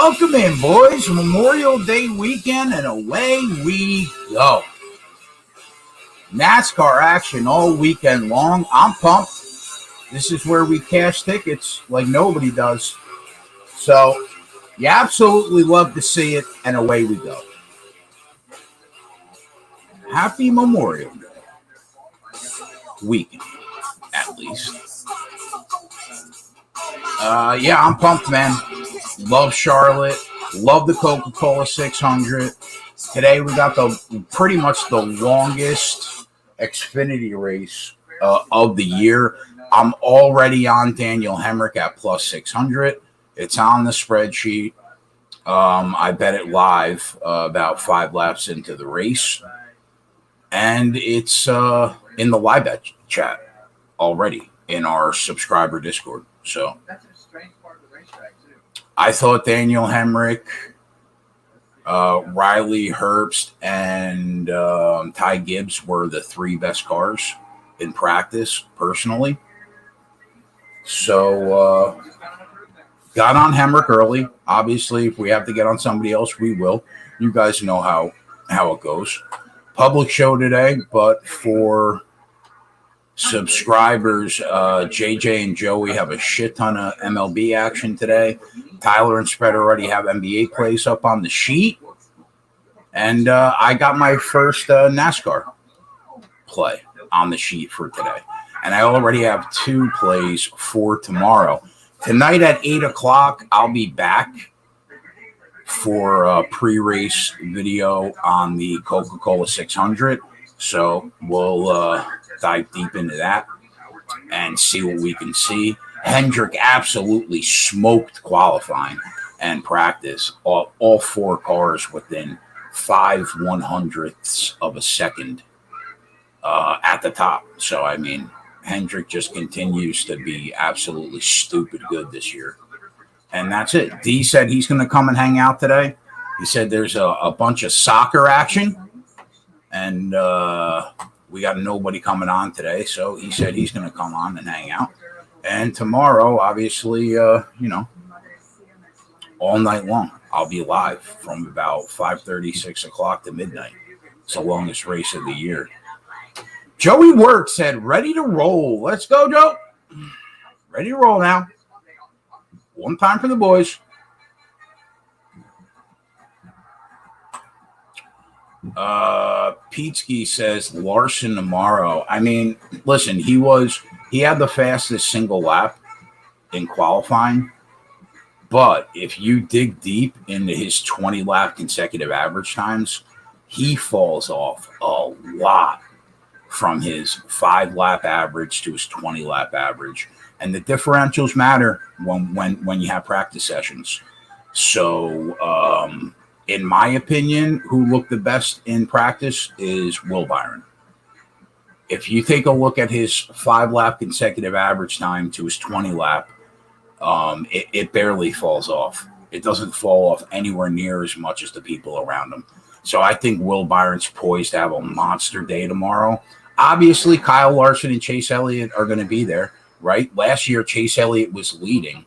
Welcome in, boys. Memorial Day weekend, and away we go. NASCAR action all weekend long. I'm pumped. This is where we cash tickets like nobody does. So you absolutely love to see it, and away we go. Happy Memorial Day weekend, at least. Yeah, I'm pumped, man. Love Charlotte. Love the Coca-Cola 600. Today we got pretty much the longest Xfinity race of the year. I'm already on Daniel Hemrick at plus 600. It's on the spreadsheet. I bet it live about 5 laps into the race. And it's in the live bet chat already in our subscriber Discord. So I thought Daniel Hemrick, Riley Herbst, and Ty Gibbs were the 3 best cars in practice, personally. So got on Hemrick early. Obviously, if we have to get on somebody else, we will. You guys know how it goes. Public show today, but for subscribers, JJ and Joey have a shit ton of MLB action today. Tyler and Spread already have NBA plays up on the sheet. And I got my first NASCAR play on the sheet for today. And I already have 2 plays for tomorrow. Tonight at 8 o'clock, I'll be back for a pre-race video on the Coca-Cola 600. So we'll dive deep into that and see what we can see. Hendrick absolutely smoked qualifying and practice. All 4 cars within 5/100ths of a second at the top. So, I mean, Hendrick just continues to be absolutely stupid good this year. And that's it. D said he's going to come and hang out today. He said there's a bunch of soccer action. And we got nobody coming on today. So he said he's going to come on and hang out. And tomorrow, obviously, all night long, I'll be live from about 5:30, 6 o'clock to midnight. It's the longest race of the year. Joey Work said, ready to roll. Let's go, Joe. Ready to roll now. One time for the boys. Pete says Larson tomorrow. I mean, listen, he had the fastest single lap in qualifying, but if you dig deep into his 20 lap consecutive average times, he falls off a lot from his 5 lap average to his 20 lap average. And the differentials matter when you have practice sessions. So, in my opinion, who looked the best in practice is Will Byron. If you take a look at his 5 lap consecutive average time to his 20 lap, it barely falls off. It doesn't fall off anywhere near as much as the people around him. So I think Will Byron's poised to have a monster day tomorrow. Obviously, Kyle Larson and Chase Elliott are going to be there, right? Last year, Chase Elliott was leading,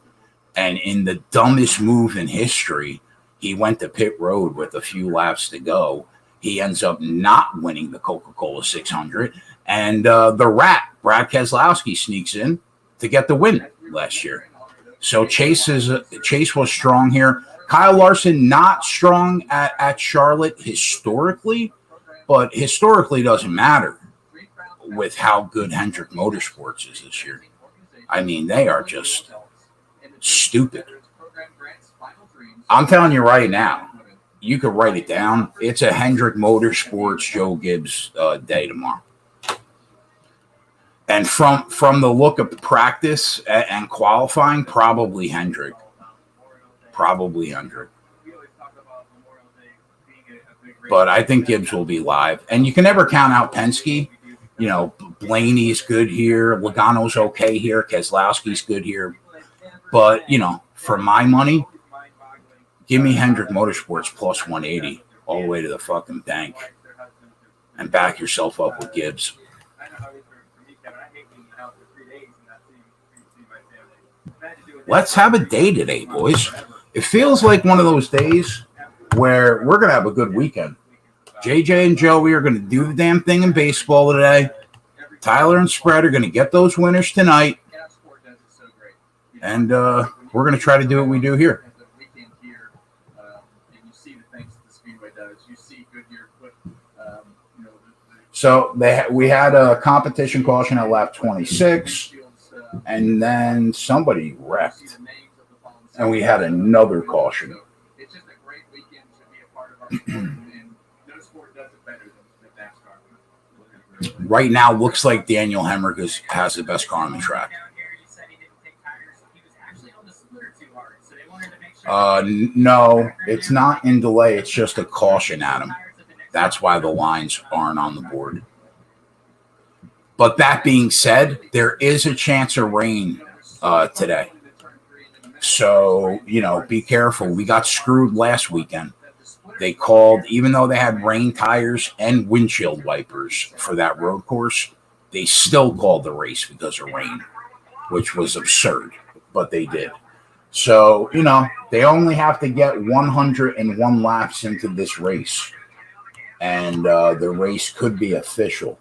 and in the dumbest move in history, he went to pit road with a few laps to go. He ends up not winning the Coca-Cola 600. And the rat, Brad Keselowski, sneaks in to get the win last year. So Chase was strong here. Kyle Larson, not strong at Charlotte historically, but historically doesn't matter with how good Hendrick Motorsports is this year. I mean, they are just stupid. I'm telling you right now, you could write it down. It's a Hendrick Motorsports Joe Gibbs day tomorrow. And from the look of practice and qualifying, probably Hendrick. But I think Gibbs will be live. And you can never count out Penske. You know, Blaney's good here. Logano's okay here. Keselowski's good here. But, you know, for my money, give me Hendrick Motorsports plus 180 all the way to the fucking bank and back yourself up with Gibbs. Let's have a day today, boys. It feels like one of those days where we're going to have a good weekend. JJ and Joey are going to do the damn thing in baseball today. Tyler and Spread are going to get those winners tonight. And we're going to try to do what we do here. So we had a competition caution at lap 26, and then somebody wrecked, and we had another caution. It's just a great weekend to be a part of our sport, and no sport does it better than NASCAR. Right now, looks like Daniel Hemrick has the best car on the track. No, it's not in delay. It's just a caution at him. That's why the lines aren't on the board. But that being said, there is a chance of rain today. So, be careful. We got screwed last weekend. They called, even though they had rain tires and windshield wipers for that road course, they still called the race because of rain, which was absurd, but they did. So, they only have to get 101 laps into this race. And the race could be official.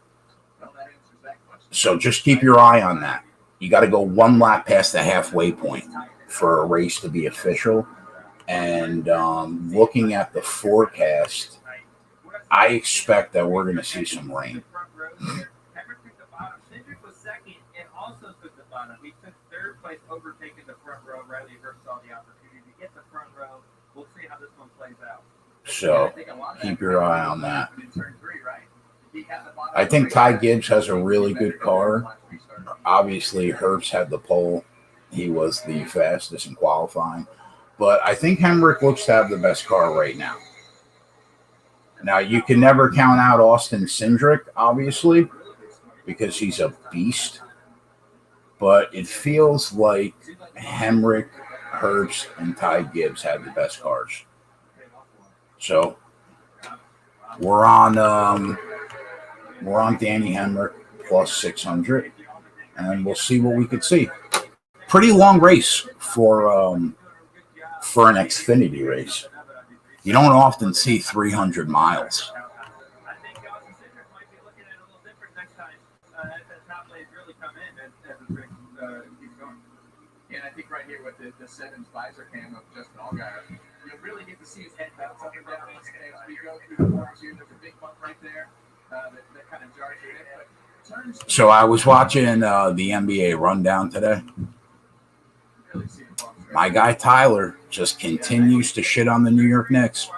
So just keep your eye on that. You got to go one lap past the halfway point for a race to be official. And looking at the forecast, I expect that we're going to see some rain. So keep your eye on that. I think Ty Gibbs has a really good car. Obviously, Herbst had the pole. He was the fastest in qualifying. But I think Hemrick looks to have the best car right now. Now, you can never count out Austin Cindric, obviously, because he's a beast. But it feels like Hemrick, Herbst, and Ty Gibbs have the best cars. So we're on Danny Hemrick plus 600, and we'll see what we could see. Pretty long race for an Xfinity race. You don't often see 300 miles. And I think right here with the Simmons visor cam of Justin Allgaier, you'll really get to see his head bounce up and down as we go through the corner too. There's a big bump right there that kind of jars your head. So I was watching the NBA rundown today. My guy Tyler just continues to shit on the New York Knicks.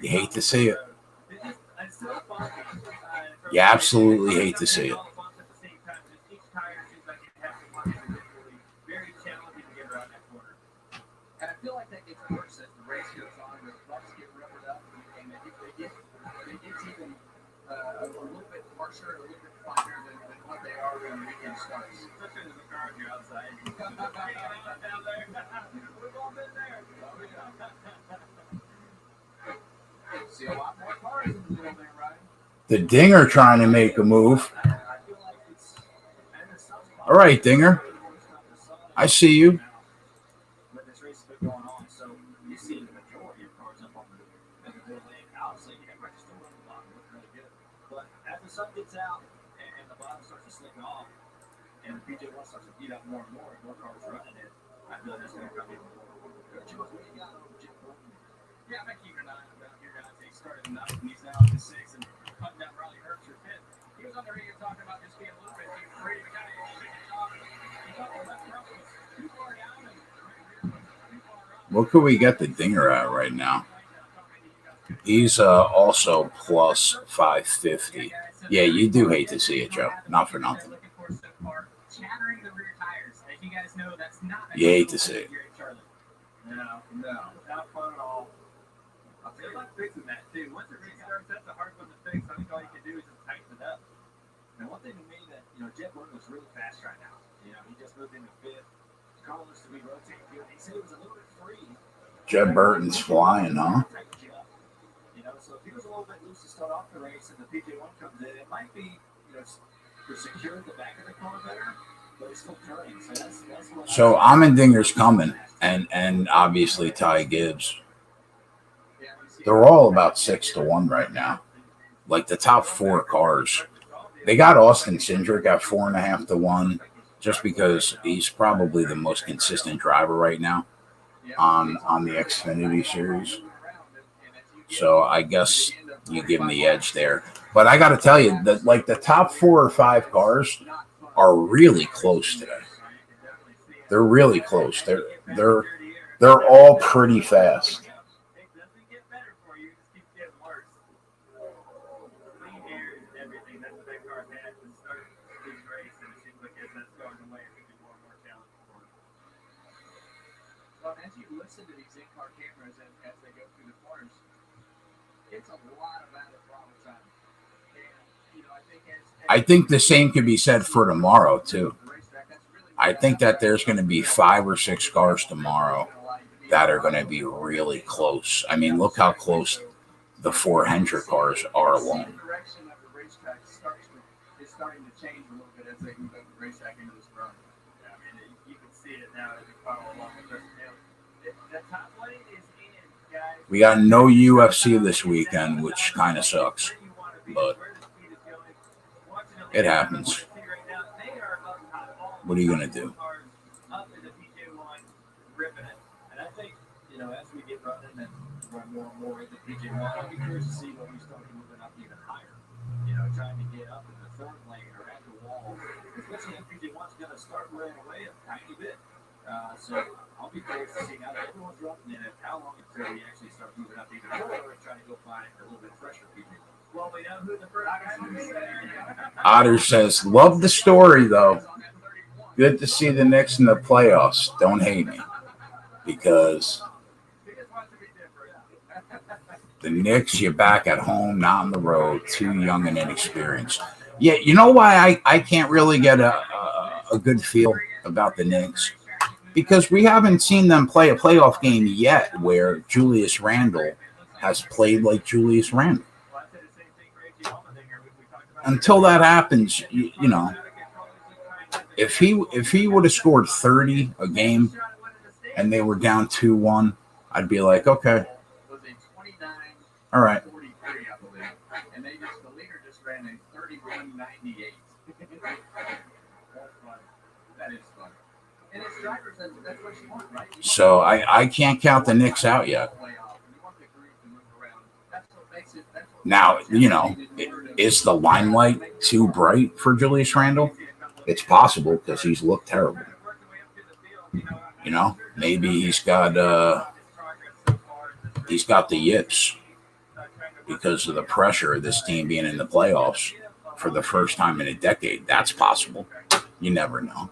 You hate to see it. You absolutely hate to see it. The Dinger trying to make a move. All right, Dinger. I see you. What could we get the Dinger at right now? He's also plus 550. Yeah, you do hate to see it, Joe. Not for nothing. You hate to see it. No, not fun at all. I feel like fixing that too. Once it restarts, that's a hard one to fix. I think all you can do is just tighten it up. And one thing to me that Jet Burton was really fast right now. He just moved into fifth. Carlos to be rotating. He said it was a little bit free. Jet Burton's flying, huh? So if he was a little bit loose to start off the race and the PJ1 comes in, it might be to secure the back of the car better. So Allmendinger's coming, and obviously Ty Gibbs. They're all about 6-1 right now. Like the top 4 cars. They got Austin Cindric at 4.5-1, just because he's probably the most consistent driver right now on the Xfinity series. So I guess you give him the edge there. But I got to tell you that like the top 4 or 5 cars are really close today. They're really close. They're all pretty fast. As you listen to these in-car cameras as they go through the corners, it's a lot of out of throttle time. And, I think the same could be said for tomorrow, too. I think that there's going to be 5 or 6 cars tomorrow that are going to be really close. I mean, look how close the 4 Hendrick cars are alone. The direction of the racetrack is starting to change a little bit as they move up the racetrack into this run. I mean, you can see it now as you follow along with this. The top lane is in, guys. We got no UFC this weekend, which kind of sucks, but it happens. What are you going to do? And I think, as we get running and run more and more into PJ1, I'll be curious to see when we start moving up even higher. Trying to get up in the 3rd lane or at the wall. Especially if PJ1's going to start wearing away a tiny bit. So I'll be curious to see now that everyone's running in it, how long until we actually start moving up even more or trying to go find a little bit fresher PJ1. Well, we know who the first guy is. Otter says, love the story, though. Good to see the Knicks in the playoffs. Don't hate me. Because the Knicks, you're back at home, not on the road, too young and inexperienced. Yeah, you know why I can't really get a good feel about the Knicks? Because we haven't seen them play a playoff game yet where Julius Randle has played like Julius Randle. Until that happens, if he would have scored 30 a game and they were down 2-1, I'd be like, okay, all right. And the leader just ran a 31.98. That is fun. And it's drivers, that's what you want, right? So I can't count the Knicks out yet. Now, is the limelight too bright for Julius Randle? It's possible because he's looked terrible. Maybe he's got the yips because of the pressure of this team being in the playoffs for the first time in a decade. That's possible. You never know.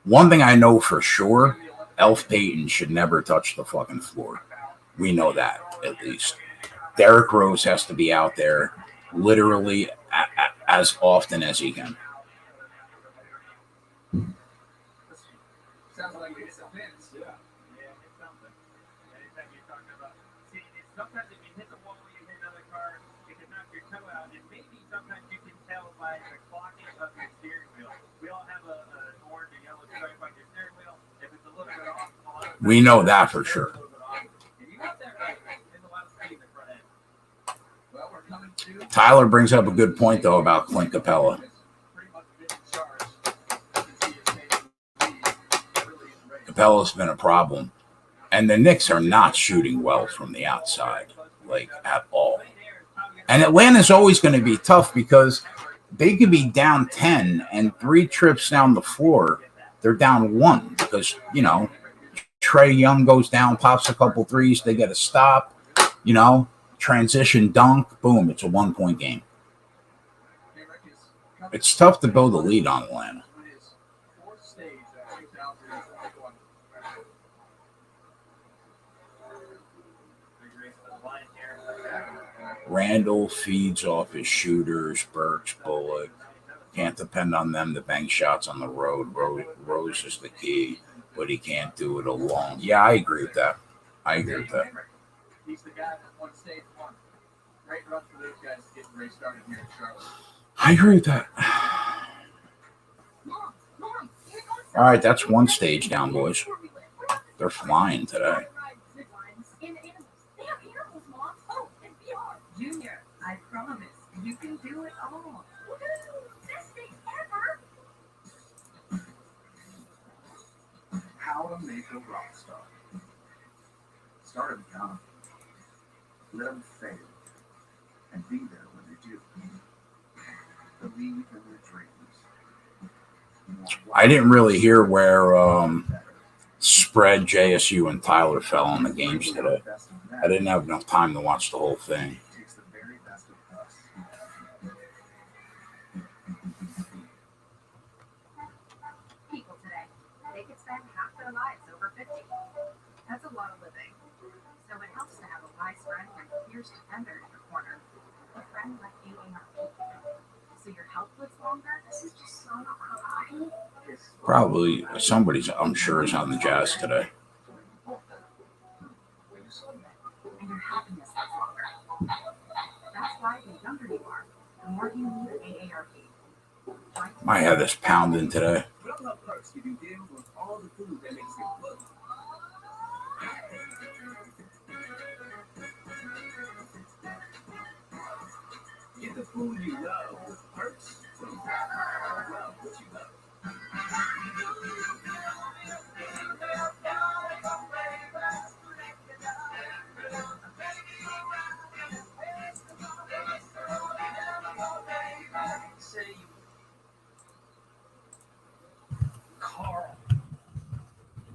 One thing I know for sure, Elf Payton should never touch the fucking floor. We know that, at least. Derrick Rose has to be out there literally as often as he can. Sounds like it's a fence. Yeah, it's something. Anytime you're talking about, sometimes if you hit the wall, you hit another car, it can knock your toe out. And maybe sometimes you can tell by the clocking of your steering wheel. We all have an orange and yellow stripe on your steering wheel. If it's a little bit off, we know that for sure. Tyler brings up a good point, though, about Clint Capella. Capella's been a problem. And the Knicks are not shooting well from the outside, like, at all. And Atlanta's always going to be tough because they could be down 10 and 3 trips down the floor, they're down 1 because, Trae Young goes down, pops a couple threes, they get a stop, transition dunk, boom, it's a 1-point game. It's tough to build a lead on Atlanta. Randall feeds off his shooters, Burks, Bullock. Can't depend on them to bank shots on the road. Rose is the key, but he can't do it alone. Yeah, I agree with that. He's the guy that won stage 1. Great run for those guys to get the race started here in Charlotte. I agree with that. All right, that's one stage down, boys. They're flying today. Junior, I promise you can do it all. Best thing ever. How to make a rock star. Start them young. Let them fail. And be there when they do. Believe in their dreams. I didn't really hear where spread JSU and Tyler fell on the games today. I didn't have enough time to watch the whole thing. People today, they could spend half their lives over 50. That's a lot of living. So it helps to have a wise friend like a fierce defender in your corner. A friend like AARP. So your health lives longer. This is just so high. Probably somebody's, I'm sure, is on the Jazz today. And your happiness lives longer. That's why the younger you are, the more you need AARP. Might have this pounding today. Get the food you love with Perks. Love what you love. Say, Carl,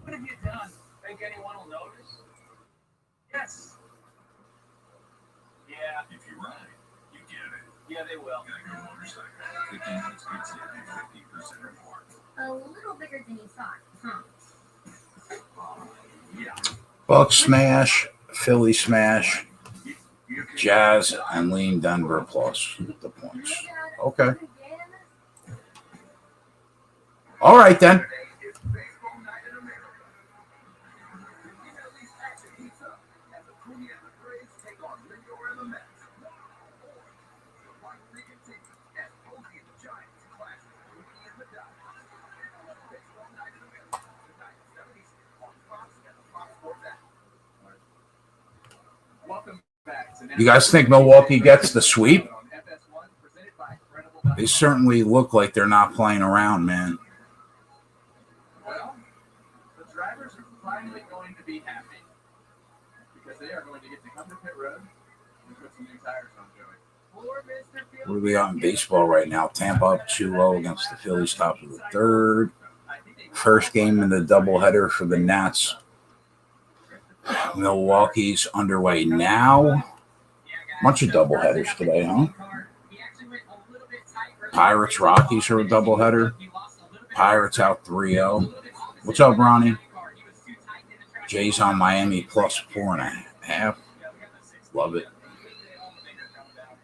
what have you done? Think anyone will notice? Yes. Yeah. If you ride, you get it. Yeah, they will. Geico Motorcycle. 15 minutes could save you 50% or more. A little bigger than you thought, huh? Yeah. Bucks smash, Philly smash, Jazz and lean Denver plus the points. Okay. All right, then. You guys think Milwaukee gets the sweep? They certainly look like they're not playing around, man. Well, the drivers are finally going to be happy because they are going to get to come to pit road and put some new tires on Joey. What do we got in baseball right now? Tampa up 2-0 against the Phillies, top of the third. First game in the doubleheader for the Nats. Milwaukee's underway now. Bunch of doubleheaders today, huh? Pirates, Rockies are a doubleheader. Pirates out 3-0. What's up, Ronnie? Jays on Miami plus 4.5. Love it.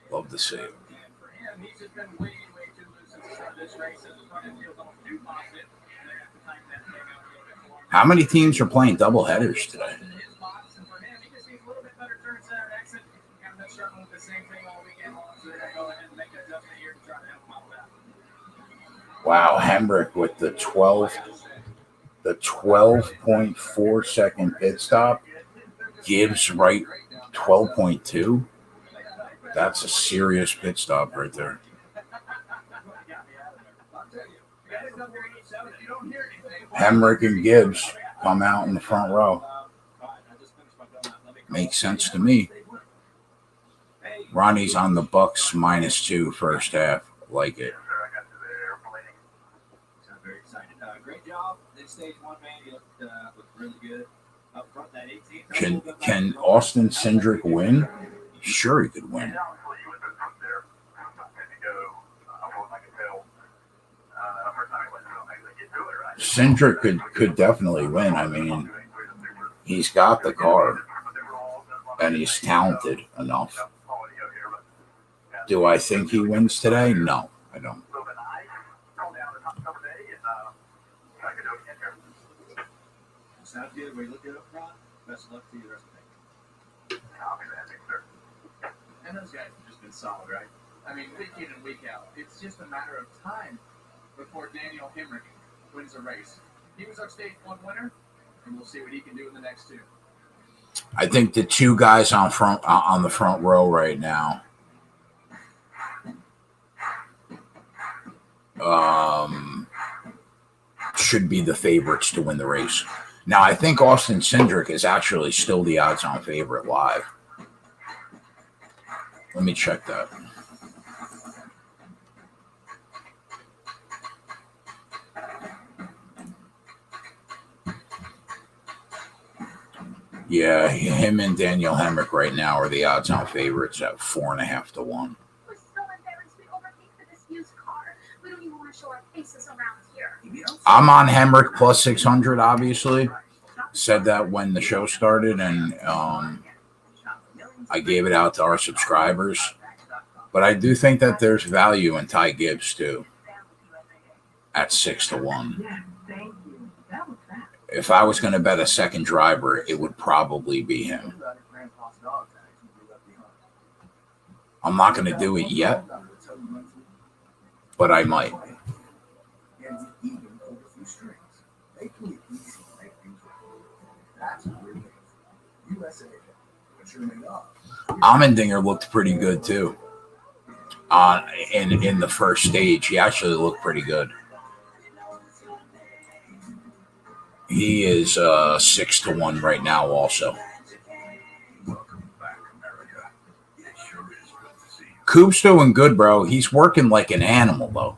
Love to see it. How many teams are playing doubleheaders today? Wow, Hemrick with the 12.4 second pit stop. Gibbs right 12.2. That's a serious pit stop right there. Hemrick and Gibbs come out in the front row. Makes sense to me. Ronnie's on the Bucks -2 first half. Like it. Very excited. Great job. In stage one, man, you looked really good. Up front, that 18. Can Austin Cindric win? Sure, he could win. Cindric could definitely win. I mean, he's got the car, and he's talented enough. Do I think he wins today? No, I don't. Sounds good. We look good up front. Best of luck to you the rest of the day. And those guys have just been solid, right? I mean, week in and week out. It's just a matter of time before Daniel Hemrick wins a race. He was our stage 1 winner, and we'll see what he can do in the next 2. I think the 2 guys on the front row right now, should be the favorites to win the race. Now, I think Austin Cindric is actually still the odds-on favorite live. Let me check that. Yeah, him and Daniel Hemrick right now are the odds-on favorites at 4.5 to 1. We're so embarrassed we overpaid for this used car. We don't even want to show our faces around here. I'm on Hemrick plus 600, obviously. Said that when the show started, and I gave it out to our subscribers. But I do think that there's value in Ty Gibbs, too, at 6 to 1. If I was going to bet a second driver, it would probably be him. I'm not going to do it yet, but I might. Allmendinger looked pretty good too. In the first stage, he actually looked pretty good. He is 6 to 1 right now. Also, Coop's doing good, bro. He's working like an animal though.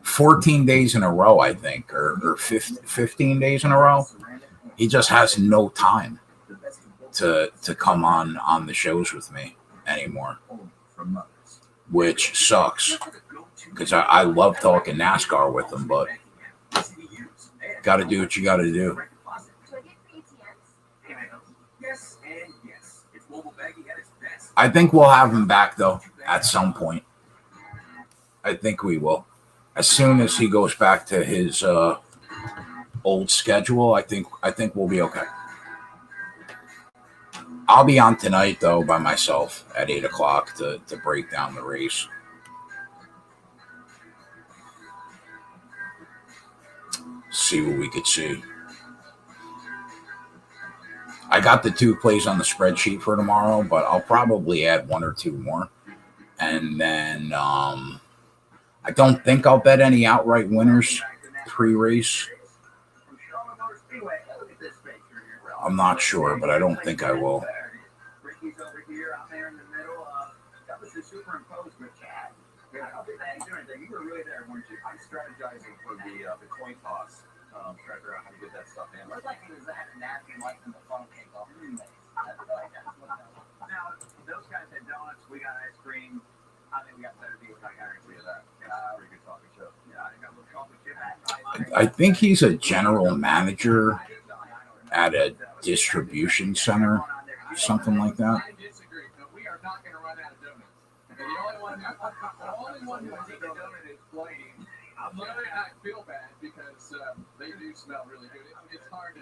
14 days in a row, I think, or 15 days in a row. He just has no time to come on the shows with me anymore, which sucks because I love talking NASCAR with him, but got to do what you got to do. I think we'll have him back though at some point. I think we will. As soon as he goes back to his old schedule, I think we'll be okay. I'll be on tonight though by myself at 8 o'clock to break down the race. See what we could see. I got the 2 plays on the spreadsheet for tomorrow, but I'll probably add 1 or 2 more. And then I don't think I'll bet any outright winners pre-race. I'm not sure, but I don't think I will. You were really there, weren't you? I'm strategizing for the coin toss. Trying to figure out how to get that stuff in. It's like it was a napkin like in the phone came off. Now, those guys had donuts. We got ice cream. I think we got better deals. I guarantee you that. Pretty good talking show. Yeah, I got a little chocolate chip. I think he's a general manager at a distribution center, something like that. I disagree, but we are not going to run out of donuts. The only one who has eaten a donut is Blaine. I feel bad because they do smell really good. It's hard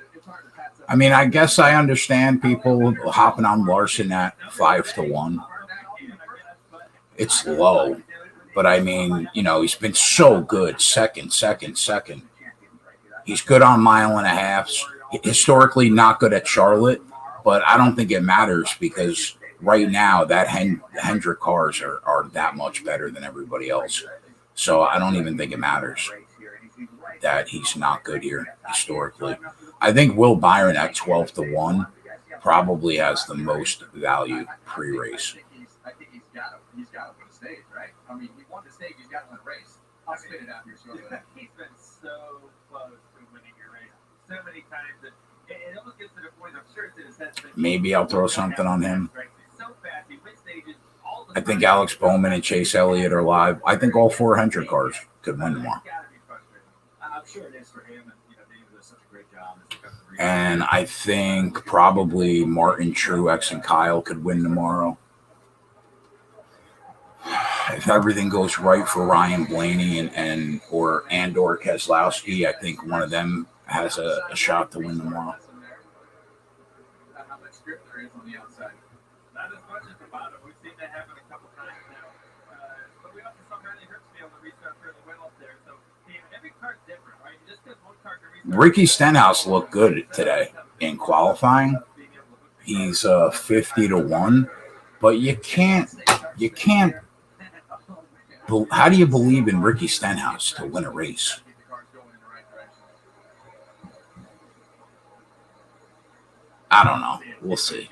to pass up. I mean, I guess I understand people hopping on Larson at 5 to 1. It's low, but I mean, he's been so good. Second. He's good on mile and a halves. Historically, not good at Charlotte, but I don't think it matters because right now that Hendrick cars are that much better than everybody else. So I don't even think it matters that he's not good here historically. I think Will Byron at 12 to 1 probably has the most value pre-race. I think he's got to win the stage, right? I mean, he won the stage, he's got to win the race. I'll spit it out here shortly. He's been so close to winning your race so many times that it almost gets to the point, I'm sure it's in his head. Maybe I'll throw something on him. I think Alex Bowman and Chase Elliott are live. I think all 4 Hendrick cars could win tomorrow. I'm sure it is for him, and David does such a great job. And I think probably Martin Truex and Kyle could win tomorrow. If everything goes right for Ryan Blaney or Keselowski, I think one of them has a shot to win tomorrow. How much script there is on the outside. Not as much as the bottom. We've seen that happen a couple times now. But we also saw Riley Hurts be able to restart really well up there. So every car's different, right? Just because one car can restart. Ricky Stenhouse looked good today in qualifying. He's 50-1, but you can't. How do you believe in Ricky Stenhouse to win a race? I don't know. We'll see.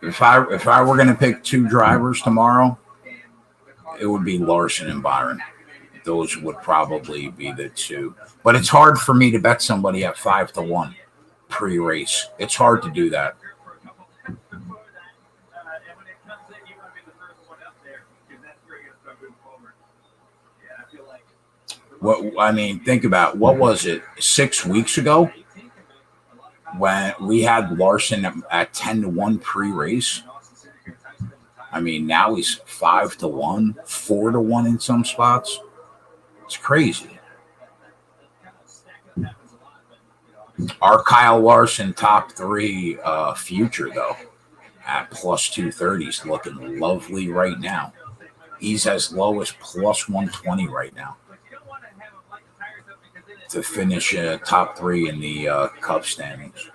If I were going to pick two drivers tomorrow, it would be Larson and Byron. Those would probably be the two. But it's hard for me to bet somebody at 5-1 pre-race. It's hard to do that. Think about what was it 6 weeks ago when we had Larson at 10-1 pre-race. I mean, now he's 5-1, 4-1 in some spots. It's crazy. Our Kyle Larson top 3 future though at plus 230 is looking lovely right now. He's as low as plus 120 right now to finish top 3 in the Cup standings.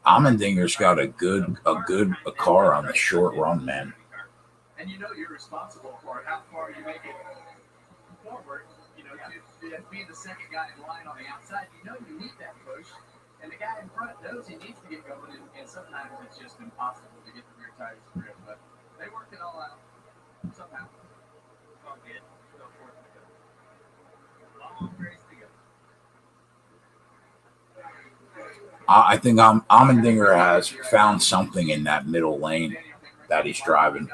Allmendinger's got a good car on the short run, man. And you know you're responsible for how far you make it forward. You know, to be the second guy in line on the outside, you know you need that push. And the guy in front knows he needs to get going, and sometimes it's just impossible to get the rear tires to grip. But they worked it all out somehow. All good. Go forth to go. Long race to go. I think Allmendinger has found something in that middle lane that he's driving.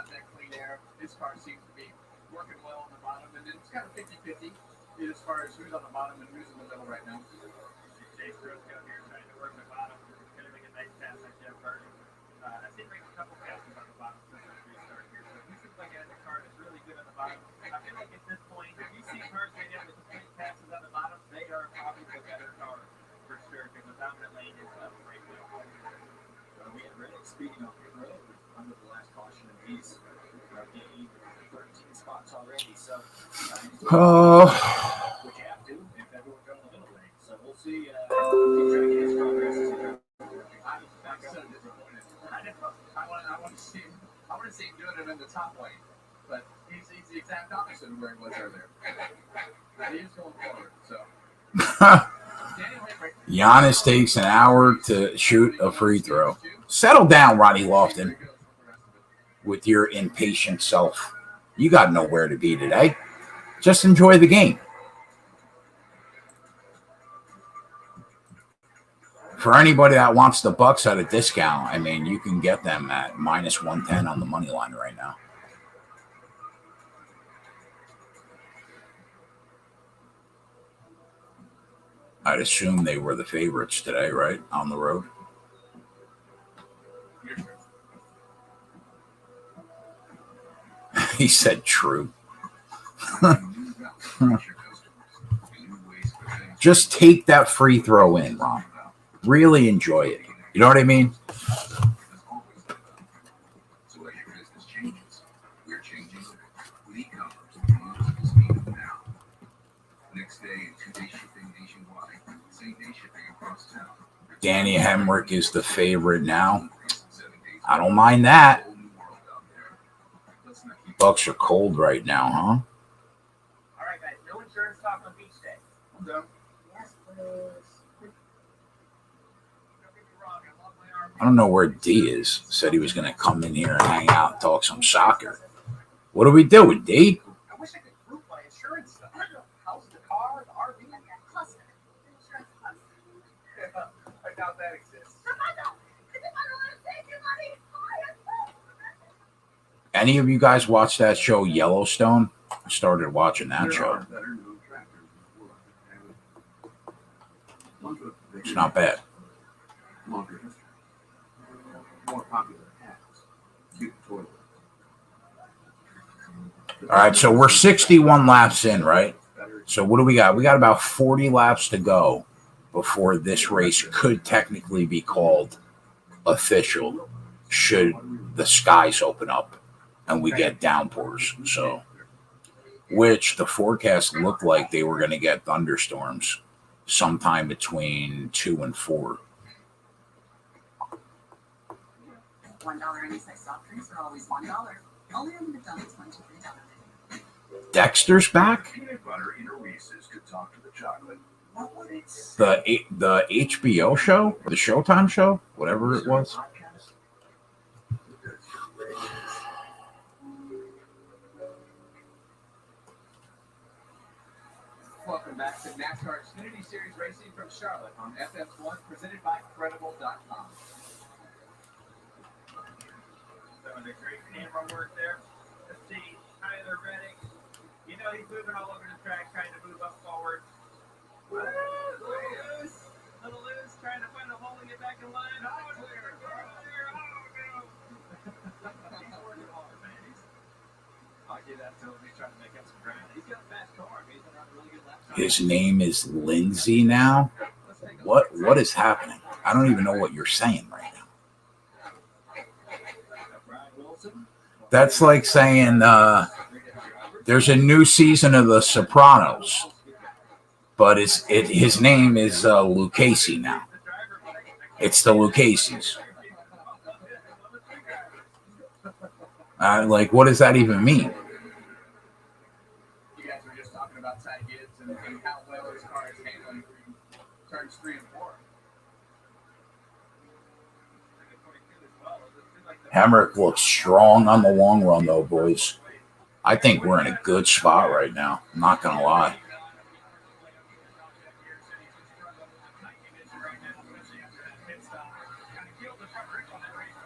His car seems to be working well on the bottom, and it's kind of 50-50 as far as who's on the bottom and who's in the middle right now. Chase Rose out here trying to work the bottom, going to make a nice pass like Jeff Burton. I think make a couple passes on the bottom since the restart here. So he seems like a car that's really good on the bottom. I feel like at this point, if you see cars right now with complete passes on the bottom, they are probably the better car for sure, because the dominant lane is up right now. We had Reddick speeding off the road under the last caution, and he's gained 13 spots already. So, which you have to if everyone's going the middle lane. So we'll see. Keep tracking his progress as he goes. I'm so disappointed. I want to see him doing it in the top lane, but he's the exact opposite of where he was earlier. He is going forward. So. Giannis takes an hour to shoot a free throw. Settle down, Ronnie Lofton, with your impatient self. You got nowhere to be today. Just enjoy the game. For anybody that wants the Bucks at a discount, I mean, you can get them at minus 110 on the money line right now. I'd assume they were the favorites today, right? On the road. He said true. Just take that free throw in, Ron. Really enjoy it. You know what I mean? Danny Hemrick is the favorite now. I don't mind that. Bucks are cold right now, huh? All right, guys. No insurance talk on beach day. No. Yes, please. I don't know where D is. Said he was going to come in here and hang out and talk some soccer. What are we doing, D? I wish I could group my insurance stuff. How's the car, the RV? Cluster. Insurance cluster. I doubt that exists. Any of you guys watch that show Yellowstone? I started watching that show. It's not bad. More popular hats, cute toilets, All right, so we're 61 laps in, right? So what do we got? We got about 40 laps to go before this race could technically be called official, should the skies open up and we get downpours. So, which the forecast looked like they were going to get thunderstorms sometime between 2 and 4. $1 any size soft drinks are always $1. Only on McDonald's $1 to $3. Dexter's back. Peanut butter in a Reese's could talk to the chocolate. What would it say? The HBO show, the Showtime show, whatever it was. Welcome back to NASCAR Xfinity Series Racing from Charlotte on FS1, presented by Credible.com. So the great camera work there. Let's see, Tyler Reddick. You know he's moving all over the track, trying to move up forward. Woo! Little loose, trying to find a hole and get back in line. Oh, there. Oh, no. He's working hard, man. I'll give that to him. He's trying to make up some ground. He's got a fast car. He's on a really good lap time. His name is Lindsay now. What is happening? I don't even know what you're saying right now. That's like saying there's a new season of The Sopranos, but his name is Lucchese now. It's the Lucchese's. Like, what does that even mean? You guys were just talking about Ty Gibbs and how well his car is handling turns 3 and 4. Hemrick looks strong on the long run, though, boys. I think we're in a good spot right now. I'm not going to lie.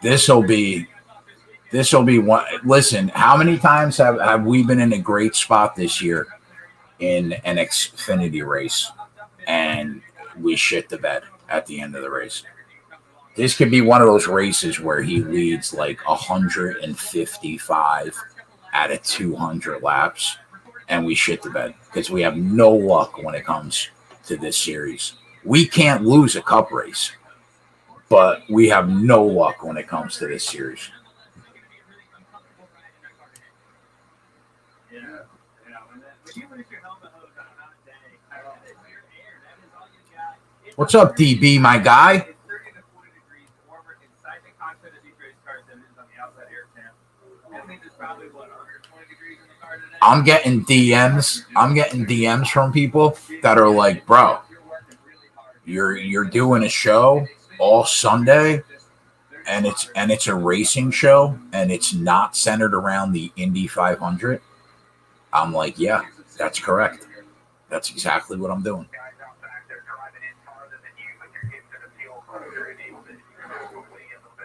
This will be one. Listen, how many times have we been in a great spot this year in an Xfinity race and we shit the bed at the end of the race? This could be one of those races where he leads like 155 out of 200 laps and we shit the bed because we have no luck when it comes to this series. We can't lose a cup race, but we have no luck when it comes to this series. What's up, DB, my guy? I'm getting DMs from people that are like, bro, you're doing a show all Sunday and it's a racing show and it's not centered around the Indy 500. I'm like, yeah, that's correct. That's exactly what I'm doing.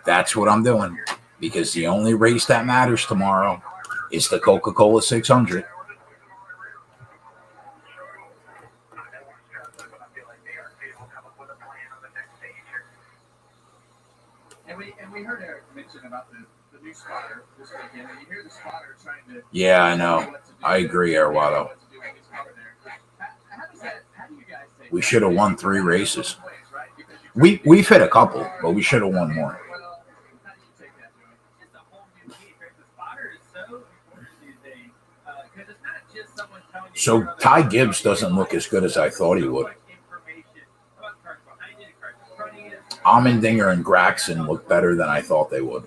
That's what I'm doing because the only race that matters tomorrow is the Coca-Cola 600. And we heard Eric mention about the new spotter this weekend, and you hear the spotter trying to. Yeah, I know. I agree, Airwado. We should have won 3 races. We've hit a couple, but we should have won more. So Ty Gibbs doesn't look as good as I thought he would. Allmendinger and Graxon look better than I thought they would.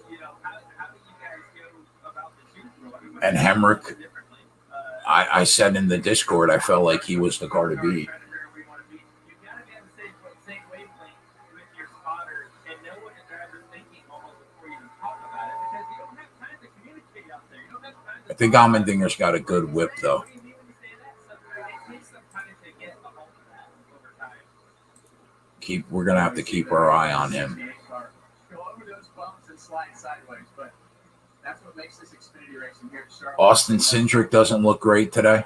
And Hemrick, I said in the Discord, I felt like he was the car to beat. I think Allmendinger's got a good whip, though. We're gonna have to keep our eye on him. Austin Cindric doesn't look great today.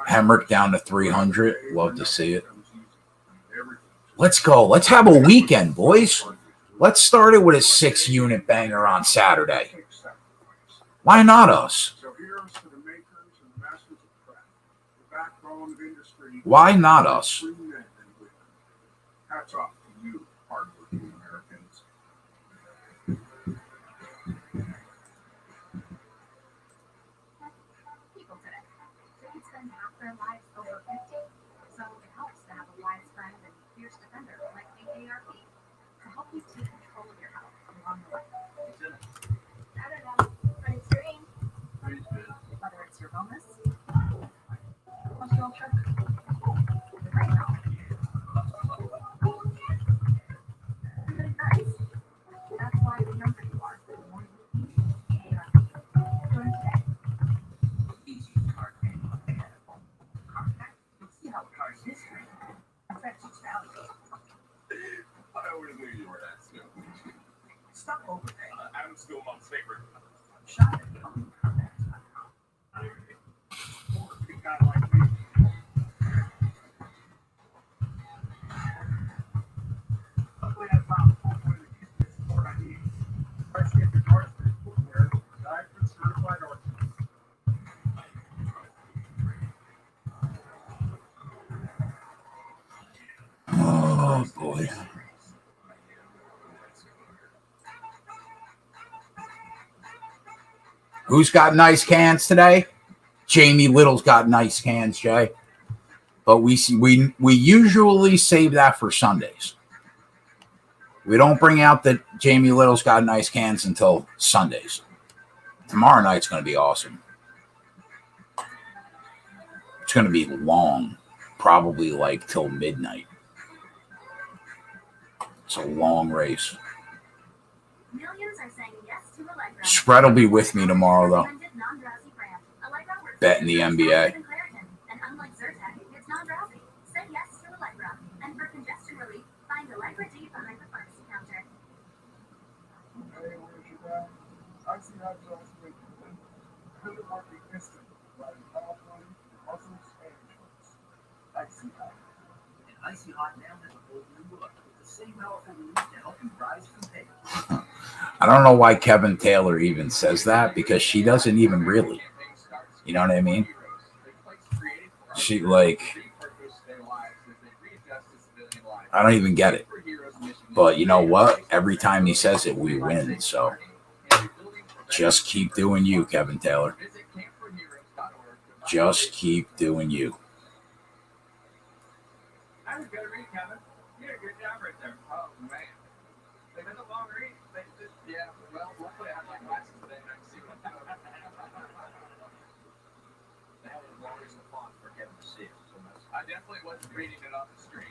Hemrick down to 300. Love to see it. Let's go. Let's have a weekend, boys. Let's start it with a 6-unit banger on Saturday. Why not us? So here's to the makers and the masters of craft, the backbone of industry. Why not us? Free men and women. Hats off to you, hardworking Americans. People today, they could spend half their lives over 50, so it helps to have a wise friend and fierce defender like AARP to help you take control of your health along the way. I don't know, but it's green. Whether it's your wellness, cholesterol check, the brain health, good advice. That's why the younger you are, the more you need AARP. Join today. Easy car training compatible. Compact. You'll see how a car's history affects its value. I would have knew you were that still. Stop overpaying. I'm still mom's favorite. Shop at compact.com. You kind of like me. Luckily, I found one of the easiest support I need. Let's get the Northman footwear, diapers, certified orthopedics. Oh, boy. Who's got nice cans today? Jamie Little's got nice cans, Jay. But we usually save that for Sundays. We don't bring out that Jamie Little's got nice cans until Sundays. Tomorrow night's going to be awesome. It's going to be long, probably like till midnight. It's a long race. Millions are saying yes to Allegra. Spread will be with me tomorrow, though. Bet in the NBA. And unlike Zyrtec, it's non-drowsy. Say yes to Allegra. And for congestion relief, find Allegra D behind the pharmacy counter. Hey, where's your dad? I see how John's making them. Good market instant, riding powerfully, muscles, and joints. I see how. And Icy Hot now has a whole new look with the same powerful relief to help you rise from pain. I don't know why Kevin Taylor even says that, because she doesn't even really. You know what I mean? She, like, I don't even get it. But you know what? Every time he says it, we win. So just keep doing you, Kevin Taylor. Just keep doing you. I was gonna read, Kevin. You did a good job right there. Oh man, they been a long read. They just, yeah. Well, luckily I have my glasses today and I can see what they have as long as the font for Kevin to see it. So I definitely wasn't reading it off the screen.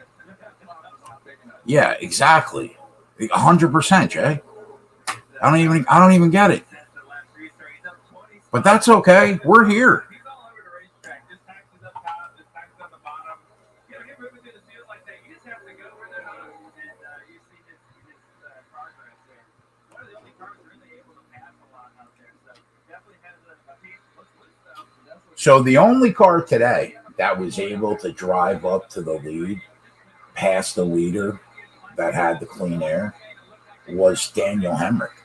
Yeah, exactly. 100%, Jay. I don't even get it. But that's okay. We're here. He's all over the racetrack. Just taxes up top, just taxes on the bottom. You know, get moving through the field like that. You just have to go where they're not, and you see his progress there. One of the only cars really able to pass a lot out there. So definitely has a piece. Looks good stuff. So the only car today that was able to drive up to the lead, past the leader that had the clean air, was Daniel Hemrick.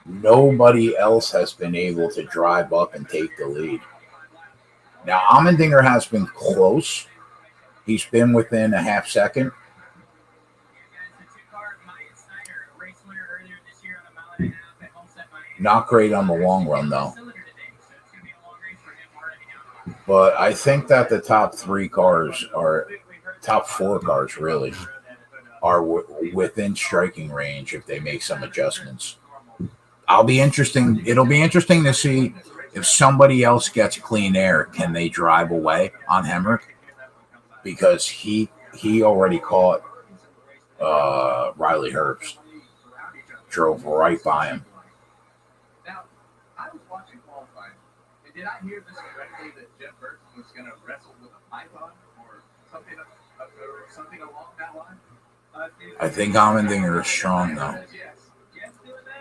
Nobody else has been able to drive up and take the lead. Now, Allmendinger has been close. He's been within a half second. Not great on the long run, though. But I think that the top 3 cars are, top 4 cars really, are within striking range if they make some adjustments. It'll be interesting to see if somebody else gets clean air. Can they drive away on Hemrick? Because he already caught Riley Herbst. Drove right by him. Now, I was watching qualifying, and did I hear this correctly that Jeff Burton was going to wrestle with a python or something along that line? I think Allmendinger is strong, though.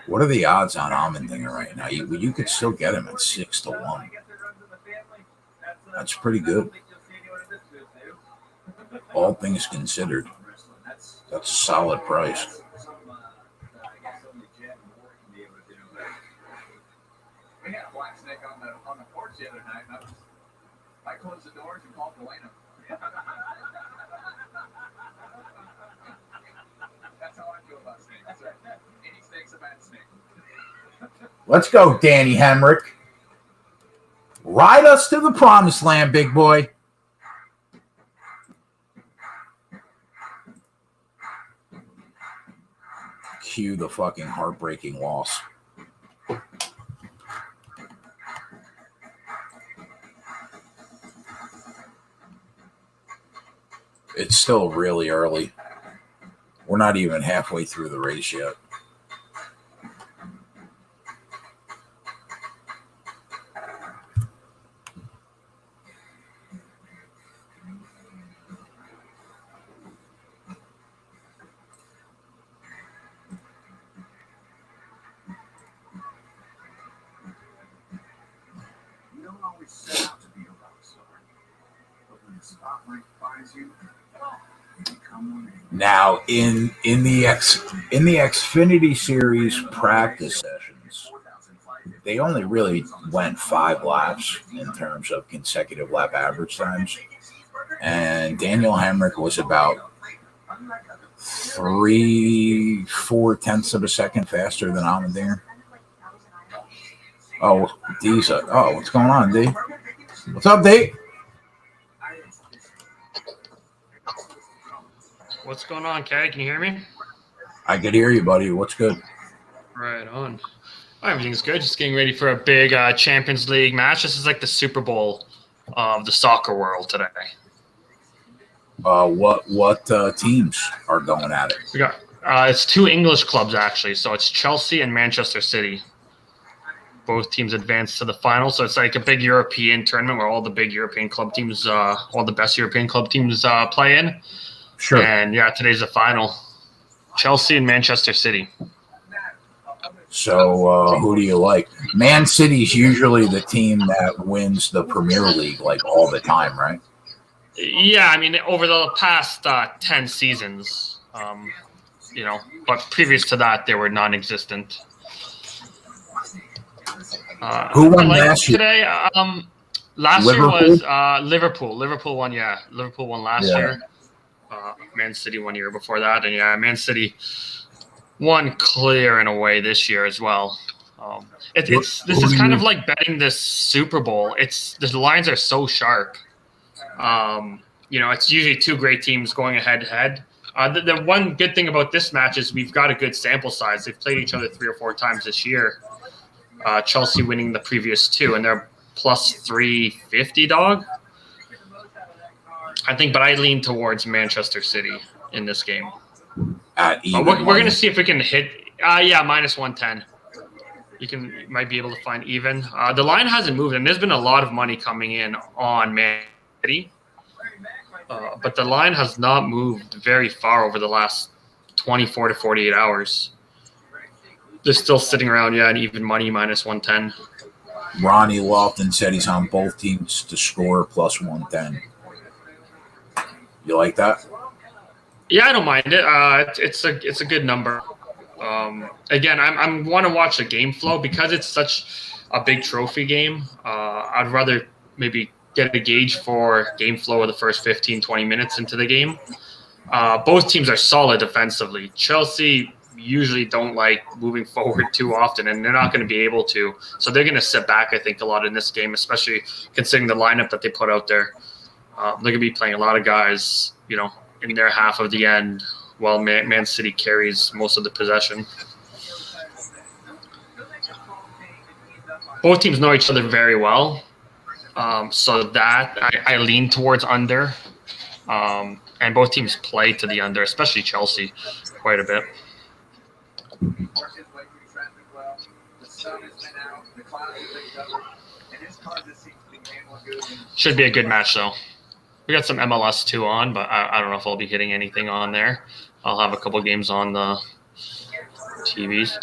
What are the odds on Allmendinger right now? You could still get him at 6-1. That's pretty good. All things considered, that's a solid price. the other night, and I closed the doors and called Delano. That's how I feel about snakes. Any snake's a bad snake. Let's go, Danny Hemrick. Ride us to the promised land, big boy. Cue the fucking heartbreaking loss. It's still really early. We're not even halfway through the race yet. You don't always set out to be a rock star, but when the spotlight finds you, you become one. Now, in the Xfinity Series practice sessions, they only really went 5 laps in terms of consecutive lap average times, and Daniel Hemrick was about 3/4 tenths of a second faster than Allmendinger. Oh, D's up. Oh, what's going on, D? What's up, D? What's going on, Keg? Can you hear me? I could hear you, buddy. What's good? Right on. Everything's good. Just getting ready for a big Champions League match. This is like the Super Bowl of the soccer world today. What teams are going at it? We got it's 2 English clubs actually. So it's Chelsea and Manchester City. Both teams advanced to the final. So it's like a big European tournament where all the big European club teams, all the best European club teams play in. Sure. And yeah, today's the final. Chelsea and Manchester City. So who do you like? Man City's usually the team that wins the Premier League like all the time, right? Yeah, I mean, over the past 10 seasons, but previous to that, they were non-existent. Who won last year? Today? Last Liverpool? year was Liverpool. Liverpool won, yeah. Liverpool won last year. Man City 1 year before that. And, yeah, Man City won clear and away this year as well. This is kind of like betting this Super Bowl. The lines are so sharp. It's usually 2 great teams going head-to-head. The one good thing about this match is we've got a good sample size. They've played each other 3 or 4 times this year. Chelsea winning the previous 2, and they're plus 350 dog. I think, but I lean towards Manchester City in this game. At even we're going to see if we can hit. Minus 110. You might be able to find even. The line hasn't moved, and there's been a lot of money coming in on Man City. But the line has not moved very far over the last 24 to 48 hours. They're still sitting around, and even money minus 110. Ronnie Lofton said he's on both teams to score plus 110. You like that? Yeah, I don't mind it. It's a good number. Again, I want to watch the game flow because it's such a big trophy game. I'd rather maybe get a gauge for game flow of the first 15, 20 minutes into the game. Both teams are solid defensively. Chelsea usually don't like moving forward too often, and they're not going to be able to. So they're going to sit back, I think, a lot in this game, especially considering the lineup that they put out there. They're going to be playing a lot of guys, in their half of the end, while Man City carries most of the possession. Both teams know each other very well. So that I lean towards under. And both teams play to the under, especially Chelsea, quite a bit. Should be a good match, though. We got some MLS 2 on, but I don't know if I'll be hitting anything on there. I'll have a couple games on the TVs.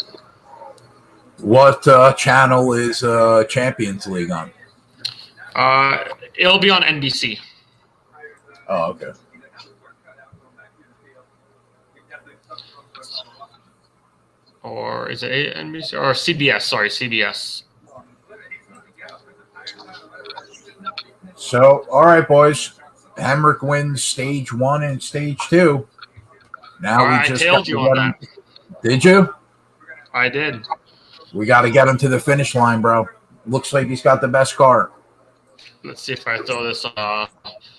What channel is Champions League on? It'll be on NBC. Oh, okay. Or is it NBC or CBS? Sorry, CBS. So, all right, boys. Hemrick wins stage 1 and stage 2. Now we I just tailed you on that. Did you? I did. We got to get him to the finish line, bro. Looks like he's got the best car. Let's see if I throw this.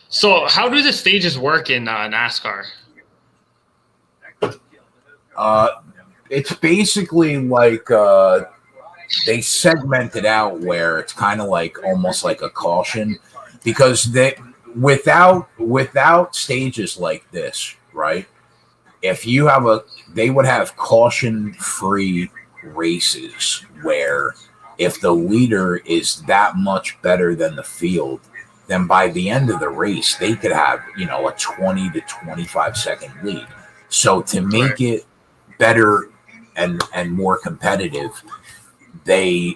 So, how do the stages work in NASCAR? It's basically like they segment it out where it's kind of like almost like a caution, because they without stages like this, right? If you have they would have caution-free races where if the leader is that much better than the field, then by the end of the race, they could have, a 20 to 25 second lead. So to make it better and more competitive, they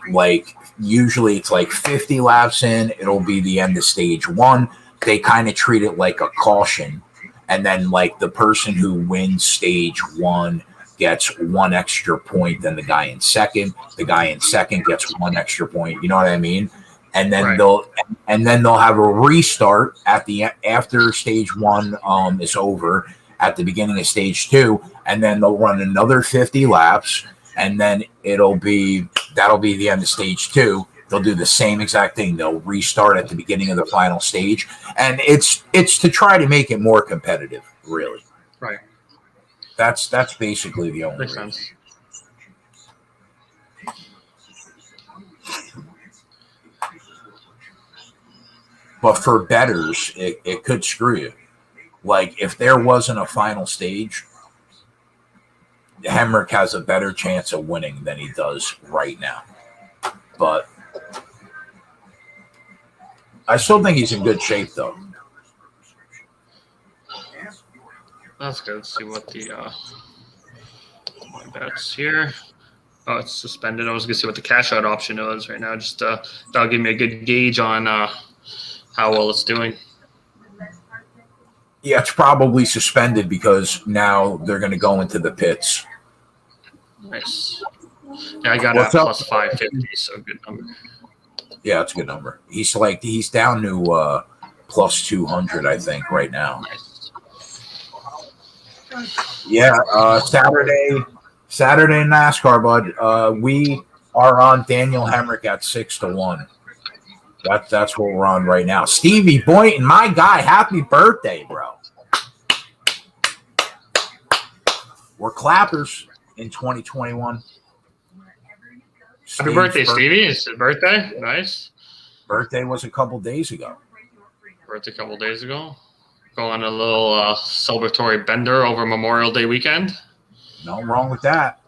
usually it's like 50 laps in, it'll be the end of stage 1. They kind of treat it like a caution. And then the person who wins stage 1 gets 1 extra point than the guy in second. The guy in second gets 1 extra point. You know what I mean? And then they'll have a restart after stage 1 is over at the beginning of stage 2, and then they'll run another 50 laps, and then that'll be the end of stage 2. They'll do the same exact thing. They'll restart at the beginning of the final stage, and it's to try to make it more competitive, really. Right. That's basically the only reason. Sense. But for bettors, it could screw you. If there wasn't a final stage, Hemrick has a better chance of winning than he does right now. But I still think he's in good shape, though. That's good. Let's see what the my bets here. Oh, it's suspended. I was gonna see what the cash out option is right now. Just that'll give me a good gauge on how well it's doing. Yeah, it's probably suspended because now they're going to go into the pits. Nice. Yeah, I got it at plus 550, so good number. Yeah, it's a good number. He's down to plus 200, I think, right now. Nice. Yeah, Saturday NASCAR, bud. We are on Daniel Hemrick at 6-1. That's what we're on right now. Stevie Boynton, my guy, happy birthday, bro. We're clappers in 2021. Happy birthday, Stevie. It's his birthday. Nice. Birthday was a couple days ago. Birthday a couple days ago. Go on a little celebratory bender over Memorial Day weekend. Nothing wrong with that.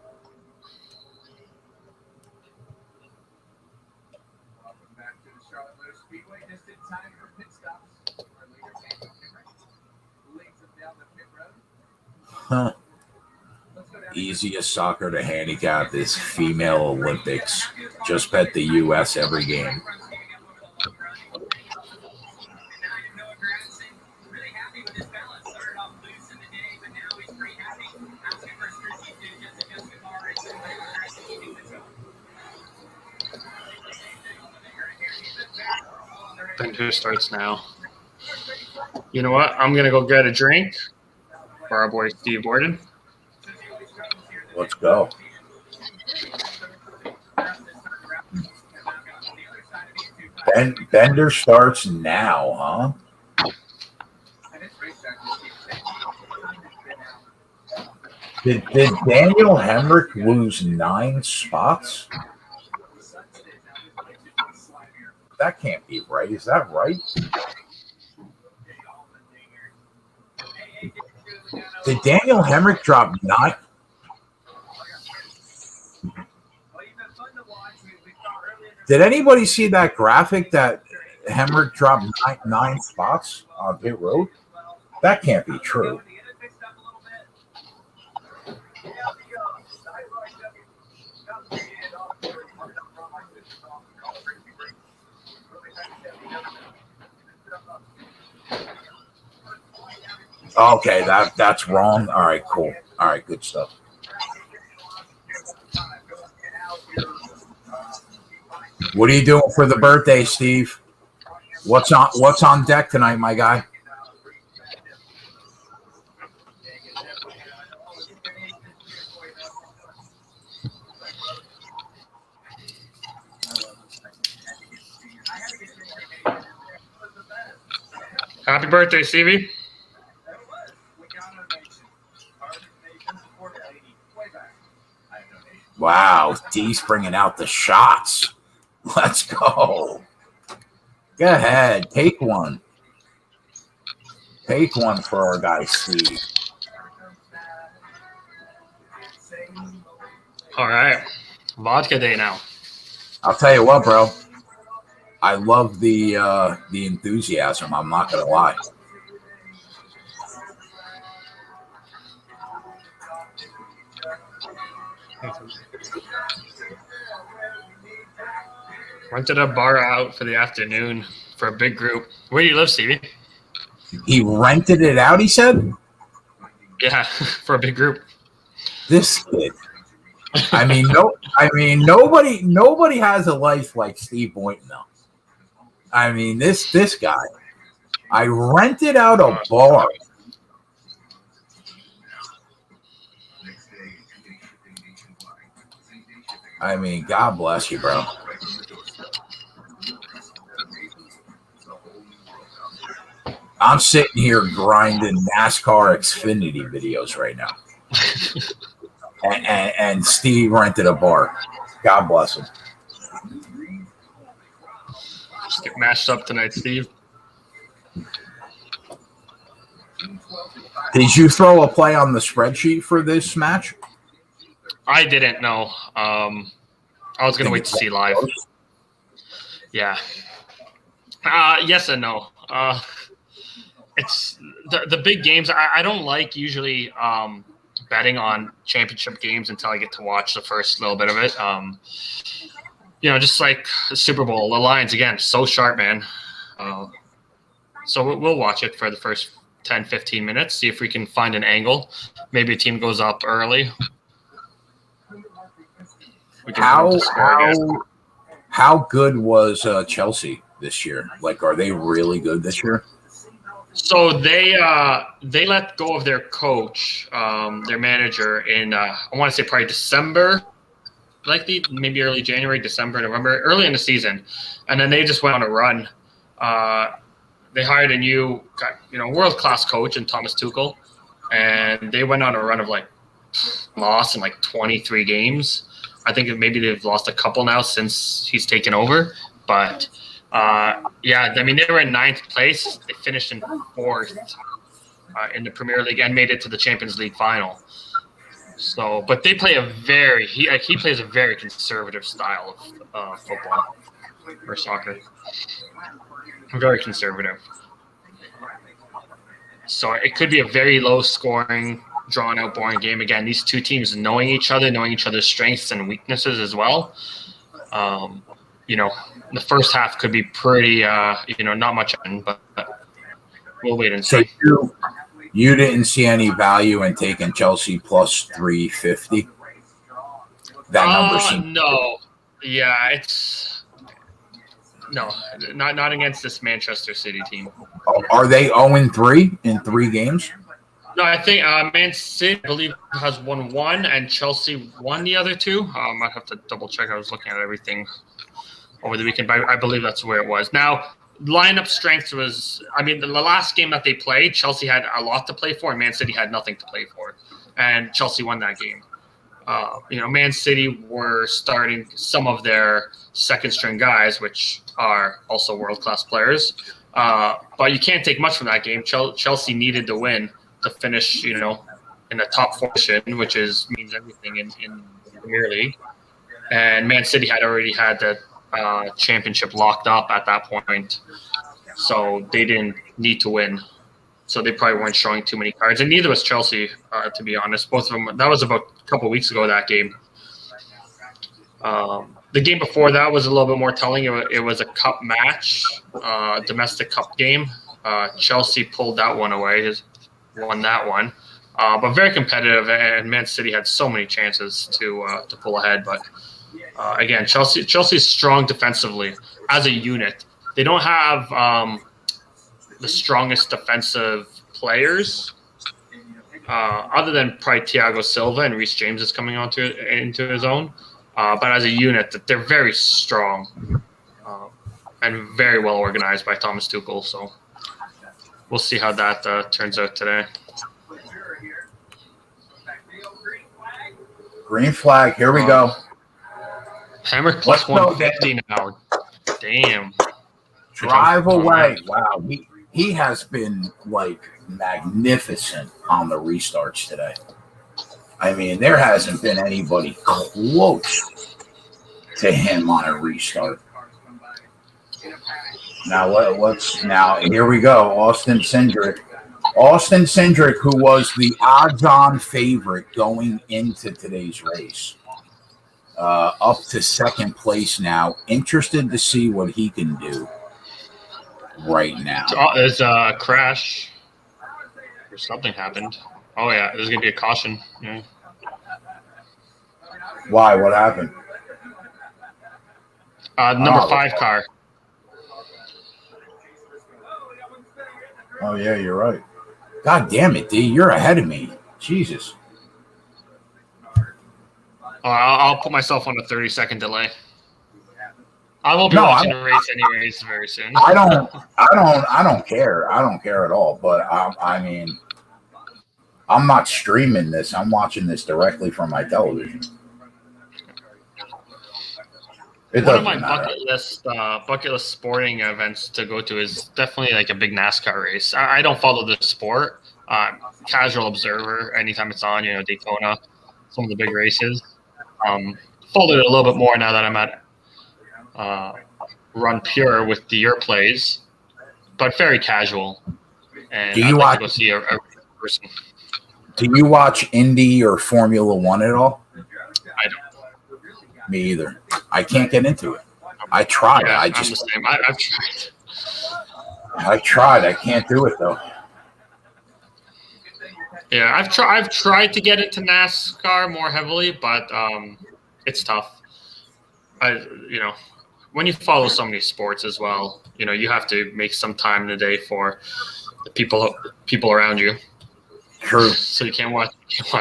Welcome back to the Charlotte Motor Speedway. Just in time for pit stops. Our leader, Daniel Hemrick, leads them down the pit road. Huh. Easiest soccer to handicap is female Olympics. Just bet the U.S. every game. Then who starts now? You know what? I'm going to go get a drink for our boy Steve Borden. Let's go. Bender starts now, huh? Did Daniel Hemrick lose 9 spots? That can't be right. Is that right? Did Daniel Hemrick drop 9? Did anybody see that graphic that Hemrick dropped 9 spots on pit road? That can't be true. Okay, that's wrong. All right, cool. All right, good stuff. What are you doing for the birthday, Steve? What's on deck tonight, my guy? Happy birthday, Stevie. Wow, D's bringing out the shots. Let's go. Go ahead, take one. Take one for our guy Steve. All right, vodka day now. I'll tell you what, bro. I love the enthusiasm. I'm not gonna lie. Rented a bar out for the afternoon for a big group. Where do you live, Stevie? He rented it out, he said? Yeah, for a big group. This kid. Nobody has a life like Steve Boynton, though. I mean, this guy. I rented out a bar. I mean, God bless you, bro. I'm sitting here grinding NASCAR Xfinity videos right now. and Steve rented a bar. God bless him. Just get mashed up tonight, Steve. Did you throw a play on the spreadsheet for this match? I didn't know. I was going to wait to see live. Yeah. Yes and no. It's the big games. I don't like usually betting on championship games until I get to watch the first little bit of it. Just like the Super Bowl, the Lions, again, so sharp, man. So we'll watch it for the first 10, 15 minutes, see if we can find an angle. Maybe a team goes up early. How good was Chelsea this year? Like, are they really good this year? So they let go of their coach, their manager in I want to say probably December, likely maybe early January, December, November, early in the season, and then they just went on a run. They hired a new, world class coach in Thomas Tuchel, and they went on a run of lost in 23 games. I think maybe they've lost a couple now since he's taken over, but. They were in 9th place. They finished in 4th in the Premier League and made it to the Champions League final. So, but they play he plays a very conservative style of football or soccer. Very conservative. So it could be a very low scoring, drawn out, boring game. Again, these two teams knowing each other's strengths and weaknesses as well. The first half could be pretty, not much, but we'll wait and see. So you didn't see any value in taking Chelsea plus 350? That number seems no. Yeah, not against this Manchester City team. Are they 0-3 in 3 games? No, I think Man City, I believe, has won 1, and Chelsea won the other 2. I have to double check. I was looking at everything over the weekend, but I believe that's where it was. Now, lineup strength was, the last game that they played, Chelsea had a lot to play for, and Man City had nothing to play for. And Chelsea won that game. Man City were starting some of their second-string guys, which are also world-class players. But you can't take much from that game. Chelsea needed to win to finish, in the top position, which means everything in the Premier League. And Man City had already had the championship locked up at that point, so they didn't need to win. So they probably weren't showing too many cards, and neither was Chelsea, to be honest. Both of them. That was about a couple of weeks ago. That game. The game before that was a little bit more telling. It was a cup match, domestic cup game. Chelsea pulled that one away, won that one, but very competitive. And Man City had so many chances to pull ahead, but. Again, Chelsea's strong defensively as a unit. they don't have the strongest defensive players, other than probably Thiago Silva and Reece James is coming into his own. But as a unit, they're very strong and very well organized by Thomas Tuchel. So we'll see how that turns out today. Green flag. Here we go. Hammer plus 150 now. Damn. Drive away. Wow. He has been like magnificent on the restarts today. I mean, there hasn't been anybody close to him on a restart. Now here we go. Austin Cindric. Austin Cindric, who was the odds-on favorite going into today's race. Up to second place now. Interested to see what he can do right now. There's a crash. Or something happened. Oh, yeah. There's going to be a caution. Yeah. Why? What happened? Number 5 car. Oh, yeah, you're right. God damn it, D. You're ahead of me. Jesus. I'll put myself on a 30-second delay. I will be watching the race anyways very soon. I don't care. I don't care at all. But I mean, I'm not streaming this. I'm watching this directly from my television. One of my bucket list sporting events to go to is definitely like a big NASCAR race. I don't follow the sport. Casual observer. Anytime it's on, Daytona, some of the big races. Followed it a little bit more now that I'm at Run Pure with the Your Plays, but very casual. And I'd like to go see a person. Do you watch Indy or Formula One at all? I don't. Me either. I can't get into it. I tried. Yeah, I'm the same. I've tried. I tried. I can't do it though. Yeah, I've tried to get into NASCAR more heavily, but it's tough. When you follow so many sports as well, you have to make some time in the day for the people around you. True. So you can't watch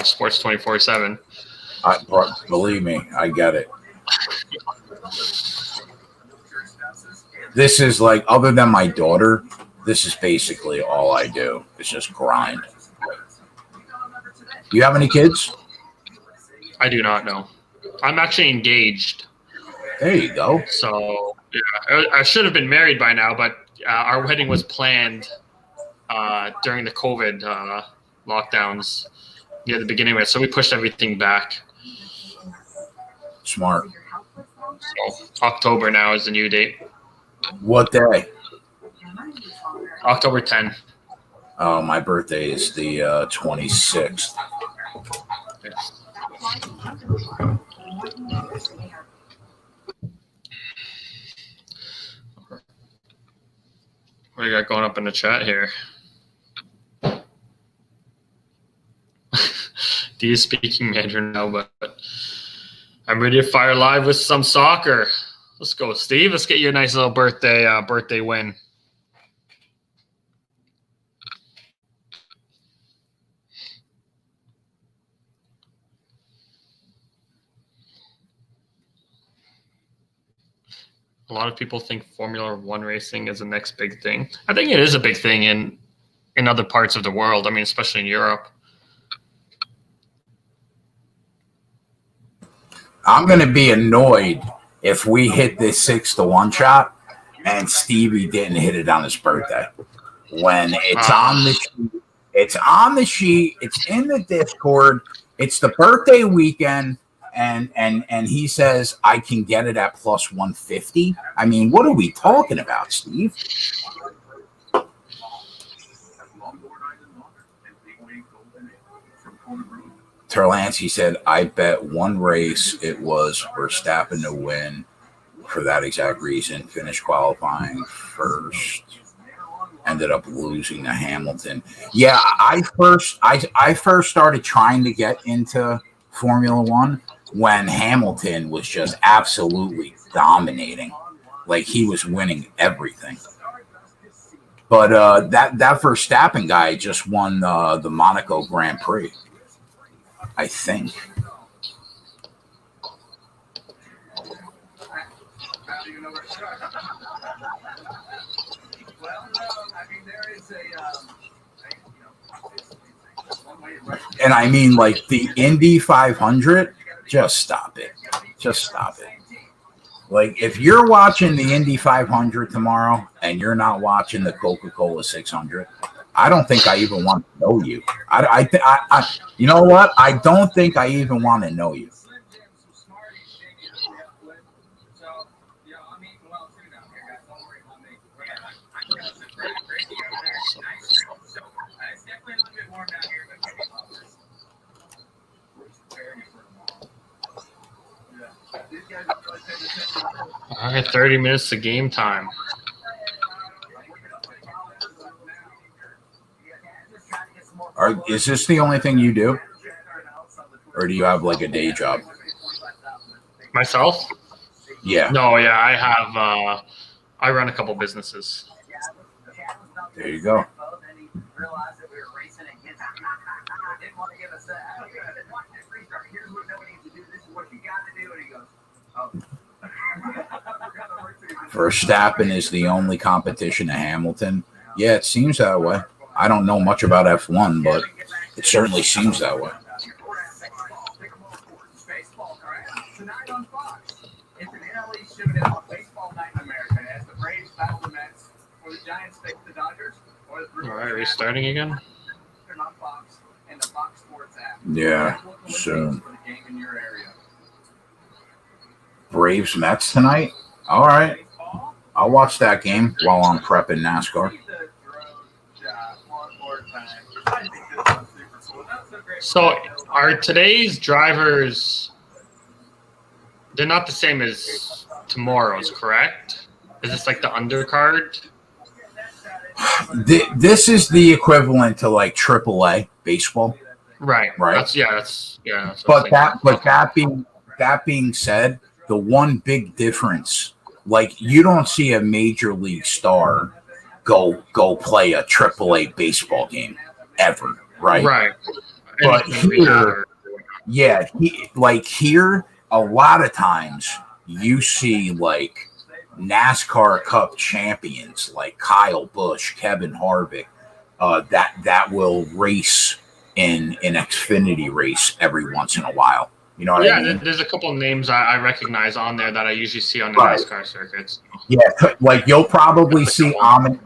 sports 24/7. Believe me, I get it. This is like, other than my daughter, this is basically all I do. It's just grind. You have any kids? I do not know. I'm actually engaged. There you go. So yeah, I should have been married by now, but our wedding was planned during the COVID lockdowns near the beginning of it, so we pushed everything back. Smart. So October now is the new date. What day? October 10. Oh, my birthday is the 26th. What do you got going up in the chat here? D is speaking Mandarin now, but I'm ready to fire live with some soccer. Let's go, Steve. Let's get you a nice little birthday win. A lot of people think Formula One racing is the next big thing. I think it is a big thing in other parts of the world. I mean, especially in Europe. I'm going to be annoyed if we hit this 6-1 shot and Stevie didn't hit it on his birthday. When it's on the sheet, it's in the Discord, it's the birthday weekend, and he says I can get it at plus 150. I mean, what are we talking about, Steve? Terlancey said, I bet one race it was Verstappen to win for that exact reason. Finished qualifying first. Ended up losing to Hamilton. Yeah, I first started trying to get into Formula One when Hamilton was just absolutely dominating. Like he was winning everything. But that Verstappen guy just won the Monaco Grand Prix, I think. And I mean, like the Indy 500, just stop it. Just stop it. Like, if you're watching the Indy 500 tomorrow and you're not watching the Coca-Cola 600, I don't think I even want to know you. You know what? I don't think I even want to know you. All right, 30 minutes to game time. Is this the only thing you do? Or do you have like a day job? Myself? Yeah. No, yeah, I have. I run a couple businesses. There you go. Verstappen is the only competition to Hamilton. Yeah, it seems that way. I don't know much about F1, but it certainly seems that way. Tonight on Fox, it's an NL East showdown, baseball night in America, as the Braves battle the Mets, or the Giants face the Dodgers, or the Brewers. All right, restarting again. On Fox and the Fox Sports app. Yeah, so Braves Mets tonight. All right, I'll watch that game while I'm prepping NASCAR. So, are today's drivers? They're not the same as tomorrow's, correct? Is this like the undercard? This is the equivalent to like AAA baseball, right? Right. That's But that being said, the one big difference, like you don't see a major league star go play a AAA baseball game ever, right? Right. But here, yeah, here, a lot of times you see like NASCAR Cup champions like Kyle Busch, Kevin Harvick, that will race in an Xfinity race every once in a while. You know what I mean? There's a couple of names I recognize on there that I usually see on the NASCAR circuits. Yeah, like you'll probably see Amon.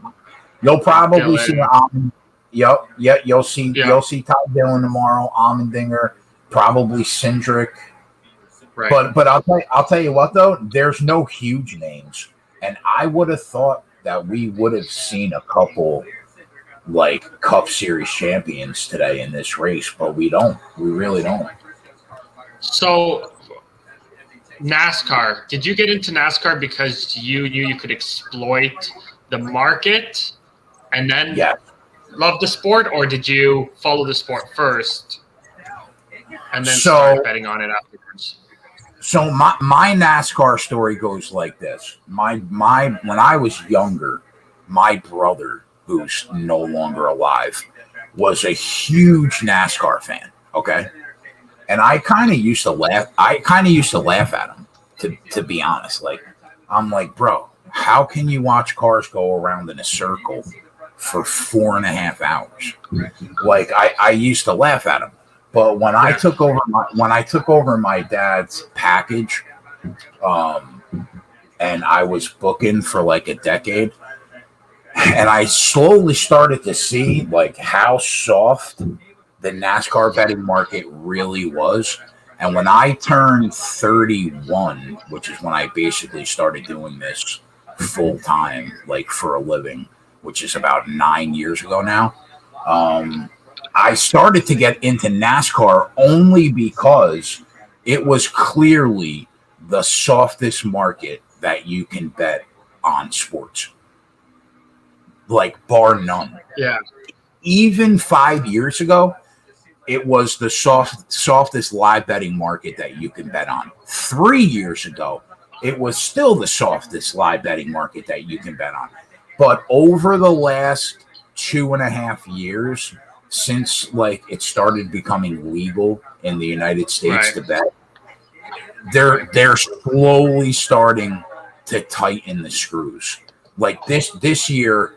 You'll probably see Amon. Yep. You'll see Ty Dillon tomorrow. Allmendinger, probably Cindric. Right. But I'll tell you what though, there's no huge names, and I would have thought that we would have seen a couple like Cup Series champions today in this race, but we don't. We really don't. So, NASCAR. Did you get into NASCAR because you knew you could exploit the market, and then love the sport, or did you follow the sport first and then start betting on it afterwards? So my NASCAR story goes like this. My when I was younger, my brother, who's no longer alive, was a huge NASCAR fan. Okay. And I kind of used to laugh. At him, to be honest. Like, I'm like, bro, how can you watch cars go around in a circle for 4.5 hours? Like, I used to laugh at him. But when I took over my dad's package, and I was booking for like a decade, and I slowly started to see like how soft the NASCAR betting market really was. And when I turned 31, which is when I basically started doing this full time, like for a living, which is about 9 years ago now, I started to get into NASCAR only because it was clearly the softest market that you can bet on sports. Like, bar none. Yeah. Even 5 years ago, it was the softest live betting market that you can bet on. 3 years ago, it was still the softest live betting market that you can bet on. But over the last 2.5 years, since like it started becoming legal in the United States to bet, they're slowly starting to tighten the screws. Like this year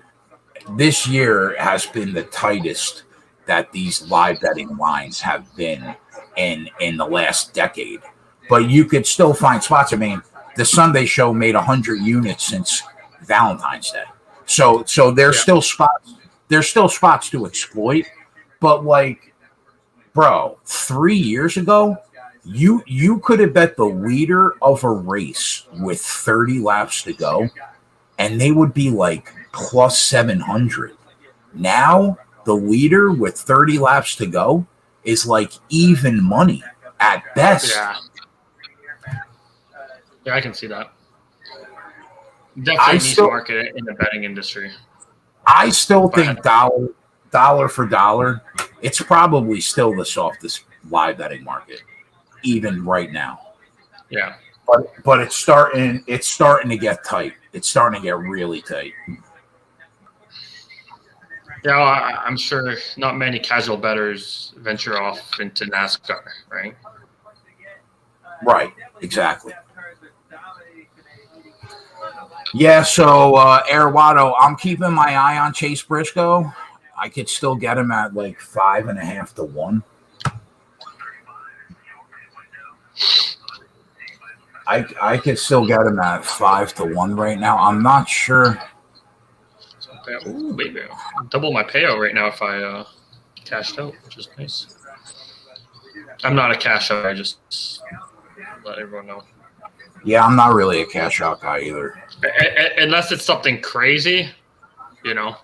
has been the tightest that these live betting lines have been in the last decade. But you could still find spots. I mean, the Sunday show made 100 units since Valentine's Day. So there's still spots. There's still spots to exploit. But like, bro, 3 years ago, you could have bet the leader of a race with 30 laps to go, and they would be like plus 700. Now the leader with 30 laps to go is like even money at best. Yeah, I can see that. Definitely niche market in the betting industry. I still think dollar for dollar, it's probably still the softest live betting market, even right now. Yeah. But it's starting to get tight. It's starting to get really tight. Yeah, well, I'm sure not many casual bettors venture off into NASCAR, right? Right, exactly. Yeah, so Airwado, I'm keeping my eye on Chase Briscoe. I could still get him at like 5.5 to 1. I could still get him at 5 to 1 right now. I'm not sure. Ooh, baby. Double my payout right now if I cashed out, which is nice. I'm not a cash out. I just let everyone know. Yeah, I'm not really a cash out guy either. Unless it's something crazy, you know,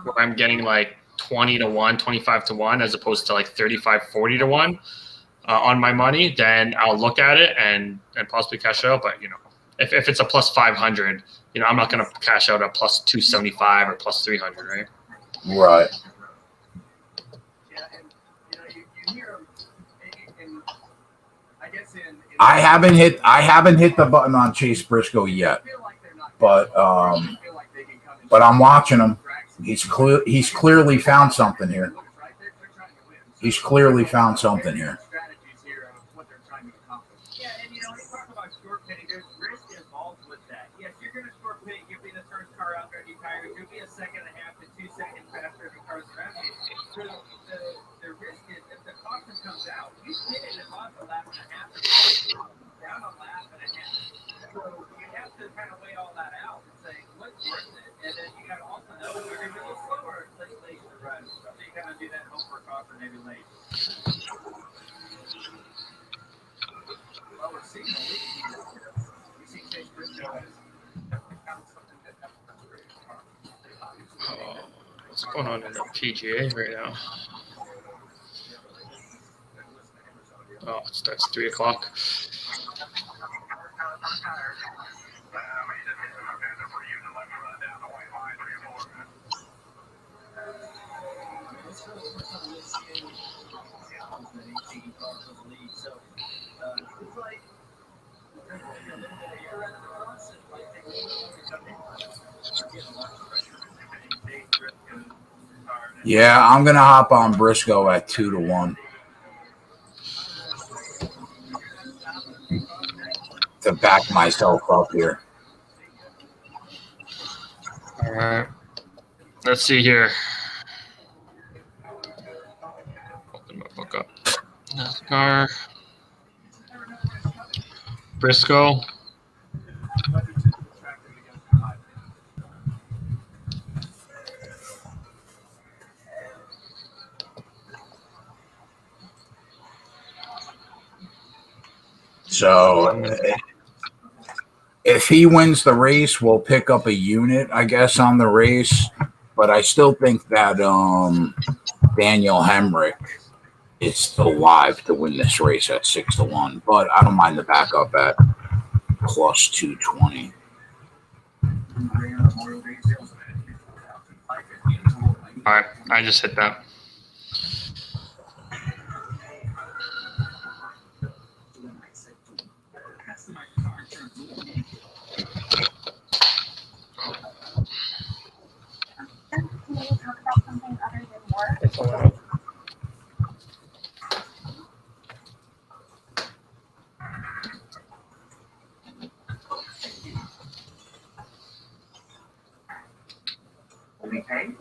where I'm getting like 20 to 1, 25 to 1, as opposed to like 35, 40 to 1 on my money, then I'll look at it and possibly cash out. But, you know, if it's a plus 500, you know, I'm not going to cash out at plus 275 or plus 300, right? Right. I haven't hit the button on Chase Briscoe yet, but I'm watching him. He's clearly found something here. He's clearly found something here. Yeah, and you know, when you talk about short pitting, there's risk involved with that. Yes, you're going to short pit, you'll be the first car out there, you tires, you'll be a second and a half to 2 seconds faster than the cars around you. So the risk is if the caution comes out, you hit it above a lap and a half, down a lap and a half. So you have to kind of weigh all that out and say, what's worth it? And then you got to also know if you're going to be a little slower late in the run. So you got to do that hope for caution maybe late. Well, we're seeing we see Chase Briscoe What's going on in the PGA right now? Oh, it starts 3 o'clock. Yeah, I'm gonna hop on Briscoe at 2 to 1 to back myself up here. All right. Let's see here. Open my book up. NASCAR. Briscoe. So if he wins the race, we'll pick up a unit, I guess, on the race. But I still think that Daniel Hemrick is still live to win this race at 6 to 1. But I don't mind the backup at plus 220. All right, I just hit that. talk about something other than work? That's all I know. Okay.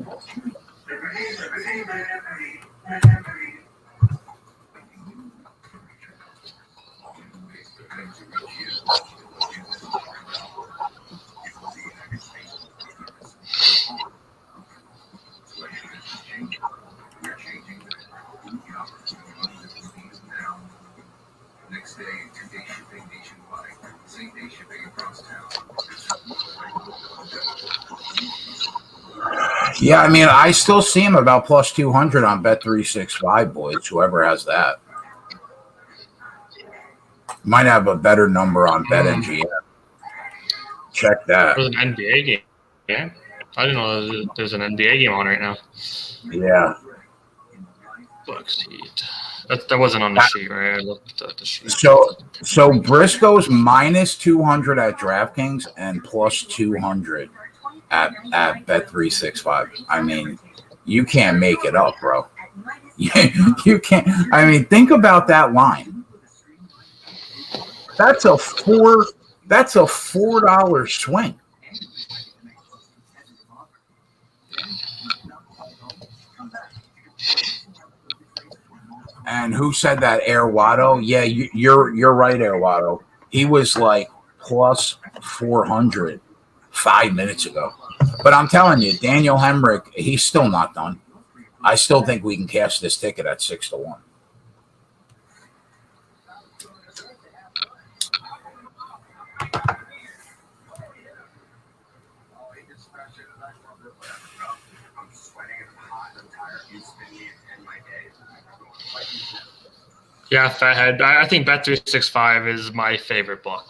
Next day, 2-day shipping nationwide. Same-day shipping across town. Yeah, I mean, I still see him about plus 200 on Bet365, boys. Whoever has that might have a better number on BetMGM. Check that. There's an NBA game. Yeah, I didn't know there's an NBA game on right now. Yeah. Book sheet. That wasn't on the sheet, right? I looked at the sheet. So Briscoe's minus 200 at DraftKings and plus 200 at Bet365. I mean, you can't make it up, bro. You can't. I mean, think about that line. That's a $4 swing. And who said that? Air Watto? Yeah, you're right, Air Watto. He was like plus 400 5 minutes ago. But I'm telling you, Daniel Hemrick, he's still not done. I still think we can cash this ticket at 6-1. Yeah, Fathead. I think Bet365 is my favorite book.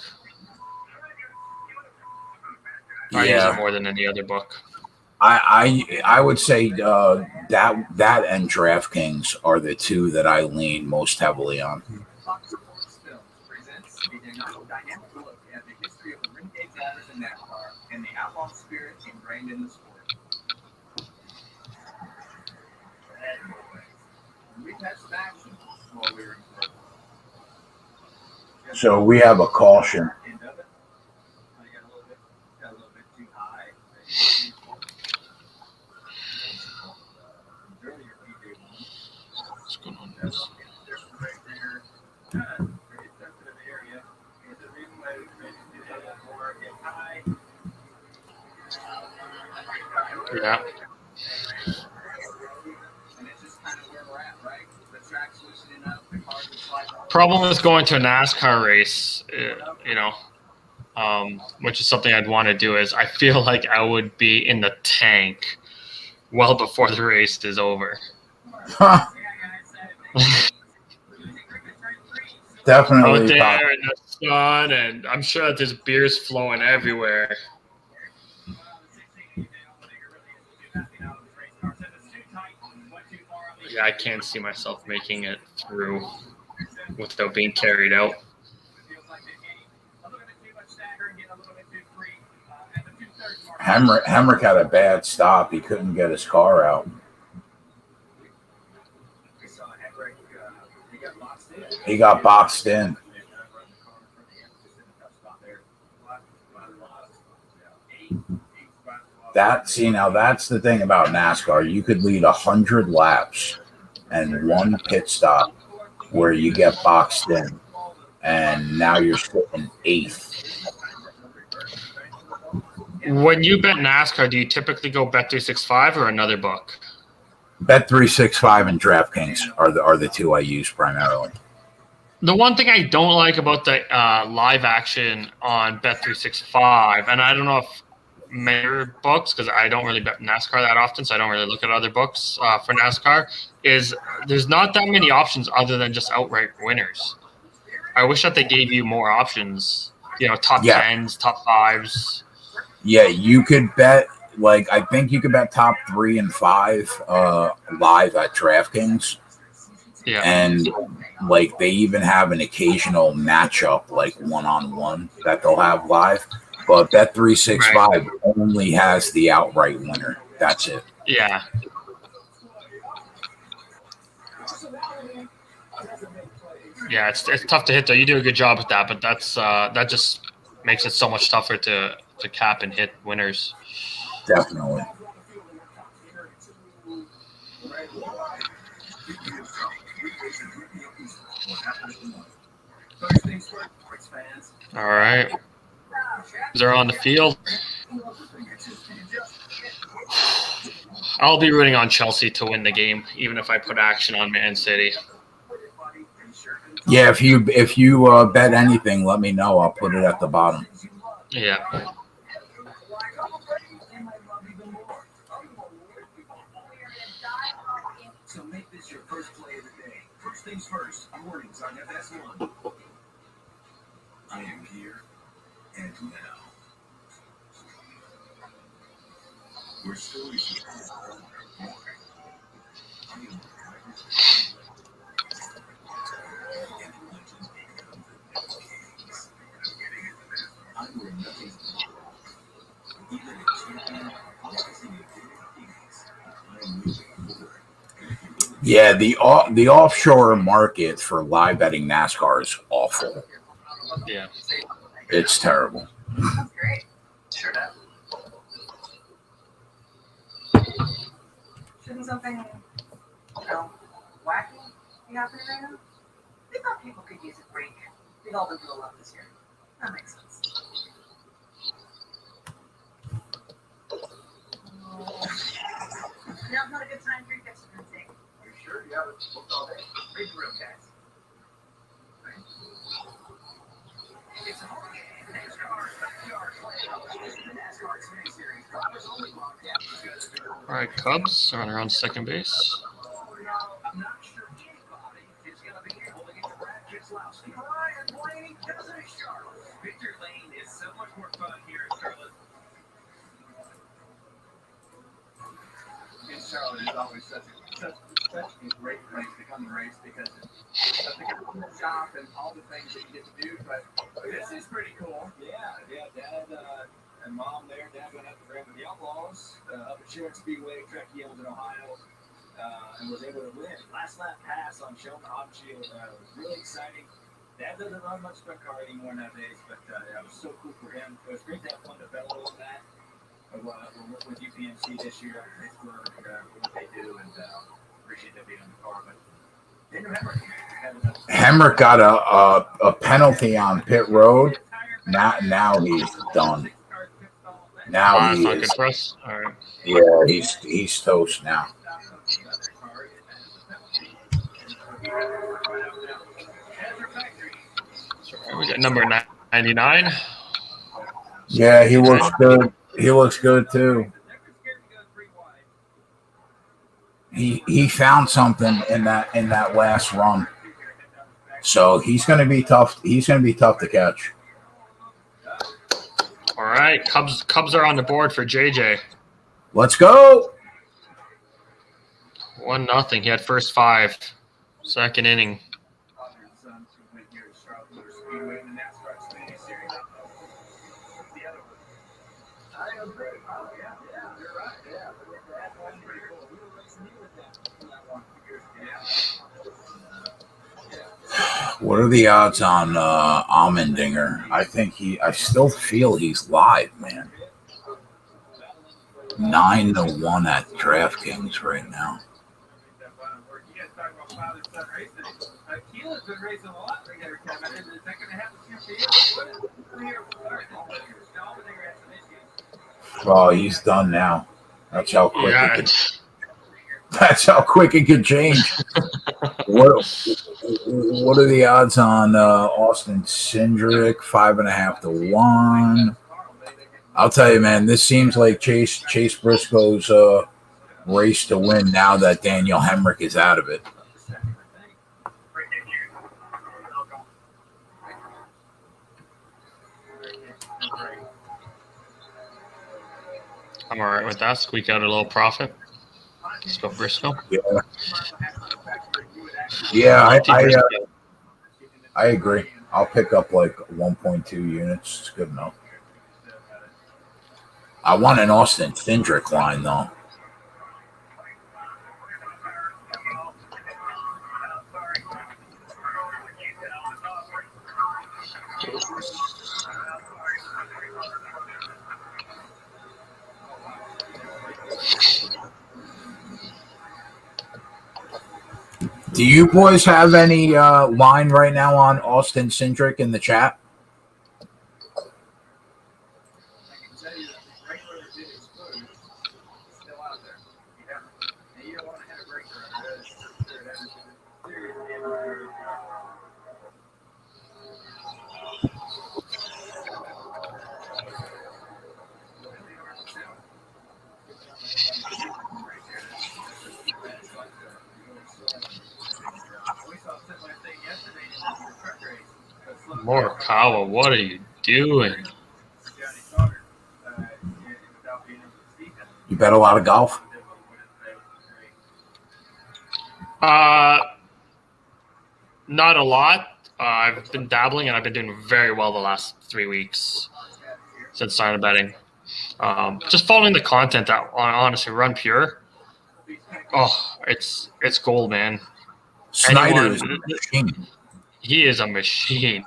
I use it more than any other book. I would say that and DraftKings are the two that I lean most heavily on. Fox Sports Films presents a dynamic look at the history of the ring gate drivers in NASCAR and the outlaw spirit ingrained in the sport. We've had some action while we were in Florida. So we have a caution. End of it. I got a little bit too high. Earlier, PJ won. What's going on? There's right there. Pretty sensitive area. There's a reason why we made it do that more get high. Yeah. And it's just kind of where we're at, right? The track's loosening up, the cars are sliding. Problem with going to a NASCAR race, which is something I'd want to do, is I feel like I would be in the tank well before the race is over. Definitely. Out there in the sun, and I'm sure that there's beers flowing everywhere. Yeah, I can't see myself making it through without being carried out. Hemrick had a bad stop. He couldn't get his car out. He got boxed in. Now that's the thing about NASCAR. You could lead 100 laps and one pit stop where you get boxed in, and now you're sitting 8th. When you bet NASCAR, do you typically go Bet365 or another book? Bet365 and DraftKings are the two I use primarily. The one thing I don't like about the live action on Bet365, and I don't know if many books, because I don't really bet NASCAR that often, so I don't really look at other books for NASCAR, is there's not that many options other than just outright winners. I wish that they gave you more options, top 10s, top 5s. Yeah, you could bet, I think you could bet top 3 and 5 live at DraftKings. Yeah. And, they even have an occasional matchup, one-on-one that they'll have live. But Bet365 only has the outright winner. That's it. Yeah. Yeah, it's tough to hit though. You do a good job with that, but that just makes it so much tougher to cap and hit winners. Definitely. All right. They're on the field. I'll be rooting on Chelsea to win the game, even if I put action on Man City. Yeah, if you bet anything, let me know. I'll put it at the bottom. Yeah. So make this your first play of the day. First things first, mornings on FS1. I am here and now. We're stories of more. I am and legends become the next kings. I'm where nothing's even a champion rising in kings. I'm moving forward. Yeah, the offshore market for live betting NASCAR is awful. Yeah. It's terrible. That's great. Sure does. Shouldn't something, wacky be happening right now? We thought people could use a break. We've all been through a lot this year. That makes sense. Now's not a good time for you guys to take. Are you sure you have it booked all day? Read the room, guys. It's a holiday. NASCAR backyard playoffs. The NASCAR Xfinity Series. Drivers only locked out. All right, Cubs are on around second base. I'm not sure anybody is going to be able to get to Brad Keselowski. Ryan Blaney doesn't in Charlotte. Victor Lane is so much more fun here in Charlotte. In Charlotte is always such a great place to come and race because of the government shop and all the things that you get to do. But this is pretty cool. Yeah, Dad and Mom there. Dad went up to Grand with the Outlaws up at Charlotte Speedway, track he owns in Ohio, and was able to win. Last lap pass on Shelton Obshield was really exciting. Dad doesn't run much sprint car anymore nowadays, but it was so cool for him. It was great to have fun to battle with that. We'll work with UPMC this year for what they do, and appreciate them being on the car. But Daniel Hemrick got a penalty on pit road. Now he's done. Now That's he not is. good for us. All right. Yeah, he's toast now. So we got number 99. Yeah, he looks good. He looks good too. He found something in that last run. So he's going to be tough. He's going to be tough to catch. All right, Cubs are on the board for JJ. Let's go. 1-0. He had first 5. Second inning. What are the odds on Allmendinger? I still feel he's live, man. 9-1 at DraftKings right now. Oh, he's done now. That's how quick. Yeah. That's how quick it could change. What are the odds on Austin Cindric? 5.5 to 1. I'll tell you, man. This seems like Chase Briscoe's race to win now that Daniel Hemrick is out of it. I'm all right with that. Squeak out a little profit. Let's go Briscoe. Yeah, I agree. I'll pick up like 1.2 units. It's good enough. I want an Austin Cindric line though. Do you boys have any line right now on Austin Cindric in the chat? I can tell you that the regular did explode. It's still out there. Yeah. And you don't want to hit a breaker under this. There has been serious damage. We saw a similar thing yesterday in the truck race. Morikawa, what are you doing? Johnny Sauter, without being able to speak. You bet a lot of golf? Not a lot. I've been dabbling, and I've been doing very well the last 3 weeks since started betting. Just following the content that honestly Run Pure. Oh, it's gold, man. Snyder is a machine. He is a machine.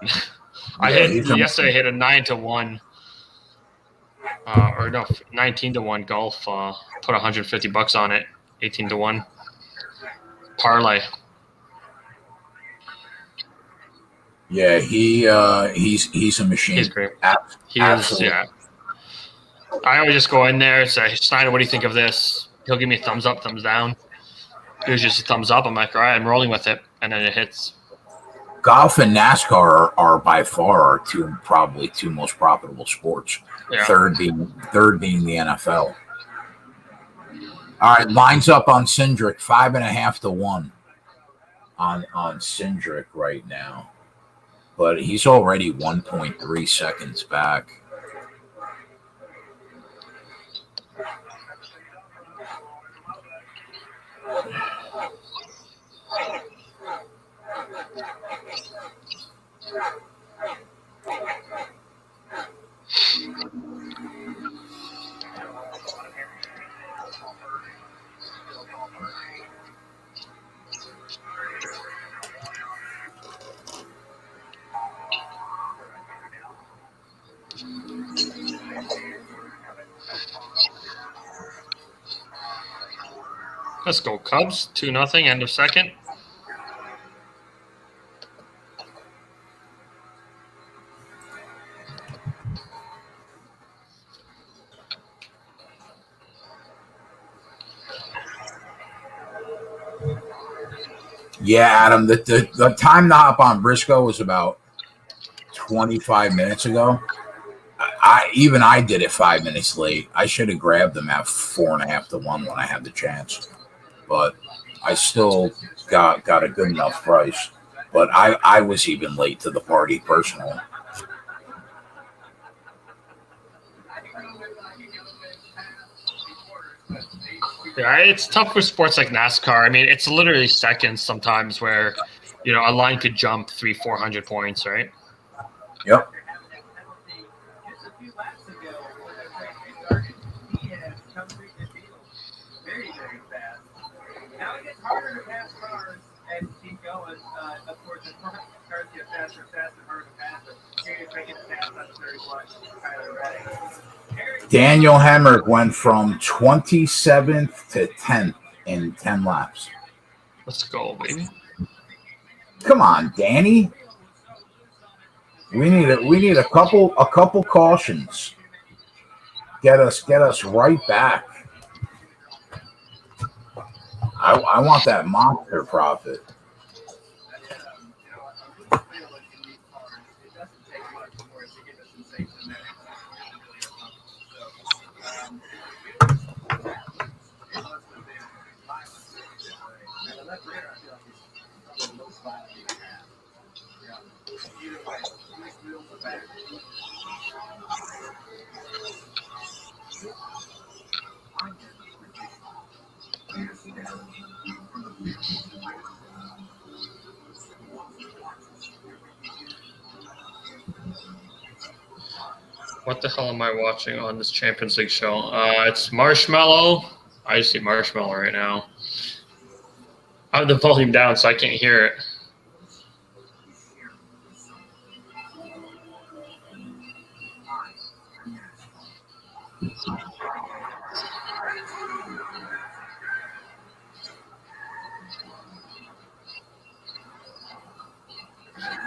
Yesterday I hit a 9-1, or no, 19-1 golf. Put $150 on it, 18-1 parlay. Yeah, he's a machine. He's great. He Absolutely. is, yeah. I always just go in there and say, Snyder, what do you think of this? He'll give me a thumbs up, thumbs down. Usually just a thumbs up. I'm like, all right, I'm rolling with it, and then it hits. Golf and NASCAR are by far our probably two most profitable sports. Yeah. Third being the NFL. All right, lines up on Cindric, 5.5 to 1 on Cindric right now, but he's already 1.3 seconds back. Let's go, Cubs. 2-0, end of second. Yeah, Adam, the time to hop on Briscoe was about 25 minutes ago. I did it 5 minutes late. I should have grabbed them at 4.5 to 1 when I had the chance, but I still got a good enough price. But I was even late to the party personally. Yeah, it's tough with sports like NASCAR. I mean, it's literally seconds sometimes where, a line could jump 300-400 points, right? Yep. Just a few laps ago, when the race started, he has come through the field very, very fast. Now it gets harder to pass cars as you keep going. Of course, the cars get faster and faster, harder to pass. But here you're making a pass on 31, Tyler Reddick. Daniel Hemrick went from 27th to 10th in 10 laps. Let's go, baby. Come on, Danny. We need a couple cautions. Get us right back. I want that monster profit. What the hell am I watching on this Champions League show? It's Marshmallow. I just see Marshmallow right now. I have the volume down, so I can't hear it.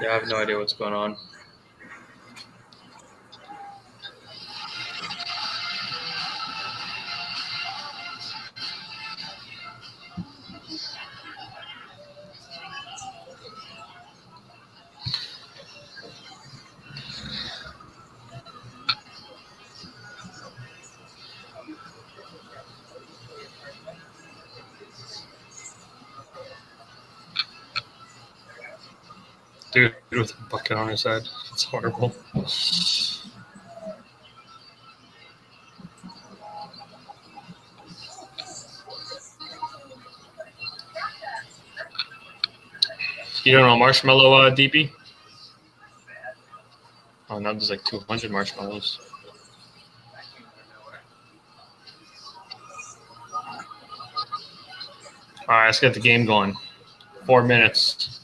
Yeah, I have no idea what's going on. Dude with a bucket on his head. It's horrible. You don't know marshmallow, DB? Oh, now there's like 200 marshmallows. All right, let's get the game going. 4 minutes.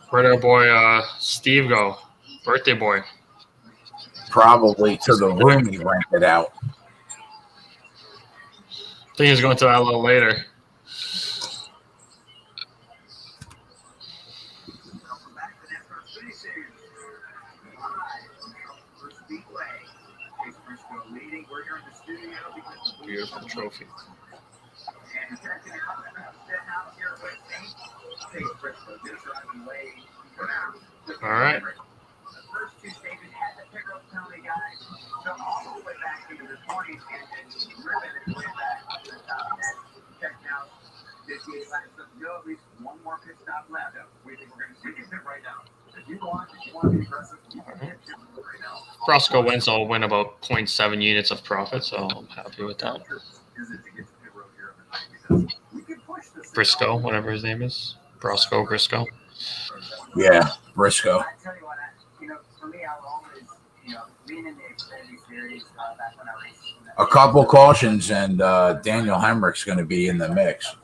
Where'd our boy Steve go? Birthday boy. Probably to the room he rented out. I think he's going to that a little later. Welcome back to NASCAR Finishers. Live from Charlotte Motor Speedway. Chase Briscoe leading. We're here in the studio because the Beautiful trophy. and checking out the house here with me. Chase Briscoe just driving away for now. All right. The first two stages had the pick-up penalty, guys. So all the way back into the 20s and driven its way back up to the top 10. Checked out 58 laps of go. At least one more pit stop left. We think we can pit right now. If you want to be aggressive, you can pit right now. Roscoe wins. I'll win about 0.7 units of profit, so I'm happy with that. Is it to get to pit road here on the night? Because we can push this. Briscoe, whatever his name is. Briscoe. Yeah, Briscoe. I tell you what, for me, I'll always, being in the Xfinity series back when I raced. A couple cautions, and Daniel Hemrick's going to be in the mix.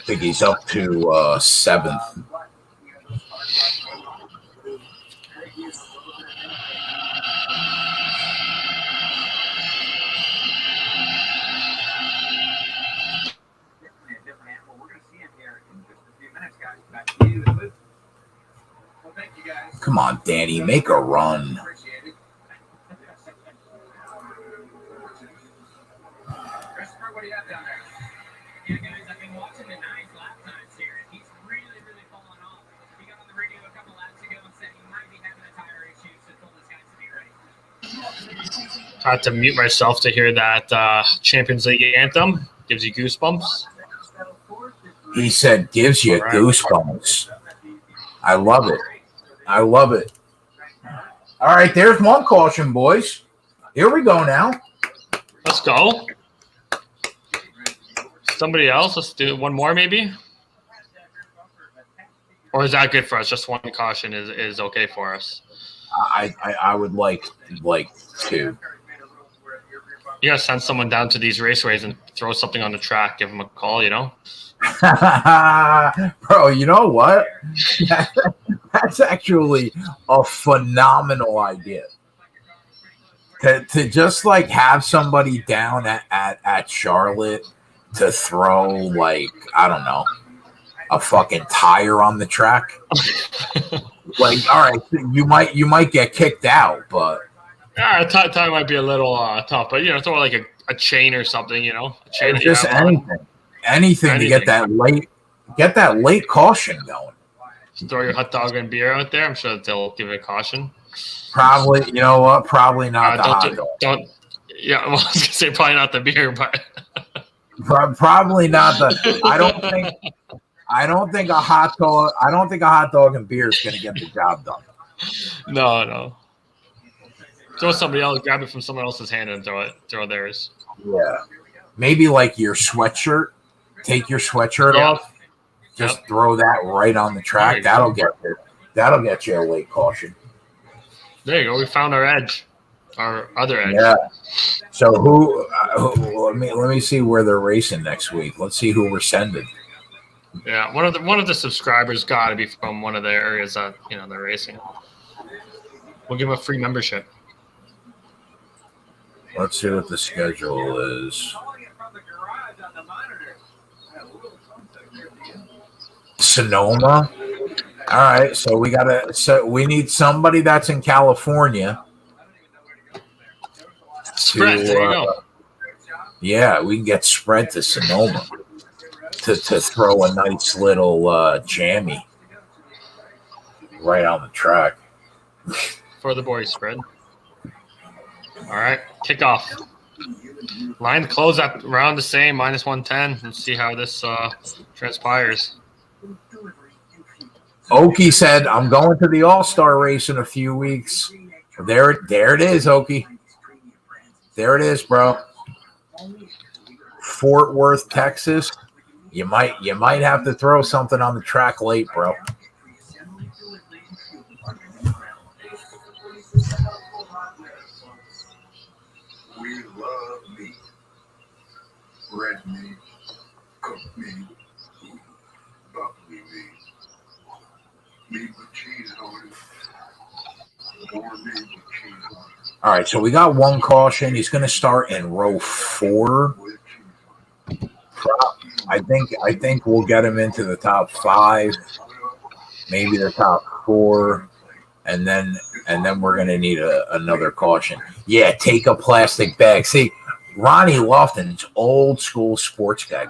I think he's up to seventh. Come on, Danny, make a run. Christopher, what do you have down there? Yeah, guys, I've been watching the nice lap times here, and he's really, really falling off. He got on the radio a couple laps ago and said he might be having a tire issue, so told his guys to be ready. I had to mute myself to hear that Champions League anthem. Gives you goosebumps. He said, gives you goosebumps. I love it. I love it. All right, there's one caution, boys. Here we go now. Let's go. Somebody else. Let's do one more, maybe. Or is that good for us? Just one caution is okay for us. I would like two. You gotta send someone down to these raceways and throw something on the track. Give them a call. Bro, you know what? That's actually a phenomenal idea. To just have somebody down at Charlotte to throw I don't know, a fucking tire on the track. All right, you might get kicked out, but tire might be a little tough, but throw a chain or something, a chain. Just anything to get that late caution going. Just throw your hot dog and beer out there. I'm sure that they'll give it a caution. Probably, you know what? Probably not the hot dog. Yeah, well, I was gonna say probably not the beer, but probably not the. I don't think a hot dog and beer is gonna get the job done. No. Throw somebody else, grab it from someone else's hand and throw theirs. Yeah. Maybe like your sweatshirt. Take your sweatshirt off. Just throw that right on the track. That'll get you a late caution. There you go. We found our edge. Our other edge. Yeah. So who let me see where they're racing next week. Let's see who we're sending. Yeah, one of the subscribers got to be from one of the areas that they're racing. We'll give them a free membership. Let's see what the schedule is. Sonoma. All right, so we need somebody that's in California. Spread. There you go. Yeah, we can get Spread to Sonoma to throw a nice little jammy right on the track. For the boys, Spread. All right, kickoff. Line close at around the same, -110. Let's see how this transpires. Okie said, I'm going to the All-Star race in a few weeks. There it is, Okie. There it is, bro. Fort Worth, Texas. You might have to throw something on the track late, bro. We love meat. Red meat, cooked meat, buffalo meat. Meat with cheese on it. More meat with cheese on it. All right, so we got one caution. He's going to start in row 4. I think we'll get him into the top 5, maybe the top 4, and then we're going to need another caution. Yeah, take a plastic bag. See, Ronnie Lofton's old school sports guy.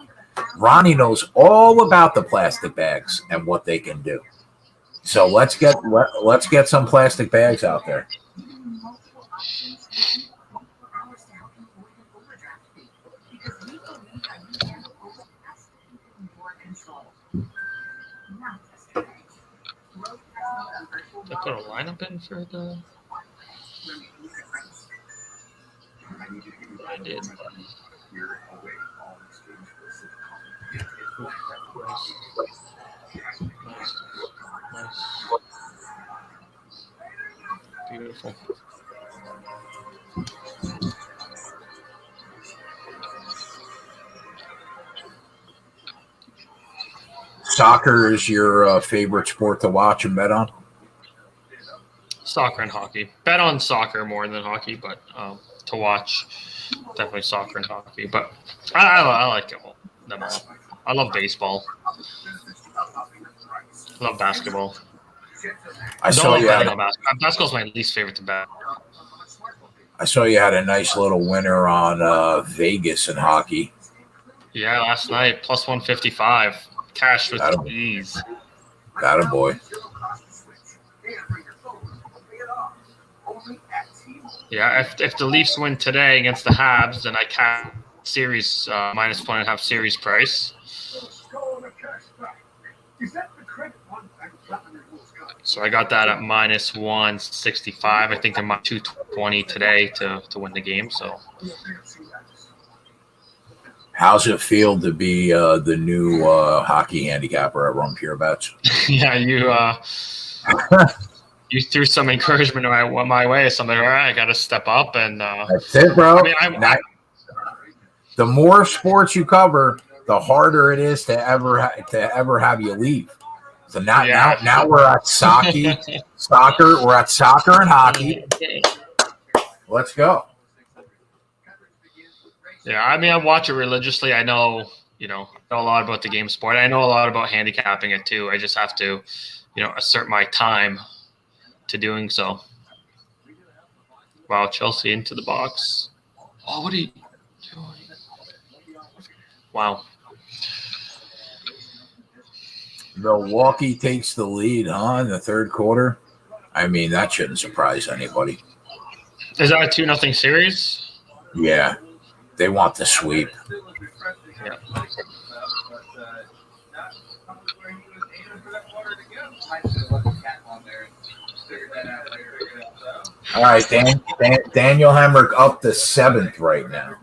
Ronnie knows all about the plastic bags and what they can do. So let's get some plastic bags out there. I put a lineup in for the. I did. Nice. Beautiful. Soccer is your favorite sport to watch and bet on? Soccer and hockey. Bet on soccer more than hockey, but to watch, definitely soccer and hockey. But I like them all. I love baseball. I love basketball. Basketball's my least favorite to bet. I saw you had a nice little winner on Vegas in hockey. Yeah, last night, plus 155. Cash with ease. Got a boy. Yeah, if the Leafs win today against the Habs, then I cap series -1.5 series price. So I got that at -165. I think I'm at 220 today to win the game. So how's it feel to be the new hockey handicapper at Run Pure Bets? Yeah, you threw some encouragement my way. So I'm like, all right, I got to step up. And that's it, bro. The more sports you cover, the harder it is to ever have you leave. So now we're at soccer. We're at soccer and hockey. Let's go. Yeah, I mean, I watch it religiously. I know a lot about the game sport. I know a lot about handicapping it too. I just have to, assert my time to doing so. Wow, Chelsea into the box. Oh, what are you doing? Wow. Milwaukee takes the lead, in the third quarter. I mean, that shouldn't surprise anybody. Is that a 2-0 series? Yeah. They want the sweep. Yeah. All right, Daniel Hemrick up to 7th right now.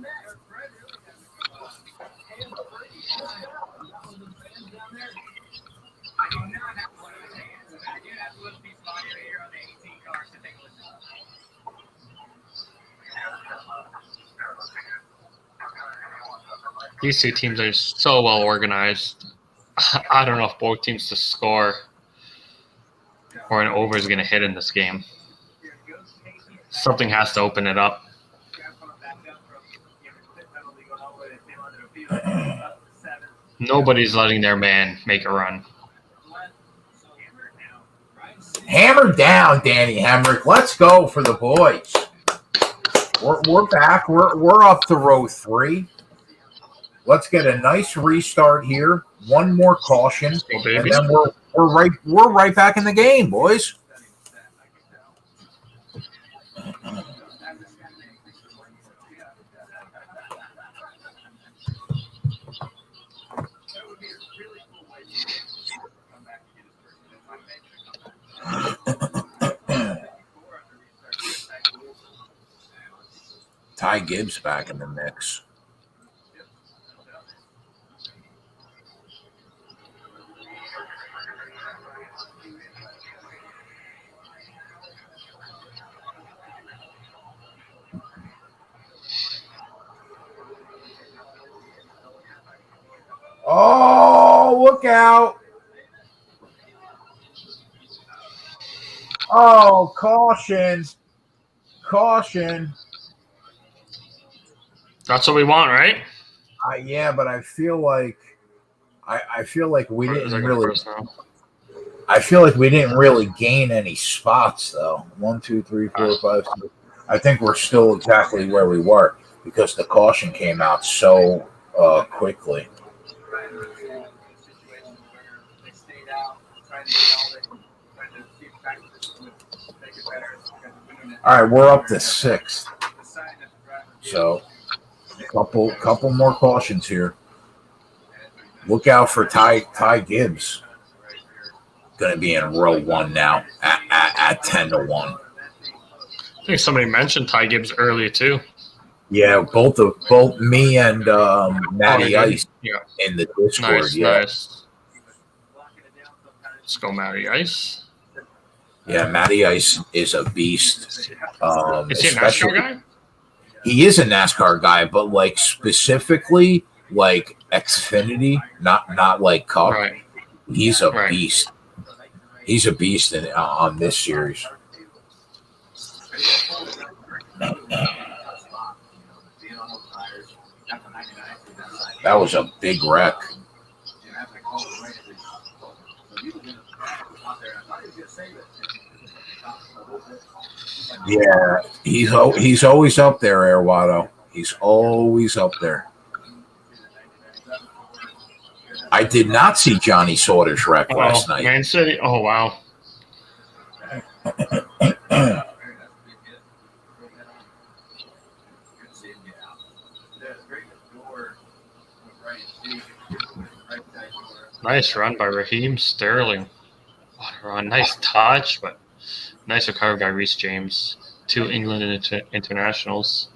These two teams are so well organized. I don't know if both teams to score or an over is going to hit in this game. Something has to open it up. Nobody's letting their man make a run. Hammer down, Danny Hemrick. Let's go for the boys. We're back. We're up to row 3. Let's get a nice restart here. One more caution, and then we're right back in the game, boys. Ty Gibbs back in the mix. Oh, look out. Oh, caution. Caution. That's what we want, right? Yeah, but I feel like we didn't really. I feel like we didn't really gain any spots though. 1, 2, 3, 4, 5, 6. I think we're still exactly where we were because the caution came out so quickly. All right, we're up to 6th. So, couple more cautions here. Look out for Ty Gibbs. Going to be in row 1 now at 10-1. I think somebody mentioned Ty Gibbs earlier too. Yeah, both me and Matty Ice in the Discord. Nice. Let's go, Matty Ice. Yeah, Matty Ice is a beast. Is he a NASCAR guy? He is a NASCAR guy, but like specifically like Xfinity, not like Cup. Right. He's a beast. He's a beast on this series. That was a big wreck. Yeah, he's always up there, Airwado. He's always up there. I did not see Johnny Sauter's wreck last night. Man City. Oh, wow. Nice run by Raheem Sterling. What a run. Nice touch, but nice recovery by Reece James. 2 England internationals.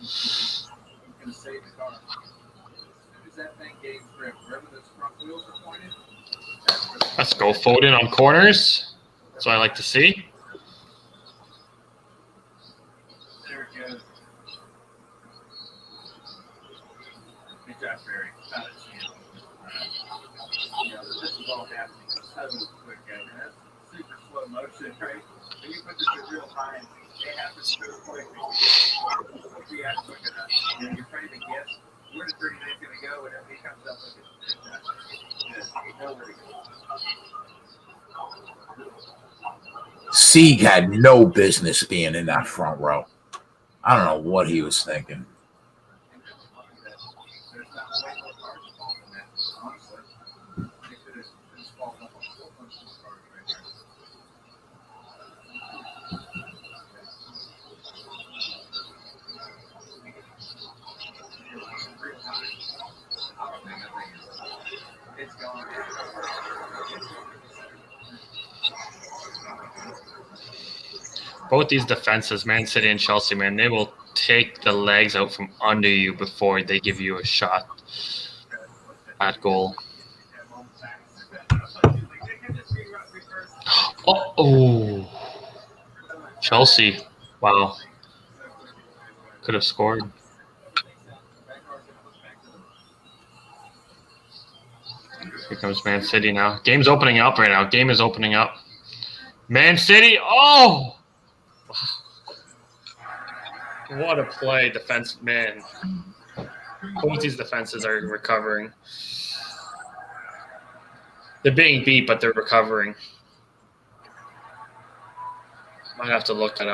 Let's go Foden on corners. That's what I like to see. Sieg had no business being in that front row. I don't know what he was thinking. Both these defenses, Man City and Chelsea, man, they will take the legs out from under you before they give you a shot at goal. Oh. Chelsea. Wow. Could have scored. Here comes Man City now. Game's opening up right now. Game is opening up. Man City. Oh! What a play, defense, man. Both these defenses are recovering. They're being beat, but they're recovering. Might have to look at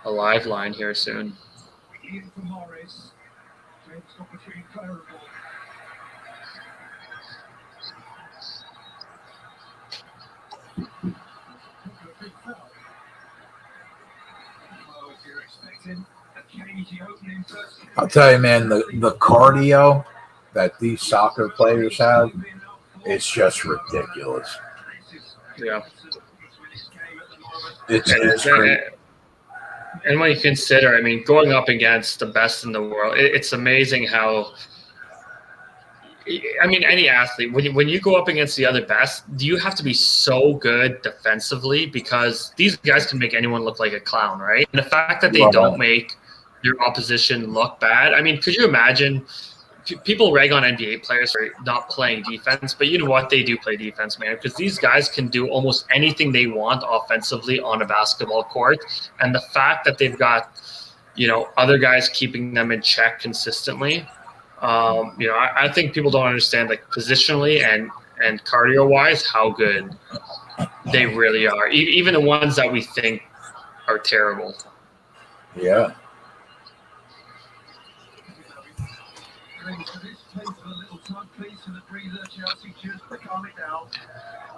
a live line here soon. I'll tell you, man, the cardio that these soccer players have is just ridiculous. Yeah. It's great. And when you consider, I mean, going up against the best in the world, it's amazing how. I mean, any athlete, when you go up against the other best, you have to be so good defensively because these guys can make anyone look like a clown, right? And the fact that they don't make your opposition look bad. I mean, could you imagine? People rag on NBA players for not playing defense, but you know what? They do play defense, man, because these guys can do almost anything they want offensively on a basketball court. And the fact that they've got, other guys keeping them in check consistently, I think people don't understand, like, positionally and cardio-wise, how good they really are. Even the ones that we think are terrible. Yeah.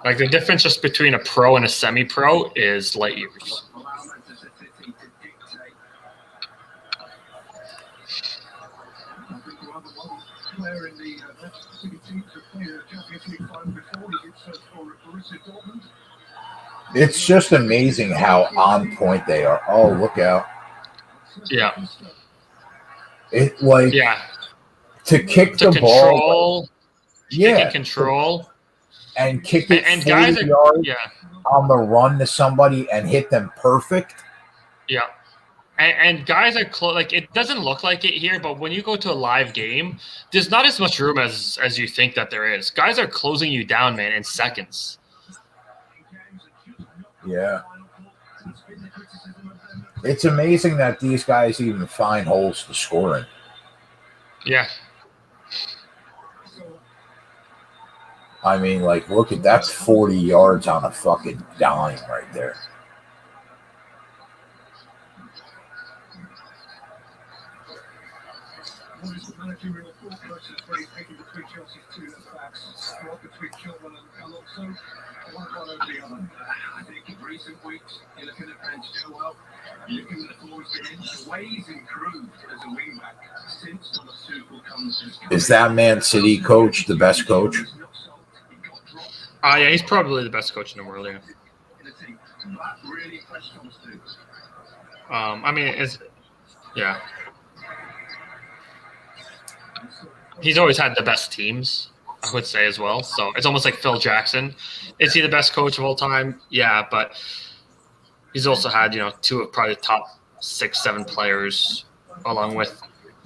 Like, the difference just between a pro and a semi-pro is light years. It's just amazing how on point they are. Oh, look out. Yeah. It like to kick the ball. Taking control. And kick it and 40 guys are, yards on the run to somebody and hit them perfect. Yeah. And guys are close. Like, it doesn't look like it here, but when you go to a live game, there's not as much room as you think that there is. Guys are closing you down, man, in seconds. Yeah. It's amazing that these guys even find holes to score in. Yeah. I mean, like, look at that's 40 yards on a fucking dime right there. Is that Man City coach the best coach? Yeah, he's probably the best coach in the world. Yeah. I mean, he's always had the best teams, I would say, as well. So it's almost like Phil Jackson. Is he the best coach of all time? Yeah, but he's also had, two of probably the top 6-7 players, along with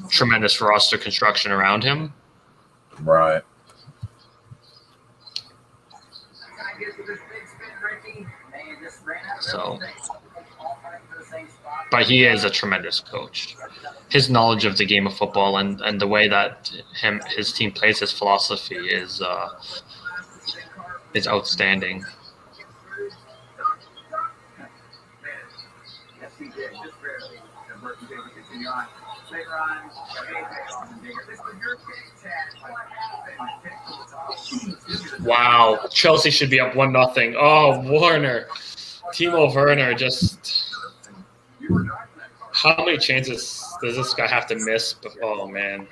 tremendous roster construction around him. Right. So, but he is a tremendous coach. His knowledge of the game of football and the way that his team plays, his philosophy is outstanding. Wow, Chelsea should be up 1-0. Oh, Werner, Timo Werner, just how many chances does this guy have to miss? Oh man.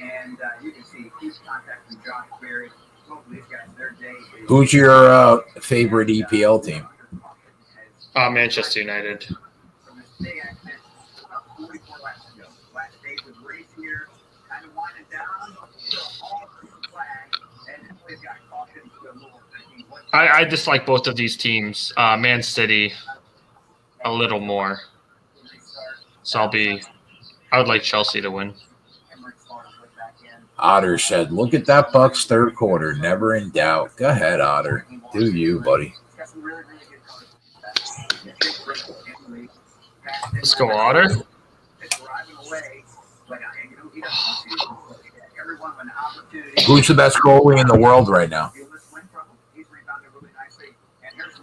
And you can see huge contact from Josh Berry. Who's your favorite EPL team? Manchester United. I dislike both of these teams. Man City a little more. So I would like Chelsea to win. Otter said, look at that Bucks third quarter. Never in doubt. Go ahead, Otter. Do you, buddy. Let's go, Otter. Who's the best goalie in the world right now?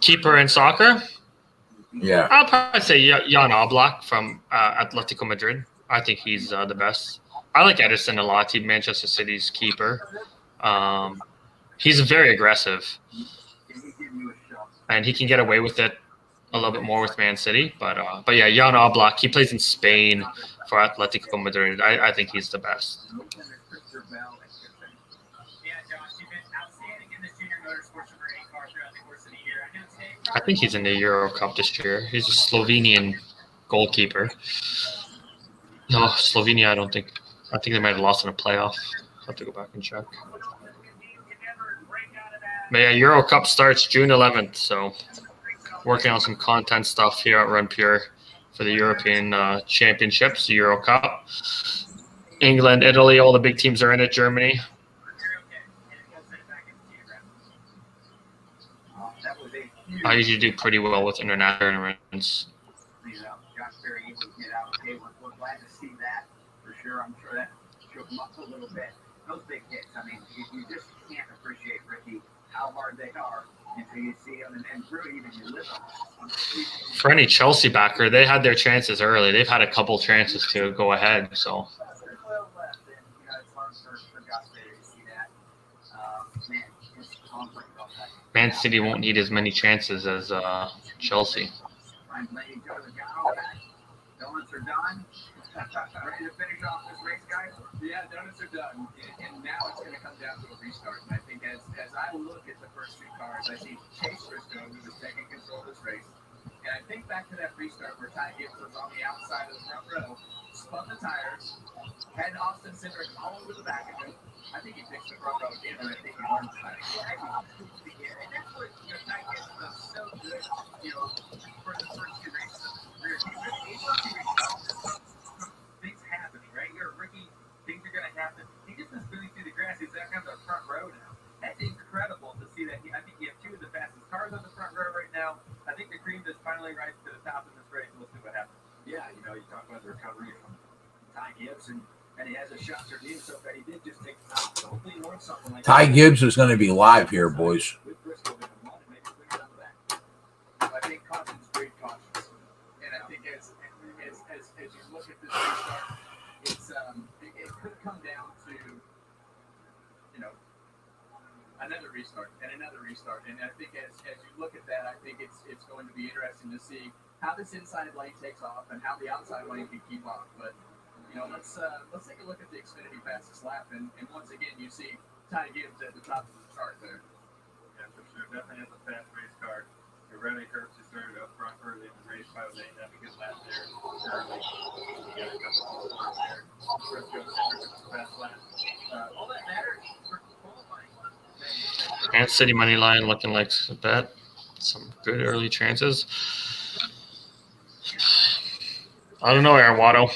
Keeper in soccer? Yeah. I'll probably say Jan Oblak from Atletico Madrid. I think he's the best. I like Edison a lot. He's Manchester City's keeper. He's very aggressive. And he can get away with it a little bit more with Man City. But yeah, Jan Oblak, he plays in Spain for Atletico Madrid. I think he's the best. Yeah, Josh, you've been outstanding in the junior motorsports number 8 car throughout the course of the year. I think he's in the Euro Cup this year. He's a Slovenian goalkeeper. No, Slovenia, I think they might have lost in a playoff. I'll have to go back and check. But yeah, Euro Cup starts June 11th, so working on some content stuff here at Run Pure for the European Championships, Euro Cup. England, Italy, all the big teams are in it, Germany. I usually do pretty well with international tournaments. We're glad to see that for sure. I'm sure that shook him up a little bit. Those big hits, I mean, you just can't appreciate, Ricky, how hard they are until you see them and really even you live them. For any Chelsea backer, they had their chances early. They've had a couple chances to go ahead. So. Man City won't need as many chances as Chelsea. Donuts are done. Ready to finish off this race, guys? Yeah, donuts are done. And now it's going to come down to a restart. And I think as I look at the first 2 cars, I see Chase Briscoe, who was taking control of this race. And I think back to that restart where Ty Gibbs was on the outside of the front row, spun the tires, had Austin Cindric all over the back of him. I think he fixed the front row again, and I think he learned from that. And that's what Ty Gibbs was so good, for the first 2 races. Things happen, right? You're a rookie, things are going to happen. He just was moving through the grass. He's back on the front row now. That's incredible to see that. I think you have 2 of the fastest cars on the front row right now. I think the cream just finally rises to the top of this race. We'll see what happens. Yeah, you talk about the recovery from Ty Gibbs, and he has a shot to do so, but he did just take time. So hopefully he learned something like Ty Gibbs is going to be live here, boys. with Briscoe with him, and maybe clear some of that. I think caution's great caution. And I think as you look at this restart, it could come down to another restart and another restart. And I think as you look at that, I think it's going to be interesting to see how this inside lane takes off and how the outside lane can keep up. But let's take a look at the Xfinity fastest lap, and once again you see Ty Gibbs at the top of the chart there. Yeah, for sure. Definitely has a fast race car. Your Remy Herbst started up front early in the race, probably didn't have a good lap there early. You got a couple of there. Briscoe Cindric with the fast lap. All that matters for qualifying. Man City money line looking like a bet. Some good early chances. I don't know, Aaron Watto.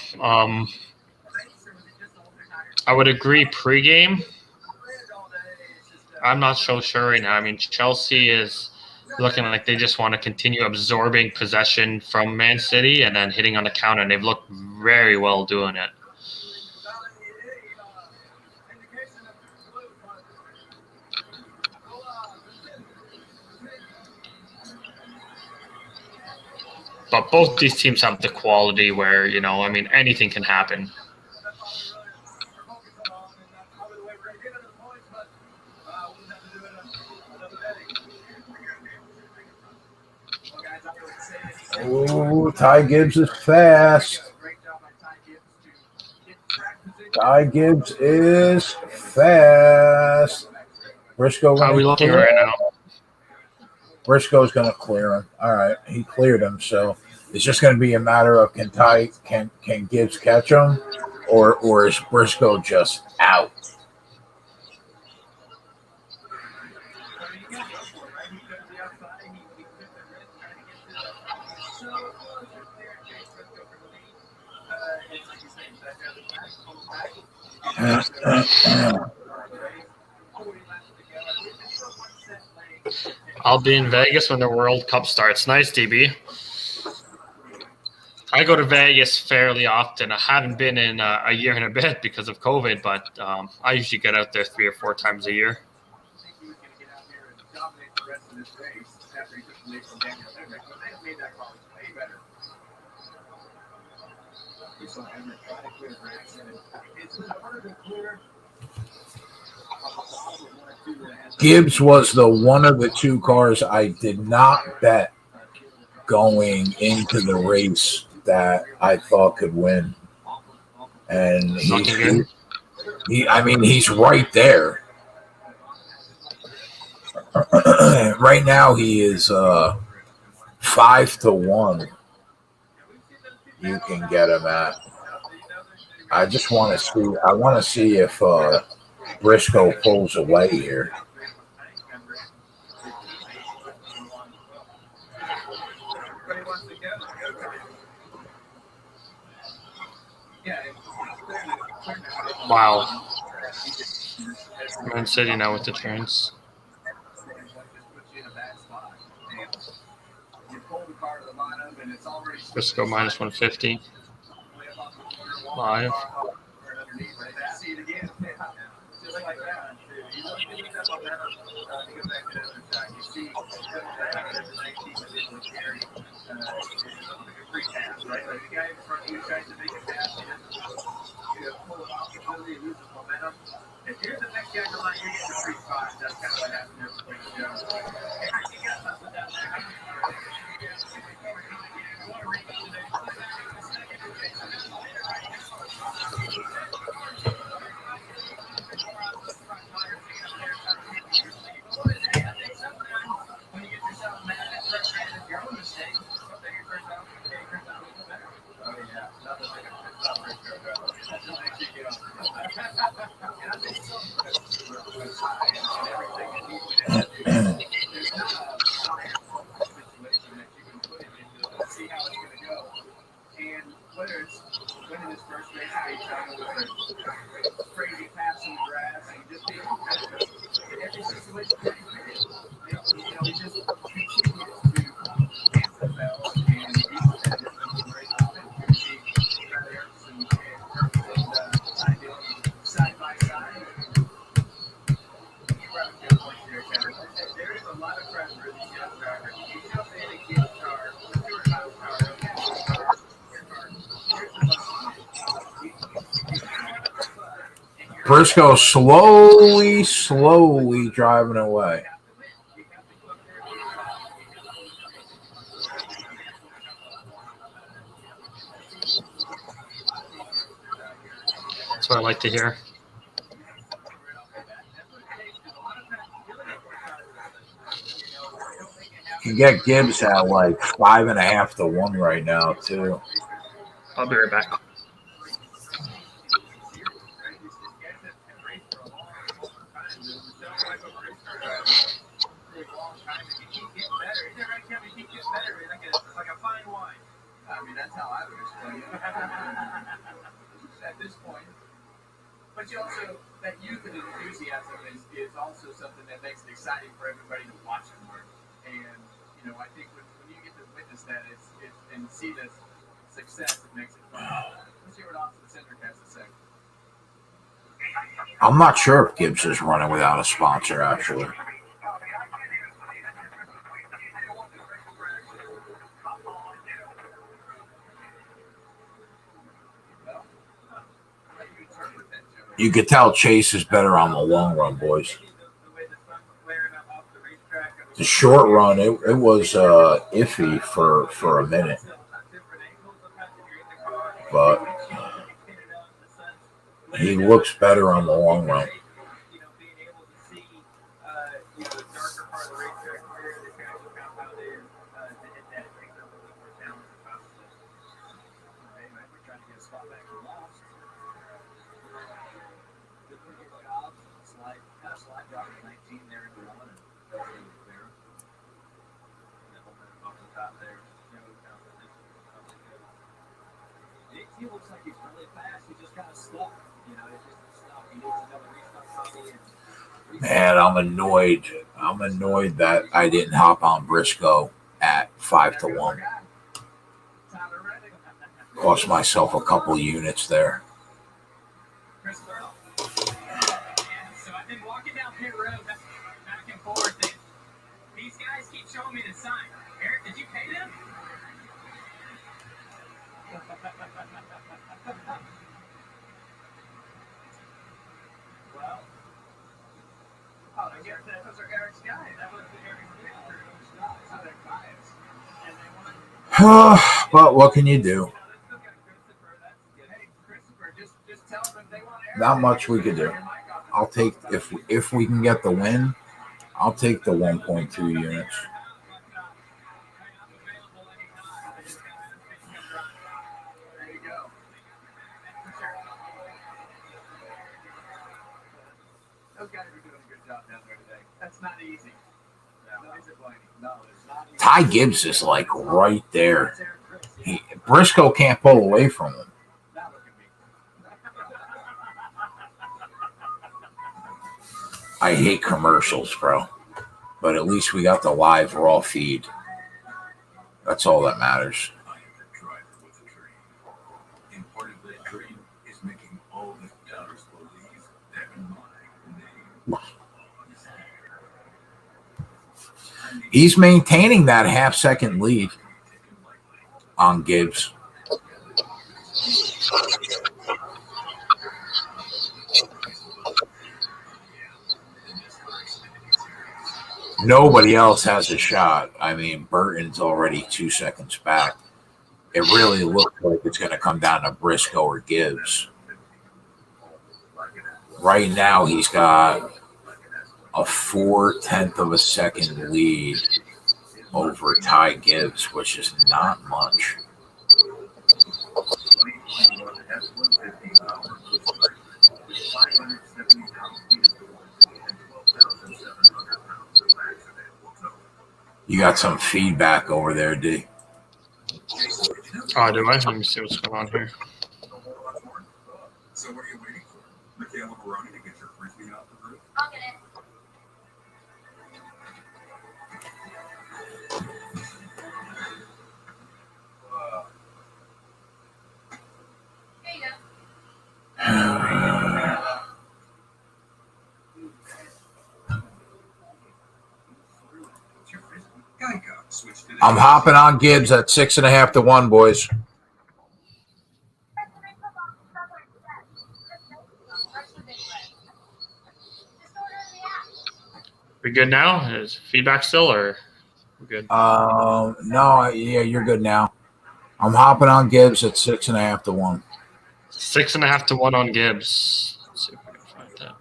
I would agree pregame. I'm not so sure right now. I mean, Chelsea is looking like they just want to continue absorbing possession from Man City and then hitting on the counter, and they've looked very well doing it. But both these teams have the quality where, anything can happen. Oh, Ty Gibbs is fast. Ty Gibbs is fast. Briscoe. How are we looking right now? Briscoe's going to clear him. All right, he cleared him. So it's just going to be a matter of can Gibbs catch him, or is Briscoe just out? I'll be in Vegas when the World Cup starts. Nice, DB. I go to Vegas fairly often. I haven't been in a year and a bit because of COVID, but I usually get out there 3 or 4 times a year. Gibbs was the one of the 2 cars I did not bet going into the race that I thought could win. And he's right there. Right now he is 5-1. You can get him at. I just want to see. I want to see if Briscoe pulls away here. Wow. Man City now with the turns. Briscoe minus 150. Live. If you're the next guy to line, you're getting a free spot. That's kind of what happened there with when you get yourself mad at your own mistakes, something it turns out better. Oh yeah, nothing like a top racer. That makes you get on. And I think some was high and everything that he went into. There's not a situation that you can put him into to see how it's going to go. And whether it's winning his first race at Daytona with a crazy pass in the grass and just being competitive in every situation that he's in, he just continues to answer the bell and be competitive in the race. Side by side. There is a lot of pressure in these young drivers. You jump in and get a car, a 200-mile car, Briscoe slowly driving away. That's what I like to hear. You can get Gibbs at like 5.5-1 right now too. I'll be right back. Like a fine wine. I mean, that's how I would explain it. At this point. But you also, that youth and enthusiasm is also something that makes it exciting for everybody to watch him work. And, I think when you get to witness that and see this success, it makes it fun. Let's hear what Austin Cedric has to say. I'm not sure if Gibbs is running without a sponsor, actually. You could tell Chase is better on the long run, boys. The short run, it was iffy for a minute. But he looks better on the long run. stuff. You know, it's just stuff. He needs another restart copy and Man, I'm annoyed. I'm annoyed that I didn't hop on Briscoe at 5-1. Cost myself a couple units there. So I've been walking down pit road back and forth, and these guys keep showing me the sign. Eric, did you pay them? Well, I guess that was Eric's guy. That was Eric's guy. So they're guys. And they want. But what can you do? Hey, Christopher, just tell them they want Eric. Not much we could do. I'll take if we can get the win. I'll take the 1.2 units. There you go. Those guys are doing a good job down there today. That's not easy. No, is it, Blaney? No, it's not easy. Ty Gibbs is like right there. Briscoe can't pull away from him. Now look at me. I hate commercials, bro. But at least we got the live raw feed. That's all that matters. I am the driver with a dream. And part of that dream is making all the doubters believe that my name is He's maintaining that half-second lead on Gibbs. Nobody else has a shot. I mean, Burton's already 2 seconds back. It really looks like it's going to come down to Briscoe or Gibbs. Right now, he's got a 4/10 of a second lead over Ty Gibbs, which is not much. You got some feedback over there, D. Oh, do I? Let me see what's going on here. So what are you waiting for? Michaela Baroni to get your frisbee off the roof? I'll get it. Here you go. What's your frisbee? Geico switched it. I'm hopping on Gibbs at 6.5-1, boys. We good now? Is feedback still, or we good? No, yeah, you're good now. I'm hopping on Gibbs at 6.5-1. 6.5-1 on Gibbs. Let's see if we can find that.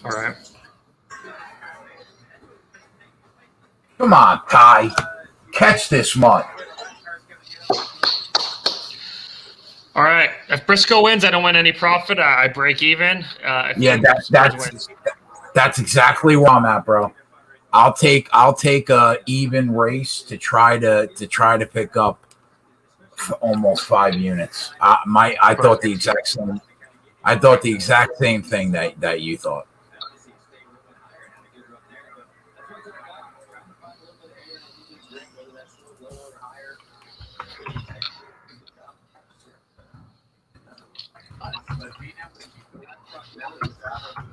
All right. Come on, Ty. Catch this mutt. All right. If Briscoe wins, I don't win any profit. I break even. Yeah, that's exactly where I'm at, bro. I'll take a even race to try to pick up almost 5 units. I thought the exact same thing that you thought.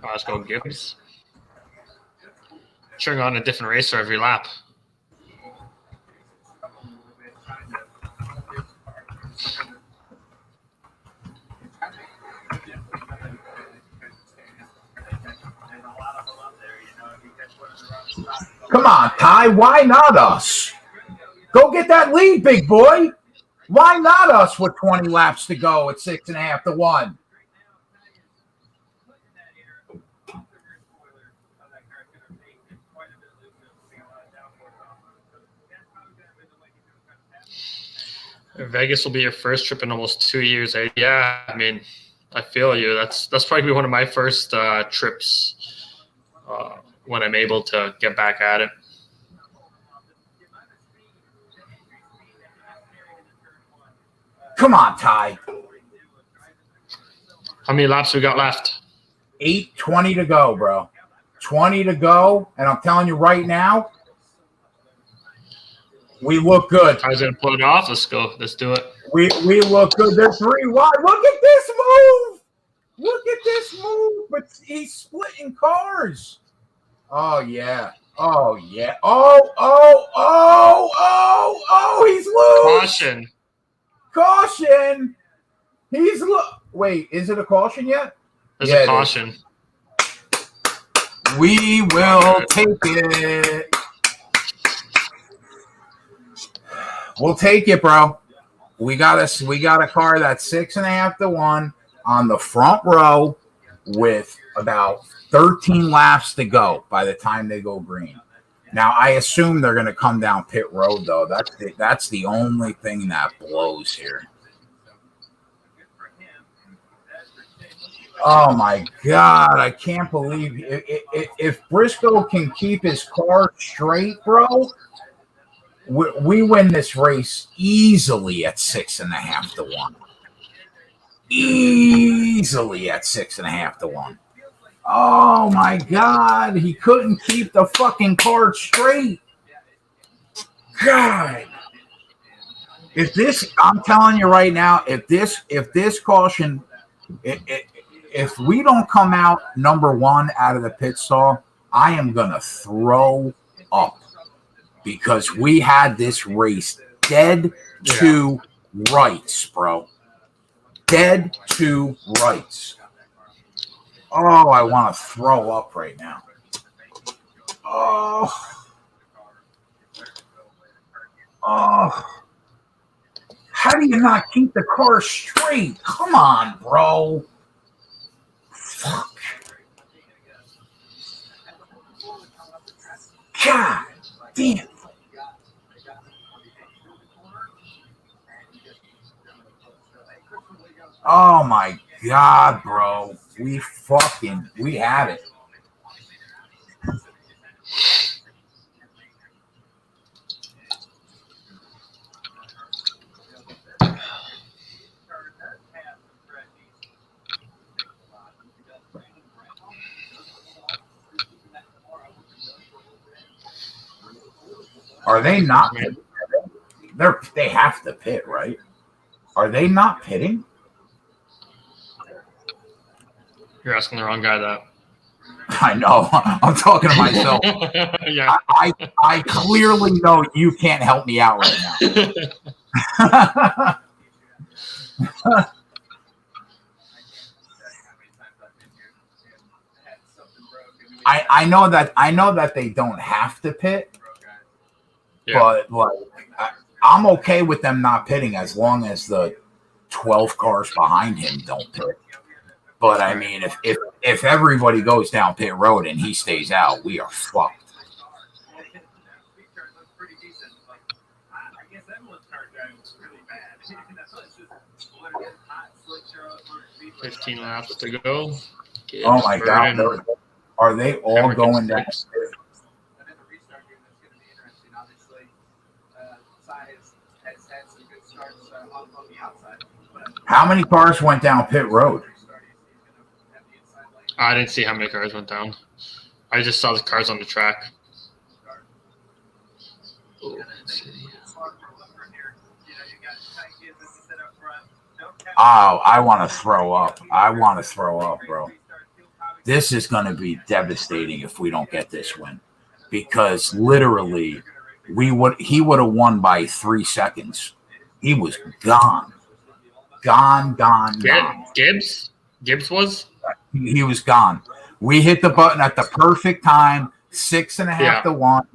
Let's go Gibbs. Cheering on a different racer every lap. Come on, Ty. Why not us? Go get that lead, big boy. Why not us with 20 laps to go at 6.5 to 1? Vegas will be your first trip in almost 2 years. Yeah, I mean, I feel you. That's probably one of my first trips when I'm able to get back at it. Come on, Ty. How many laps we got left? 8:20 to go, bro. 20 to go, and I'm telling you right now, we look good. I was gonna pull it off. Let's go. Let's do it. We look good. They're 3 wide. Look at this move. Look at this move. But he's splitting cars. Oh yeah. Oh yeah. Oh, he's loose. Caution. He's wait, is it a caution yet? There's a caution. We will take it. We'll take it, bro. We got a car that's 6.5 to 1 on the front row with about 13 laps to go by the time they go green. Now I assume they're gonna come down pit road though. That's the only thing that blows here. Oh my God, I can't believe if Briscoe can keep his car straight, bro. We win this race easily at 6.5 to 1. Easily at 6.5 to 1. Oh my God, he couldn't keep the fucking car straight. God. I'm telling you right now, if this caution, if we don't come out number 1 out of the pit stall, I am gonna throw up. Because we had this race dead to rights, bro. Dead to rights. Oh, I want to throw up right now. Oh. How do you not keep the car straight? Come on, bro. Fuck. God damn. Oh my God, bro. We had it. Are they not pitting? They have to pit, right? Are they not pitting? You're asking the wrong guy that. I know. I'm talking to myself. Yeah. I clearly know you can't help me out right now. I know that they don't have to pit, but like I'm okay with them not pitting as long as the 12 cars behind him don't pit. But I mean, if everybody goes down pit road and he stays out, we are fucked. 15 laps to go. Oh my God! Are they all going down? How many cars went down pit road? I didn't see how many cars went down. I just saw the cars on the track. Oh, I want to throw up. Bro. This is going to be devastating if we don't get this win. Because literally, he would have won by 3 seconds. He was gone. Gone. Gibbs was? He was gone. We hit the button at the perfect time, 6.5 to 1.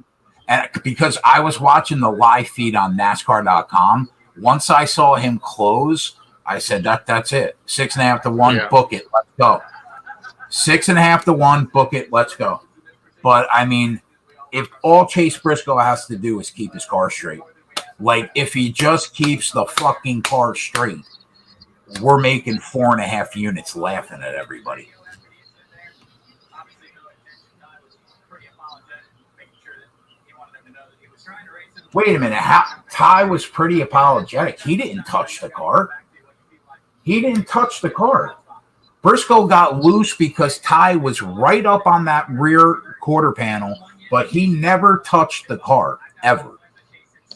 And because I was watching the live feed on NASCAR.com, Once I saw him close, I said, that's it. 6.5 to 1, Yeah. book it. Let's go. 6.5 to 1, book it. Let's go. But, I mean, if all Chase Briscoe has to do is keep his car straight, like if he just keeps the fucking car straight, we're making 4.5 units laughing at everybody. Wait a minute. Ty was pretty apologetic. He didn't touch the car. He didn't touch the car. Briscoe got loose because Ty was right up on that rear quarter panel, but he never touched the car, ever.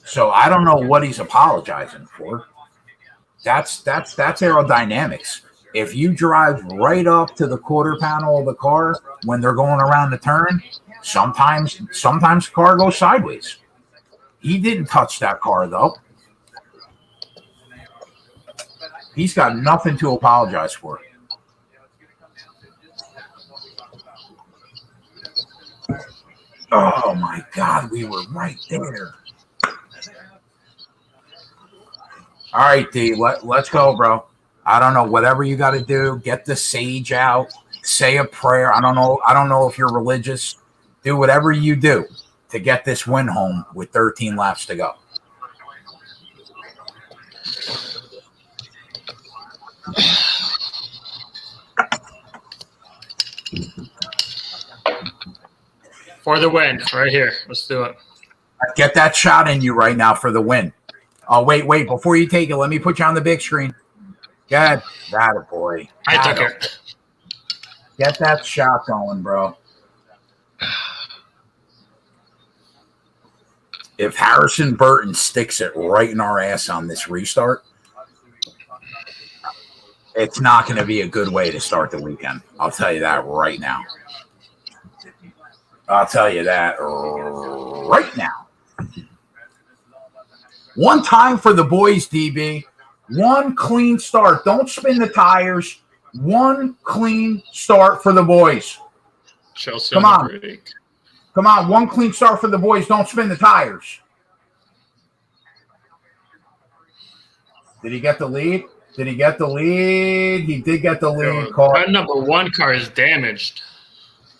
So I don't know what he's apologizing for. That's aerodynamics. If you drive right up to the quarter panel of the car when they're going around the turn, sometimes the car goes sideways. He didn't touch that car, though. He's got nothing to apologize for. Oh, my God. We were right there. All right, D. Let's go, bro. I don't know. Whatever you got to do, get the sage out. Say a prayer. I don't know if you're religious. Do whatever you do to get this win home with 13 laps to go. For the win, right here. Let's do it. Get that shot in you right now for the win. Oh, wait. Before you take it, let me put you on the big screen. Good. That a boy. I took it. Get that shot going, bro. If Harrison Burton sticks it right in our ass on this restart, it's not going to be a good way to start the weekend. I'll tell you that right now. I'll tell you that right now. One time for the boys, DB. One clean start. Don't spin the tires. One clean start for the boys. Chelsea Come on on. the break. Come on, one clean start for the boys. Don't spin the tires. Did he get the lead? He did get the lead. That number 1 car is damaged.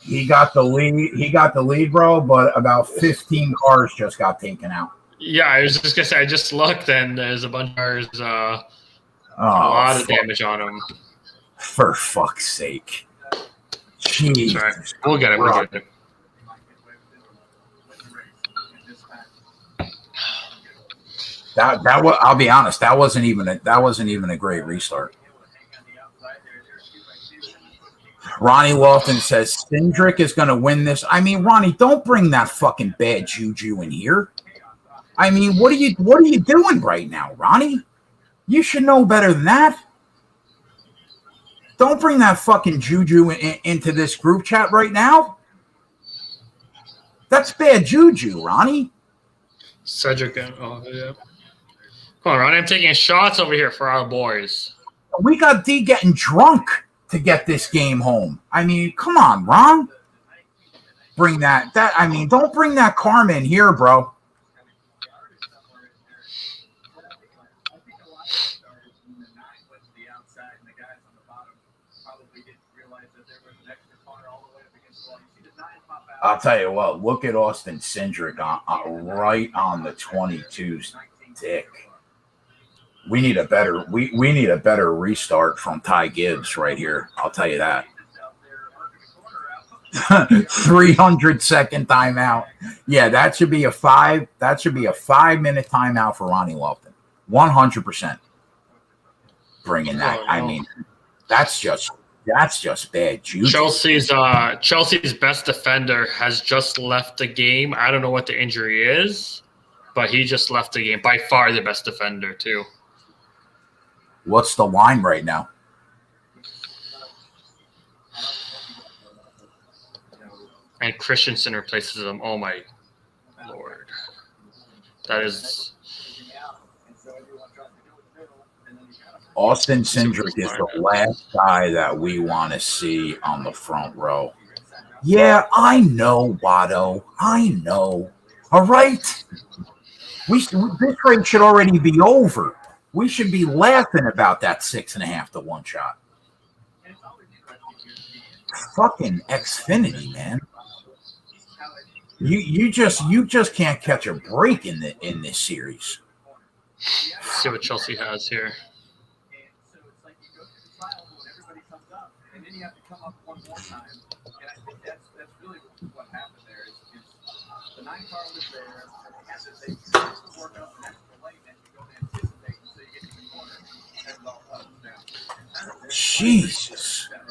He got the lead, bro, but about 15 cars just got taken out. Yeah, I was just going to say, I just looked, and there's a bunch of cars, a lot of damage on them. For fuck's sake. Jeez. Right. We'll get it. That was, I'll be honest, that wasn't even a great restart. Ronnie Lofton says Cindric is going to win this. I mean, Ronnie, don't bring that fucking bad juju in here. I mean, what are you doing right now, Ronnie? You should know better than that. Don't bring that fucking juju into this group chat right now. That's bad juju, Ronnie. Cedric, oh yeah. Come on, Ronnie. I'm taking shots over here for our boys. We got D getting drunk to get this game home. I mean, come on, Ron. Bring that. I mean, don't bring that karma in here, bro. I'll tell you what. Look at Austin Cindric right on the 22's dick. We need a better restart from Ty Gibbs right here. I'll tell you that. 300-second timeout. Yeah, that should be a 5-minute timeout for Ronnie Lofton. 100%. Bringing that. I mean, that's just bad juju. Chelsea's best defender has just left the game. I don't know what the injury is, but he just left the game. By far the best defender too. What's the line right now? And Christensen replaces him. Oh my Lord. That is Austin Cindric is the last guy that we want to see on the front row. Yeah, I know, Watto. I know. All right. This race should already be over. We should be laughing about that 6.5 to 1 shot. Fucking Xfinity, man. You just can't catch a break in this series. Let's see what Chelsea has here. So it's like you go through the trial mode, everybody comes up, and then you have to come up one more time. And I think that's really what happened there. Is the 9 car was there, and they had to work up an extra lane, and you go to anticipate until you get to the corner, and it all comes down. Jesus. Very,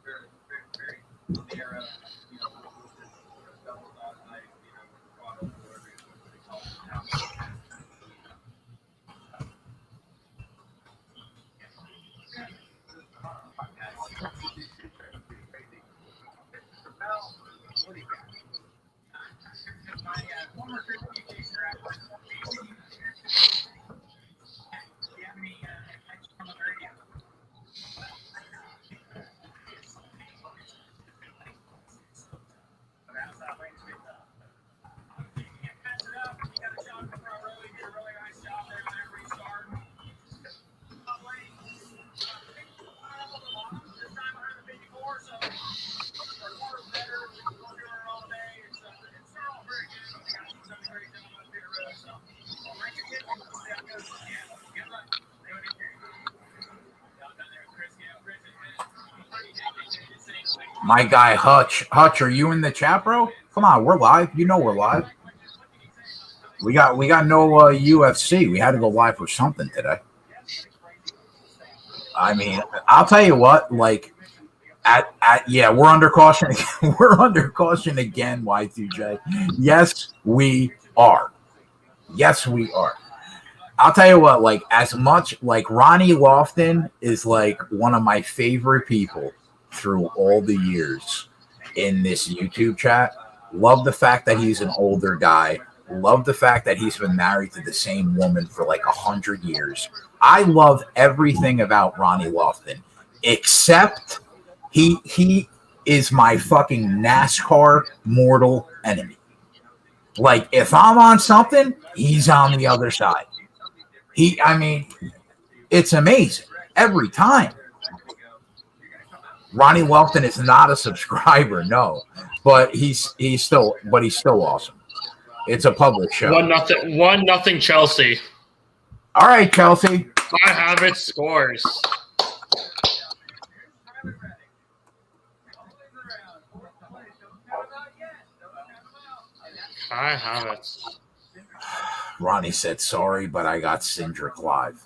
very, very near, double dot night, quad, whatever they call it now. My guy Hutch. Hutch, are you in the chat, bro? Come on, we're live. You know we're live. We got no UFC. We had to go live for something today. I mean, I'll tell you what, like yeah, we're under caution. We're under caution again, Y2J. Yes, we are. Yes, we are. I'll tell you what, like, as much like Ronnie Lofton is like one of my favorite people through all the years in this YouTube chat. Love the fact that he's an older guy. Love the fact that he's been married to the same woman for like 100 years. I love everything about Ronnie Lofton, except he is my fucking NASCAR mortal enemy. Like, if I'm on something, he's on the other side. I mean, it's amazing every time. Ronnie Lofton is not a subscriber, no, but he's still awesome. It's a public show. 1-0 Chelsea. All right, Chelsea. I have it scores. I have it. Ronnie said, sorry, but I got Cindric live.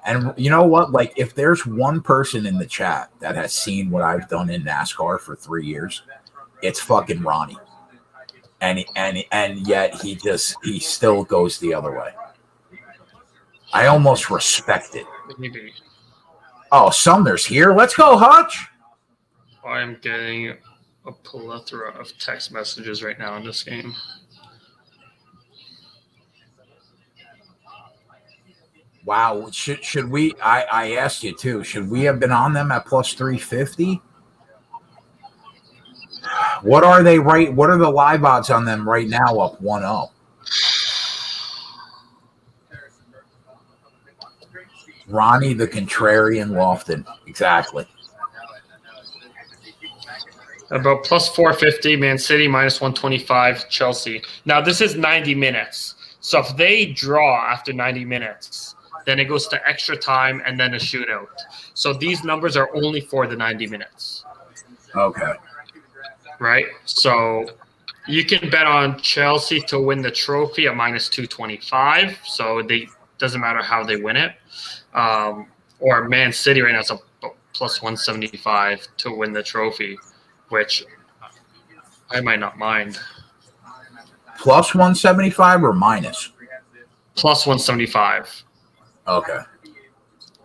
And you know what? Like, if there's one person in the chat that has seen what I've done in NASCAR for 3 years, it's fucking Ronnie. And yet he still goes the other way. I almost respect it. Maybe. Oh, Sumner's here. Let's go, Hutch. I'm getting a plethora of text messages right now in this game. Wow. Should we? I asked you too. Should we have been on them at plus 350? What are they right? What are the live odds on them right now? Up 1-0. Ronnie the contrarian Lofton. Exactly. About plus 450, Man City minus 125, Chelsea. Now, this is 90 minutes. So if they draw after 90 minutes, then it goes to extra time and then a shootout. So these numbers are only for the 90 minutes. Okay. Right? So you can bet on Chelsea to win the trophy at minus 225. So they doesn't matter how they win it. Or Man City right now is a plus 175 to win the trophy, which I might not mind. Plus 175 or minus? Plus 175. Okay.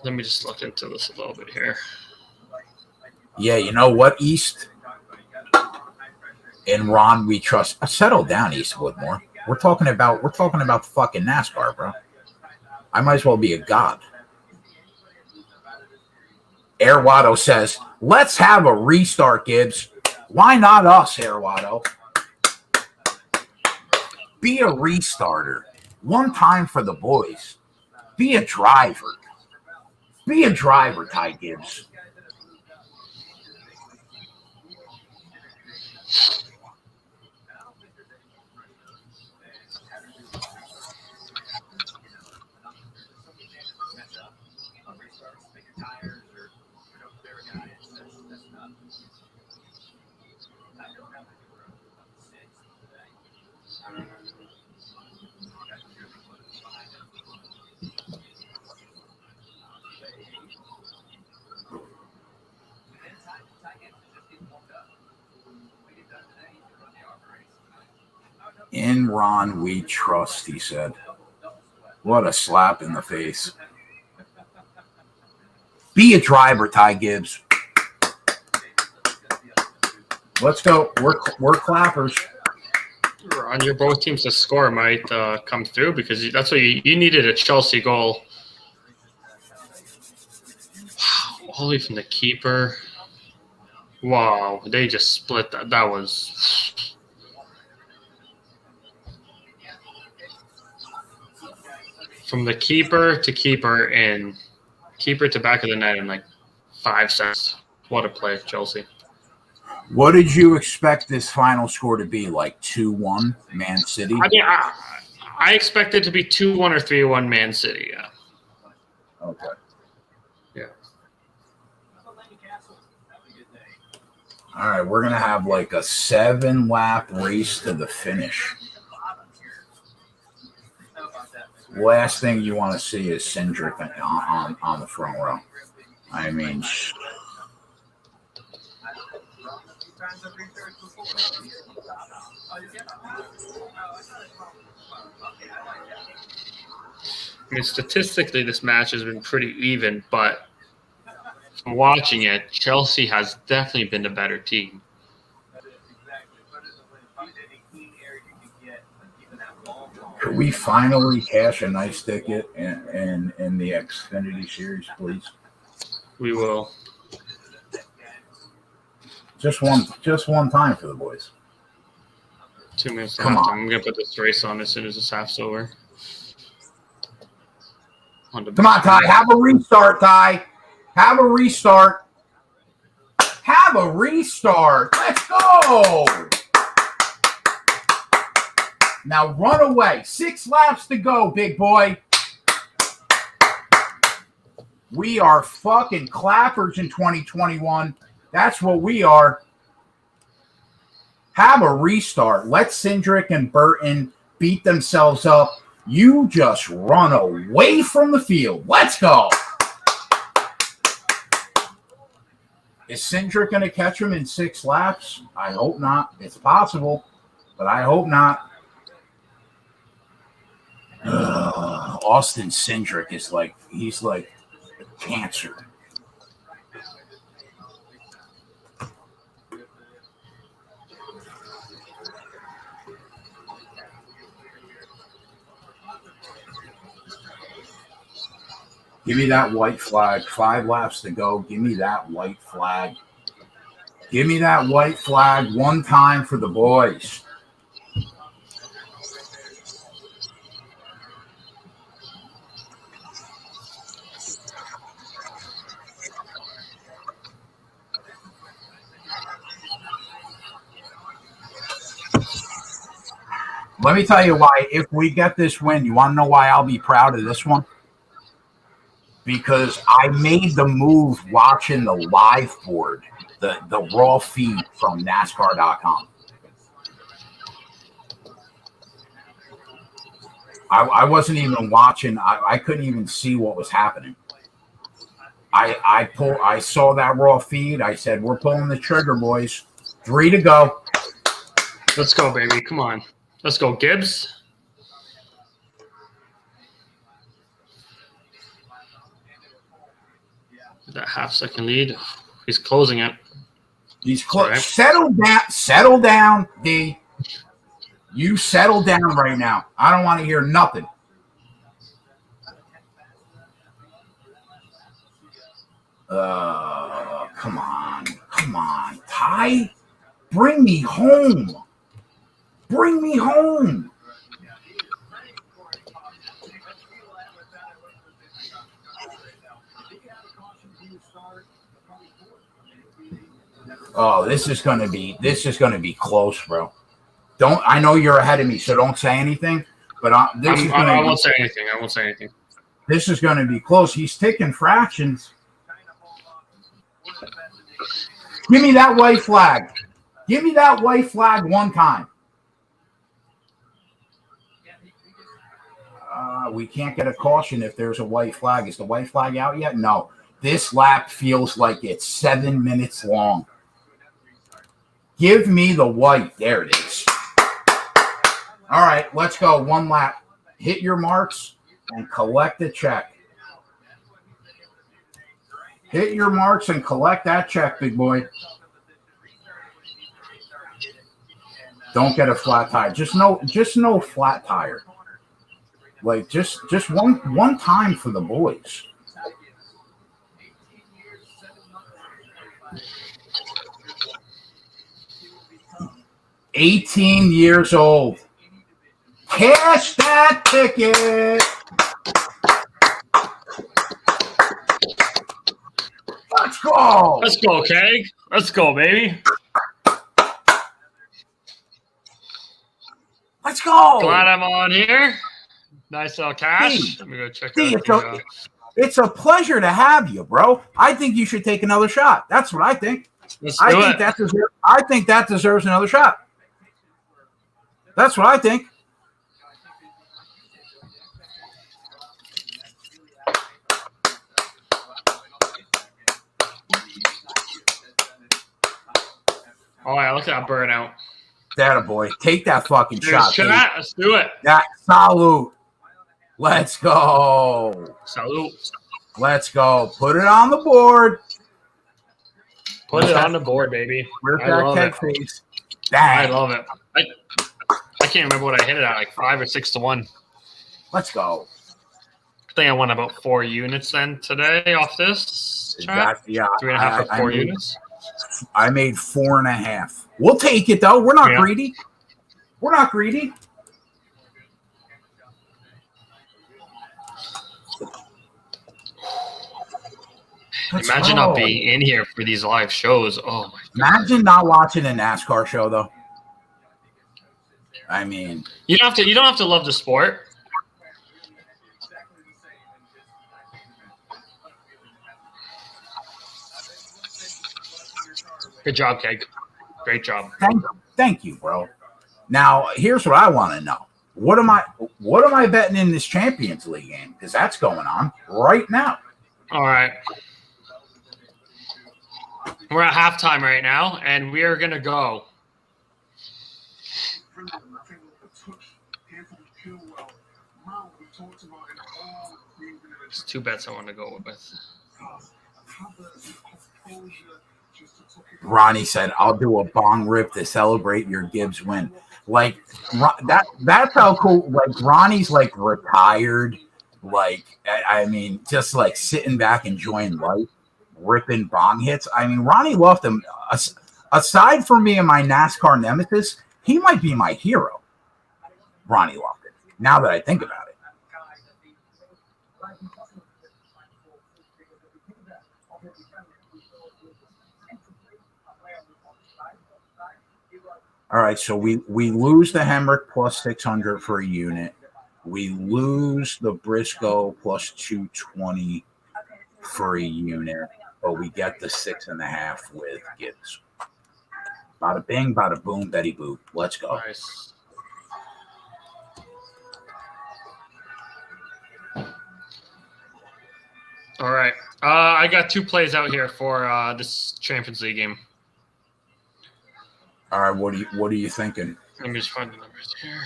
Let me just look into this a little bit here. Yeah, you know what, East? In Ron, we trust. Settle down, East Woodmore. We're talking about fucking NASCAR, bro. I might as well be a god. Air Watto says, let's have a restart, Gibbs. Why not us, Air Watto? Be a restarter. One time for the boys. Be a driver. Be a driver, Ty Gibbs. In Ron we trust, he said. What a slap in the face. Be a driver, Ty Gibbs. Let's go. We're clappers. On your both teams to score might come through because that's what you needed, a Chelsea goal. Wow, holy from the keeper. Wow, they just split that. That was from the keeper to keeper and keeper to back of the net in like 5 seconds. What a play, Chelsea. What did you expect this final score to be? Like 2-1 Man City? I mean, I expect it to be 2-1 or 3-1 Man City, yeah. Okay. Yeah. All right, we're going to have like a 7-lap race to the finish. Last thing you want to see is Cindric on the front row. I mean, statistically, this match has been pretty even, but from watching it, Chelsea has definitely been the better team. Could we finally cash a nice ticket in the Xfinity series, please? We will. Just one time for the boys. 2 minutes to Come halftime. on. I'm gonna put this race on as soon as this half's over. Come on, Ty. Have a restart, Ty. Have a restart. Have a restart. Let's go. Now run away. 6 laps to go, big boy. We are fucking clappers in 2021. That's what we are. Have a restart. Let Cindric and Burton beat themselves up. You just run away from the field. Let's go. Is Cindric going to catch him in 6 laps? I hope not. It's possible, but I hope not. Austin Cindric is like, he's like cancer. Give me that white flag. 5 laps to go. Give me that white flag. Give me that white flag one time for the boys. Let me tell you why. If we get this win, you want to know why I'll be proud of this one? Because I made the move watching the live board, the raw feed from NASCAR.com. I wasn't even watching. I couldn't even see what was happening. I saw that raw feed. I said, we're pulling the trigger, boys. 3 to go. Let's go, baby. Come on. Let's go, Gibbs. That half-second lead. He's closing it. He's close. Right. Settle down. Settle down, D. You settle down right now. I don't want to hear nothing. Come on. Come on. Ty, bring me home. Bring me home. Oh, this is gonna be close, bro. Don't I know you're ahead of me, so don't say anything. But I won't say anything. I won't say anything. This is going to be close. He's taking fractions. Give me that white flag. Give me that white flag one time. We can't get a caution if there's a white flag. Is the white flag out yet? No. This lap feels like it's 7 minutes long. Give me the white. There it is. All right, let's go. One lap. Hit your marks and collect the check. Hit your marks and collect that check, big boy. Don't get a flat tire. Just no flat tire. Like just one time for the boys. $18 years old. Cash that ticket. Let's go. Let's go, Keg. Let's go, baby. Let's go. Glad I'm on here. Nice cash. Let me go check out it's a pleasure to have you, bro. I think you should take another shot. That's what I think. I think that deserves another shot. That's what I think. Oh, yeah, look at that burnout. That boy. Take that fucking shot. Let's do it. That salute. Let's go. Salute. Let's go. Put it on the board. Put it on the board, baby. Where's I love it. Face? I love it. I can't remember what I hit it at, like 5 or 6 to 1. Let's go. I think I won about 4 units then today off this. Exactly. Yeah. 3.5 or 4 units. I made 4.5. We'll take it though. We're not greedy. We're not greedy. Imagine not being in here for these live shows. Oh my God. Imagine not watching a NASCAR show though. I mean, you don't have to love the sport. Good job, Keg. Great job. Thank you, bro. Now, here's what I want to know. What am I betting in this Champions League game? Because that's going on right now. All right. We're at halftime right now, and we are going to go. There's 2 bets I want to go with. Ronnie said, "I'll do a bong rip to celebrate your Gibbs win." Like that's how cool. Like Ronnie's like retired. Like I mean, just like sitting back enjoying life, ripping bong hits. I mean, Ronnie loved him. Aside from me and my NASCAR nemesis, he might be my hero. Ronnie loved it. Now that I think about it. All right, so we lose the Hemrick plus 600 for a unit. We lose the Briscoe plus 220 for a unit, but we get the 6.5 with Gibbs. Bada bing, bada boom, Betty Boop. Let's go. Nice. All right. I got 2 plays out here for this Champions League game. All right, what are you thinking? Let me just find the numbers here.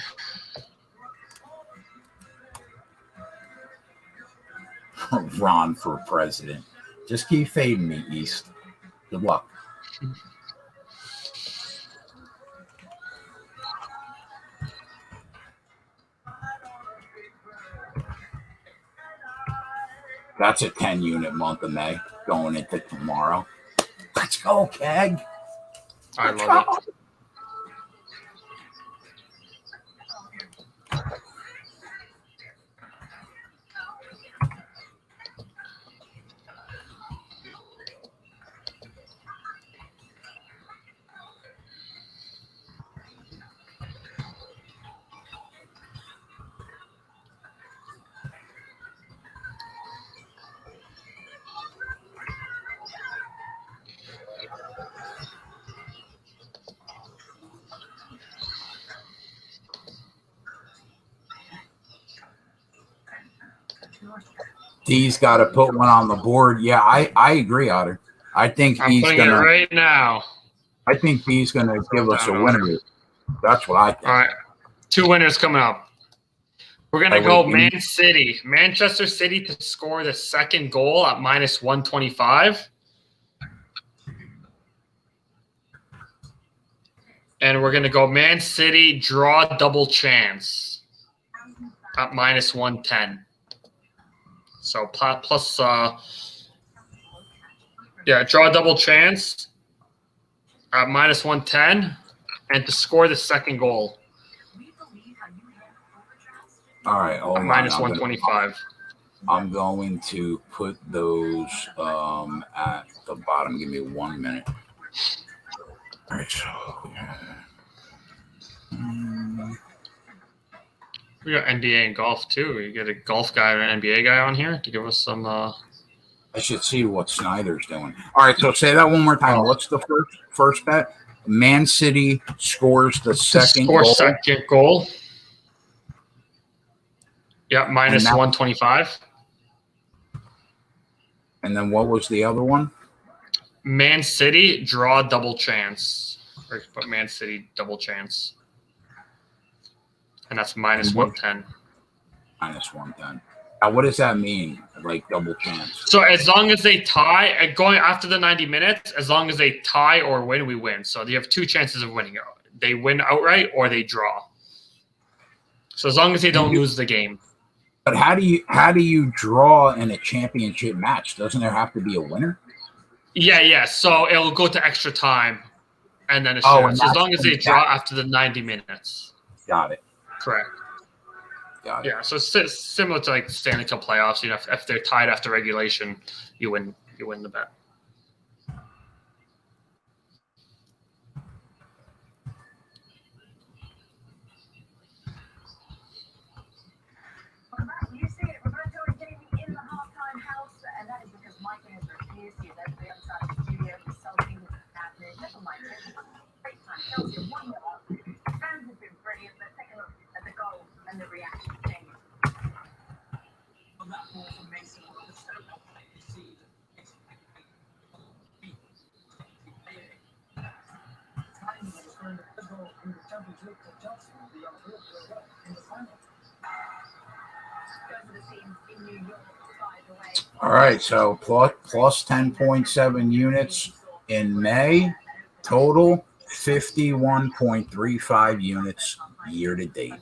Ron for president. Just keep fading me, East. Good luck. That's a 10-unit month of May going into tomorrow. Let's go, Keg. I love it. D's got to put one on the board. Yeah, I agree, Otter. I think I'm he's putting it gonna. right now. I think he's gonna give us a down, winner. That's what I think. All right, 2 winners coming up. We're gonna go Man City, Manchester City to score the second goal at -125, and we're gonna go Man City draw double chance at -110. So plus, draw double chance at -110, and to score the second goal. All right, hold on. -125. I'm going to put those at the bottom. Give me 1 minute. All right, so we got NBA and golf too. You get a golf guy or an NBA guy on here to give us some. I should see what Snyder's doing. All right, so say that one more time. What's the first bet? Man City scores the second goal. Yeah, -125. And then what was the other one? Man City draw double chance. Or put Man City double chance. And that's -110. -110. Now, what does that mean? Like double chance? So as long as they tie, going after the 90 minutes, as long as they tie or win, we win. So you have 2 chances of winning. They win outright or they draw. So as long as they don't lose the game. But how do you draw in a championship match? Doesn't there have to be a winner? Yeah. So it'll go to extra time, and then it's as long as they draw after the 90 minutes. Got it. Correct. Got it. Yeah. So it's similar to like Stanley Cup playoffs. You know, if they're tied after regulation, you win the bet. Fans have been brilliant, but take a look at the goal and the reaction change. On that ball from Mason, the step up you see timing is going to go in the Champions League for Chelsea will be on field in the final. Go for the team in New York, by the way. All right, so plus 10.7 units in May, total 51.35 units year to date.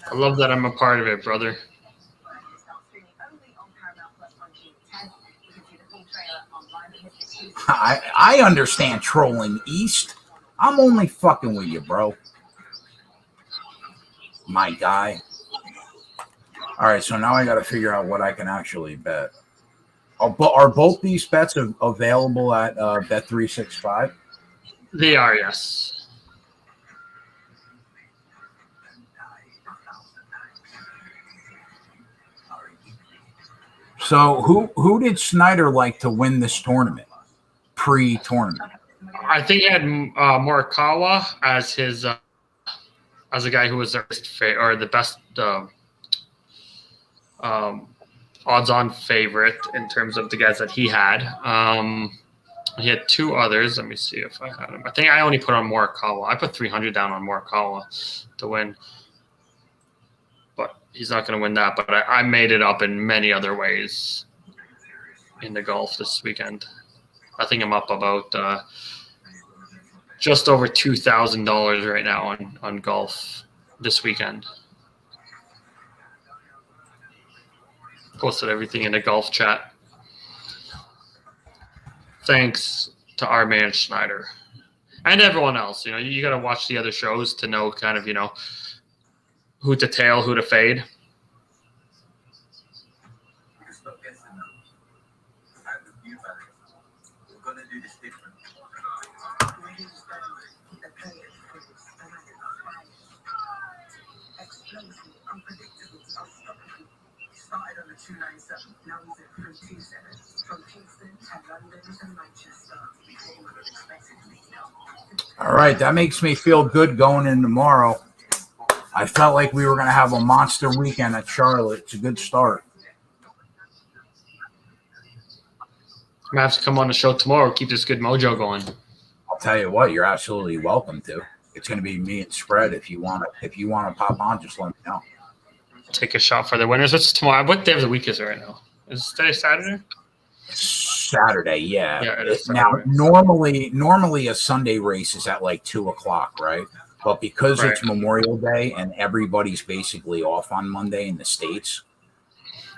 I love that I'm a part of it, brother. I understand trolling East. I'm only fucking with you, bro. My guy. All right, so now I got to figure out what I can actually bet. Are both these bets available at Bet365? They are, yes. So who did Snyder like to win this tournament? Pre-tournament. I think he had Morikawa as his as a guy who was the best odds-on favorite in terms of the guys that he had. He had 2 others. Let me see if I had him. I think I only put on Morikawa. I put 300 down on Morikawa to win. But he's not going to win that. But I made it up in many other ways in the golf this weekend. I think I'm up about just over $2,000 right now on golf this weekend. Posted everything in the golf chat. Thanks to our man Schneider and everyone else. You know, you got to watch the other shows to know kind of, you know, who to tail, who to fade. We're gonna do this different. Explosive, unpredictable, unstoppable. Started on the 297, now he's at 327. From Kingston and London to Manchester, before we could expect it to be now. All right, that makes me feel good going in tomorrow. I felt like we were going to have a monster weekend at Charlotte. It's a good start. I'm gonna have to come on the show tomorrow. Keep this good mojo going. I'll tell you what, you're absolutely welcome to. It's going to be me and Spread. If you want to pop on, just let me know. Take a shot for the winners. What's tomorrow? What day of the week is it right now? Is today Saturday? Saturday, yeah. Yeah, it is Now, Saturday. normally a Sunday race is at like 2:00, right? But because it's Memorial Day and everybody's basically off on Monday in the States,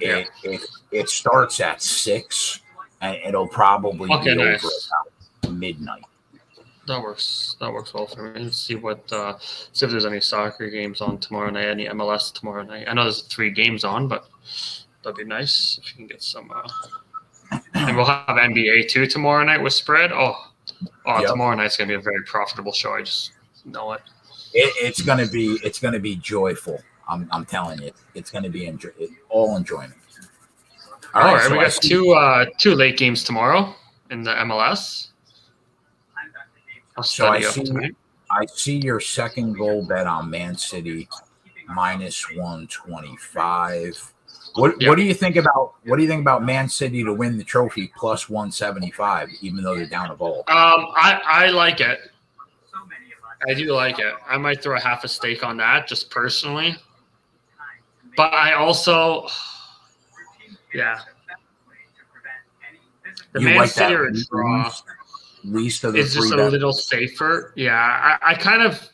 it starts at 6, and it'll probably be over about midnight. That works well for me. Let's see see if there's any soccer games on tomorrow night, any MLS tomorrow night. I know there's 3 games on, but that'd be nice if you can get some. And we'll have NBA too tomorrow night with Spread. Yep. Tomorrow night's gonna be a very profitable show. I just know it. It's gonna be joyful. I'm telling you, it's gonna be all enjoyment. All right, so we got two late games tomorrow in the MLS. So I see your second goal bet on Man City -125. What do you think about Man City to win the trophy +175, even though they're down a goal? I like it. I do like it. I might throw a half a stake on that, just personally. But I also, the Man City or draw. Least of the it's just a little safer. Yeah, I kind of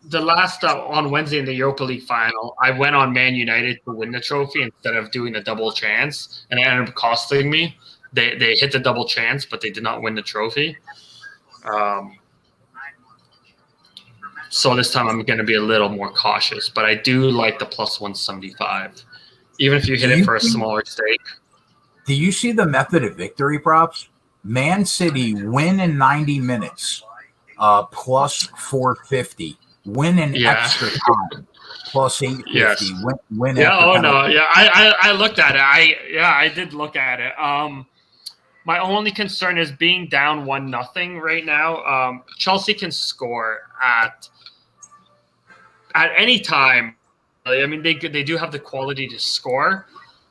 the last on Wednesday in the Europa League final, I went on Man United to win the trophy instead of doing a double chance, and it ended up costing me. They hit the double chance, but they did not win the trophy. So this time I'm going to be a little more cautious, but I do like the +175, even if you hit it for a smaller stake. Do you see the method of victory props? Man City win in 90 minutes, +450. Win in extra time, +850. Yes. Win. I looked at it. I did look at it. My only concern is being down 1-0 right now. Chelsea can score at any time. I mean, they do have the quality to score,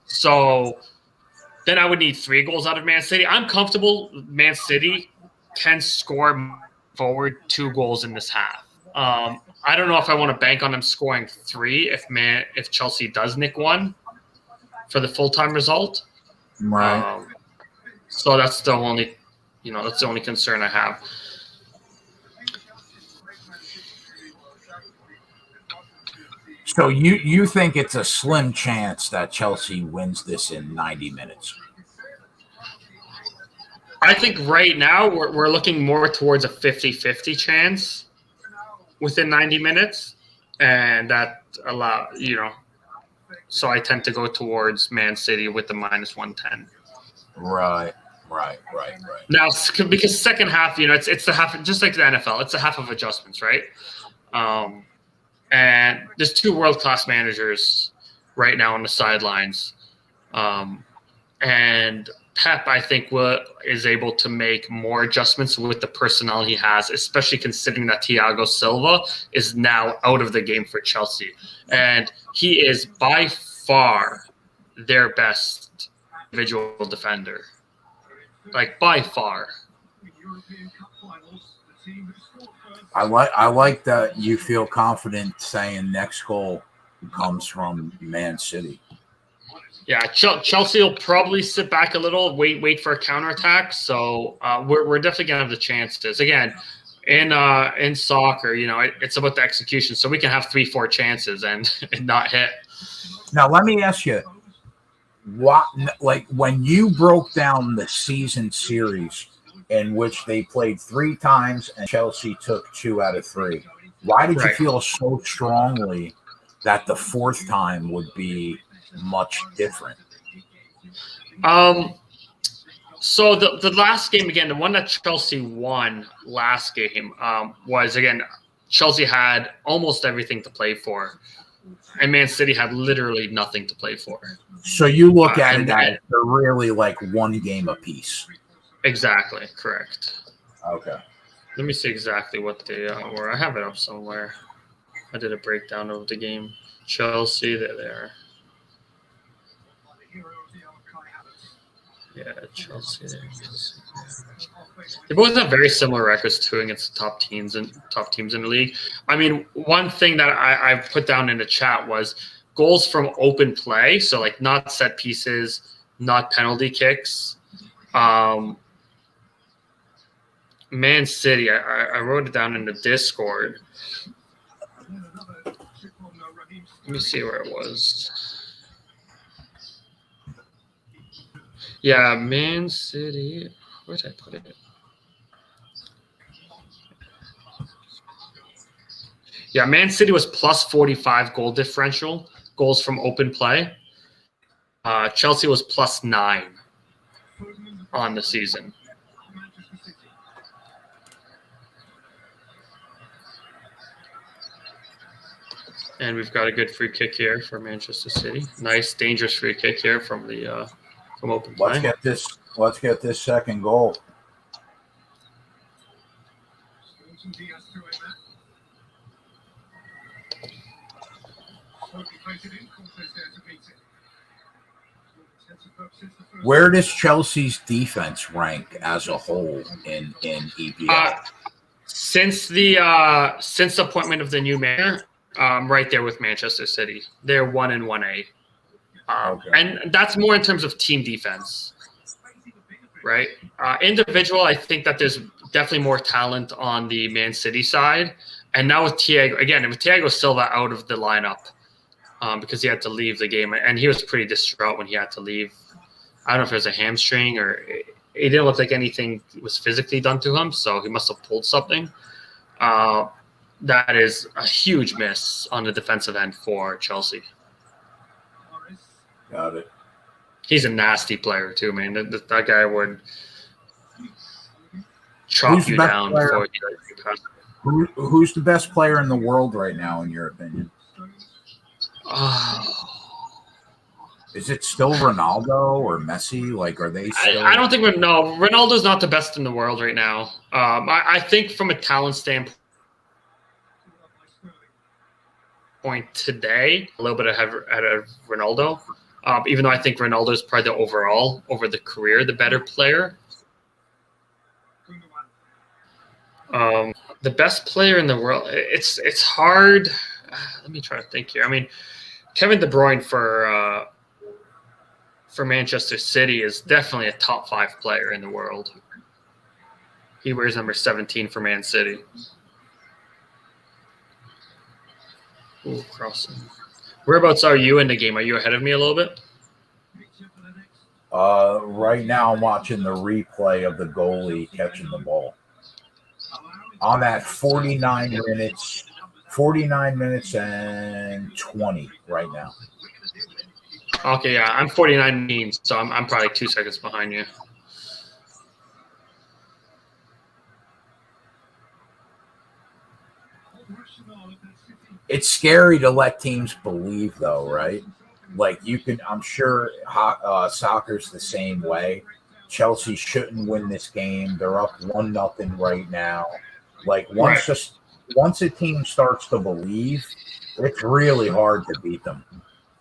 so. Then I would need 3 goals out of Man City. I'm comfortable Man City can score forward 2 goals in this half. I don't know if I want to bank on them scoring 3 if Chelsea does nick 1 for the full-time result. Right. So that's the only concern I have. So you think it's a slim chance that Chelsea wins this in 90 minutes? I think right now we're looking more towards a 50-50 chance within 90 minutes, and that so I tend to go towards Man City with the -110. Right. Now, because second half, it's the half, just like the NFL, it's a half of adjustments, right? And there's 2 world-class managers right now on the sidelines. And Pep, I think, is able to make more adjustments with the personnel he has, especially considering that Thiago Silva is now out of the game for Chelsea. And he is by far their best individual defender. Like, by far. I like that you feel confident saying next goal comes from Man City. Yeah, Chelsea will probably sit back a little, wait for a counterattack. So we're definitely gonna have the chances. Again, in soccer, it's about the execution. So we can have 3-4 chances and not hit. Now let me ask you, when you broke down the season series in which they played 3 times and Chelsea took 2 out of 3. Why did you feel so strongly that the 4th time would be much different? So the last game, again, the one that Chelsea won last game was, again, Chelsea had almost everything to play for, and Man City had literally nothing to play for. So you look at it as they're really like 1 game apiece. Exactly, correct. Okay. Let me see exactly what they were. I have it up somewhere. I did a breakdown of the game. Chelsea, they're there. Yeah, Chelsea there. They both have very similar records too against top teams in the league. I mean, one thing that I put down in the chat was goals from open play, so like not set pieces, not penalty kicks. Man City, I wrote it down in the Discord. Let me see where it was. Yeah, Man City. Where did I put it? Yeah, Man City was plus 45 goal differential, goals from open play. Chelsea was plus 9 on the season. And we've got a good free kick here for Manchester City. Nice, dangerous free kick here from the from open play. Let's get this second goal. Where does Chelsea's defense rank as a whole in EPL? Since the appointment of the new mayor, right there with Manchester City, they're 1 in 1A, Okay. and that's more in terms of team defense, right? Individual, I think that there's definitely more talent on the Man City side, and now with Thiago Silva out of the lineup because he had to leave the game, and he was pretty distraught when he had to leave. I don't know if it was a hamstring or it didn't look like anything was physically done to him, so he must have pulled something. That is a huge miss on the defensive end for Chelsea. Got it. He's a nasty player too, man. That guy would chop you down before he pass. Who's the best player in the world right now, in your opinion? Is it still Ronaldo or Messi? Like, are they still... I don't think Ronaldo's not the best in the world right now. I think from a talent standpoint today, a little bit ahead of Ronaldo. Even though I think Ronaldo is probably over the career, the better player. The best player in the world. It's hard. Let me try to think here. I mean, Kevin De Bruyne for Manchester City is definitely a top 5 player in the world. He wears number 17 for Man City. Ooh, crossing. Whereabouts are you in the game? Are you ahead of me a little bit? Right now I'm watching the replay of the goalie catching the ball. I'm at 49 minutes and 20 right now. Okay, yeah, I'm 49 means, so I'm probably 2 seconds behind you. It's scary to let teams believe, though, right? Like, I'm sure soccer's the same way. Chelsea shouldn't win this game. They're up 1-0 right now. Like, once a team starts to believe, it's really hard to beat them.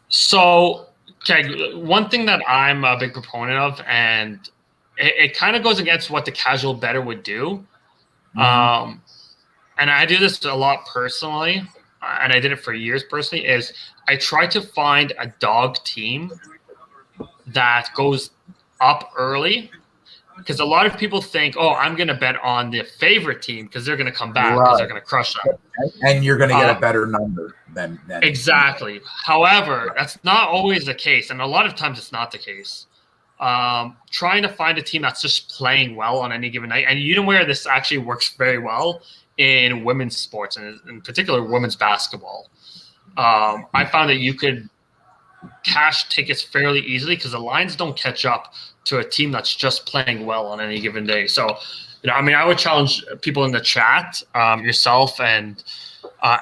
So, okay, one thing that I'm a big proponent of, and it kind of goes against what the casual bettor would do. And I do this a lot personally, and I did it for years personally, is I try to find a dog team that goes up early, because a lot of people think, oh, I'm going to bet on the favorite team because they're going to come back because they're going to crush them. And you're going to get a better number than exactly. However, that's not always the case, and a lot of times it's not the case. Trying to find a team that's just playing well on any given night, and you know where this actually works very well in women's sports, and in particular women's basketball. I found that you could cash tickets fairly easily because the lines don't catch up to a team that's just playing well on any given day. So, I mean, I would challenge people in the chat, yourself and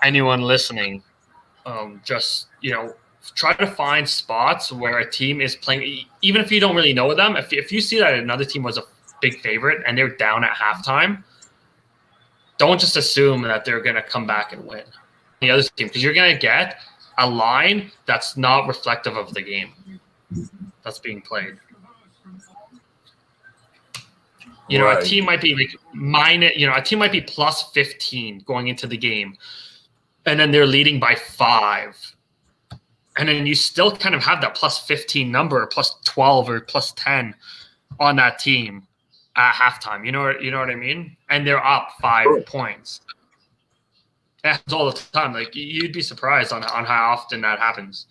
anyone listening, just, try to find spots where a team is playing, even if you don't really know them. If you see that another team was a big favorite and they're down at halftime, don't just assume that they're going to come back and win. the other team because you're going to get a line that's not reflective of the game that's being played. You know, a team might be a team might be plus 15 going into the game, and then they're leading by 5. And then you still kind of have that plus 15 number, or plus 12 or plus 10 on that team at halftime. You know what I mean? And they're up 5 points. That happens all the time. Like, you'd be surprised on how often that happens.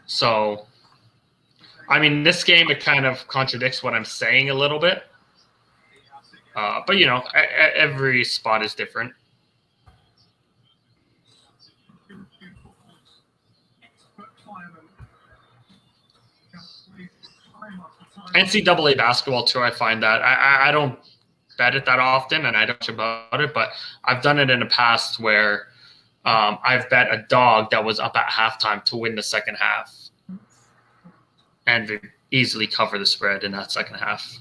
So, I mean, this game, it kind of contradicts what I'm saying a little bit. But, you know, every spot is different. NCAA basketball, too, I find that. I don't bet it that often, and I don't know about it, but I've done it in the past where I've bet a dog that was up at halftime to win the second half and easily cover the spread in that second half.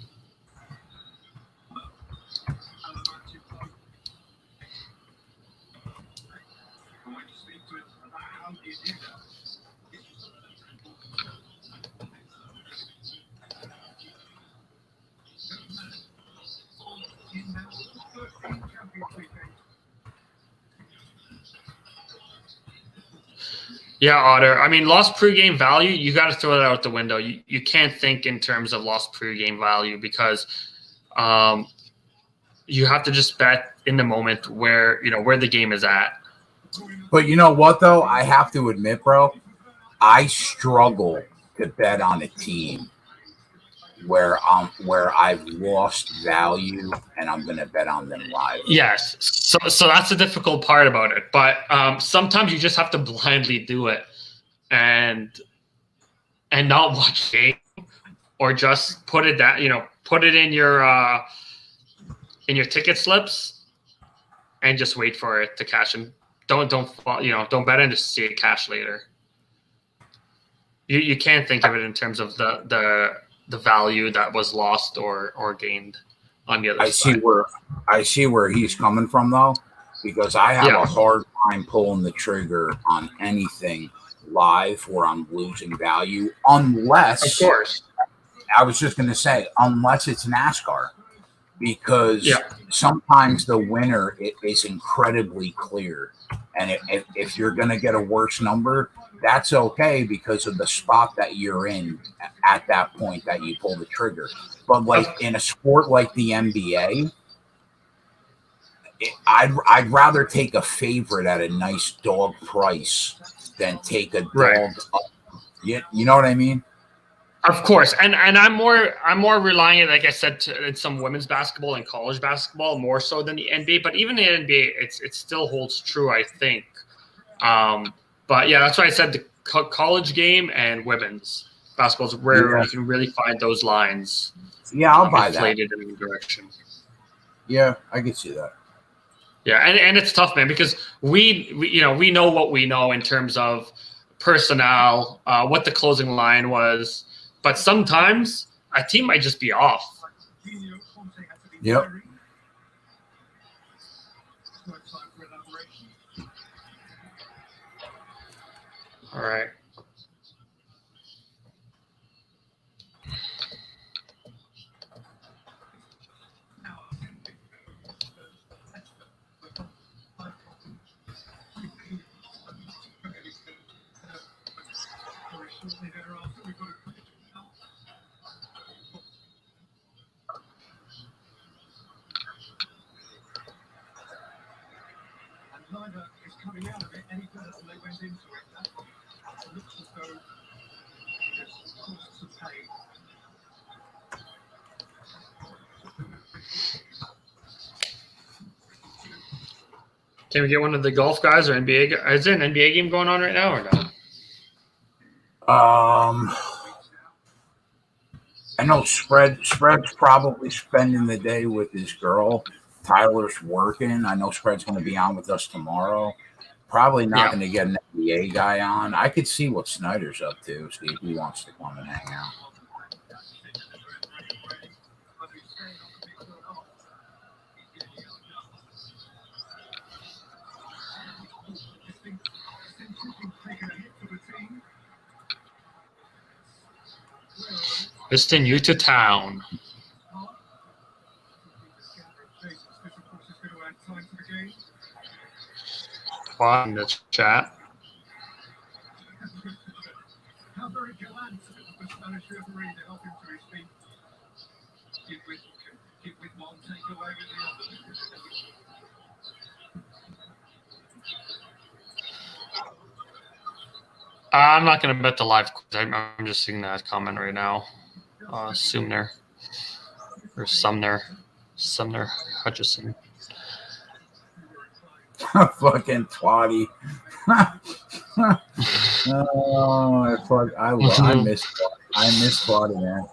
Yeah, Otter. I mean, lost pregame value, you got to throw that out the window. You can't think in terms of lost pregame value because you have to just bet in the moment where the game is at. But you know what, though? I have to admit, bro, I struggle to bet on a team where I've lost value and I'm going to bet on them live. Yes. So that's the difficult part about it. But sometimes you just have to blindly do it and not watch game or just put it down, put it in your ticket slips and just wait for it to cash and don't bet and just see it cash later. You can't think of it in terms of the value that was lost or gained on the other side. I see where he's coming from, though, because I have a hard time pulling the trigger on anything live where I'm losing value, unless, of course, I was just going to say, unless it's NASCAR, because sometimes the winner is incredibly clear, and if you're going to get a worse number, that's okay because of the spot that you're in at that point that you pull the trigger. But like in a sport like the NBA, I'd rather take a favorite at a nice dog price than take a dog up. You know what I mean? Of course, and I'm more relying, like I said, in some women's basketball and college basketball more so than the NBA. But even the NBA, it still holds true, I think. But yeah, that's why I said the college game and women's basketball is where you can really find those lines. Yeah, I'll buy that. In the direction. Yeah, I can see that. Yeah, and it's tough, man, because we know what we know in terms of personnel, what the closing line was, but sometimes a team might just be off. Yep. All right. Neither is coming out of it any better than they went into it. It looks as though it's caused some pain. Can we get one of the golf guys or NBA? Is there an NBA game going on right now or no? I know Spread's probably spending the day with his girl. Tyler's working. I know Spread's going to be on with us tomorrow. Probably not going to get an NBA guy on. I could see what Snyder's up to, see if he wants to come and hang out. Piston you to town. Twat in the chat. How very gallant of the Spanish referee to help him to his feet. Give with one, take away with the other. I'm not going to bet the live. I'm just seeing that comment right now. Sumner or Sumner Hutchison. Fucking Twatty. Oh, I miss Twatty, man.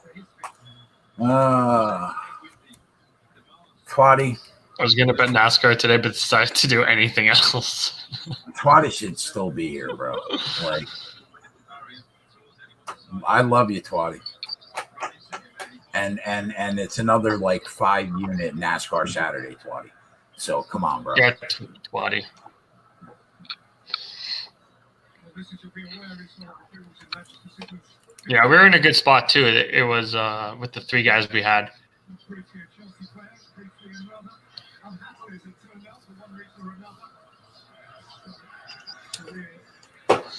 Twatty. I was going to bet NASCAR today, but decided to do anything else. Twatty should still be here, bro. Like, I love you, Twatty. And it's another like 5-unit NASCAR Saturday, Twatty. So come on, bro. Yeah, Twatty. Yeah, we were in a good spot too. It was with the 3 guys we had.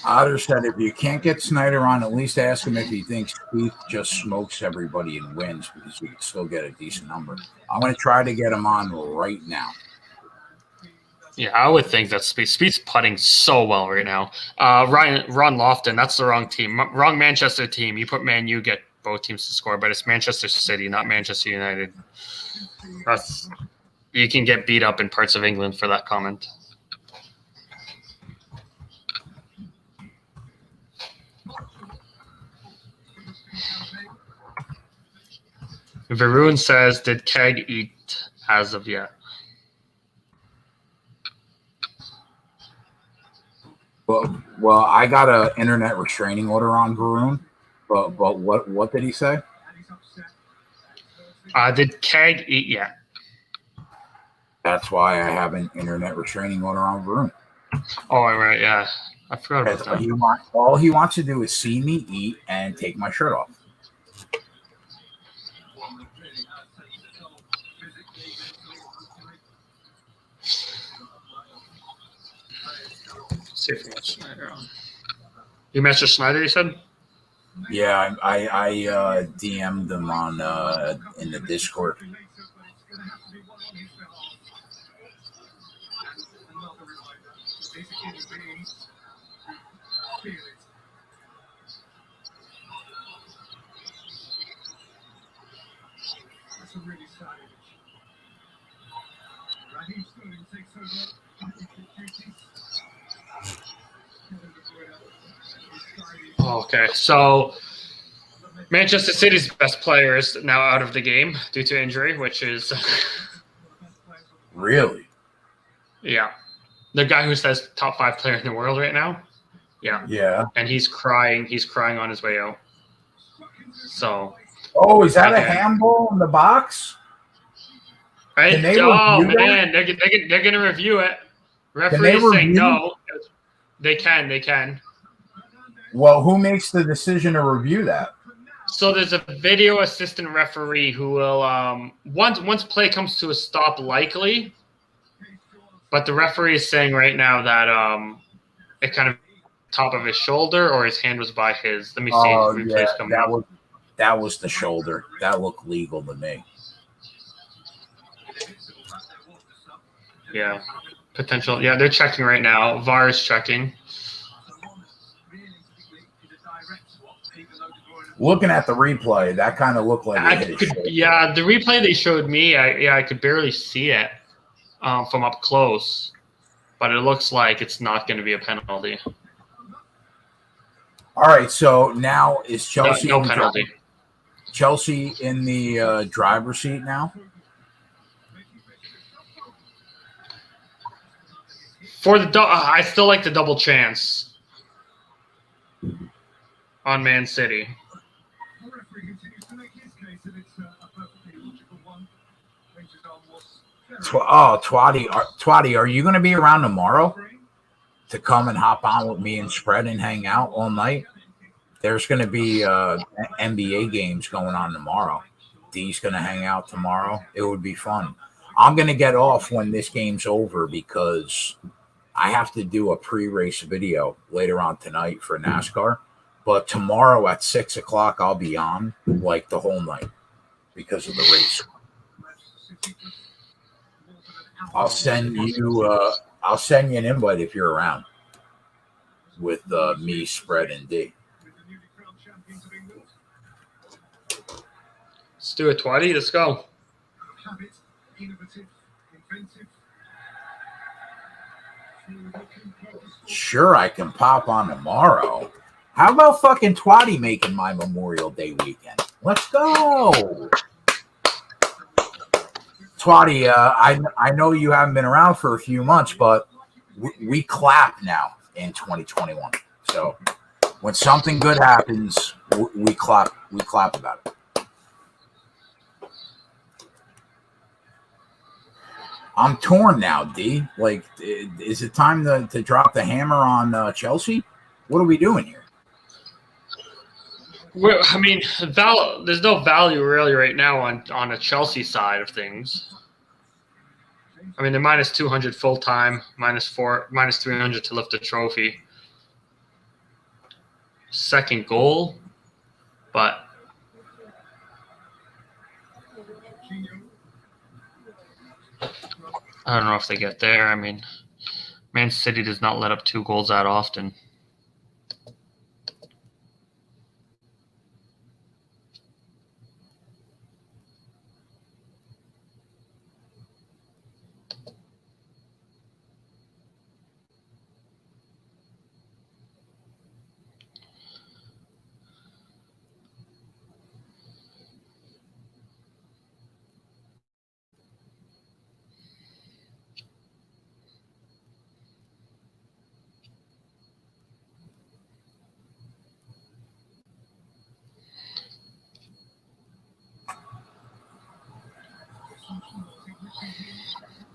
Otter said, if you can't get Snyder on, at least ask him if he thinks Spieth just smokes everybody and wins, because we can still get a decent number. I'm going to try to get him on right now. Yeah, I would think that Spieth's putting so well right now. Ron Lofton, that's the wrong team. Wrong Manchester team. You put Man U, get both teams to score, but it's Manchester City, not Manchester United. You can get beat up in parts of England for that comment. Varun says, did Keg eat as of yet? Well, I got an internet restraining order on Varun, but what did he say? Did Keg eat yet? That's why I have an internet restraining order on Varun. Oh, right, yeah. I forgot about that. All he wants to do is see me eat and take my shirt off. See if we got Schneider on. You messaged Schneider, you said? Yeah, I DM'd them on in the Discord. Okay, so Manchester City's best player is now out of the game due to injury, which is Really? Yeah, the guy who says top 5 player in the world right now. Yeah, and he's crying. He's crying on his way out. So. Oh, is that a handball in the box? Right? Oh man, they're gonna review it. Referee is saying no. They can. Well, who makes the decision to review that? So there's a video assistant referee who will once play comes to a stop, likely. But the referee is saying right now that it kind of top of his shoulder or his hand was by his. Let me see. Replays coming up. That was the shoulder. That looked legal to me. Yeah, potential. Yeah, they're checking right now. VAR is checking. Looking at the replay, that kind of looked like the replay they showed me, I could barely see it from up close, but it looks like it's not going to be a penalty. All right, so now is Chelsea no penalty? Chelsea in the driver's seat now? For the I still like the double chance on Man City. Twatty, are you going to be around tomorrow to come and hop on with me and Spread and hang out all night? There's going to be NBA games going on tomorrow. D's going to hang out tomorrow. It would be fun. I'm going to get off when this game's over because I have to do a pre-race video later on tonight for NASCAR. But tomorrow at 6 o'clock, I'll be on like the whole night because of the race. I'll send you an invite if you're around with me, Spread, and D. Let's do it, Twatty. Let's go. Sure, I can pop on tomorrow. How about fucking Twatty making my Memorial Day weekend? Let's go. Twatty, I know you haven't been around for a few months, but we clap now in 2021. So when something good happens, we clap about it. I'm torn now, D. Like, is it time to drop the hammer on Chelsea? What are we doing here? Well, I mean, there's no value really right now on a Chelsea side of things. I mean, they're minus 200 full time, minus 300 to lift the trophy. Second goal, but I don't know if they get there. I mean, Man City does not let up 2 goals that often.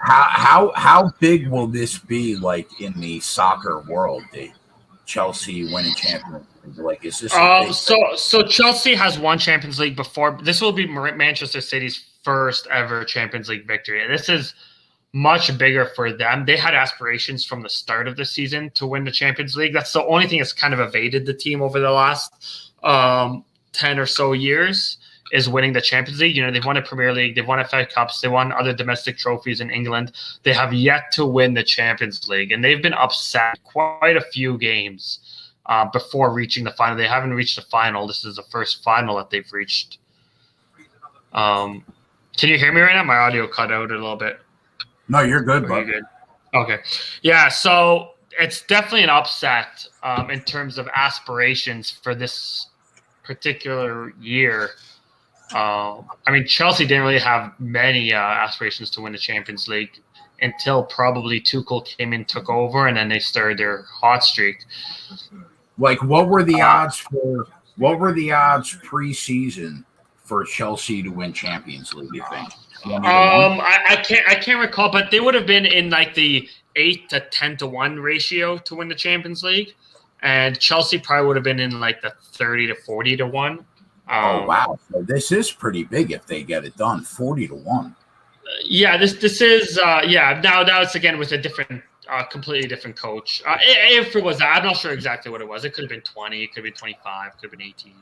How big will this be, like, in the soccer world? The Chelsea winning Champions League? Like, is this so Chelsea has won Champions League before. This will be Manchester City's first ever Champions League victory. This is much bigger for them. They had aspirations from the start of the season to win the Champions League. That's the only thing that's kind of evaded the team over the last 10 or so years. Is winning the Champions League. You know, they've won a Premier League, they've won FA Cups, they won other domestic trophies in England. They have yet to win the Champions League, and they've been upset quite a few games before reaching the final. They haven't reached the final. This is the first final that they've reached. Can you hear me right now? My audio cut out a little bit. No, you're good, bud. Good. Okay. Yeah, so it's definitely an upset in terms of aspirations for this particular year. I mean, Chelsea didn't really have many aspirations to win the Champions League until probably Tuchel came in, took over, and then they started their hot streak. Like, what were the odds preseason for Chelsea to win Champions League? You think? I can't recall, but they would have been in like the 8 to 10 to 1 ratio to win the Champions League, and Chelsea probably would have been in like the 30 to 40 to 1. Oh wow! So this is pretty big if they get it done, 40 to 1. Yeah, this is Now it's again with a different, completely different coach. If it was, I'm not sure exactly what it was. It could have been 20, it could have been 25, it could have been 18.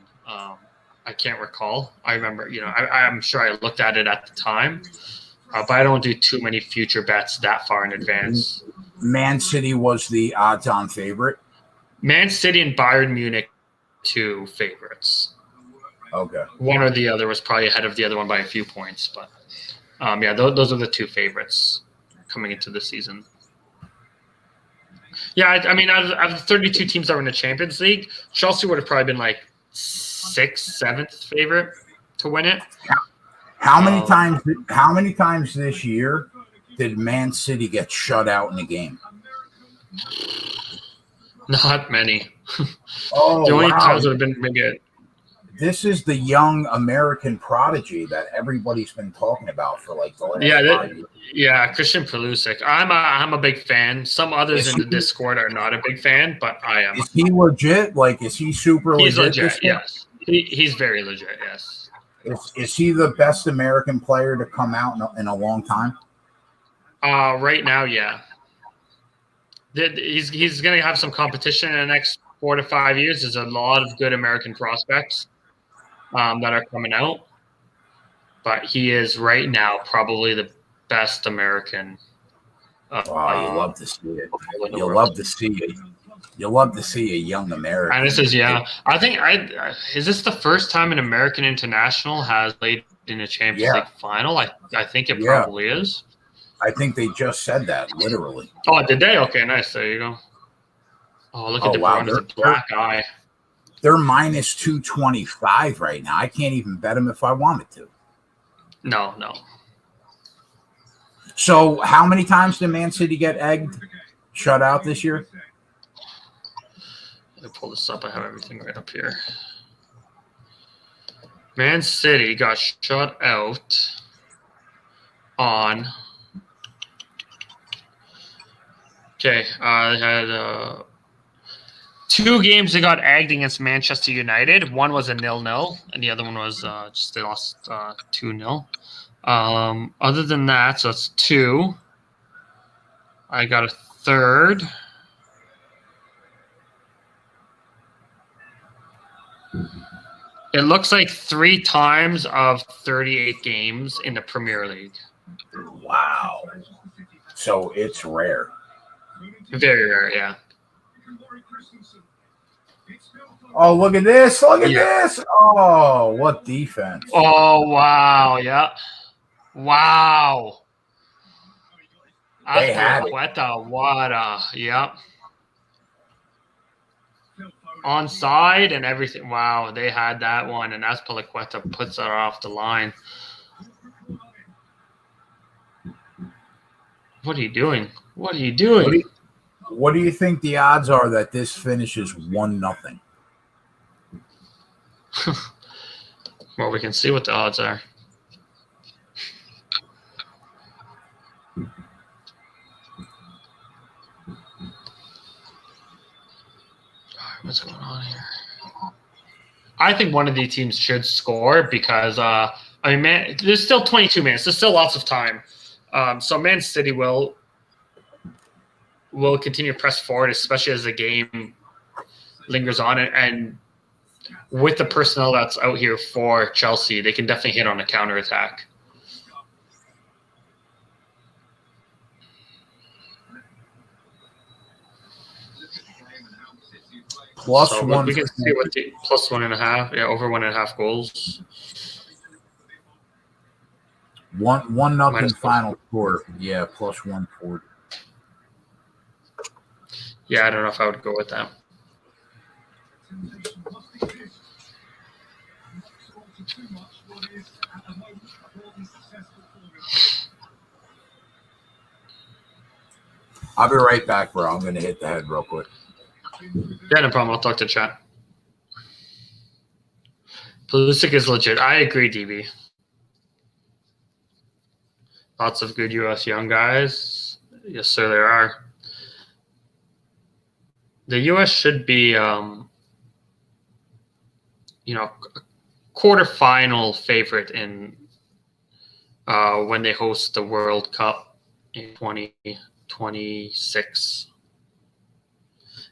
I can't recall. I remember, I'm sure I looked at it at the time, but I don't do too many future bets that far in advance. Man City was the odds-on favorite. Man City and Bayern Munich, 2 favorites. Okay. One or the other was probably ahead of the other one by a few points, but those are the 2 favorites coming into the season. Yeah, I mean, out of the 32 teams that were in the Champions League, Chelsea would have probably been like 6th, 7th favorite to win it. How many times this year did Man City get shut out in a game? Not many. Oh, the only wow. times would have been maybe this is the young American prodigy that everybody's been talking about for like the last 5 years. Yeah, Christian Pulisic. I'm a big fan. Some others in the Discord are not a big fan, but I am. Is he legit? Like, is he super He's legit? legit. Yes, he's very legit. Yes. Is he the best American player to come out in a long time? Right now, yeah. He's going to have some competition in the next 4 to 5 years. There's a lot of good American prospects that are coming out, but he is right now probably the best American. Wow, you love to see it. You'll love to see it. You'll love to see a young American. And this is I think is this the first time an American international has played in a Champions League final? I think it probably is. I think they just said that literally. Oh, did they? Okay, nice. There you go. Oh, look at the Bruyne, a black eye. They're minus 225 right now. I can't even bet them if I wanted to. No. So how many times did Man City get shut out this year? Let me pull this up. I have everything right up here. Man City got shut out on. Okay, they had 2 games they got egged against Manchester United. One was a 0-0, and the other one was just they lost 2-0. Other than that, so that's 2. I got a third. It looks like 3 times of 38 games in the Premier League. Wow. So it's rare. Very rare, yeah. Oh, look at this. Look at this. Oh, what defense. Oh, wow. Yeah. Wow. They had it. What a, yep. Onside and everything. Wow, they had that one, and Azpilicueta puts it off the line. What are you doing? What are you doing? What do you think the odds are that this finishes 1-0? Well, we can see what the odds are. What's going on here? I think one of these teams should score because, man, there's still 22 minutes. There's still lots of time. So Man City will continue to press forward, especially as the game lingers on. And with the personnel that's out here for Chelsea, they can definitely hit on a counterattack. Plus so one. We can see what the plus 1.5. Yeah, over 1.5 goals. 1-0 final score. Yeah, plus 140. Yeah, I don't know if I would go with that. I'll be right back, bro. I'm going to hit the head real quick. Yeah, no problem. I'll talk to chat. Pulisic is legit. I agree, DB. Lots of good U.S. young guys. Yes, sir, there are. The U.S. should be, quarterfinal favorite in when they host the World Cup in 2026.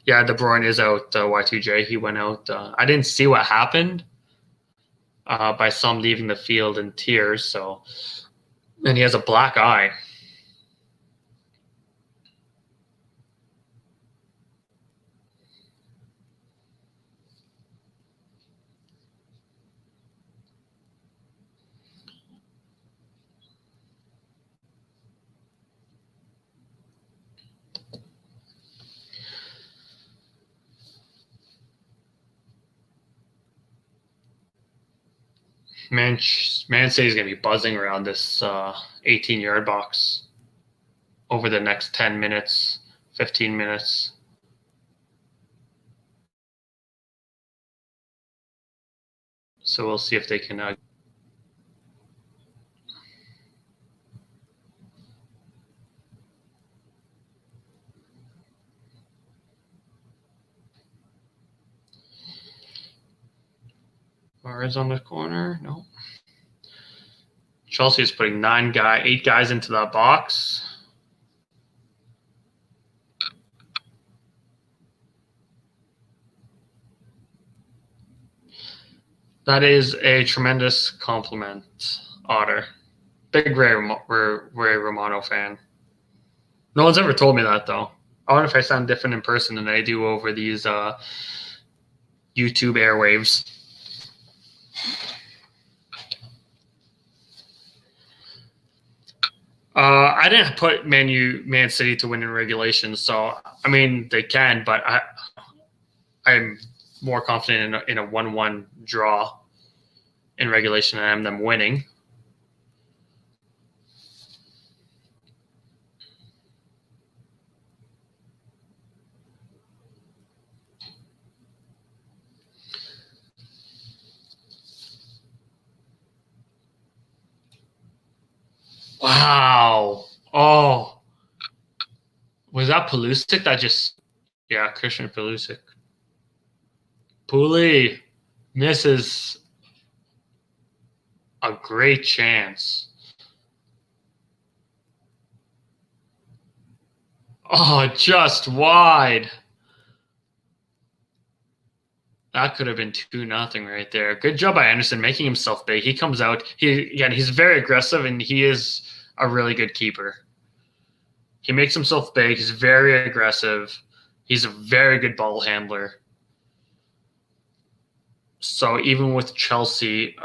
Yeah, De Bruyne is out. Y2J, he went out. I didn't see what happened by some leaving the field in tears. So, and he has a black eye. Man City's going to be buzzing around this 18-yard box over the next 10 minutes, 15 minutes. So we'll see if they can. Mars on the corner. No. Chelsea is putting 8 guys into that box. That is a tremendous compliment, Otter. Big Ray Romano fan. No one's ever told me that, though. I wonder if I sound different in person than I do over these YouTube airwaves. I didn't put Man City to win in regulation, so I mean they can, but I'm more confident in a 1-1 draw in regulation than I am them winning. Wow. Oh. Was that Pulisic that just... Yeah, Christian Pulisic. Puli misses a great chance. Oh, just wide. That could have been 2-0 right there. Good job by Anderson making himself big. He comes out. He's very aggressive, and he is a really good keeper. He makes himself big. He's very aggressive. He's a very good ball handler. So even with Chelsea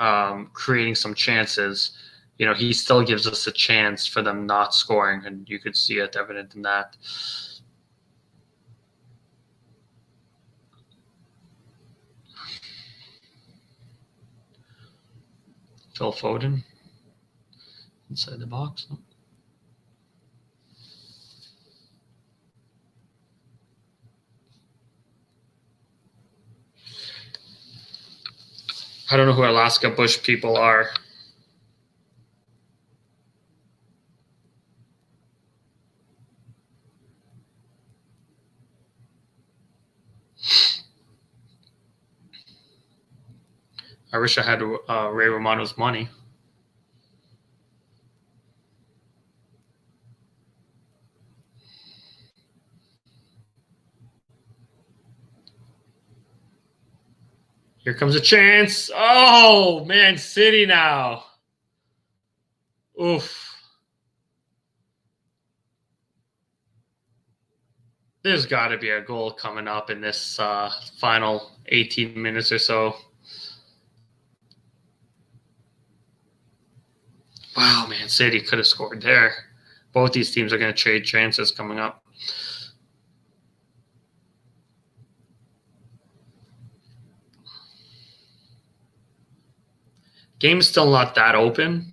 creating some chances, he still gives us a chance for them not scoring, and you could see it evident in that. Phil Foden inside the box. I don't know who Alaska Bush people are. I wish I had Ray Romano's money. Here comes a chance. Oh, Man City now. Oof. There's got to be a goal coming up in this final 18 minutes or so. Wow, Man City could have scored there. Both these teams are going to trade chances coming up. Game's still not that open.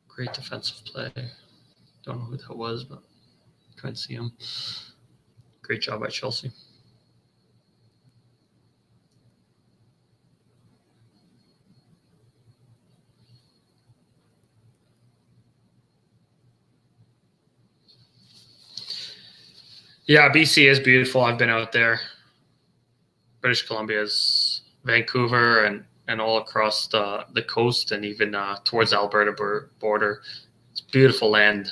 Great defensive play. Don't know who that was, but couldn't see him. Great job by Chelsea. Yeah, BC is beautiful. I've been out there. British Columbia is Vancouver and all across the coast and even towards the Alberta border. It's beautiful land.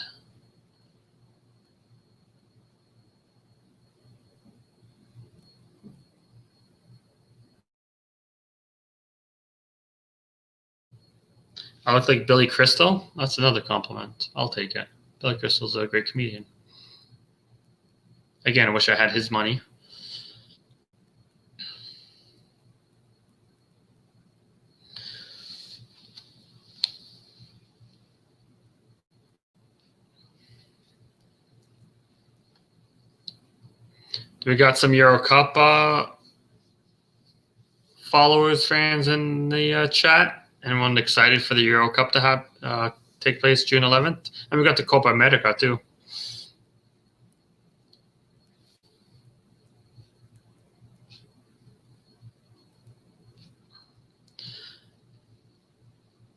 I look like Billy Crystal. That's another compliment. I'll take it. Billy Crystal's a great comedian. Again, I wish I had his money. We got some Euro Cup followers, fans in the chat? Anyone excited for the Euro Cup to have take place June 11th? And we got the Copa America too.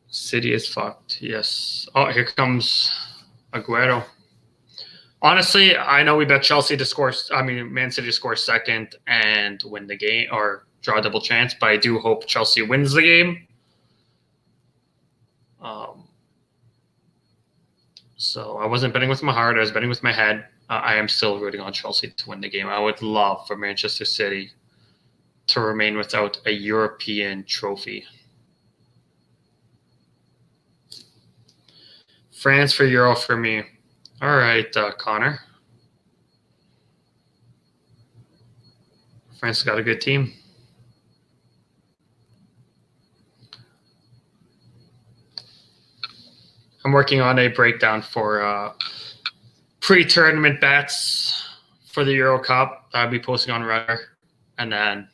City is fucked. Yes. Oh, here comes Aguero. Honestly, I know we bet Chelsea to score. I mean, Man City to score second and win the game or draw a double chance. But I do hope Chelsea wins the game. So I wasn't betting with my heart. I was betting with my head. I am still rooting on Chelsea to win the game. I would love for Manchester City to remain without a European trophy. France for Euro for me. All right, Connor. France got a good team. I'm working on a breakdown for pre-tournament bets for the Euro Cup. I'll be posting on Reddit, and then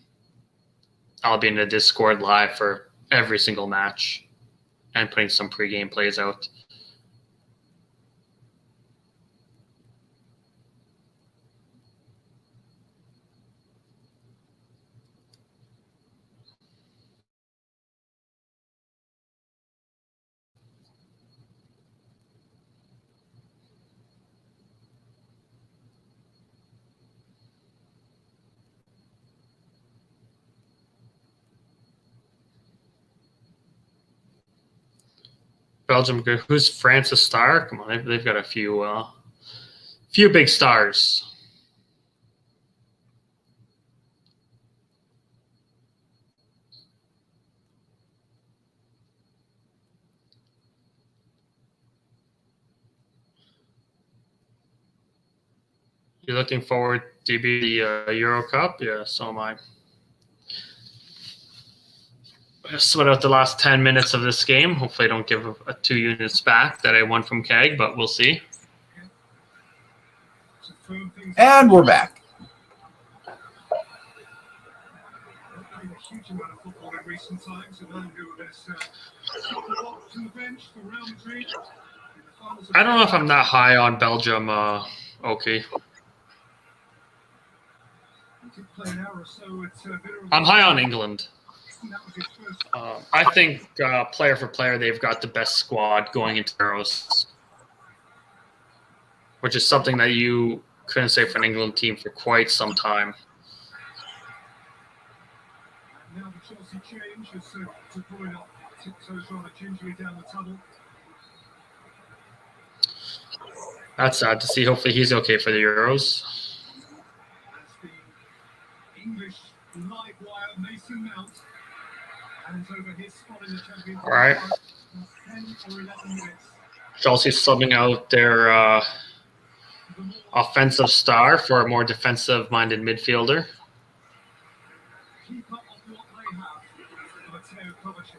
I'll be in the Discord live for every single match and putting some pre-game plays out. Belgium good. Who's France's star? Come on, they've got a few big stars. You're looking forward to the Euro Cup? Yeah, so am I. I sweat out the last 10 minutes of this game. Hopefully I don't give a 2 units back that I won from Keg, but we'll see. And we're back. I don't know if I'm that high on Belgium. Okay. I'm high on England. I think player for player, they've got the best squad going into Euros, which is something that you couldn't say for an England team for quite some time. Now the Chelsea change is to point up tiptoes rather gingerly down the tunnel. That's sad to see. Hopefully he's okay for the Euros. As the English live wire Mason Mount hands over his spot in the Champions League. All right. 10 or 11 minutes. Chelsea's subbing out their offensive star for a more defensive-minded midfielder. Keep up with what they have. Mateo Kovacic.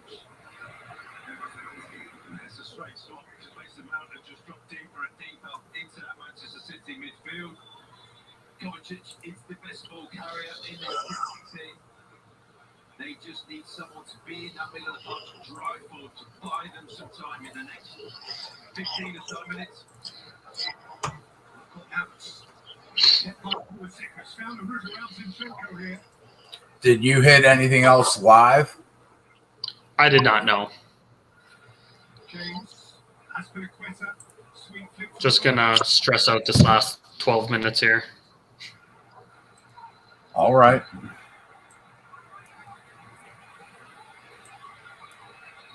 It's a straight swap because Mason Mount had just dropped deeper and deeper into that Manchester City midfield. Kovacic is the best ball carrier in their team. They just need someone to be in that middle of the park to drive forward, to buy them some time in the next 15 or so minutes. Found a route around Zinchenko here. Did you hit anything else live? I did not know. James, Aspilicueta, sweet flip. Just gonna stress out this last 12 minutes here. All right.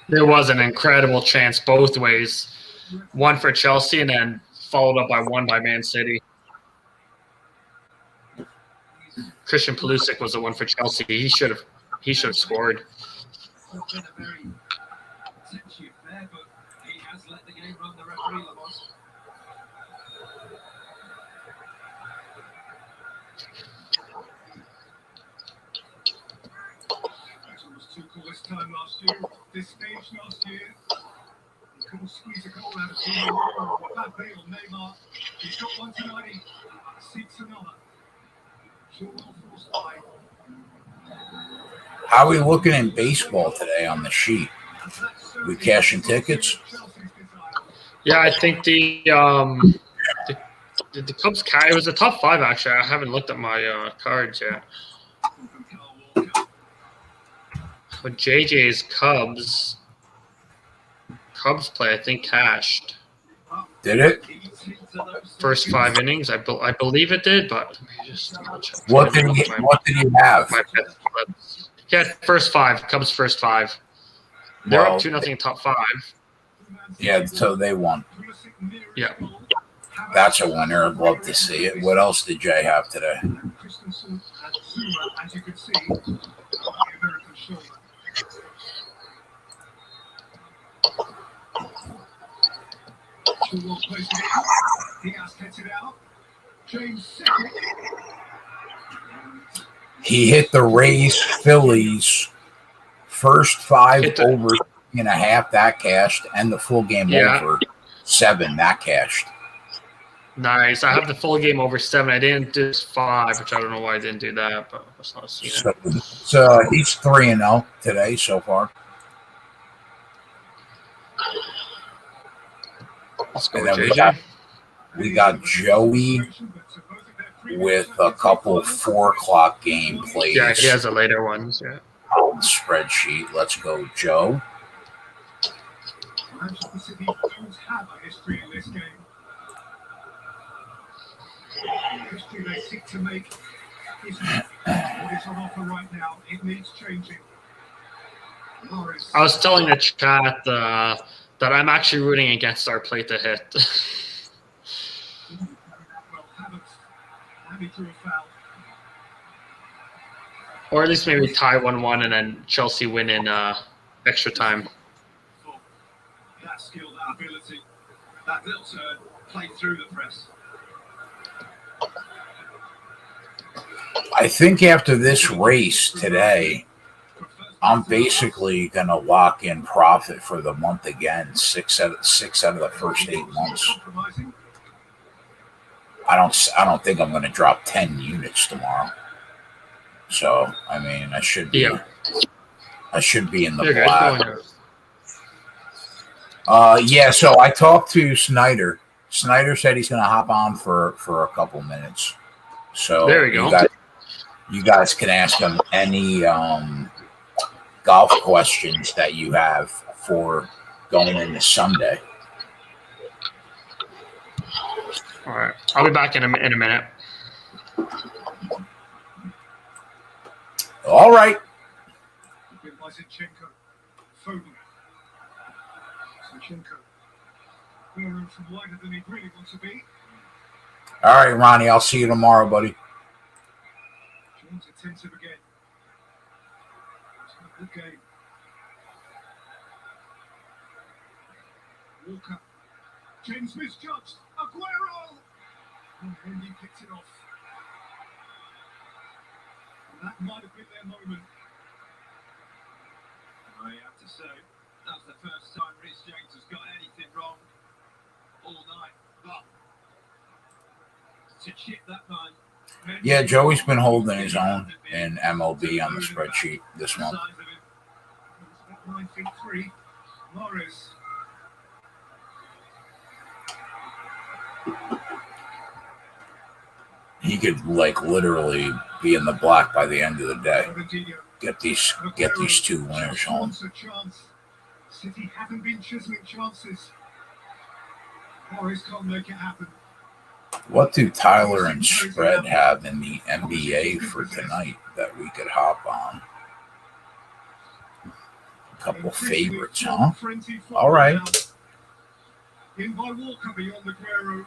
There was an incredible chance both ways. One for Chelsea and then followed up by one by Man City. Christian Pulisic was the one for Chelsea. He should have scored. Been a very touchy affair, but he has let the game run. The referee, Lamos. That was too cool this time last year. This stage last year, he couldn't squeeze a goal out of Mbappe or Neymar. He's got one tonight. He seeks another. Sure well forced by. How are we looking in baseball today on the sheet? We cashing tickets? Yeah, I think the Cubs. It was a top 5 actually. I haven't looked at my cards yet. But JJ's Cubs play, I think, cashed. Did it? First 5 innings, I believe it did, but let me just check. What did he have? Yeah, first 5. Cubs first 5. They're up 2-0 top 5. Yeah, so they won. Yeah. That's a winner. I'd love to see it. What else did Jay have today? He hit the Rays Phillies first 5 over 3.5 that cashed, and the full game over 7 that cashed. Nice. I have the full game over 7. I didn't do 5, which I don't know why I didn't do that, but let's not see it. So he's 3-0 today so far. Let's go, JJ. We got Joey with a couple 4 o'clock game plays. Yeah, he has the later ones. Yeah. On the spreadsheet. Let's go, Joe. Manchester City don't have a history in this game. The history they seek to make isn't what is on offer right now. It needs changing. I was telling the chat that I'm actually rooting against our play to hit. Or at least maybe tie 1-1 and then Chelsea win in extra time. That skill, that ability, that little turn, play through the press. I think after this race today, I'm basically going to lock in profit for the month again. 6 out of the first 8 months. I don't think I'm going to drop 10 units tomorrow. So, I mean, I should be in the black. Yeah, so I talked to Snyder. Snyder said he's going to hop on for a couple minutes. So there we go. You guys can ask him any golf questions that you have for going into Sunday. All right. I'll be back in a minute. All right. All right, Ronnie. I'll see you tomorrow, buddy. Jones attentive again. It's a good game. Walker. James misjudged. Aguero! And Henry picked it off. And that might have been their moment. I have to say, that's the first time Rhys James has got anything wrong all night. But to chip that man. Yeah, Joey's been holding his own in MLB on the spreadsheet this month. He could literally be in the black by the end of the day. Get these 2 winners home. City haven't been chiseling chances. Morris can't make it happen. What do Tyler and Spread have in the NBA for tonight that we could hop on? A couple favorites, huh? All right. In by Walker beyond Aguero.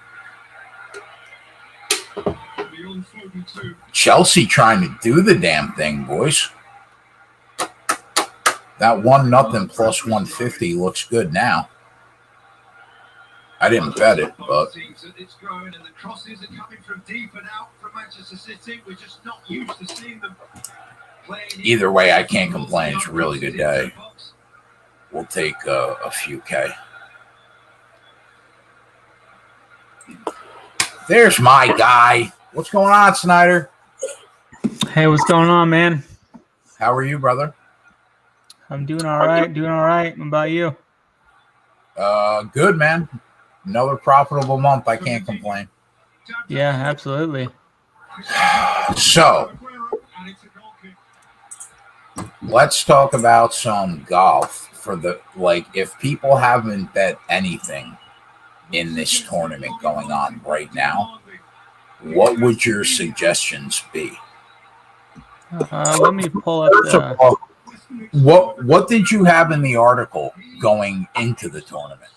Beyond Foden too. Chelsea trying to do the damn thing, boys. That 1-0 plus 150 looks good now. I didn't bet it, but it's growing and the crosses are coming from deep and out from Manchester City. We're just not used to seeing them playing. Either way, I can't complain. It's a really good day. We'll take a few K. There's my guy. What's going on, Snyder? Hey, what's going on, man? How are you, brother? I'm doing all right. Doing all right. What about you? Good, man. Another profitable month. I can't complain. Yeah, absolutely. So, let's talk about some golf for the if people haven't bet anything in this tournament going on right now, what would your suggestions be? Let me pull up First of all, what did you have in the article going into the tournament?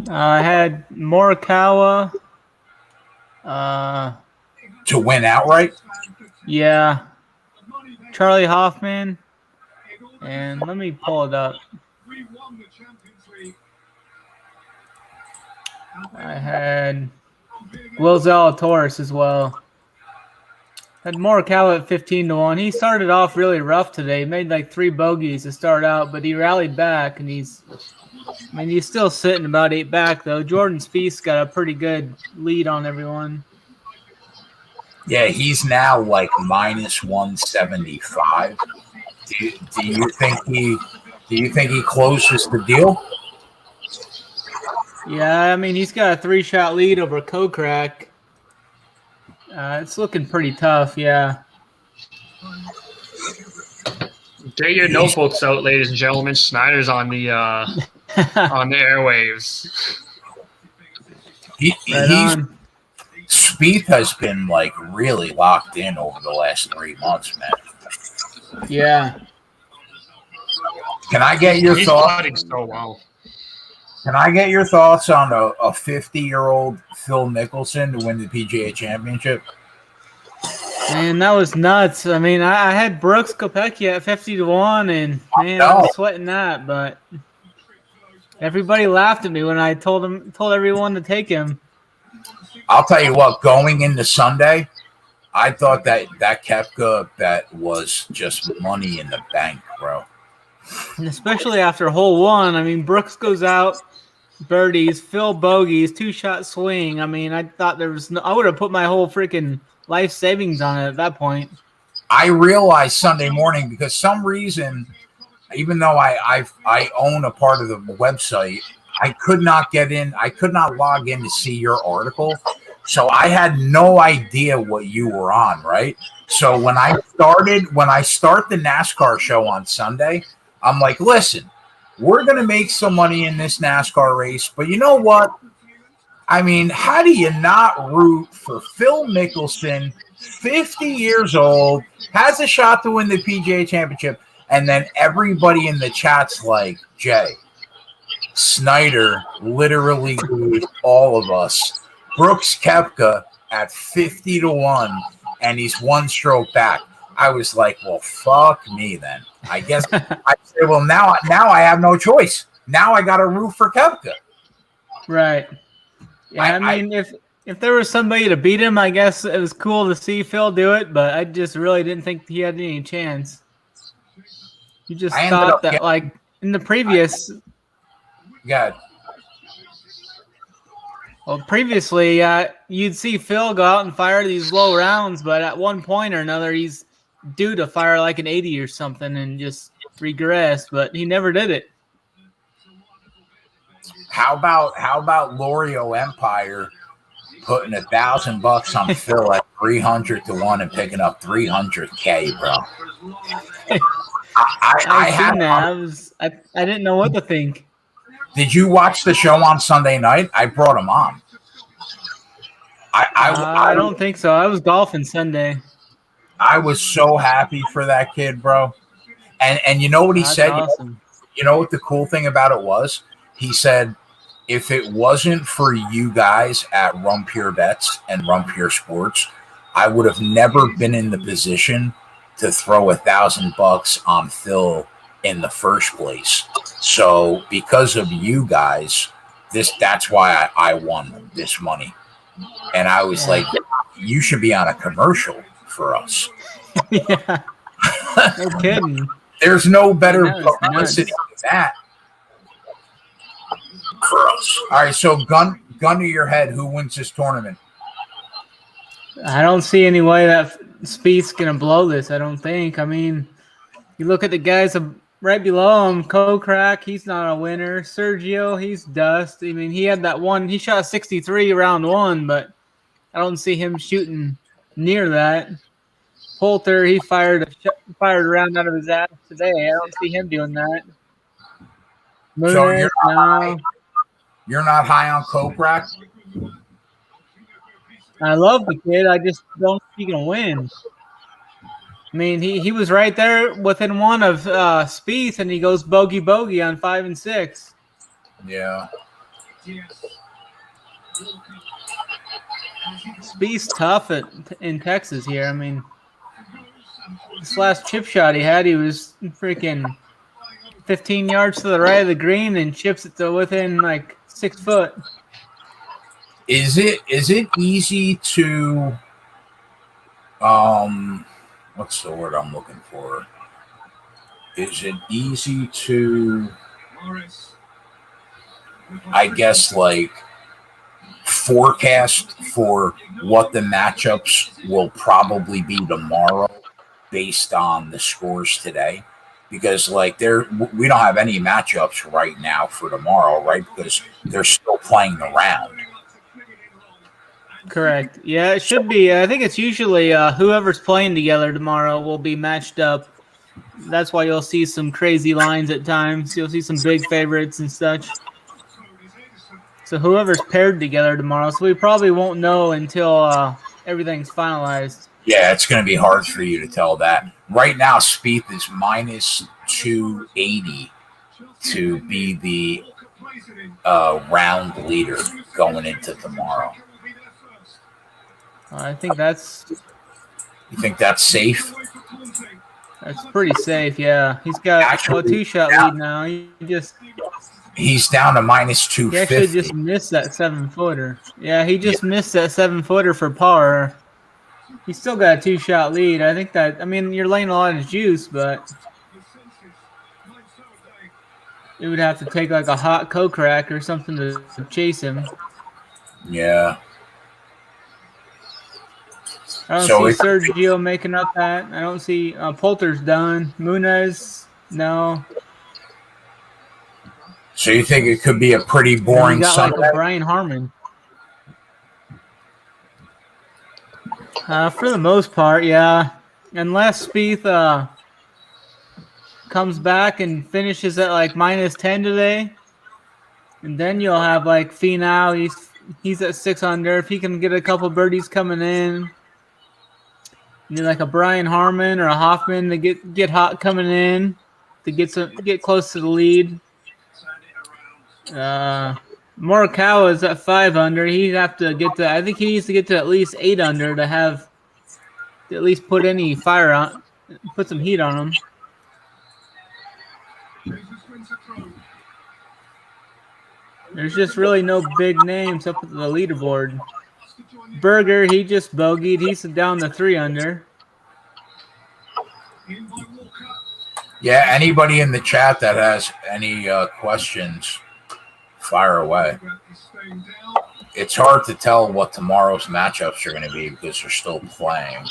I had Morikawa. To win outright? Yeah. Charlie Hoffman. And let me pull it up. I had Will Zalatoris as well. Had Morikawa at 15-1. He started off really rough today. Made like 3 bogeys to start out, but he rallied back, and he's still sitting about 8 back though. Jordan Spieth's got a pretty good lead on everyone. Yeah, he's now like minus 175. Do you think he closes the deal? Yeah, I mean he's got a 3-shot lead over Kokrak. It's looking pretty tough, yeah. Get your notebooks out, ladies and gentlemen. Snyder's on the on the airwaves. Spieth has been like really locked in over the last 3 months, man. Yeah. Can I get your thoughts? He's so well. Can I get your thoughts on a 50-year-old Phil Mickelson to win the PGA Championship? Man, that was nuts. I mean, I had Brooks Koepka at 50-1, and man, I was sweating that. But everybody laughed at me when I told everyone to take him. I'll tell you what. Going into Sunday, I thought that Koepka bet was just money in the bank, bro. And especially after hole 1, I mean, Brooks goes out, birdies, Phil bogeys, 2-shot swing. I mean, I thought there was I would have put my whole freaking life savings on it at that point. I realized Sunday morning because some reason, even though I own a part of the website, I could not get in. I could not log in to see your article. So I had no idea what you were on, right? So when I start the NASCAR show on Sunday, I'm like, listen, we're going to make some money in this NASCAR race, but you know what? I mean, how do you not root for Phil Mickelson, 50 years old, has a shot to win the PGA Championship, and then everybody in the chat's like, Jay, Snyder literally gave all of us Brooks Koepka at 50-1, and he's 1 stroke back. I was like, well, fuck me then. I guess I say, well, now I have no choice. Now I got to root for Koepka. Right. Yeah, I mean, if there was somebody to beat him, I guess it was cool to see Phil do it, but I just really didn't think he had any chance. You just thought that, like, in the previous... God. Well, previously, you'd see Phil go out and fire these low rounds, but at one point or another, he's due to fire like an 80 or something and just regress, but he never did it. How about L'Oreal Empire putting $1,000 on Phil at 300-1 and picking up $300K, bro? I didn't know what to think. Did you watch the show on Sunday night? I brought him on. I don't think so. I was golfing Sunday. I was so happy for that kid, bro. And you know what he said? Awesome. You know what the cool thing about it was? He said, if it wasn't for you guys at Rum Pure Bets and Rum Pure Sports, I would have never been in the position to throw $1,000 on Phil in the first place. So because of you guys, that's why I won this money. And I was like, you should be on a commercial for us. Yeah. No kidding. There's no better publicity than that for us. All right, so gun to your head, who wins this tournament? I don't see any way that Spieth's going to blow this, I don't think. I mean, You look at the guys right below him, Kokrak, he's not a winner. Sergio, he's dust. I mean, he had that one. He shot 63 round one, but I don't see him shooting near that. Poulter, he fired a round out of his ass today. I don't see him doing that. So Muniz, you're not high on Kokrak? I love the kid. I just don't think he can win. I mean, he was right there within one of Spieth, and he goes bogey on 5 and 6. Yeah. Spieth's tough in Texas here. I mean, this last chip shot he had, he was freaking 15 yards to the right of the green and chips it to within like 6 foot. Is it easy to what's the word I'm looking for? Is it easy to, I guess, like forecast for what the matchups will probably be tomorrow based on the scores today? Because like we don't have any matchups right now for tomorrow, right? Because they're still playing the round. Correct. Yeah, it should be. I think it's usually whoever's playing together tomorrow will be matched up. That's why you'll see some crazy lines at times. You'll see some big favorites and such. So whoever's paired together tomorrow. So we probably won't know until everything's finalized. Yeah, it's going to be hard for you to tell that. Right now, Spieth is minus 280 to be the round leader going into tomorrow. I think that's. You think that's safe? That's pretty safe. Yeah, he's got a 2-shot lead now. He's down to minus 250. He actually just missed that 7-footer. Yeah, he just missed that 7-footer for par. He's still got a 2-shot lead. I think that. I mean, you're laying a lot of juice, but it would have to take like a hot Kokrak or something to chase him. Yeah. I don't see Sergio making up that. I don't see Poulter's done. Muniz, no. So you think it could be a pretty boring Sunday? Like a Brian Harmon. For the most part, yeah. Unless Spieth comes back and finishes at like minus 10 today, and then you'll have like Finau. He's at 6 under. If he can get a couple birdies coming in. You need like a Brian Harmon or a Hoffman to get hot coming in to get close to the lead. Morikawa is at 5 under. He'd have to get to. I think he needs to get to at least 8 under to at least put any fire on, put some heat on him. There's just really no big names up at the leaderboard. Berger, he just bogeyed. He's down to 3 under. Yeah, anybody in the chat that has any questions, fire away. It's hard to tell what tomorrow's matchups are going to be because they're still playing.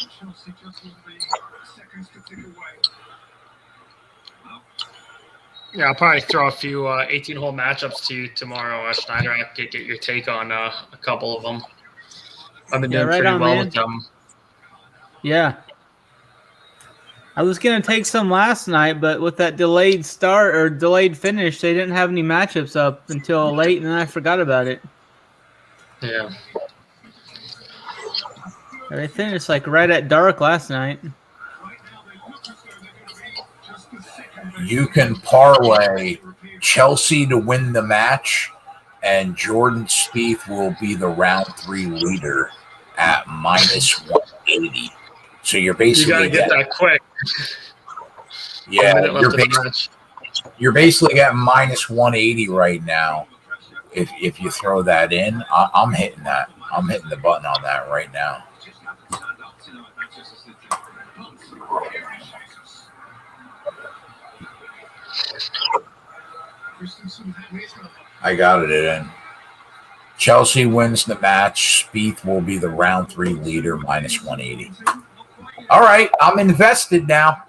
Yeah, I'll probably throw a few 18-hole matchups to you tomorrow, Schneider. I can get your take on a couple of them. I've been doing pretty well with them. Yeah. I was going to take some last night, but with that delayed start or delayed finish, they didn't have any matchups up until late, and then I forgot about it. Yeah. They finished like right at dark last night. You can parlay Chelsea to win the match, and Jordan Spieth will be the round 3 leader at minus 180. So you're basically you gotta get that quick. Yeah, you're basically getting minus 180 right now. If you throw that in, I'm hitting that. I'm hitting the button on that right now. I got it in. Chelsea wins the match. Spieth will be the round 3 leader, minus 180. All right, I'm invested now.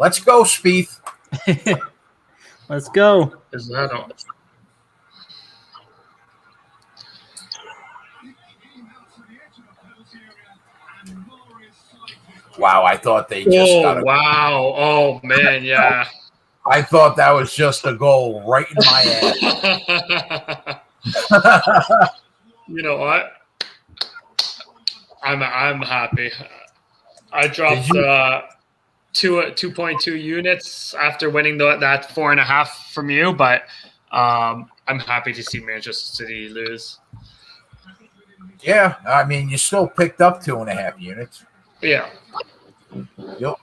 Let's go, Spieth. Let's go. Is that all? Wow, I thought they just got Oh, a wow. Oh, man, yeah. I thought that was just a goal right in my ass. You know what? I'm happy. I dropped 2.2 units after winning that 4.5 from you, but I'm happy to see Manchester City lose. Yeah, I mean, you still picked up 2.5 units. Yeah.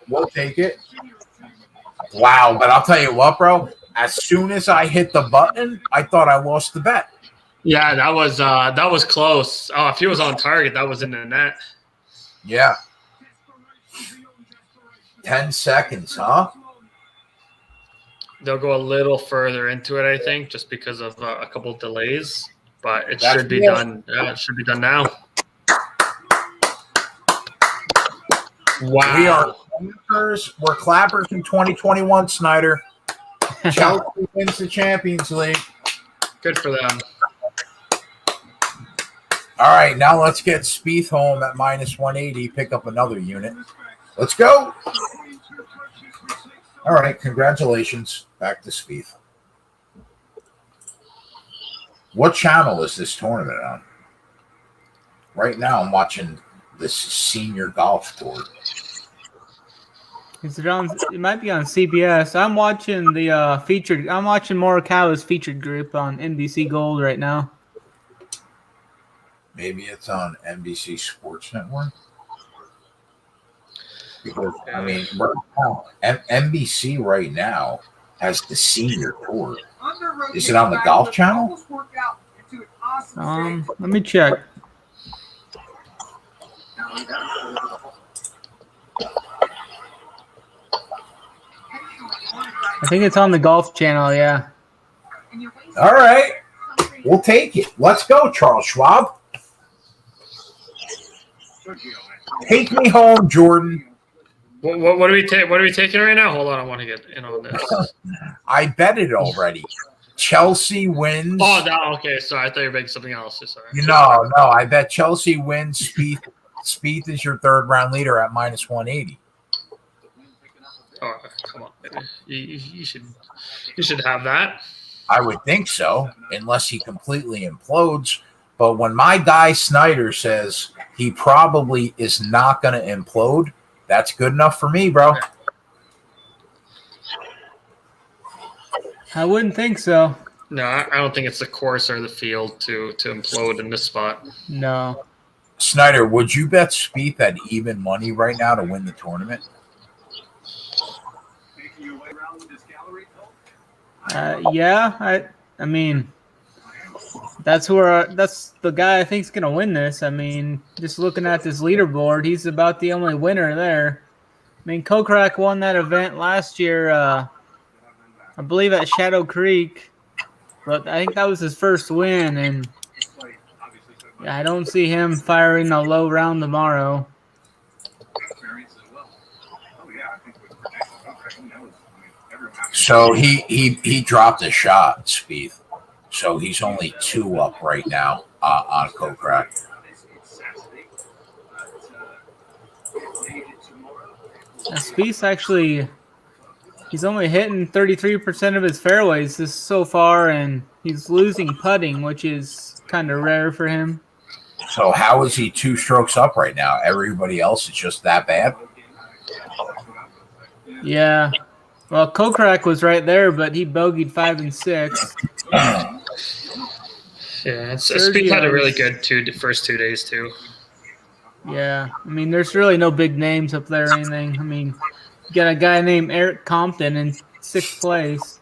We'll take it. Wow, but I'll tell you what, bro. As soon as I hit the button, I thought I lost the bet. Yeah, that was close. Oh, if he was on target, that was in the net. Yeah. 10 seconds, huh? They'll go a little further into it, I think, just because of a couple delays. But it That's should be good. done. Yeah, it should be done now. Wow. We are clappers. We're clappers in 2021, Snyder. Chelsea wins the Champions League. Good for them. All right, now let's get Spieth home at -180. Pick up another unit. Let's go. All right, congratulations. Back to Spieth. What channel is this tournament on? Right now, I'm watching this senior golf tour. Is it on? It might be on CBS. I'm watching the featured. I'm watching Morikawa's featured group on NBC Gold right now. Maybe it's on NBC Sports Network. Because, I mean, right now, NBC right now has the senior tour. Is it on the Golf Channel? Let me check. I think it's on the Golf Channel. Yeah. All right, we'll take it. Let's go, Charles Schwab. Take me home, Jordan. What are we taking right now? Hold on, I want to get in on this. I bet it already. Chelsea wins. Oh, no, okay. Sorry, I thought you were making something else. Sorry. No. I bet Chelsea wins. Spieth is your third round leader at -180. Oh, come on, baby. You should have that. I would think so, unless he completely implodes. But when my guy Snyder says he probably is not going to implode, that's good enough for me, bro. I wouldn't think so. No, I don't think it's the course or the field to implode in this spot. No. Snyder, would you bet Spieth at even money right now to win the tournament? Yeah. I mean, that's the guy I think is gonna win this. I mean, just looking at this leaderboard, he's about the only winner there. I mean, Kokrak won that event last year, I believe at Shadow Creek, but I think that was his first win, and I don't see him firing a low round tomorrow. So he dropped a shot, Spieth. So he's only 2 up right now on Kokrak. Spieth's actually, he's only hitting 33% of his fairways so far, and he's losing putting, which is kind of rare for him. So how is he 2 strokes up right now? Everybody else is just that bad? Yeah. Well, Kokrak was right there, but he bogeyed 5 and 6. Yeah, Spieth had a really good first 2 days too. Yeah, I mean, there's really no big names up there or anything. I mean, you got a guy named Eric Compton in 6th place.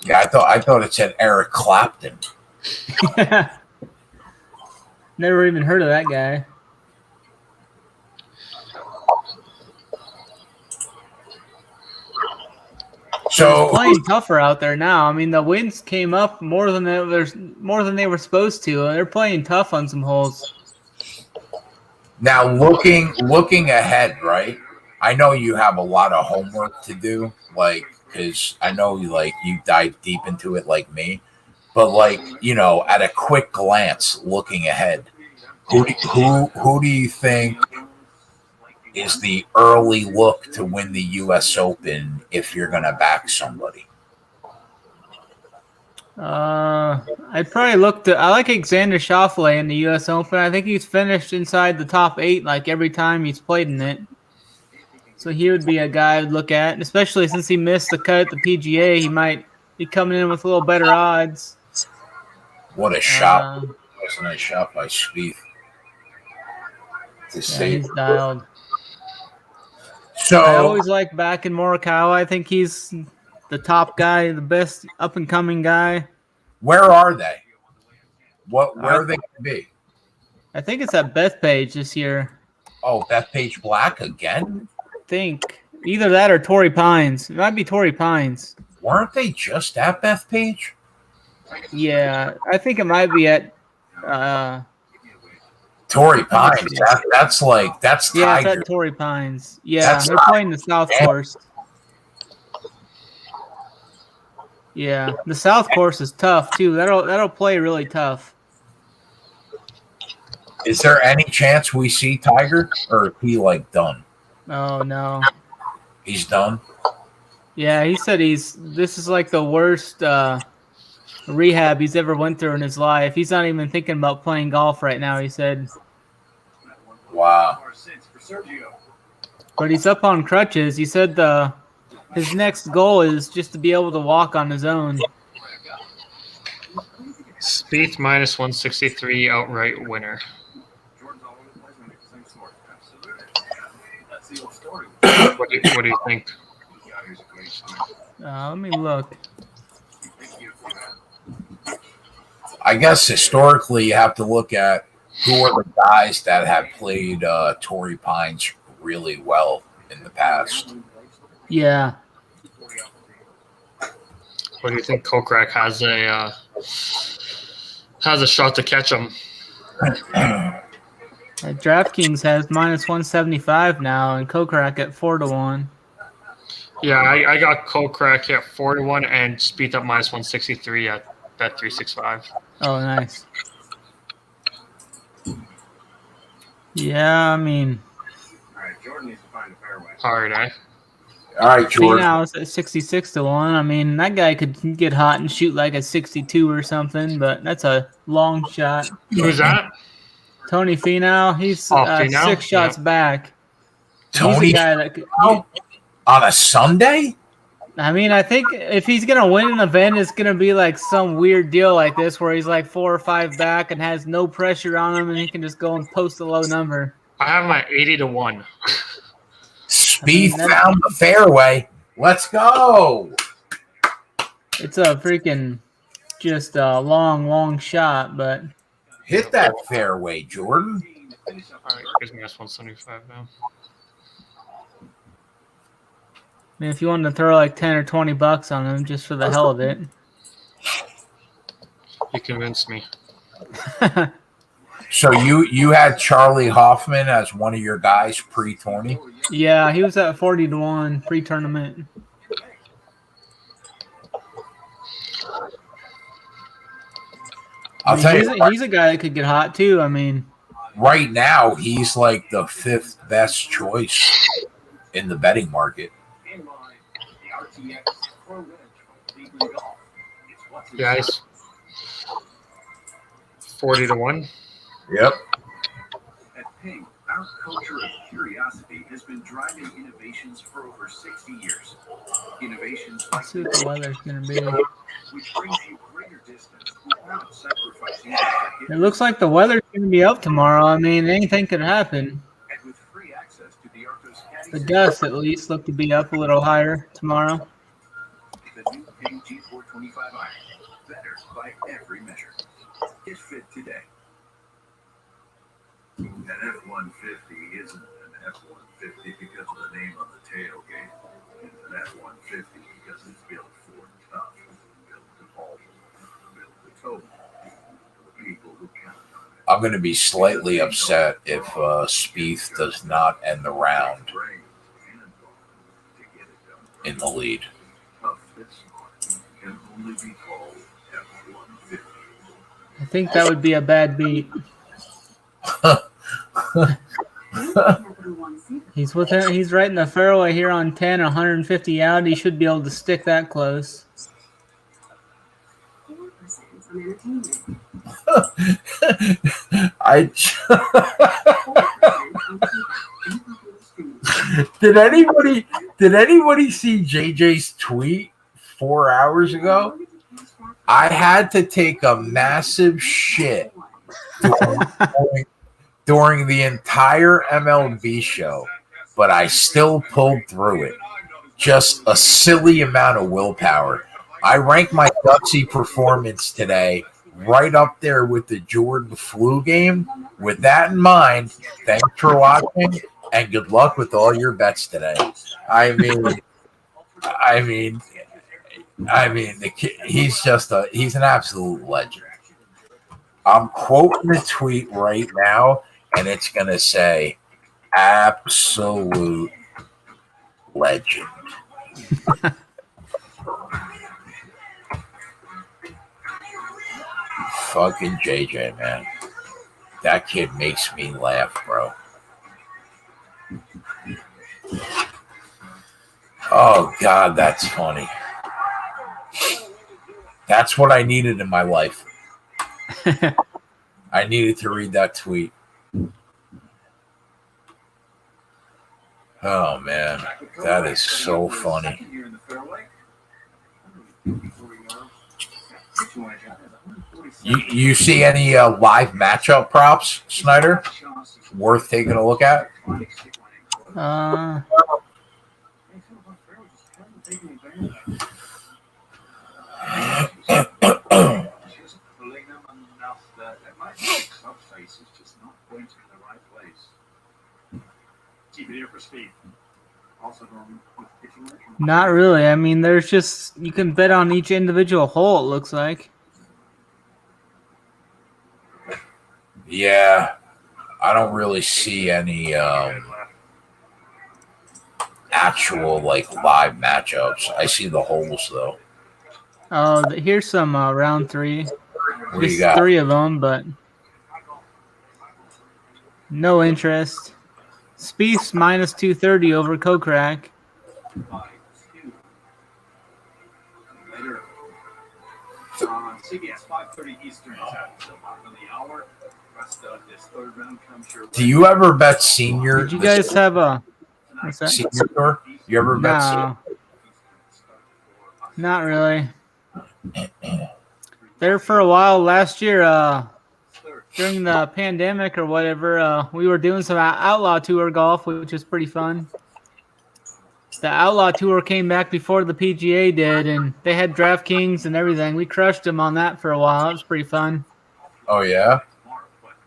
Yeah, I thought it said Eric Clapton. Never even heard of that guy. So It's playing tougher out there now. I mean, the winds came up more than they were supposed to. They're playing tough on some holes. now looking ahead, right? I know you have a lot of homework to do, like, because I know you dive deep into it like me, but at a quick glance, looking ahead, who do you think is the early look to win the U.S. Open if you're going to back somebody? I'd probably look to. I like Alexander Schauffele in the U.S. Open. I think he's finished inside the top 8 like every time he's played in it. So he would be a guy I'd look at, and especially since he missed the cut at the PGA, he might be coming in with a little better odds. What a shot! That's a nice shot by Spieth. He's dialed. So I always like backing Morikawa. I think he's the top guy, the best up and coming guy. Where are they? Where are they going to be? I think it's at Bethpage this year. Oh, Bethpage Black again? I think either that or Torrey Pines. It might be Torrey Pines. Weren't they just at Bethpage? Yeah, I think it might be at Torrey Pines. That's Tiger. Yeah, it's at Torrey Pines. Yeah, they're playing the South Course. Yeah, the South Course is tough too. That'll play really tough. Is there any chance we see Tiger, or is he done? Oh no, he's done. Yeah, he said this is the worst rehab he's ever went through in his life. He's not even thinking about playing golf right now. He said. Wow. But he's up on crutches. He said his next goal is just to be able to walk on his own. Spieth minus 163 outright winner. What do you think? Let me look. I guess historically you have to look at who are the guys that have played Torrey Pines really well in the past. Yeah. What do you think? Kokrak has a shot to catch him. DraftKings has minus 175 now, and Kokrak at 4-1. Yeah, I got Kokrak at 4-1 and Spieth up minus 163 at bet 365. Oh, nice. Yeah, I mean. All right, Jordan needs to find a fairway. Hard, eh? All right, Jordan. Now it's at 66-1. I mean, that guy could get hot and shoot like a 62 or something, but that's a long shot. Who's that? Tony Finau. He's Finau? 6 shots back. Tony He's a guy that on a Sunday? I mean, I think if he's going to win an event, it's going to be like some weird deal like this where he's like 4 or 5 back and has no pressure on him and he can just go and post a low number. I have my 80-1. Spieth found the fairway. Let's go. It's a freaking just a long shot, but hit that fairway, Jordan. All right, gives me S175 now. I mean, if you wanted to throw like 10 or 20 bucks on him just for the hell of it. You convinced me. So you had Charlie Hoffman as one of your guys pre-tourney? Yeah, he was at 40-1 pre-tournament. I'll tell you, he's a guy that could get hot too. I mean, right now he's like the 5th best choice in the betting market. Yeah, he's 40-1. Yep. At Ping, our culture of curiosity has been driving innovations for over 60 years. Innovations like let's see what the weather's going to be. which brings you greater distance without sacrificing It looks like the weather's going to be up tomorrow. I mean, anything could happen. and with free access to the Arcos Caddy The Center, gusts at least look to be up a little higher tomorrow. the new Ping G425 iron, better by every measure. Get fit today. An F-150 isn't an F-150 because of the name on the tailgate. It's an F-150 because it's built for tough, built to haul, built to tow, for the people who count on it. I'm going to be slightly upset if Spieth does not end the round in the lead. Tough this can only be called F-150. I think that would be a bad beat. He's with him. He's right in the fairway here on 10, 150 out. He should be able to stick that close. Did anybody see JJ's tweet 4 hours ago? I had to take a massive shit during the entire MLB show, but I still pulled through it. Just a silly amount of willpower. I rank my gutsy performance today right up there with the Jordan flu game. With that in mind, thanks for watching and good luck with all your bets today. I mean, the kid, he's an absolute legend. I'm quoting the tweet right now, and it's going to say, absolute legend. Fucking JJ, man. That kid makes me laugh, bro. Oh, God, that's funny. That's what I needed in my life. I needed to read that tweet. Oh, man. That is so funny. You see any live matchup props, Snyder? Worth taking a look at? Not really. I mean, there's just, you can bet on each individual hole, it looks like. Yeah, I don't really see any actual like live matchups. I see the holes though. Oh, here's some round three. What do you Just got? 3 of them, but no interest. Spieth's minus 230 over Kokrak. CBS 5:30 Eastern time. So on the hour, rest of this third round comes your way. Do you ever bet senior? Did you guys have a... What's that? Senior tour? You ever bet senior? No, not really. There for a while last year, during the pandemic or whatever, we were doing some Outlaw Tour golf, which is pretty fun. The Outlaw Tour came back before the PGA did, and they had DraftKings and everything. We crushed them on that for a while. It was pretty fun. Oh, yeah?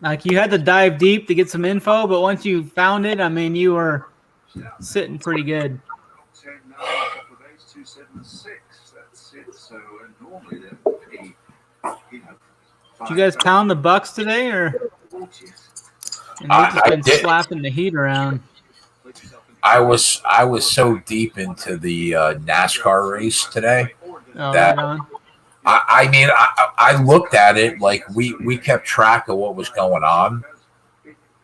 Like, you had to dive deep to get some info, but once you found it, I mean, you were sitting pretty good. Did you guys pound the Bucks today, or? And they've just been slapping the heat around. I was so deep into the NASCAR race today that I looked at it like we kept track of what was going on,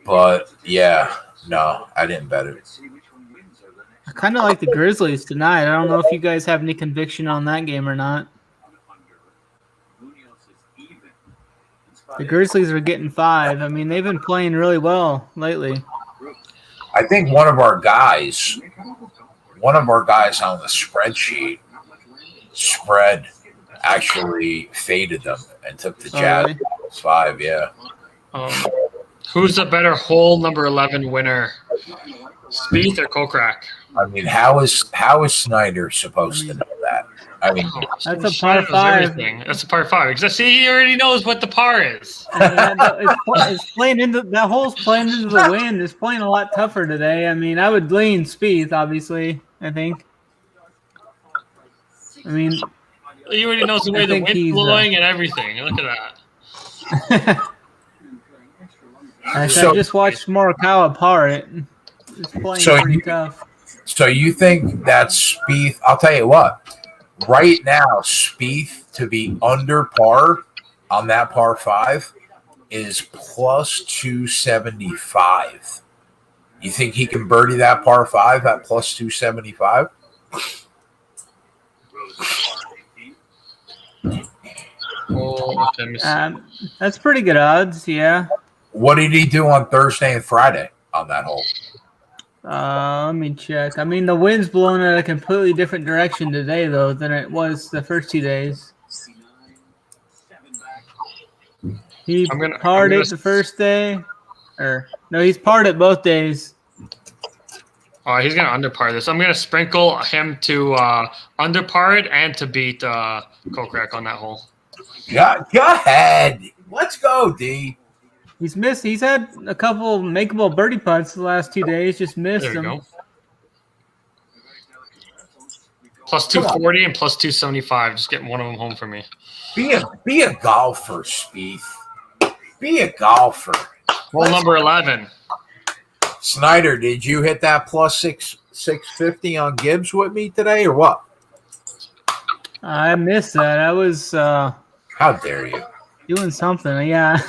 but yeah, no, I didn't bet it. I kind of like the Grizzlies tonight. I don't know if you guys have any conviction on that game or not. The Grizzlies are getting 5. I mean, they've been playing really well lately. I think one of our guys on the spreadsheet actually faded them and took the Jazz. Really? 5, yeah. Who's the better hole number 11 winner? Spieth or Kokrak? I mean, how is Snyder supposed to know that? I mean, That's a par 5. That's a par 5. Because see, he already knows what the par is. It's playing into that hole's playing into the wind. It's playing a lot tougher today. I mean, I would lean Spieth, obviously. I think. I mean, He already knows the way the wind's blowing and everything. Look at that. I just watched Morikawa par it. It's playing pretty tough. So you think that Spieth? I'll tell you what. Right now, Spieth to be under par on that par 5 is plus 275. You think he can birdie that par 5 at plus 275? Oh, okay, let me see. That's pretty good odds. Yeah. What did he do on Thursday and Friday on that hole? Let me check. I mean, the wind's blowing in a completely different direction today, though, than it was the first 2 days. He parred it the first day. No, he's parred it both days. Oh, he's going to underpar this. I'm going to sprinkle him to underpar it and to beat Kokrak on that hole. Go ahead. Let's go, D. He's missed. He's had a couple makeable birdie putts the last 2 days. Just missed There you them. go. Plus 240 and plus 275. Just getting one of them home for me. Be a golfer, Spieth. Be a golfer. Hole number 11. Snyder, did you hit that plus 650 on Gibbs with me today or what? I missed that. I was How dare you? doing something. Yeah.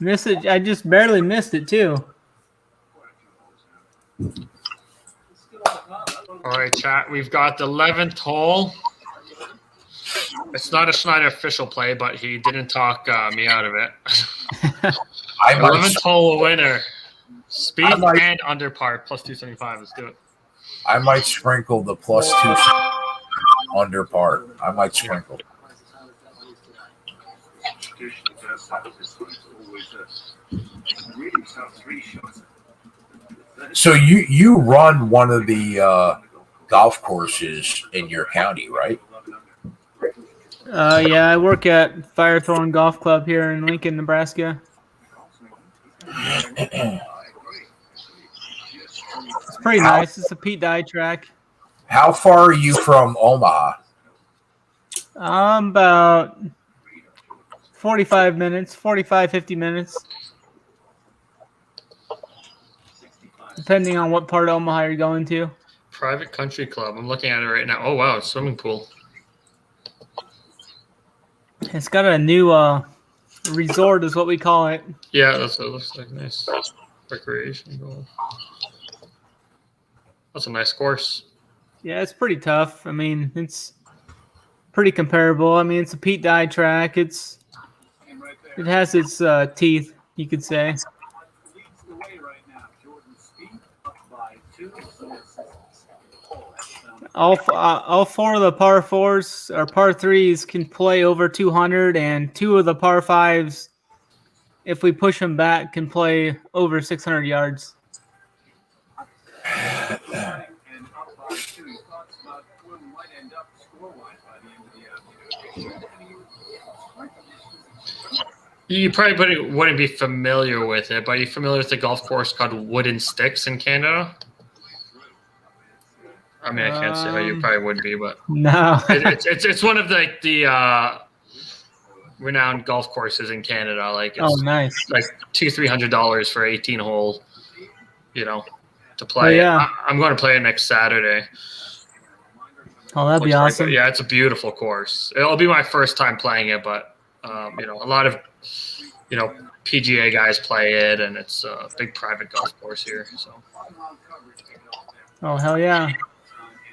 Missed it. I just barely missed it, too. All right, chat. We've got the 11th hole. It's not a Schneider official play, but he didn't talk me out of it. 11th hole winner. Speed and under par, plus 275. Let's do it. I might sprinkle the plus 2 under par. I might sprinkle. So you run one of the golf courses in your county, right? Yeah, I work at Firethorn Golf Club here in Lincoln, Nebraska. It's pretty nice. It's a Pete Dye track. How far are you from Omaha? About 45 minutes, 50 minutes. Depending on what part of Omaha you're going to. Private Country Club. I'm looking at it right now. Oh, wow. Swimming pool. It's got a new resort is what we call it. Yeah, that's what it looks like. Nice. Recreation goal. That's a nice course. Yeah, it's pretty tough. I mean, it's pretty comparable. I mean, it's a Pete Dye track. It has its teeth, you could say. All 4 of the par 4s or par 3s can play over 200, and 2 of the par 5s, if we push them back, can play over 600 yards. You probably wouldn't be familiar with it, but are you familiar with the golf course called Wooden Sticks in Canada? I mean, I can't say how you probably would be, but no, it's one of the renowned golf courses in Canada. Like, it's nice, like $200-300 for 18 hole, to play. Oh, yeah. I'm going to play it next Saturday. Oh, that'd be awesome. Yeah, it's a beautiful course. It'll be my first time playing it, but a lot of PGA guys play it, and it's a big private golf course here. So. Oh, hell yeah.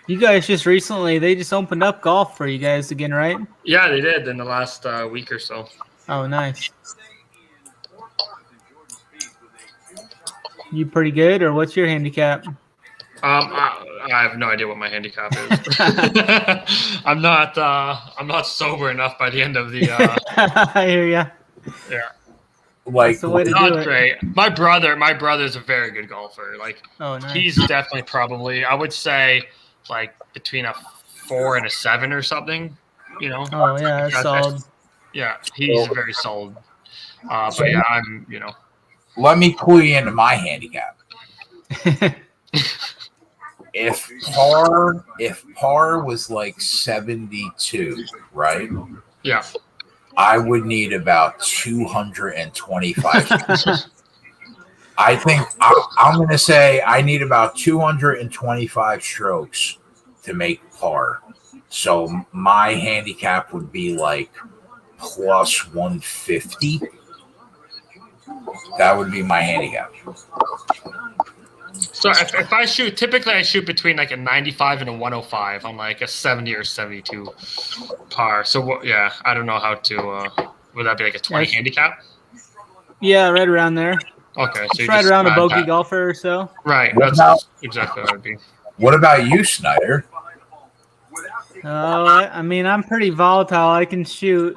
You guys they just opened up golf for you guys again, right? Yeah, they did in the last week or so. Oh, nice. You pretty good, or what's your handicap? I have no idea what my handicap is. I'm not sober enough by the end of the. I hear ya. Yeah. Like, that's the way to not do it. great. My brother's a very good golfer. Like, oh, nice. He's definitely probably, I would say, like between a 4 and a 7 or something. Oh yeah, that's solid. Yeah, he's very solid. But yeah, I'm. Let me clue you into my handicap. If par was like 72, right? Yeah. I would need about 225. I think I'm going to say I need about 225 strokes to make par. So my handicap would be like plus 150. That would be my handicap. So if I shoot, typically I shoot between like a 95 and a 105 on like a 70 or 72 par. So what? Yeah, I don't know how to. Would that be like a 20 handicap? Yeah, right around there. Okay, so it's right around a bogey golfer or so. Right, that's exactly what it would be. What about you, Snyder? I mean, I'm pretty volatile. I can shoot.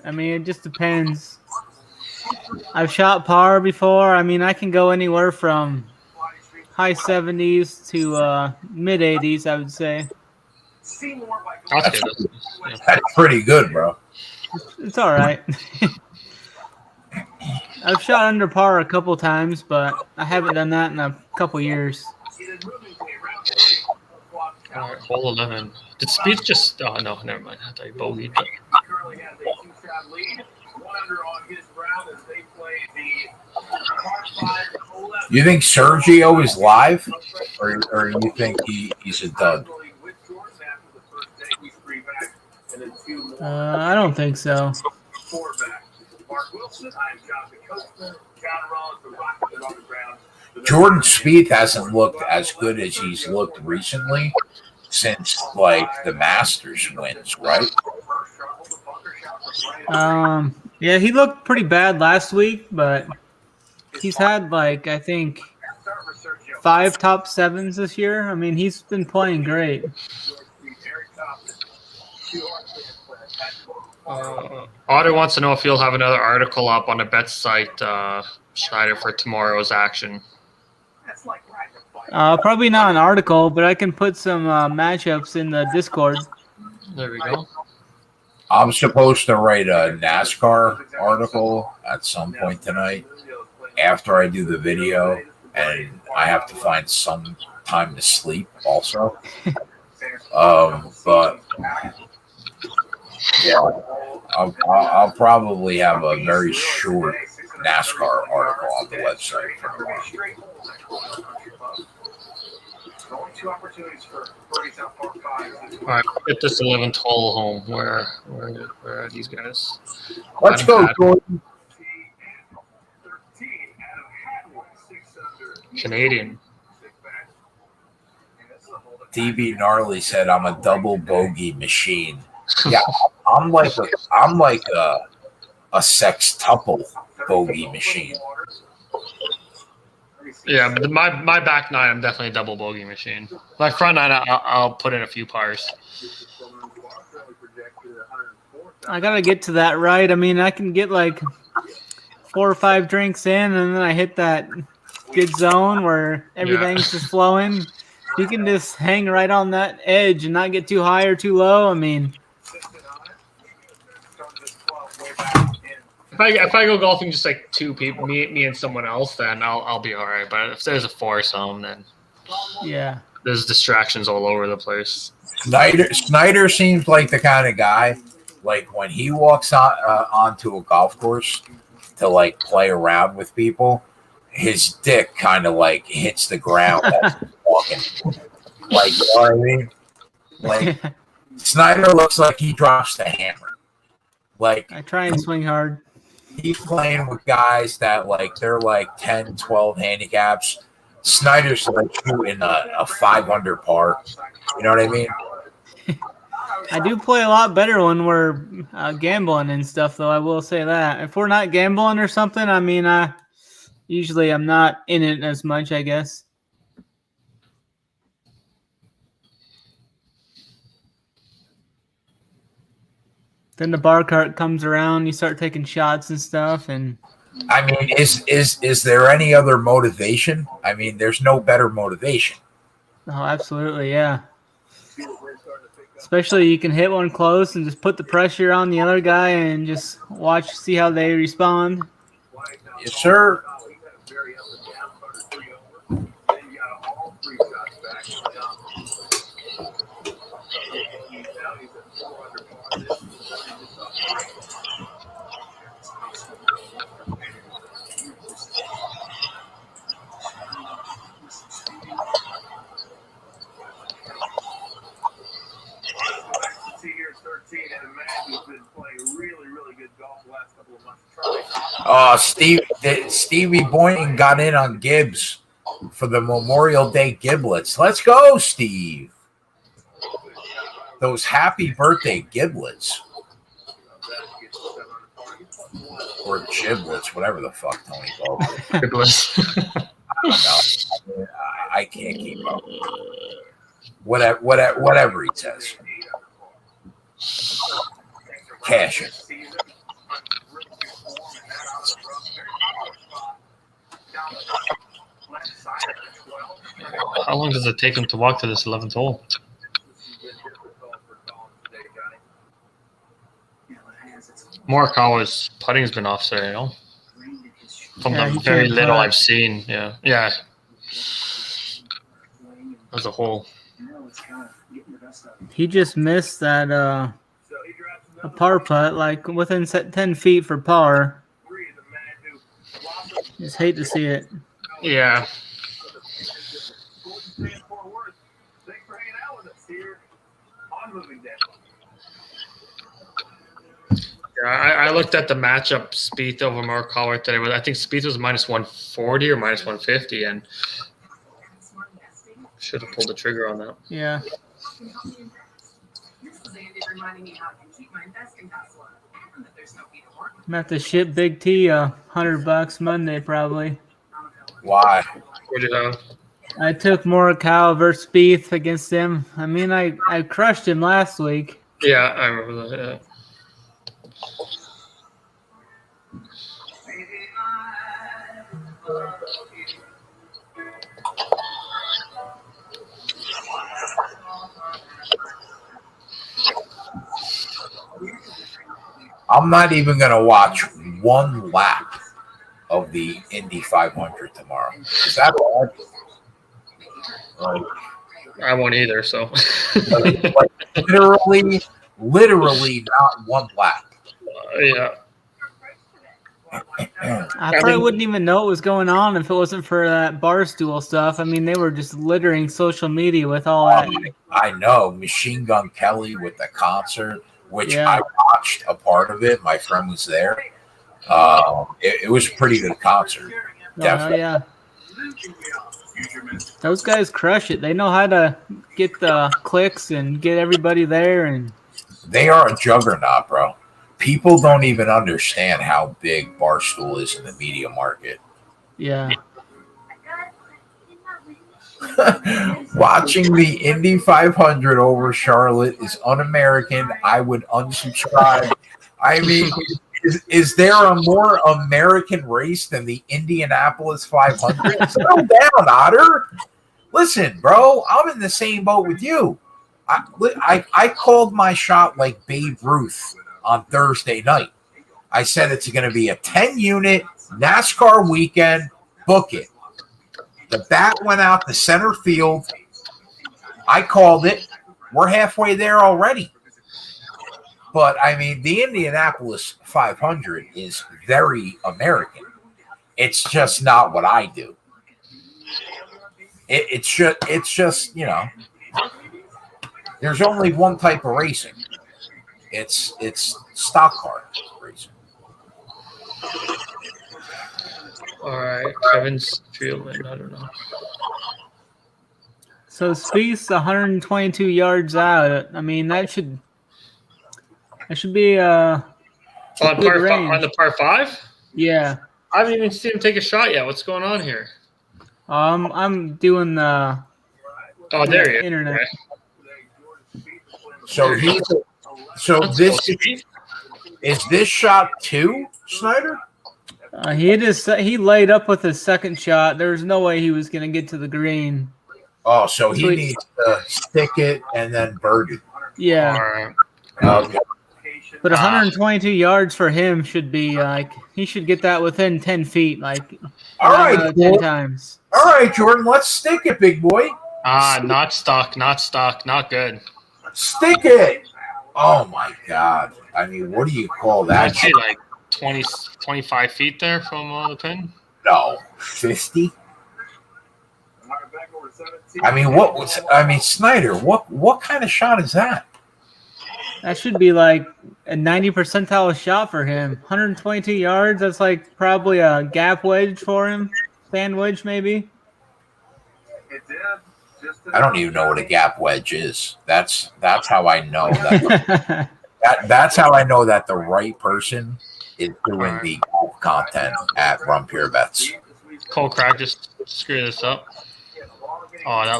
I mean, it just depends. I've shot par before. I mean, I can go anywhere from high 70s to mid 80s, I would say. That's pretty good, bro. It's all right. I've shot under par a couple times, but I haven't done that in a couple years. All right, hole 11. Did Speed just? Oh no, never mind. I thought you bogeyed. But... You think Sergio is live, or you think he's a dud? I don't think so. Jordan Spieth hasn't looked as good as he's looked recently since like the Masters wins, right? Yeah, he looked pretty bad last week, but he's had like I think 5 top 7s this year. I mean, he's been playing great. Otter wants to know if you'll have another article up on the bet site, Schneider, for tomorrow's action. Probably not an article, but I can put some matchups in the Discord. There we go. I'm supposed to write a NASCAR article at some point tonight after I do the video, and I have to find some time to sleep also. But yeah, I'll probably have a very short NASCAR article on the website for tomorrow. All right, get this 11th hole home. Where are these guys? Let's go, Jordan. Canadian. DB Gnarly said, "I'm a double bogey machine." Yeah, I'm like a sextuple bogey machine. Yeah, my back nine, I'm definitely a double bogey machine. My front nine, I'll put in a few pars. I gotta get to that right. I mean, I can get like 4 or 5 drinks in, and then I hit that good zone where everything's just flowing. If you can just hang right on that edge and not get too high or too low, I mean. If I go golfing just like 2 people, me and someone else, then I'll be all right. But if there's a foursome, then yeah, there's distractions all over the place. Snyder seems like the kind of guy, like when he walks on onto a golf course to like play around with people, his dick kind of like hits the ground as he's walking. Like, you know what I mean? Like Snyder looks like he drops the hammer. Like I try and swing hard. He's playing with guys that like they're like 10, 12 handicaps. Snyder's like shooting a 500 par. You know what I mean? I do play a lot better when we're gambling and stuff, though. I will say that. If we're not gambling or something, I mean, usually I'm not in it as much, I guess. Then the bar cart comes around, you start taking shots and stuff, and I mean, is there any other motivation? I mean, there's no better motivation. Oh, absolutely, yeah. Especially you can hit one close and just put the pressure on the other guy and just see how they respond. Yes, sir. 13, and a man who's been playing really, really good golf the last couple of months. Stevie Boynton got in on Gibbs for the Memorial Day giblets. Let's go, Steve. Those happy birthday giblets. Or giblets, whatever the fuck Tony called it. Giblets. No, I can't keep up. Whatever he says. Cash it. How long does it take him to walk to this 11th hole? Morikawa's putting has been off there, you know? From Yeah, the he very can't little putt. I've seen, yeah. Yeah. As a whole. He just missed that a par putt, like within 10 feet for par. Just hate to see it. Yeah. Thanks for hanging out with us here on Moving Down. Yeah, I looked at the matchup Spieth over Morikawa today. I think Spieth was minus 140 or minus 150, and should have pulled the trigger on that. Yeah. This is Andy reminding me how I can keep my investing password and that there's no fee to work. I'm gonna have to ship Big T $100 Monday probably. Why? What do you have? I took Morikawa versus Spieth against him. I mean, I crushed him last week. Yeah, I remember that. Yeah. I'm not even going to watch one lap of the Indy 500 tomorrow. Is that bad? Like, I won't either, so. literally not one lap. Yeah. I probably wouldn't even know what was going on if it wasn't for that Barstool stuff. I mean, they were just littering social media with all that. I know. Machine Gun Kelly with the concert, which Yeah. I watched a part of it. My friend was there. It was a pretty good concert. Oh, Definitely. yeah. Those guys crush it. They know how to get the clicks and get everybody there. And They are a juggernaut, bro. People don't even understand how big Barstool is in the media market. yeah. Watching the Indy 500 over Charlotte is un-American. I would unsubscribe. I mean, is there a more American race than the Indianapolis 500? Settle down, Otter. Listen, bro, I'm in the same boat with you. I called my shot like Babe Ruth on Thursday night. I said it's going to be a 10-unit NASCAR weekend. Book it. The bat went out to center field. I called it. We're halfway there already. But, I mean, the Indianapolis 500 is very American. It's just not what I do. It's just, you know, there's only one type of racing. It's stock car racing. All right. Kevin's Fieldman. I don't know. So Spieth's 122 yards out. I mean, that should be On good range. on the par 5? Yeah. I haven't even seen him take a shot yet. What's going on here? I'm doing the Oh, there he is. internet. Right. So is this shot 2, Snyder? He laid up with his second shot. There's no way he was gonna get to the green. Oh, so he Sweet. needs to stick it and then bird it. Yeah. All right. Okay. But 122 yards for him should be like he should get that within 10 feet, like All right, 10 boy. times. All right, Jordan, let's stick it, big boy. Not stuck. Not good. Stick it. Oh, my God. I mean, what do you call that? I'd say like 20, 25 feet there from the pin. No, 50? I mean, Snyder, what kind of shot is that? That should be like a 90 percentile shot for him. 122 yards. That's like probably a gap wedge for him. Fan wedge, maybe. It did. I don't even know what a gap wedge is. That's how I know that. That's how I know that the right person is doing the golf content at Run Pure Bets. Cole Crack just screw this up. Oh, that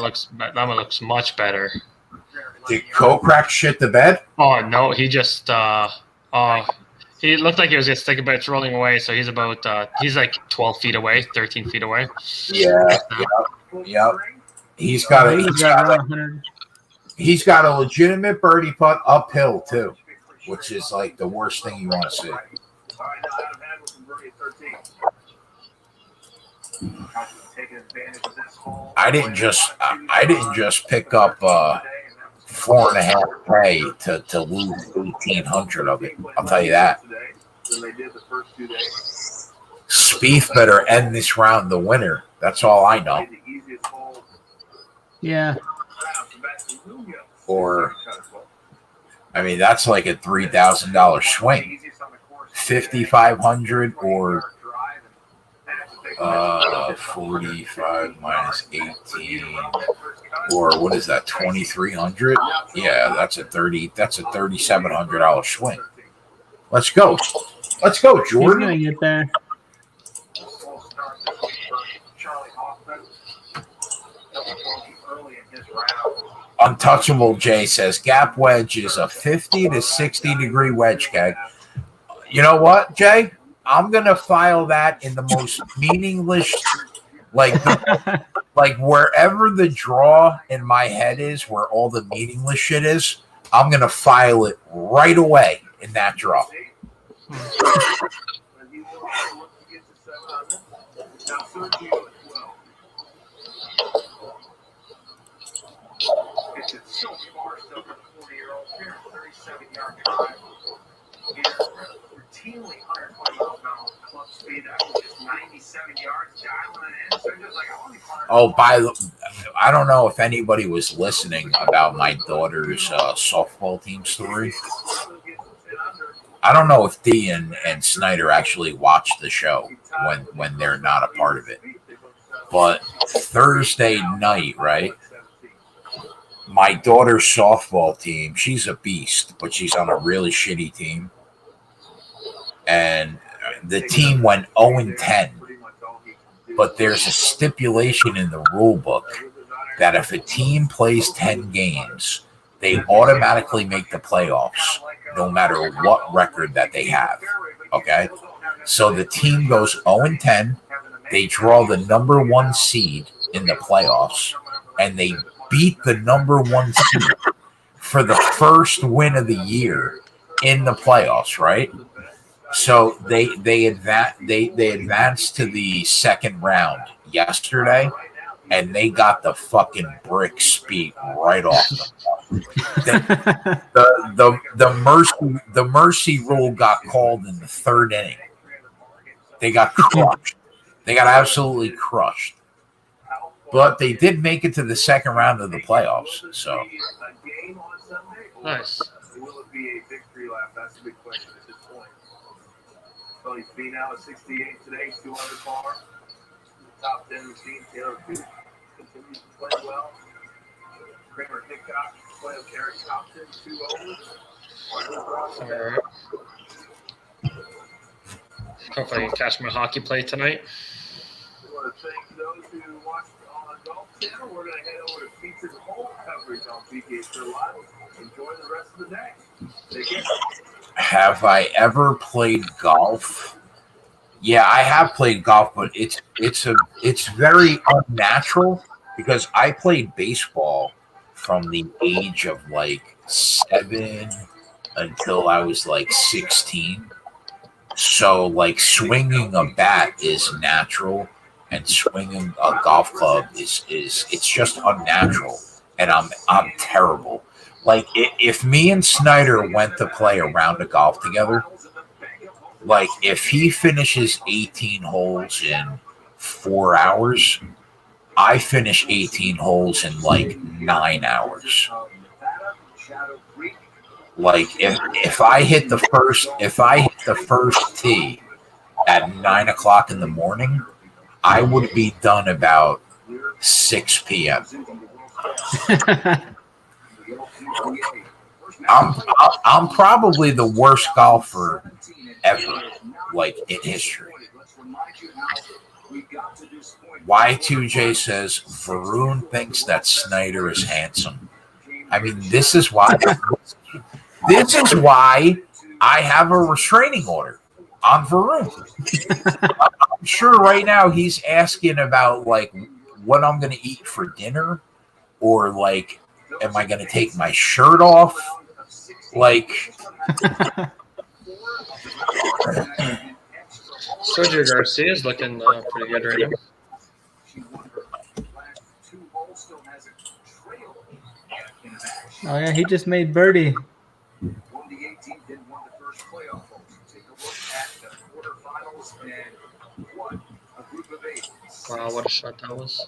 one looks much better. Did Crack shit the bed? Oh no, he just he looked like he was just thinking about it's rolling away. So he's about he's like 12 feet away, 13 feet away. Yeah. Yep. He's got a legitimate birdie putt uphill too, which is like the worst thing you want to see. I didn't just pick up 4.5K to lose 1,800 of it. I'll tell you that. Spieth better end this round the winner. That's all I know. Yeah. Or, I mean, that's like a $3,000 swing. 5,500 or 45 minus 18, or what is that? 2,300. Yeah, that's a $3,700 swing. Let's go, Jordan. He's gonna get there. Untouchable Jay says gap wedge is a 50 to 60 degree wedge keg. You know what, Jay? I'm gonna file that in the most meaningless, like wherever the draw in my head is, where all the meaningless shit is. I'm gonna file it right away in that draw. It's so far still for the 40-year-old here, 37-yard drive. Routinely 120 miles an hour club speed, just 97 yards, dialing it in. So just like, I don't know if anybody was listening about my daughter's softball team story. I don't know if Dee and Snyder actually watch the show when they're not a part of it. But Thursday night, right? My daughter's softball team, she's a beast, but she's on a really shitty team. And the team went 0-10. But there's a stipulation in the rule book that if a team plays 10 games, they automatically make the playoffs, no matter what record that they have. Okay? So the team goes 0-10. They draw the number 1 seed in the playoffs, and they beat the number 1 seed for the first win of the year in the playoffs, right? So they advanced to the second round yesterday, and they got the fucking bricks beat right off them. The mercy rule got called in the 3rd inning. They got crushed. They got absolutely crushed. But they did make it to the second round of the playoffs. So nice. Will it be a victory lap? That's a big question at this point. So he's been out at 68 today, 2 under par. Top 10 machine. Taylor Gooch continues to play well. Kramer Hickok play with Eric Compton, 2 overs. All right. Hopefully I can catch my hockey play tonight. We want to thank those who watched on Golf Channel. We're going to head over to featured home coverage on PGA Tour Live. Enjoy the rest of the day. Take care. Have I ever played golf? Yeah, I have played golf, but it's very unnatural because I played baseball from the age of like 7 until I was like 16. So like swinging a bat is natural, and swinging a golf club is it's just unnatural, and I'm terrible. Like if me and Snyder went to play a round of golf together, like if he finishes 18 holes in 4 hours, I finish 18 holes in like 9 hours. Like if I hit the first tee at 9 o'clock in the morning, I would be done about 6 p.m. I'm probably the worst golfer ever, like in history. Y2J says Varun thinks that Snyder is handsome. I mean, this is why I have a restraining order on Varun. I'm sure right now he's asking about like what I'm going to eat for dinner, or like, am I going to take my shirt off? Like, Sergio Garcia is looking pretty good right now. Oh yeah, he just made birdie. Wow, what a shot that was.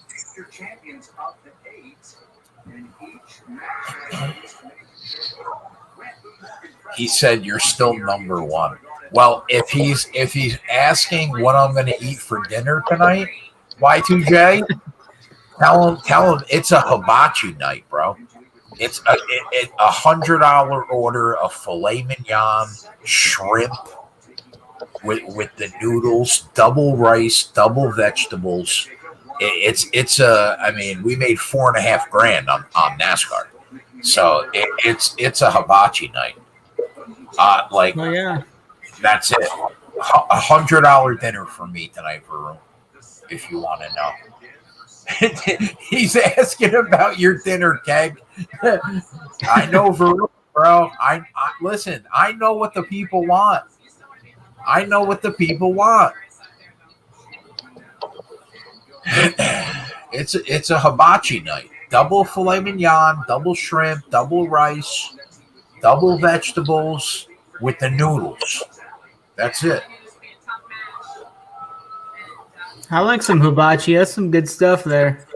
he said, "You're still number one." Well, if he's asking what I'm going to eat for dinner tonight, Y2J, tell him it's a hibachi night, bro. It's a $100 order of filet mignon, shrimp with the noodles, double rice, double vegetables. I mean, we made $4.5 grand on NASCAR, so it's a hibachi night. Oh yeah. That's it. $100 dinner for me tonight, Varun, if you want to know. He's asking about your dinner, Keg. I know, Varun, bro. I listen. I know what the people want. It's a hibachi night. Double filet mignon, double shrimp, double rice, double vegetables with the noodles. That's it. I like some hibachi. That's some good stuff there.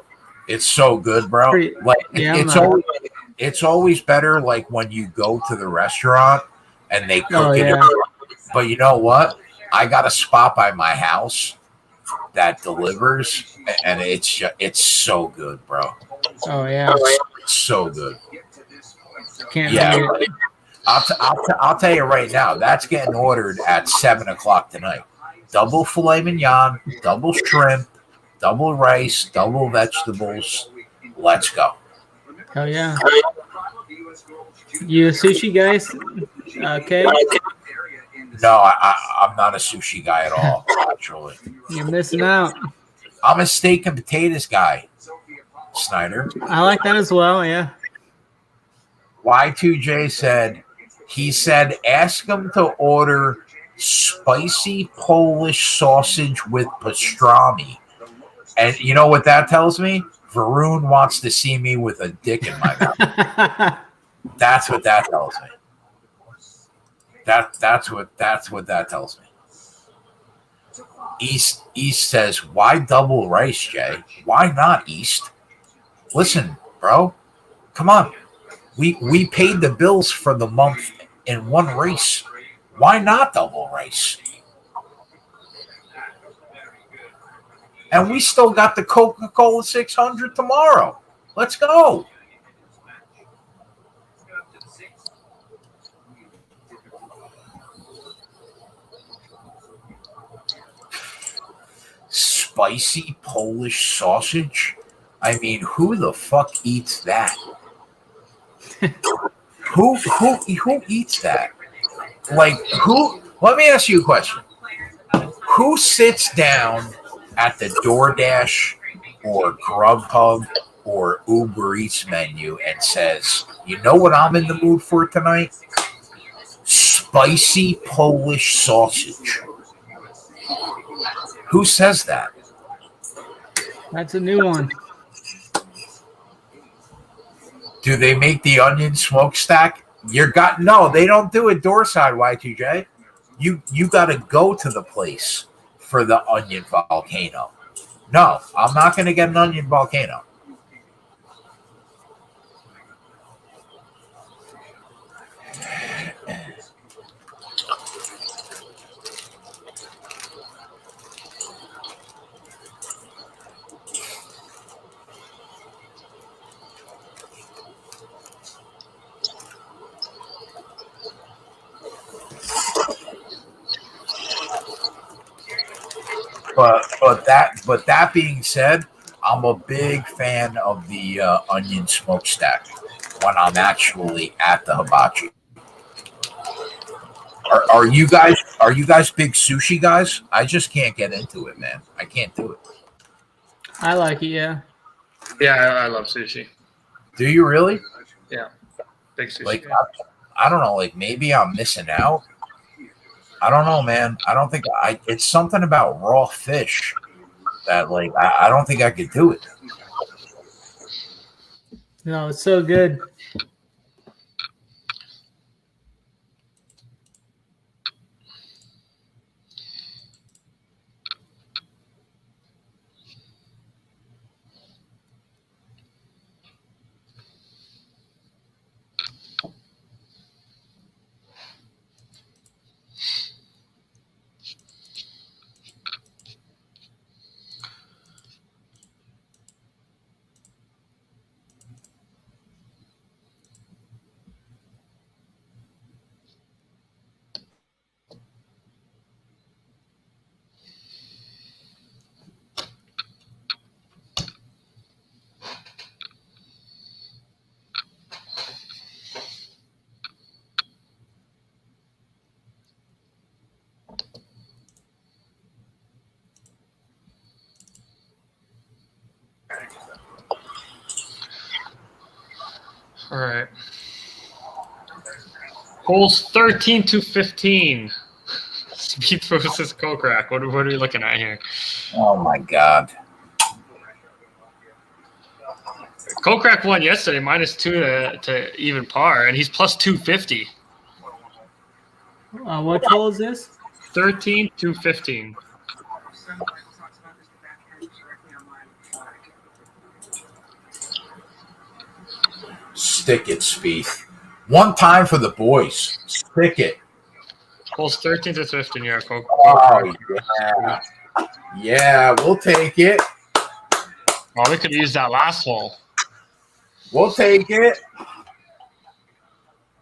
It's so good, bro. It's always better like when you go to the restaurant and they cook it. Yeah. But you know what? I got a spot by my house that delivers, and it's so good, bro. Oh yeah. It's so good. Can't Yeah. beat it. I'll tell you right now, that's getting ordered at 7:00 tonight. Double filet mignon, double shrimp, double rice, double vegetables. Let's go. Oh yeah. You a sushi guys? Okay. No, I'm not a sushi guy at all, actually. You're missing out. I'm a steak and potatoes guy, Snyder. I like that as well, yeah. Y2J said, ask him to order spicy Polish sausage with pastrami. And you know what that tells me? Varun wants to see me with a dick in my mouth. That's what that tells me. That's what that tells me. East says, why double rice, Jay? Why not, East? Listen, bro, come on. We paid the bills for the month in one race. Why not double rice? And we still got the Coca-Cola 600 tomorrow. Let's go. Spicy Polish sausage? I mean, who the fuck eats that? Who eats that? Like, who? Let me ask you a question. Who sits down at the DoorDash or Grubhub or Uber Eats menu and says, you know what I'm in the mood for tonight? Spicy Polish sausage. Who says that? That's a new one. Do they make the onion smokestack? No, they don't do it door side, Y2J. You got to go to the place for the onion volcano. No, I'm not going to get an onion volcano. but that being said, I'm a big fan of the onion smokestack when I'm actually at the hibachi. Are you guys big sushi guys? I just can't get into it, man. I can't do it. I like it. Yeah. Yeah, I love sushi. Do you really? Yeah, big sushi. Like I don't know. Like maybe I'm missing out. I don't know, man. I don't think it's something about raw fish that like I don't think I could do it. No, it's so good. All right. Holes 13 to 15. Speed versus Kokrak. What are we looking at here? Oh my god. Kokrak won yesterday, -2 to even par, and he's plus 250. What hole is this? 13 to 15. Stick it, Spieth. One time for the boys. Stick it. Holes 13 to 15, yeah. Kokrak. Oh yeah. Yeah, we'll take it. Oh, we could use that last hole. We'll take it.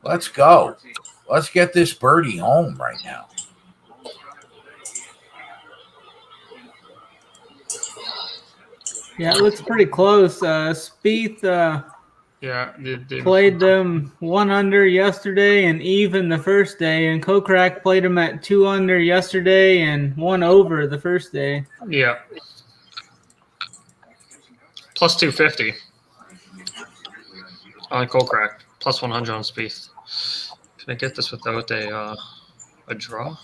Let's go. Let's get this birdie home right now. Yeah, it looks pretty close. Spieth Yeah, played them 1 under yesterday and even the first day, and Kokrak played them at 2 under yesterday and 1 over the first day. Yeah. Plus 250 on Kokrak. Plus 100 on Spieth. Can I get this without a draw?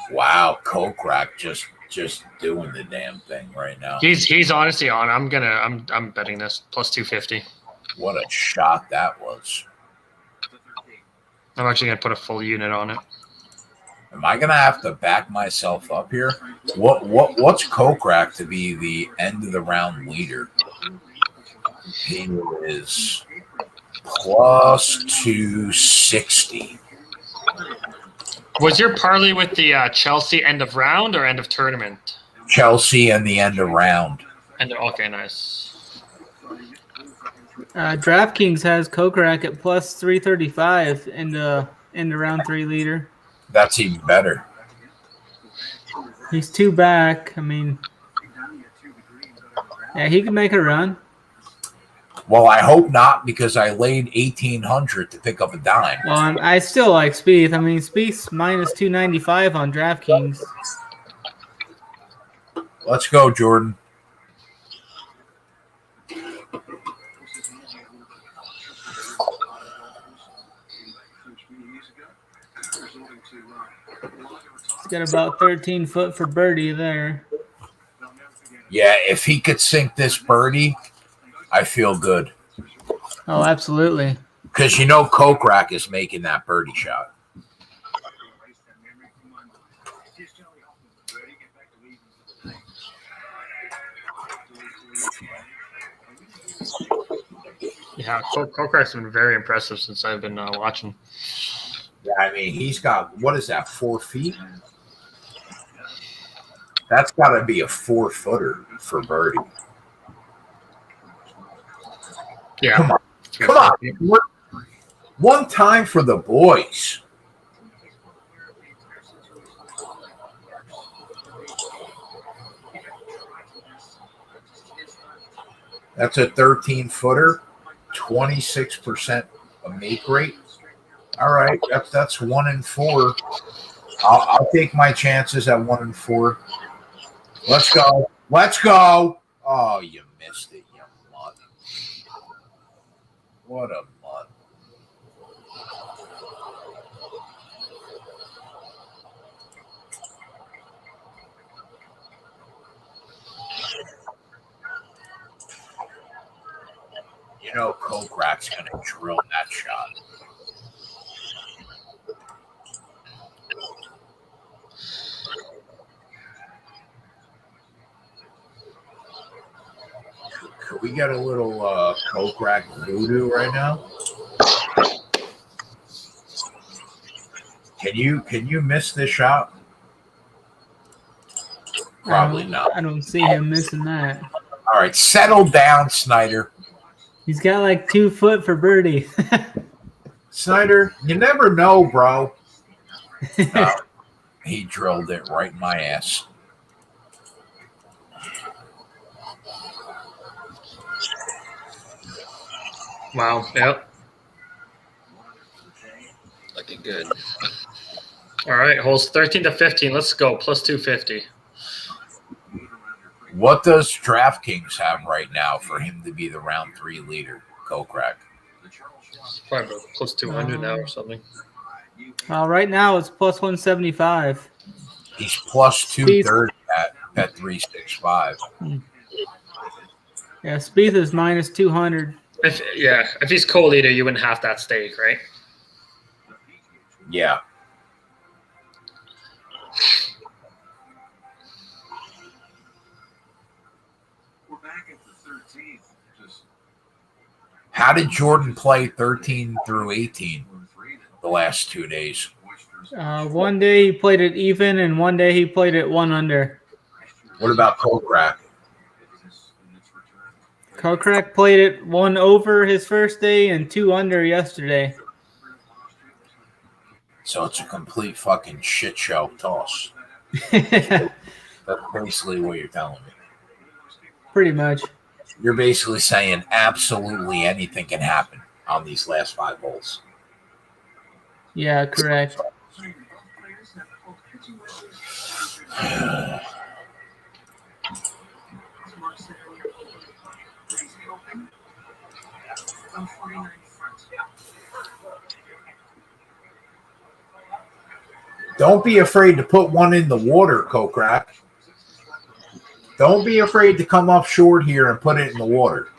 Wow, Kokrak just doing the damn thing right now. He's honestly on. I'm betting this plus 250. What a shot that was. I'm actually gonna put a full unit on it. Am I gonna have to back myself up here? What's Kokrak to be the end of the round leader? He is plus 260. Was your parlay with the Chelsea end of round or end of tournament? Chelsea and the end of round. Okay, nice. DraftKings has Kokrak at plus 335 in the round 3 leader. That's even better. He's 2 back. I mean, yeah, he can make a run. Well, I hope not because I laid 1,800 to pick up a dime. Well, I still like Spieth. I mean, Spieth's minus 295 on DraftKings. Let's go, Jordan. He's got about 13 foot for birdie there. Yeah, if he could sink this birdie, I feel good. Oh, absolutely. Because Kokrak is making that birdie shot. Yeah, Kokrak's been very impressive since I've been watching. Yeah, I mean, he's got, what is that, 4 feet? That's got to be a 4-footer for birdie. Yeah, Come on. One time for the boys. That's a 13-footer, 26% a make rate. All right, that's 1 and 4. I'll take my chances at 1 and 4. Let's go. Let's go. Oh, you missed it, you mutt. What a mutt. You know, Kokrak's going to drill that shot. Could we get a little Kokrak voodoo right now? Can you miss this shot? Probably not. I don't see him missing that. All right, settle down, Snyder. He's got like 2 foot for birdie. Snyder, you never know, bro. He drilled it right in my ass. Wow. Yep. Looking good. All right, holes 13 to 15. Let's go. Plus 250. What does DraftKings have right now for him to be the round 3 leader, Kokrak? Probably about plus 200 now or something. Right now it's plus 175. He's plus 230 at 365. Yeah, Spieth is minus 200. If he's co-leader, you wouldn't have that stake, right? Yeah. We're back at the 13th. How did Jordan play 13 through 18 the last 2 days? One day he played it even, and one day he played it 1 under. What about Kokrak? Kokrak played it 1 over his first day and 2 under yesterday. So it's a complete fucking shit show toss. That's basically what you're telling me. Pretty much. You're basically saying absolutely anything can happen on these last 5 holes. Yeah, correct. Don't be afraid to put one in the water, Kokrak. Don't be afraid to come up short here and put it in the water.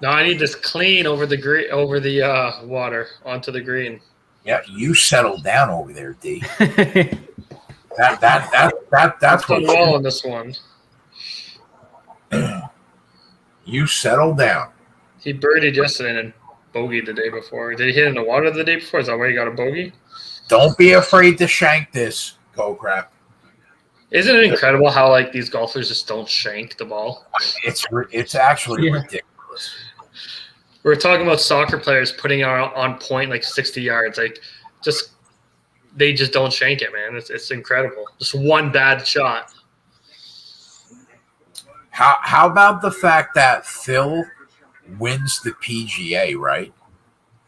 No, I need this clean over the water onto the green. Yeah, you settle down over there, D. That's the what wall on this one. You settle down. He birdied yesterday and bogeyed the day before. Did he hit in the water the day before? Is that why he got a bogey? Don't be afraid to shank this, Kokrak. Isn't it incredible how like these golfers just don't shank the ball? It's actually ridiculous. We're talking about soccer players putting on point like 60 yards. Like, they just don't shank it, man. It's incredible. Just one bad shot. How about the fact that Phil wins the PGA, right?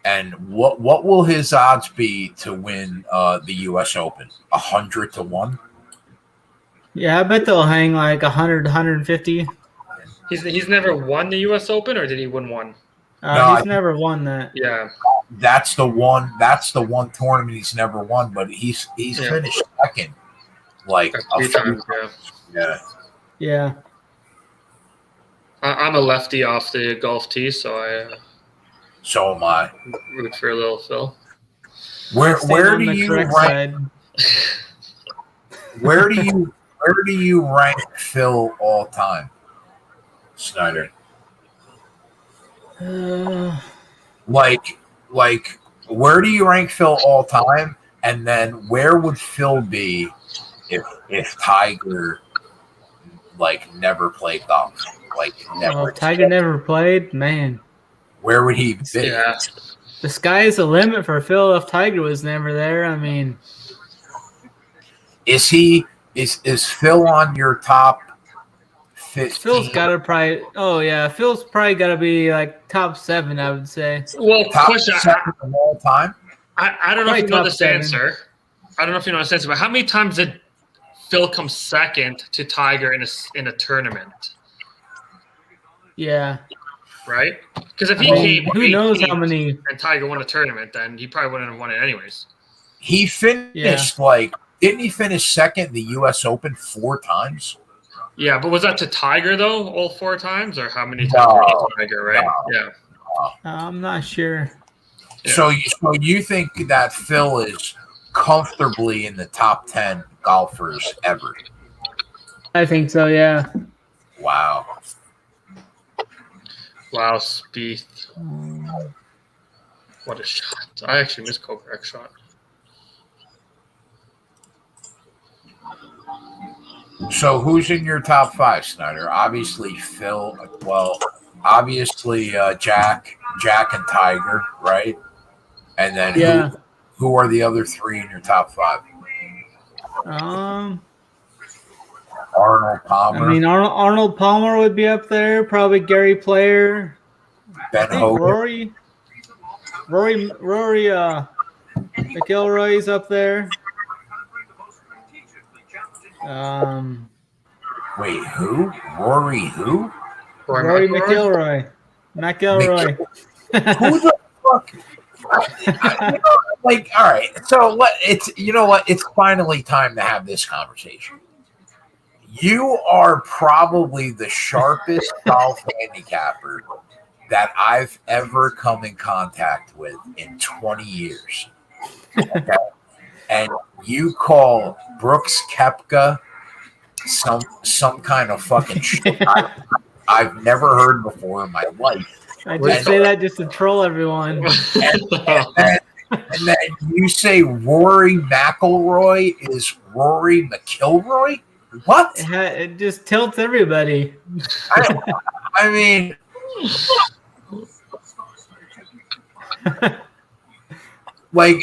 And what will his odds be to win the U.S. Open? 100 to 1? Yeah, I bet they'll hang like 100, 150. He's never won the U.S. Open, or did he win one? He's never won that. Yeah, that's the one tournament he's never won. But he's finished second, like a few times. Yeah. I'm a lefty off the golf tee, so So am I. Root for a little Phil. Where do you rank? Where do you rank Phil all time, Snyder? Like, where do you rank Phil all time? And then where would Phil be if Tiger like never played golf. Like never. Tiger never played, man. Where would he be? Yeah. The sky's the limit for Phil if Tiger was never there. I mean, Is Phil on your top 15? Phil's got to probably. Oh yeah, Phil's probably got to be like top 7, I would say. Well, top question. 7 of all time? I don't know if you know Probably this top 7. answer. I don't know if you know this answer, but how many times did Phil come second to Tiger in a tournament? Yeah. Right? Because if he I mean, came, who knows how 18th many? and Tiger won a tournament, then he probably wouldn't have won it anyways. He finished didn't he finish second in the U.S. Open 4 times? Yeah, but was that to Tiger though, all 4 times, or how many times No, were to Tiger? Right? no. Yeah. I'm not sure. Yeah. So you think that Phil is comfortably in the top 10 golfers ever? I think so. Yeah. Wow. Wow, Spieth. What a shot! I actually missed Kokrak's shot. So who's in your top 5, Snyder? Obviously Phil. Well, obviously Jack and Tiger, right? And then who are the other 3 in your top 5? Arnold Palmer. I mean, Arnold Palmer would be up there. Probably Gary Player. Ben I think Hogan. Rory McIlroy's up there. Wait, who? Rory who? Rory McIlroy. McIlroy. Who the fuck? Like, all right. So you know what? It's finally time to have this conversation. You are probably the sharpest golf handicapper that I've ever come in contact with in 20 years. Okay? And you call Brooks Koepka some kind of fucking shit I've never heard before in my life. I just say that just to troll everyone. And then you say Rory McIlroy is Rory McIlroy? What? It just tilts everybody. I mean, like,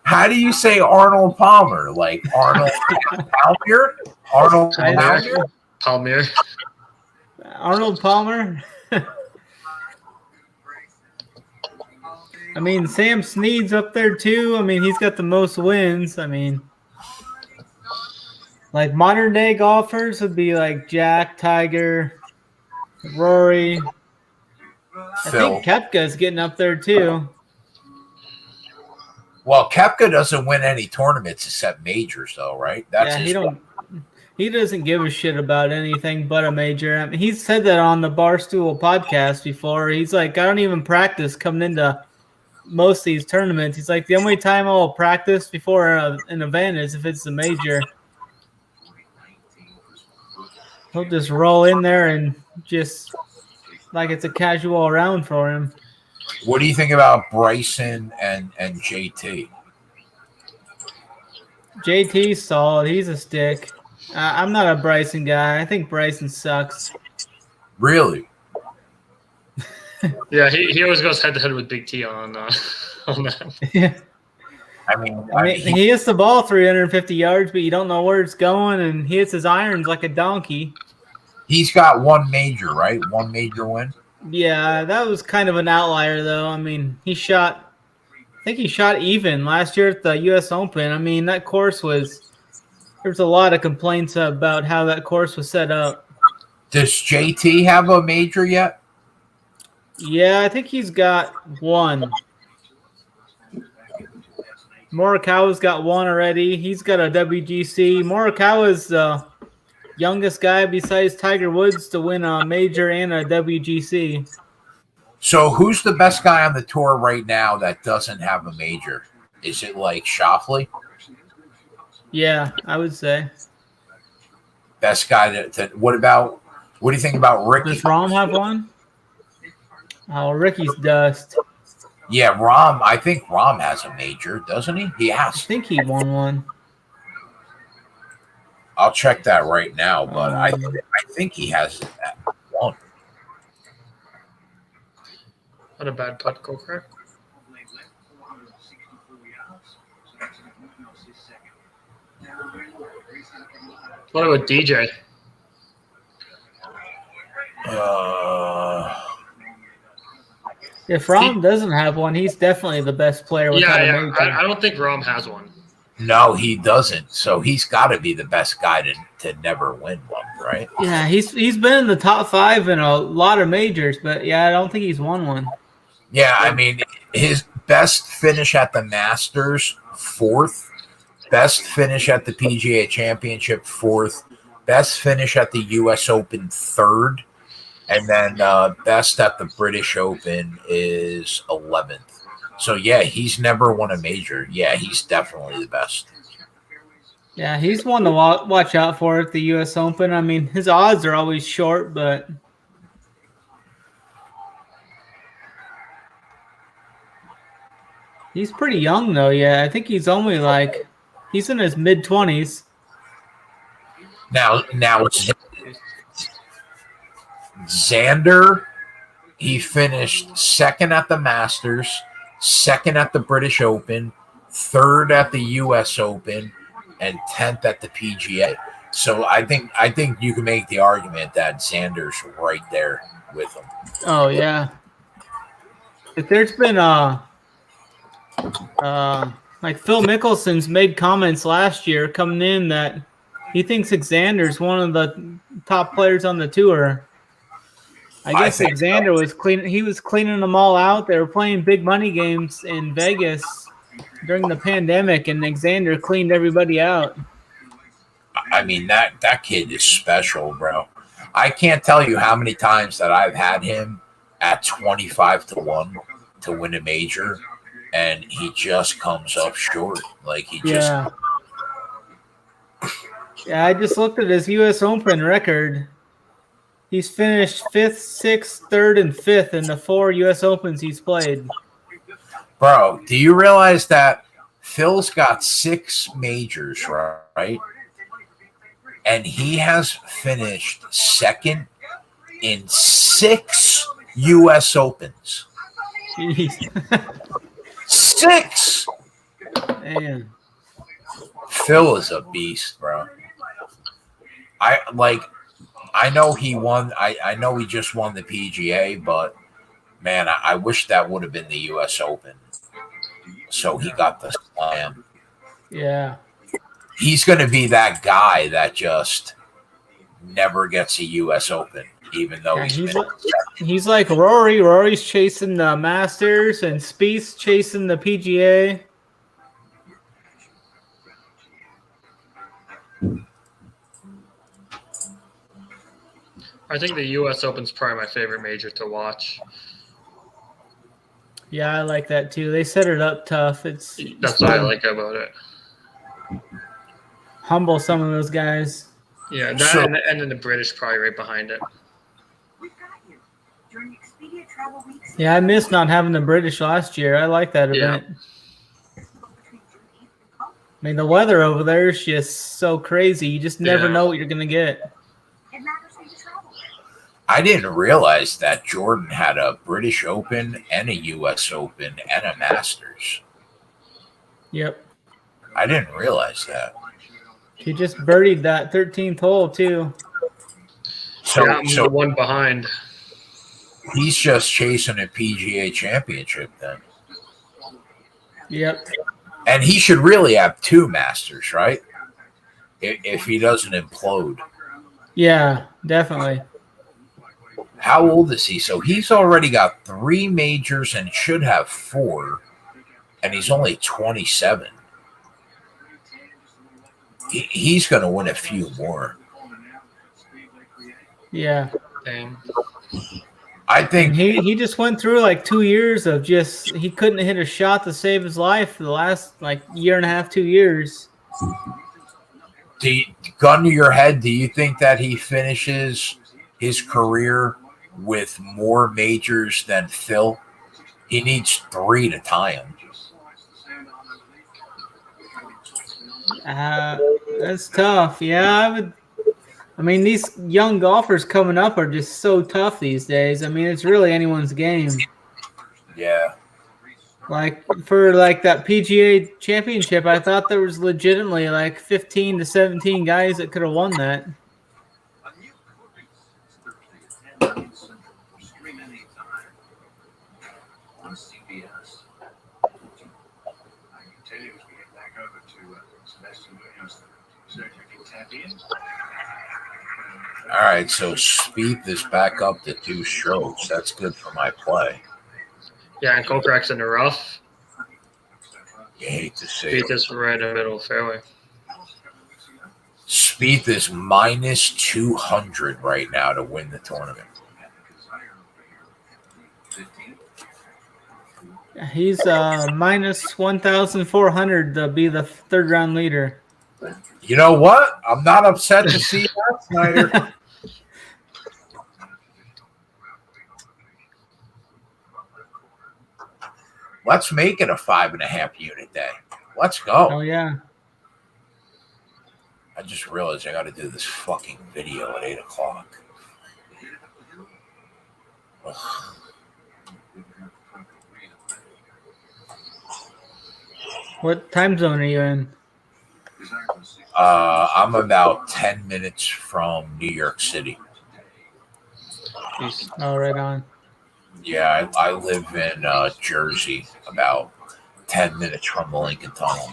how do you say Arnold Palmer? Like Arnold Palmer? Arnold Palmer? Palmer. Arnold Palmer. I mean, Sam Snead's up there too. I mean, he's got the most wins. I mean, like modern day golfers would be like Jack, Tiger, Rory. I think Koepka's getting up there too. Well, Koepka doesn't win any tournaments except majors, though, right? He doesn't give a shit about anything but a major. I mean, he's said that on the Barstool podcast before. He's like, I don't even practice coming into most of these tournaments. He's like, the only time I'll practice before an event is if it's a major. He'll just roll in there and just like it's a casual round for him. What do you think about Bryson and JT? JT's solid. He's a stick. I'm not a Bryson guy. I think Bryson sucks. Really? Yeah, he always goes head to head with Big T on that. Yeah. I mean, he hits the ball 350 yards, but you don't know where it's going, and he hits his irons like a donkey. He's got one major, right? One major win. Yeah, that was kind of an outlier, though. I mean, I think he shot even last year at the U.S. Open. I mean, that course there's a lot of complaints about how that course was set up. Does JT have a major yet? Yeah, I think he's got one. Morikawa's got one already. He's got a WGC. Morikawa's the youngest guy besides Tiger Woods to win a major and a WGC. So who's the best guy on the tour right now that doesn't have a major? Is it like Schauffele? Yeah, I would say. Best guy what do you think about Ricky? Does Rahm have one? Oh, Ricky's dust. Yeah, Rahm. I think Rahm has a major, doesn't he? He I has. think he won one. I'll check that right now, but I think he has it at 1. Not a bad putt, go crack. What about DJ? If Rom doesn't have one, he's definitely the best player without a major. I don't think Rom has one. No, he doesn't. So he's got to be the best guy to never win one, right? Yeah, he's been in the top 5 in a lot of majors, but yeah, I don't think he's won one. Yeah, I mean, his best finish at the Masters, 4th. Best finish at the PGA Championship, 4th. Best finish at the U.S. Open, 3rd. And then best at the British Open is 11th. So, yeah, he's never won a major. Yeah, he's definitely the best. Yeah, he's one to watch out for at the U.S. Open. I mean, his odds are always short, but he's pretty young, though. Yeah, I think he's only he's in his mid-20s. Now Xander, he finished 2nd at the Masters, 2nd at the British Open, 3rd at the U.S. Open, and 10th at the PGA. So I think you can make the argument that Xander's right there with him. Oh yeah. If there's been Phil Mickelson's made comments last year coming in that he thinks Xander's one of the top players on the tour. I guess Xander was clean. He was cleaning them all out. They were playing big money games in Vegas during the pandemic, and Xander cleaned everybody out. I mean, that kid is special, bro. I can't tell you how many times that I've had him at 25-1 to win a major, and he just comes up short. Yeah, I just looked at his U.S. Open record. He's finished 5th, 6th, 3rd, and 5th in the 4 U.S. Opens he's played. Bro, do you realize that Phil's got 6 majors, right? And he has finished 2nd in 6 U.S. Opens. Jeez. 6! Man. Phil is a beast, bro. I know he won. I know he just won the PGA, but man, I wish that would have been the U.S. Open. So he got the slam. Yeah. He's going to be that guy that just never gets a U.S. Open, even though he's like Rory. Rory's chasing the Masters, and Spieth's chasing the PGA. I think the U.S. Open's probably my favorite major to watch. Yeah, I like that too. They set it up tough. That's what I like about it. Humble some of those guys. Yeah, that and then the British probably right behind it. Yeah, I missed not having the British last year. I like that event. I mean, the weather over there is just so crazy. You just never know what you're going to get. I didn't realize that Jordan had a British Open and a U.S. Open and a Masters. Yep. I didn't realize that. He just birdied that 13th hole, too. So the one behind. He's just chasing a PGA championship then. Yep. And he should really have 2 Masters, right? If he doesn't implode. Yeah, definitely. How old is he? So he's already got 3 majors and should have 4. And he's only 27. He's going to win a few more. Yeah. Dang. I think he just went through 2 years of just he couldn't hit a shot to save his life for the last year and a half, 2 years. Gun to your head, do you think that he finishes his career with more majors than Phil? He needs 3 to tie him. That's tough. Yeah, I would. I mean, these young golfers coming up are just so tough these days. I mean, it's really anyone's game. Yeah. Like for like that PGA championship, I thought there was legitimately like 15 to 17 guys that could have won that. A new Corey's Thursday at 10 9 Central. Stream anytime on CBS. I continue as we get back over to Sebastian Munoz. So if you can tap in. All right, so speed this back up to 2 strokes. That's good for my play. Yeah, and Kokrak's in the rough. You hate to see Beat it. this right in the middle of the fairway. Spieth is minus 200 right now to win the tournament. He's minus 1,400 to be the third round leader. You know what? I'm not upset to see that, Snyder. Let's make it a 5.5 unit day. Let's go. Oh yeah. I just realized I got to do this fucking video at 8 o'clock. Ugh. What time zone are you in? I'm about 10 minutes from New York City. Oh, right on. Yeah, I live in Jersey, about 10 minutes from the Lincoln Tunnel.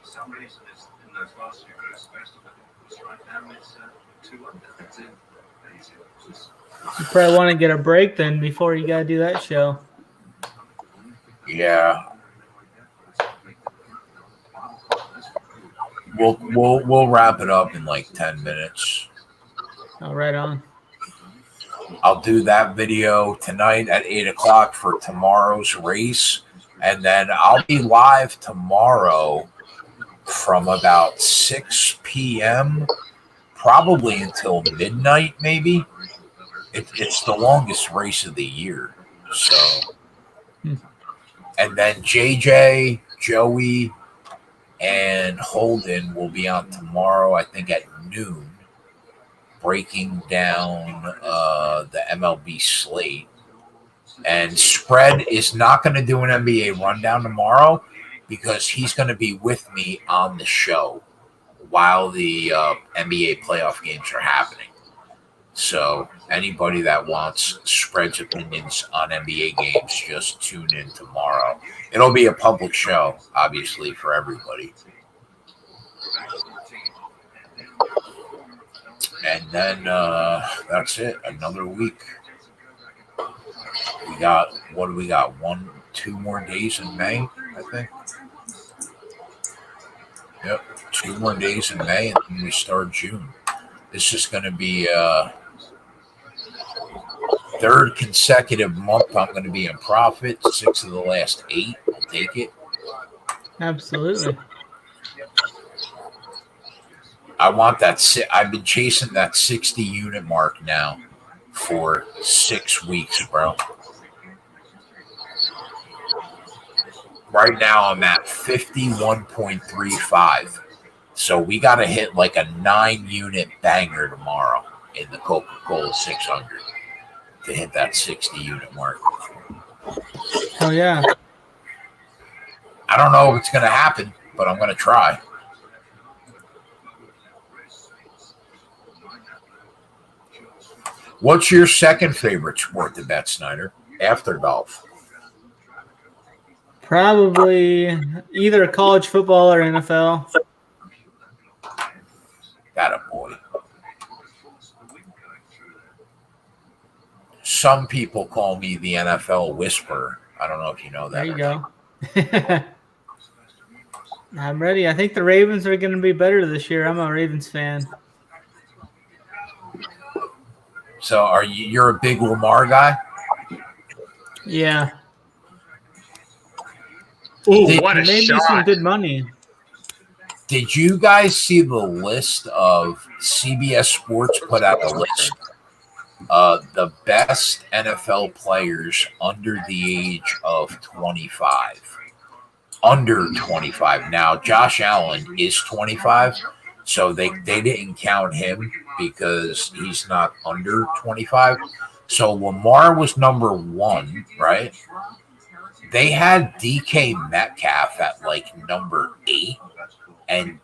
Some reason is in those last few groups, most of it right now it's 2 under. That's it. You probably want to get a break then before you got to do that show. Yeah. We'll wrap it up in like 10 minutes. Oh, right on. I'll do that video tonight at 8 o'clock for tomorrow's race. And then I'll be live tomorrow from about 6 p.m. probably until midnight, maybe. It's the longest race of the year. So, and then JJ, Joey, and Holden will be on tomorrow, I think at noon, breaking down the MLB slate. And Spread is not going to do an NBA rundown tomorrow because he's going to be with me on the show while the NBA playoff games are happening. So anybody that wants Spread's opinions on NBA games, just tune in tomorrow. It'll be a public show, obviously, for everybody. And then that's it. Another week. We got, what do we got? 2 more days in May, I think. Yep, 2 more days in May, and then we start June. This is going to be third consecutive month I'm going to be in profit. 6 of the last 8. I'll take it. Absolutely. I want that. I've been chasing that 60 unit mark now for 6 weeks, bro. Right now I'm at 51.35. So we got to hit like a 9 unit banger tomorrow in the Coca-Cola 600 to hit that 60 unit mark. Oh yeah. I don't know if it's going to happen, but I'm going to try. What's your second favorite sport to bet, Snyder, after golf? Probably either college football or NFL. Got a boy. Some people call me the NFL whisperer. I don't know if you know that. There you go. I'm ready. I think the Ravens are going to be better this year. I'm a Ravens fan. So you're a big Lamar guy? Yeah. Ooh, what a Maybe shot. some good money. Did you guys see the list of CBS Sports put out a list of the best NFL players under the age of 25? Under 25. Now, Josh Allen is 25, so they didn't count him because he's not under 25. So Lamar was number 1, right? They had DK Metcalf at like number 8, and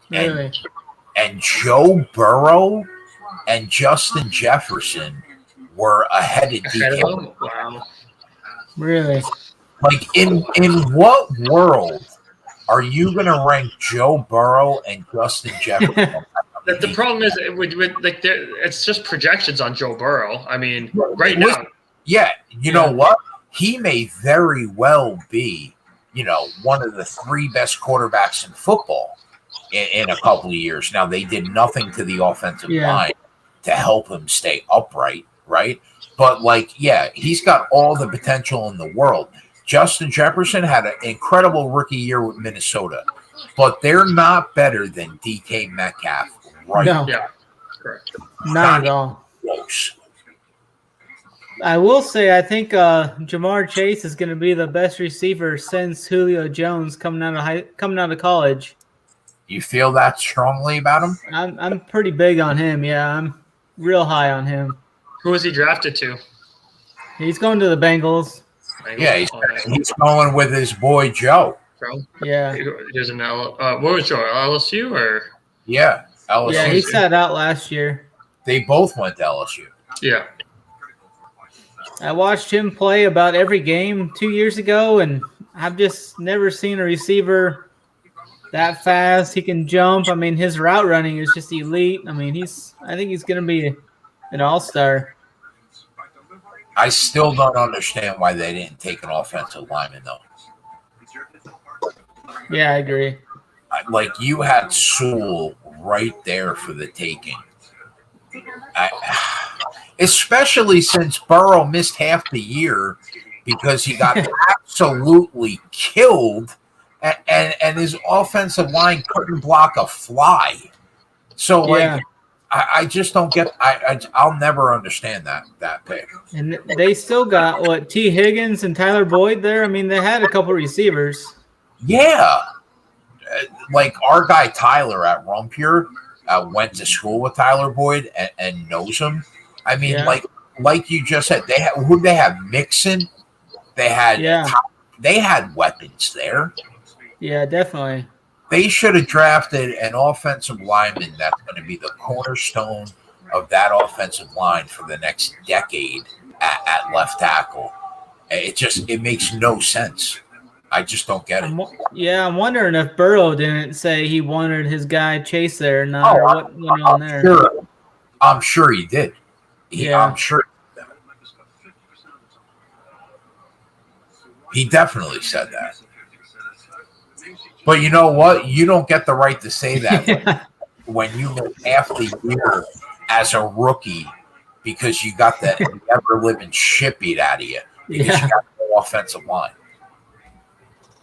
Joe Burrow and Justin Jefferson were ahead of DK. Wow. Really? Like, in what world are you going to rank Joe Burrow and Justin Jefferson? The problem is, it's just projections on Joe Burrow. I mean, right now. Yeah, you know what? He may very well be, one of the 3 best quarterbacks in football in a couple of years. Now, they did nothing to the offensive line to help him stay upright, right? But, he's got all the potential in the world. Justin Jefferson had an incredible rookie year with Minnesota, but they're not better than DK Metcalf, right? No. Yeah, correct. Not at all. Close. I will say I think Jamar Chase is going to be the best receiver since Julio Jones coming out of college. You feel that strongly about him? I'm pretty big on him. Yeah, I'm real high on him. Who was he drafted to? He's going to the Bengals. Yeah, he's going with his boy Joe. Yeah. Here's an what was Joe? LSU or? Yeah, LSU. Yeah, he sat out last year. They both went to LSU. Yeah. I watched him play about every game 2 years ago, and I've just never seen a receiver that fast. He can jump. I mean, his route running is just elite. I mean, I think he's going to be an all-star. I still don't understand why they didn't take an offensive lineman, though. Yeah, I agree. You had Sewell right there for the taking. Especially since Burrow missed half the year because he got absolutely killed, and his offensive line couldn't block a fly. So, I just don't get. I'll never understand that pick. And they still got T. Higgins and Tyler Boyd there. I mean, they had a couple receivers. Yeah, our guy Tyler at Rumpure went to school with Tyler Boyd and knows him. I mean, like you just said, they have Mixon. They had weapons there. Yeah, definitely. They should have drafted an offensive lineman that's going to be the cornerstone of that offensive line for the next decade at left tackle. It makes no sense. I just don't get it. I'm wondering if Burrow didn't say he wanted his guy Chase there or not, or what went on there. I'm sure he did. I'm sure he definitely said that. But you know what? You don't get the right to say that when you live half the year as a rookie because you got that ever-living shit beat out of you because you got no offensive line.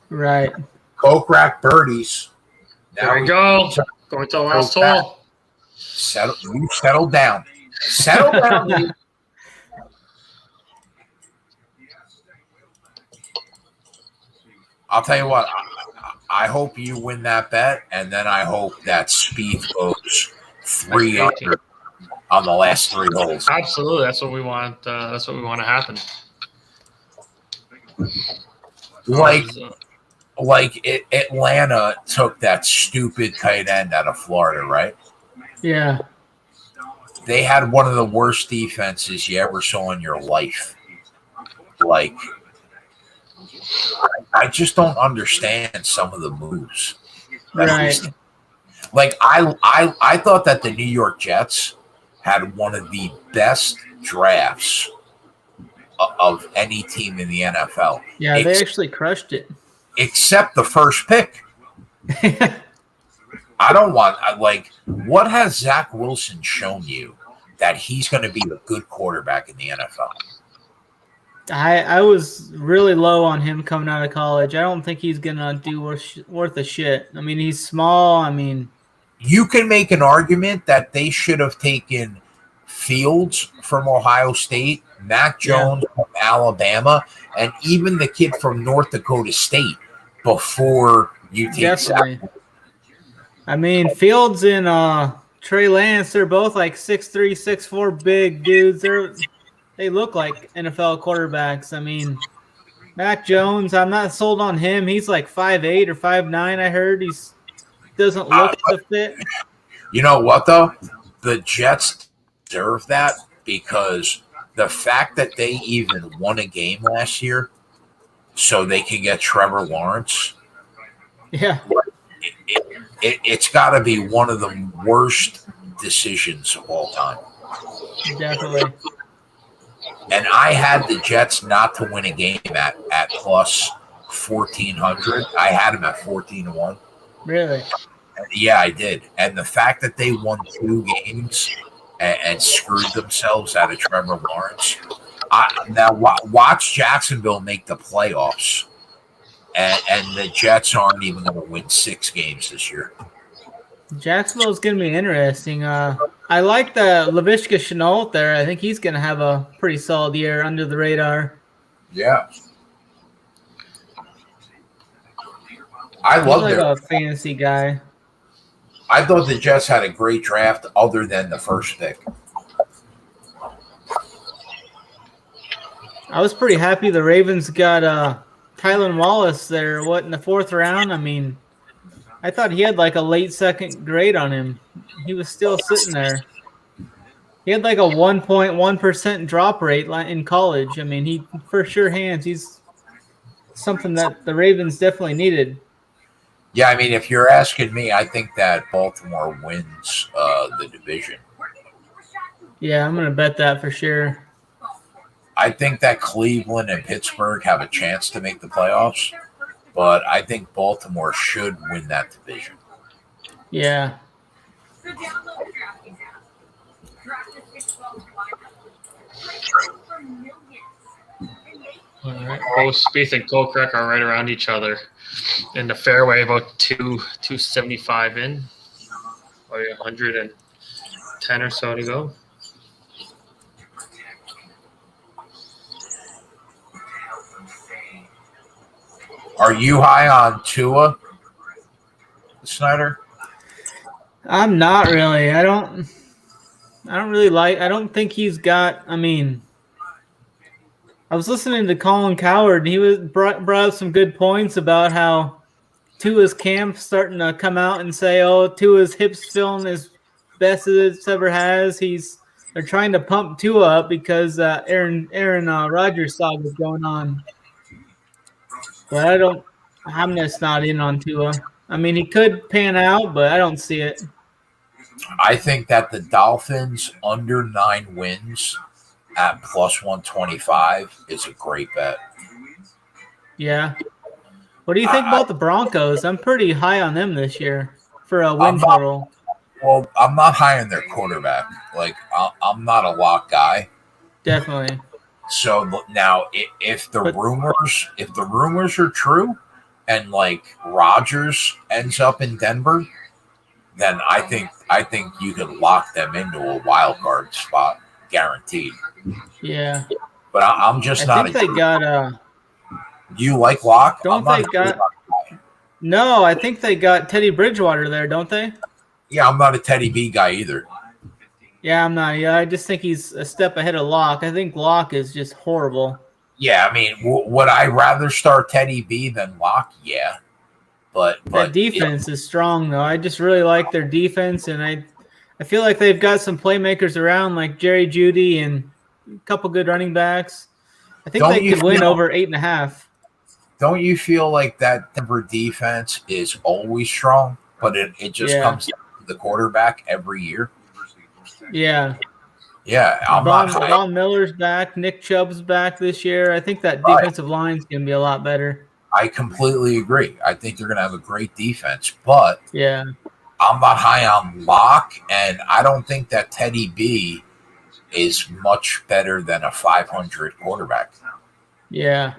Right. Coke rack birdies. There we go. Going to the last hole. Settle down. Settle down, dude. I'll tell you what. I hope you win that bet, and then I hope that Speed goes 3 under on the last 3 holes. Absolutely, that's what we want. That's what we want to happen. Atlanta took that stupid tight end out of Florida, right? Yeah. They had one of the worst defenses you ever saw in your life. I just don't understand some of the moves. Right. I thought that the New York Jets had one of the best drafts of any team in the NFL. Yeah, they actually crushed it. Except the first pick. I don't want what has Zach Wilson shown you that he's going to be a good quarterback in the NFL? I was really low on him coming out of college. I don't think he's gonna do worth a shit. I mean, he's small. I mean, You can make an argument that they should have taken Fields from Ohio State, Mac Jones from Alabama, and even the kid from North Dakota State before you take definitely. Zach. I mean, Fields and Trey Lance, they're both like 6'3", 6'4", big dudes. They look like NFL quarterbacks. I mean, Mac Jones, I'm not sold on him. He's like 5'8" or 5'9". I heard doesn't look the fit. You know what, though? The Jets deserve that because the fact that they even won a game last year so they can get Trevor Lawrence, Yeah, it's got to be one of the worst decisions of all time. definitely. And I had the Jets not to win a game at plus 1,400. I had them at 14-1. Really? Yeah, I did. And the fact that they won 2 games and screwed themselves out of Trevor Lawrence. Now watch Jacksonville make the playoffs, and the Jets aren't even going to win 6 games this year. Jacksonville's going to be interesting. I like the Laviska Shenault there. I think he's going to have a pretty solid year under the radar. Yeah. I He's love like their. a fantasy guy. I thought the Jets had a great draft other than the first pick. I was pretty happy the Ravens got Tylan Wallace there, in the 4th round? I mean, I thought he had like a late second grade on him. He was still sitting there. He had like a 1.1% drop rate in college. I mean, he for sure he's something that the Ravens definitely needed. Yeah, I mean, if you're asking me, I think that Baltimore wins the division. Yeah, I'm going to bet that for sure. I think that Cleveland and Pittsburgh have a chance to make the playoffs, but I think Baltimore should win that division. Yeah. All right. Both Spieth and Kokrak are right around each other in the fairway, about 275 in, or 110 or so to go. Are you high on Tua, Snyder? I'm not really. I don't think he's got, I mean, I was listening to Colin Cowherd, and he brought up some good points about how Tua's camp starting to come out and say, oh, Tua's hips feeling as best as it's ever has. They're trying to pump Tua up because Aaron Rodgers saga is going on. But I'm just not in on Tua. I mean, he could pan out, but I don't see it. I think that the Dolphins under 9 wins at plus 125 is a great bet. Yeah. What do you think about the Broncos? I'm pretty high on them this year for a win total. Well, I'm not high on their quarterback. Like, I'm not a lock guy. Definitely. So now, if the rumors are true, and like Rodgers ends up in Denver, then I think you could lock them into a wild card spot, guaranteed. Yeah. But I'm just not. I think they got. You like lock? Don't they got? No, I think they got Teddy Bridgewater there, don't they? Yeah, I'm not a Teddy B guy either. Yeah, I'm not. Yeah, I just think he's a step ahead of Locke. I think Locke is just horrible. Yeah, I mean, would I rather start Teddy B than Locke? Yeah, but that defense is strong though. I just really like their defense, and I feel like they've got some playmakers around like Jerry Jeudy and a couple good running backs. I think they could win over 8.5. Don't you feel like that Denver defense is always strong, but it just comes down to the quarterback every year? Yeah. Yeah, Von Miller's back. Nick Chubb's back this year. I think that defensive line's going to be a lot better. I completely agree. I think they're going to have a great defense, but yeah, I'm not high on Locke, and I don't think that Teddy B is much better than a 500 quarterback. Yeah.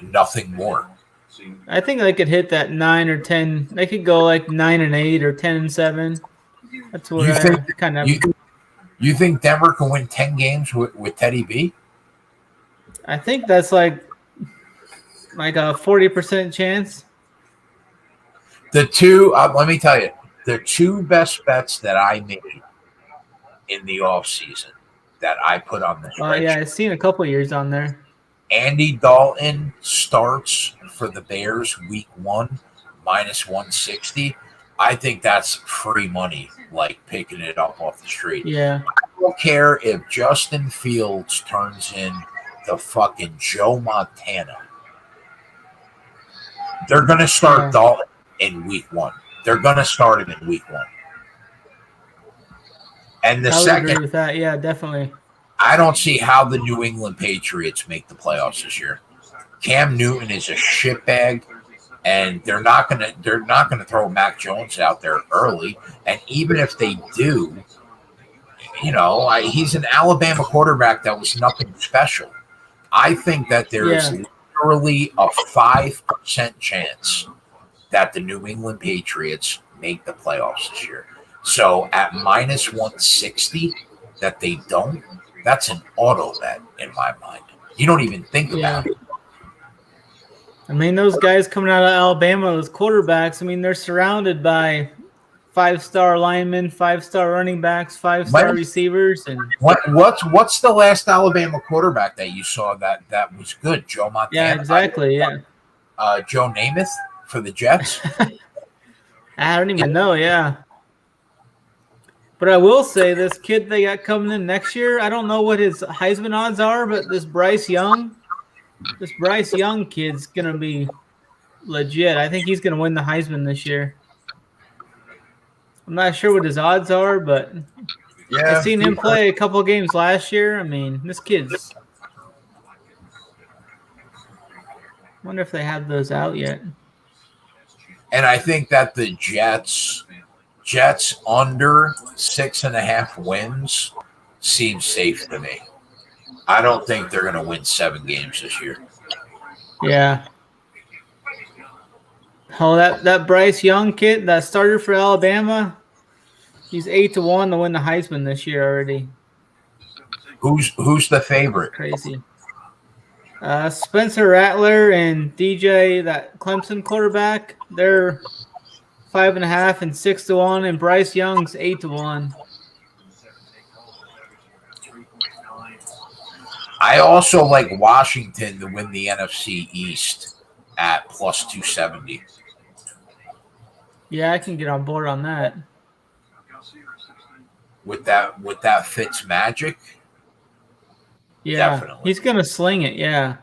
Nothing more. I think they could hit that 9 or 10. They could go like 9-8 or 10-7. That's what You I think kind of. you think Denver can win 10 games with Teddy B? I think that's like a 40% chance. The two, let me tell you, the two best bets that I made in the offseason that I put on the spreadsheet. Yeah, I've seen a couple years on there. Andy Dalton starts for the Bears week 1, -160. I think that's free money, like picking it up off the street. Yeah. I don't care if Justin Fields turns into fucking Joe Montana. They're going to start Dalton in week 1. They're going to start him in week 1. And the I would second, agree with that. Yeah, definitely. I don't see how the New England Patriots make the playoffs this year. Cam Newton is a shitbag, and they're not gonna throw Mac Jones out there early. And even if they do, he's an Alabama quarterback that was nothing special. I think that there is literally a 5% chance that the New England Patriots make the playoffs this year. So at -160 that they don't, that's an auto bet in my mind. You don't even think about it. I mean, those guys coming out of Alabama, those quarterbacks, I mean, they're surrounded by 5-star linemen, 5-star running backs, 5-star receivers. And what's the last Alabama quarterback that you saw that was good? Joe Montana? Yeah, exactly, yeah. Joe Namath for the Jets? I don't even know, yeah. But I will say this kid they got coming in next year, I don't know what his Heisman odds are, but this Bryce Young kid's going to be legit. I think he's going to win the Heisman this year. I'm not sure what his odds are, but I've seen him play a couple of games last year. I mean, this kid's – wonder if they have those out yet. And I think that the Jets under 6.5 wins seems safe to me. I don't think they're going to win 7 games this year. Yeah. Oh, that Bryce Young kid, that starter for Alabama, he's 8-1 to win the Heisman this year already. Who's the favorite? Crazy. Spencer Rattler and DJ, that Clemson quarterback, they're 5.5 and 6-1, and Bryce Young's 8-1. I also like Washington to win the NFC East at +270. Yeah, I can get on board on that. With that Fitz magic. Yeah, definitely. He's gonna sling it. Yeah,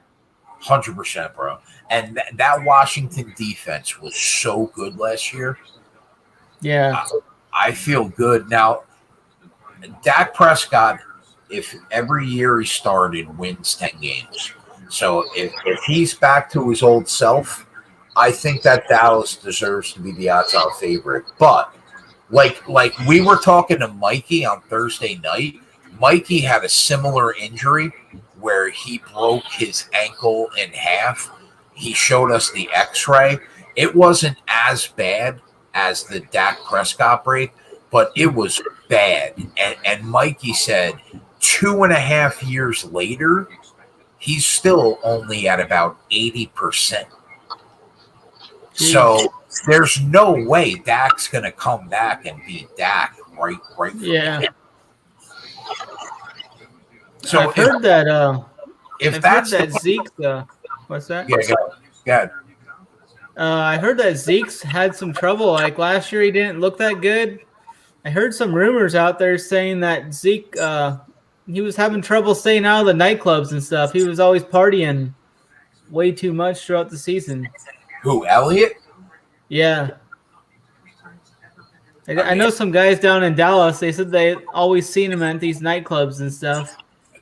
100%, bro. And that Washington defense was so good last year. Yeah, I feel good now. Dak Prescott, if every year he started, wins 10 games. So if he's back to his old self, I think that Dallas deserves to be the odds-on favorite. But like we were talking to Mikey on Thursday night, Mikey had a similar injury where he broke his ankle in half. He showed us the X-ray. It wasn't as bad as the Dak Prescott break, but it was bad. And Mikey said 2.5 years later, he's still only at about 80%. So there's no way Dak's going to come back and beat Dak right. Yeah. So I've heard that. If that's heard that Zeke's. What's that? Yeah, go ahead. I heard that Zeke's had some trouble. Like last year, he didn't look that good. I heard some rumors out there saying that Zeke, he was having trouble staying out of the nightclubs and stuff. He was always partying way too much throughout the season. Who, Elliott? Yeah. I know some guys down in Dallas, they said they always seen him at these nightclubs and stuff.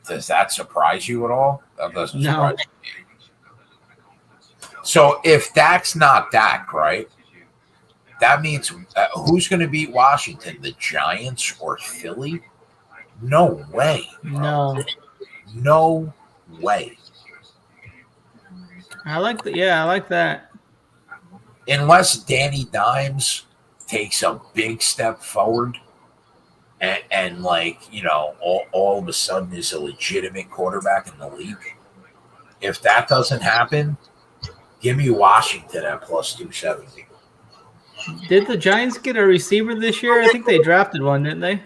Does that surprise you at all? That doesn't surprise me. So if Dak's not Dak, right, that means who's going to beat Washington? The Giants or Philly? No way. No. No way. I like that. Yeah, I like that. Unless Danny Dimes takes a big step forward and like, all of a sudden is a legitimate quarterback in the league. If that doesn't happen, give me Washington at plus 270. Did the Giants get a receiver this year? I think they drafted one, didn't they?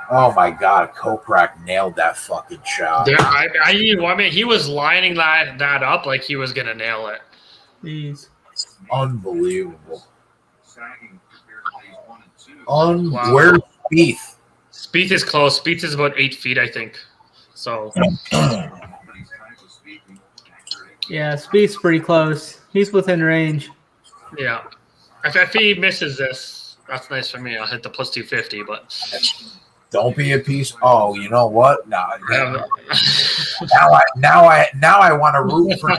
Oh my God, Kokrak nailed that fucking shot. Yeah, I mean, he was lining that up like he was gonna nail it. Jeez. Unbelievable. Sagging compared to days 1 and 2. Wow. Where's Spieth? Spieth is close. Spieth is about 8 feet, I think. So But he's kind of speaking. Yeah, Spieth's pretty close. He's within range. yeah, if he misses this, that's nice for me. I'll hit the plus 250, but Don't be a piece. Oh, you know what? Now Yeah. I want to root for.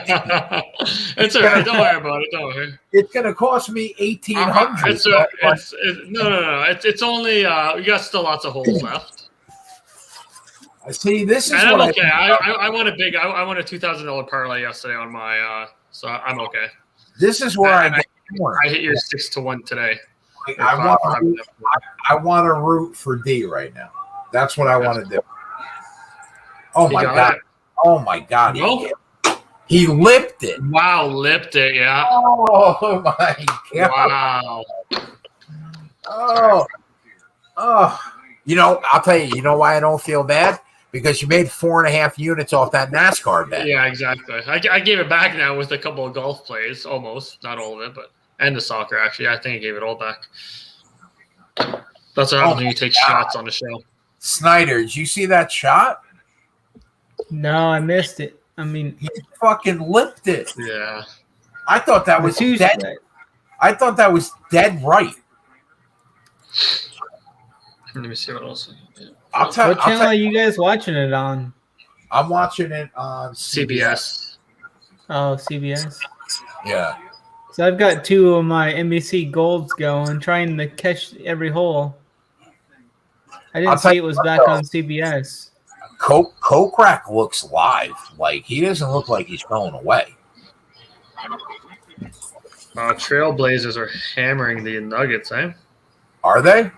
It's all right. Don't worry about it. Don't worry. It's gonna cost me $1,800. No. It's only we got still lots of holes left. See, this is And I'm what okay. I won a big. I won a $2,000 parlay yesterday on my. So I'm okay. This is where And I get torn. I hit your 6-1 today. I want to root for D right now. That's what I want to do. Oh my got God! it. Oh my God! No. He lipped it. Wow, lipped it. Yeah. Oh my God! Wow. Oh. I'll tell you. You know why I don't feel bad? Because you made 4.5 units off that NASCAR bet. Yeah, exactly. I gave it back now with a couple of golf plays, almost not all of it, but and the soccer actually. I think I gave it all back. That's what happens when you take shots on the show. Snyder, did you see that shot? No, I missed it. I mean, He fucking lipped it. Yeah. I thought that was Tuesday. dead. I thought that was dead right. Let me see what else. I'll tell What channel you. are you guys watching it on? I'm watching it on CBS. Oh, CBS. Yeah. So I've got 2 of my NBC Golds going, trying to catch every hole. I I'll didn't tell see you it was what, back though. on CBS. Kokrak looks live. Like, he doesn't look like he's going away. Trailblazers are hammering the Nuggets, eh? Are they?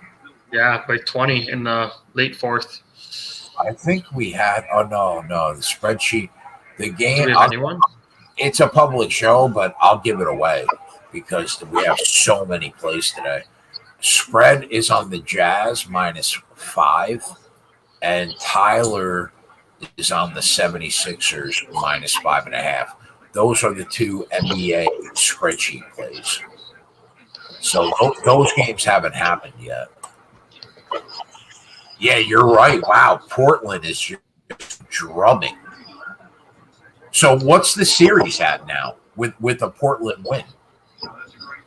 Yeah, by 20 in the late fourth. I think we had. Oh, no. The spreadsheet. The Do game. we have anyone? It's a public show, but I'll give it away because we have so many plays today. Spread is on the Jazz -5, and Tyler is on the 76ers -5.5. Those are the 2 NBA spreadsheet plays. So those games haven't happened yet. Yeah, you're right. Wow, Portland is just drumming. So what's the series at now with a Portland win?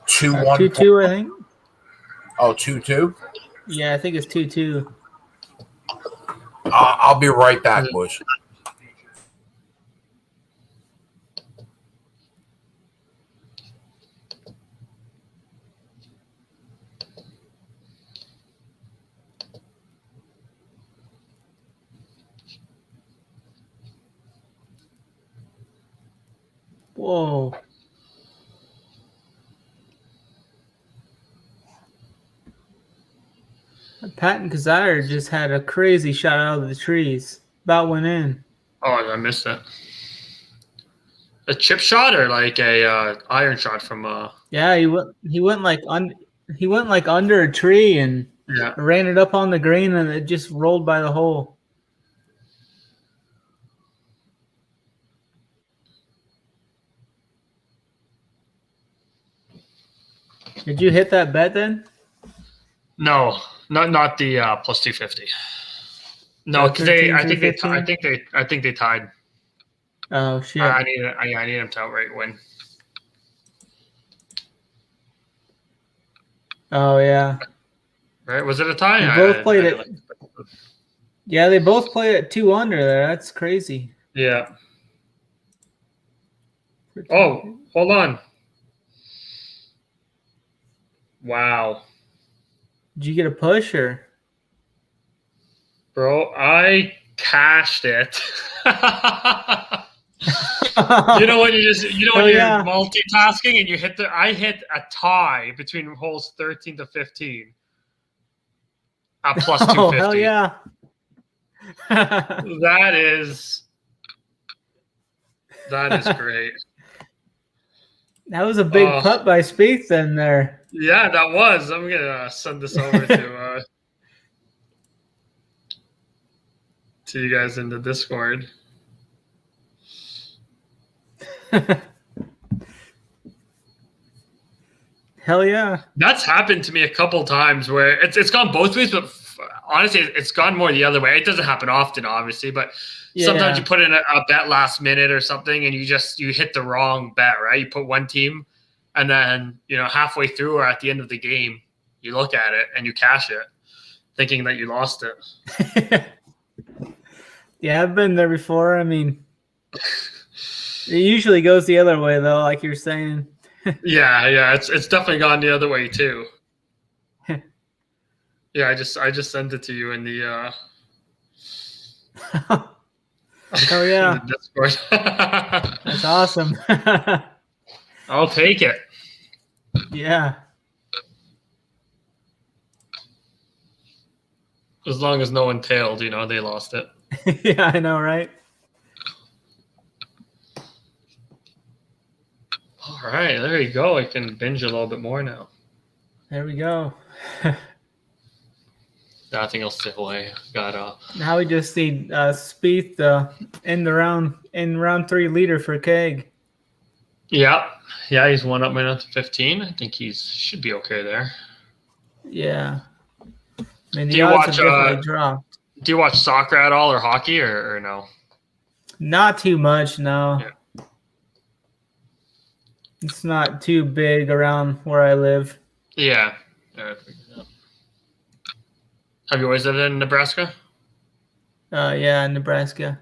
2-1. 2-2, I think. Oh, 2-2? Yeah, I think it's 2-2. I'll be right back, boys. Whoa. Patton Kazire just had a crazy shot out of the trees. About went in. Oh, I missed that. A chip shot or like a iron shot from Yeah, he went like under a tree and yeah. ran it up on the green and it just rolled by the hole. Did you hit that bet then? No, not the plus 250. No, because I think they tied. Oh shit! I need them to outright win. Oh yeah. Right? Was it a tie? They both played it. Yeah, they both played at 2 under there. That's crazy. Yeah. Oh, hold on. Wow. Did you get a push or? Bro, I cashed it. You know when Oh, you're yeah. multitasking and you hit I hit a tie between holes 13 to 15 at plus 250. Oh, hell yeah. That is great. That was a big putt by Spieth then there. Yeah, that was. I'm gonna send this over to you guys in the Discord. Hell yeah. That's happened to me a couple times where it's gone both ways, but honestly, it's gone more the other way. It doesn't happen often, obviously, but sometimes you put in a bet last minute or something, and you hit the wrong bet, right? You put one team, and then halfway through or at the end of the game, you look at it and you cash it, thinking that you lost it. Yeah, I've been there before. I mean, it usually goes the other way though, like you're saying. Yeah, it's definitely gone the other way too. Yeah, I just sent it to you in the Oh yeah. in the Discord. That's awesome. I'll take it. Yeah. As long as no one tailed, they lost it. Yeah, I know, right? All right, there you go. I can binge a little bit more now. There we go. Nothing else to play. Got Now we just need Spieth in round 3 leader for Keg. Yeah, he's one up minute 15. I think should be okay there. Yeah. I mean, Do the you odds watch have definitely dropped. Do you watch soccer at all or hockey or no? Not too much, no. Yeah. It's not too big around where I live. Yeah. Have you always lived in Nebraska? Yeah, Nebraska.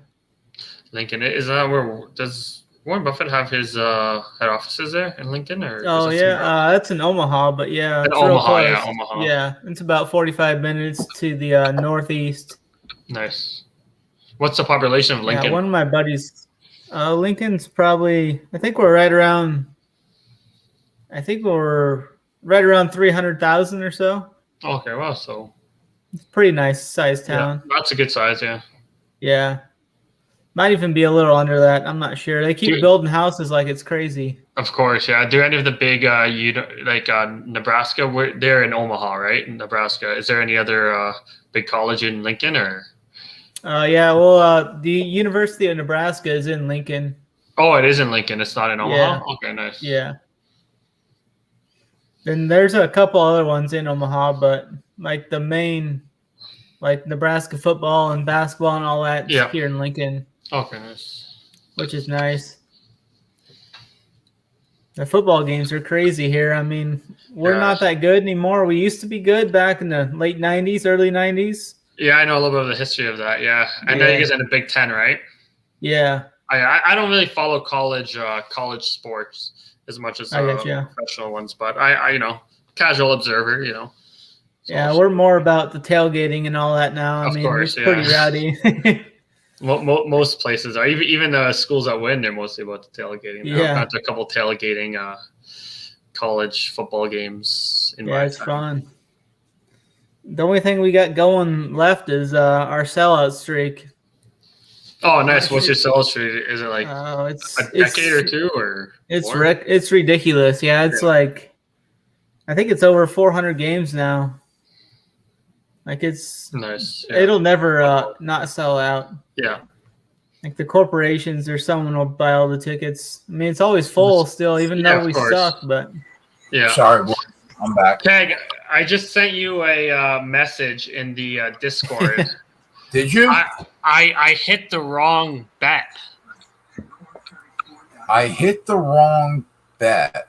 Lincoln. Is that where does Warren Buffett have his head offices there in Lincoln? Or Oh yeah, that's in Omaha, but yeah, in it's real Omaha, close. yeah, Omaha. Yeah, it's about 45 minutes to the northeast. Nice. What's the population of Lincoln? Yeah, one of my buddies. Lincoln's probably. I think we're right around 300,000 or so. Okay, well, so it's a pretty nice sized town. Yeah, that's a good size, yeah. Yeah. Might even be a little under that. I'm not sure. They keep building houses like it's crazy. Of course, yeah. Do any of the big, Nebraska? They're in Omaha, right? In Nebraska. Is there any other big college in Lincoln or? Yeah. Well, the University of Nebraska is in Lincoln. Oh, it is in Lincoln. It's not in Omaha. Yeah. Okay, nice. Yeah. Then there's a couple other ones in Omaha, but like the main, like Nebraska football and basketball and all that is here in Lincoln. Okay, nice. Which is nice. The football games are crazy here. I mean, we're not that good anymore. We used to be good back in the late 90s, early 90s. Yeah, I know a little bit of the history of that, yeah. I know you guys in the Big Ten, right? Yeah. I don't really follow college sports as much as professional ones, but I casual observer, So yeah, we're more about the tailgating and all that now. I mean, it's pretty rowdy. Most places are. Even the schools that win, they're mostly about the tailgating. Yeah. I've got a couple tailgating college football games in my time. Yeah, it's fun. The only thing we got going left is our sellout streak. Oh, nice. What's your sellout streak? Is it like it's a decade or two? Or it's ridiculous. Yeah, it's like I think it's over 400 games now. Like it's nice. Yeah. It'll never not sell out. Yeah. Like the corporations or someone will buy all the tickets. I mean, it's always full still, even though we suck. But sorry, I'm back. Keg, I just sent you a message in the Discord. Did you? I hit the wrong bet. I hit the wrong bet.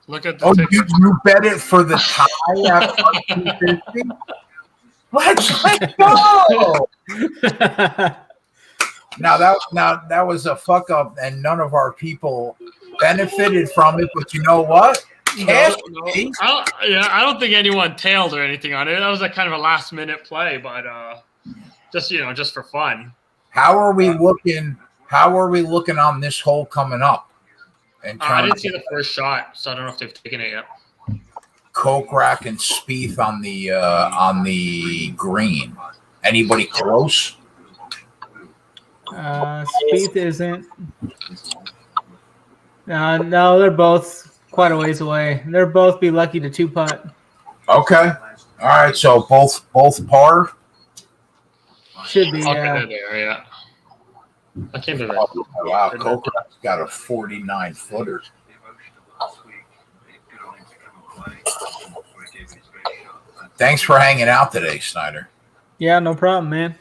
Look at the ticket. You bet it for the tie at 250? Let's go. Now that was a fuck up, and none of our people benefited from it. But you know what? I don't think anyone tailed or anything on it. That was a kind of a last minute play, but just for fun. How are we looking How are we looking on this hole coming up? And I didn't see the first shot, so I don't know if they've taken it yet. Kokrak and Spieth on the green. Anybody close? Spieth isn't. No, they're both quite a ways away. They'll both be lucky to two putt. Okay. All right. So both par. Should be. Okay, Yeah. they're there, yeah. I came to that. Oh, wow. Kokrak's got a 49 footer. Thanks for hanging out today, Snyder. Yeah, no problem, man.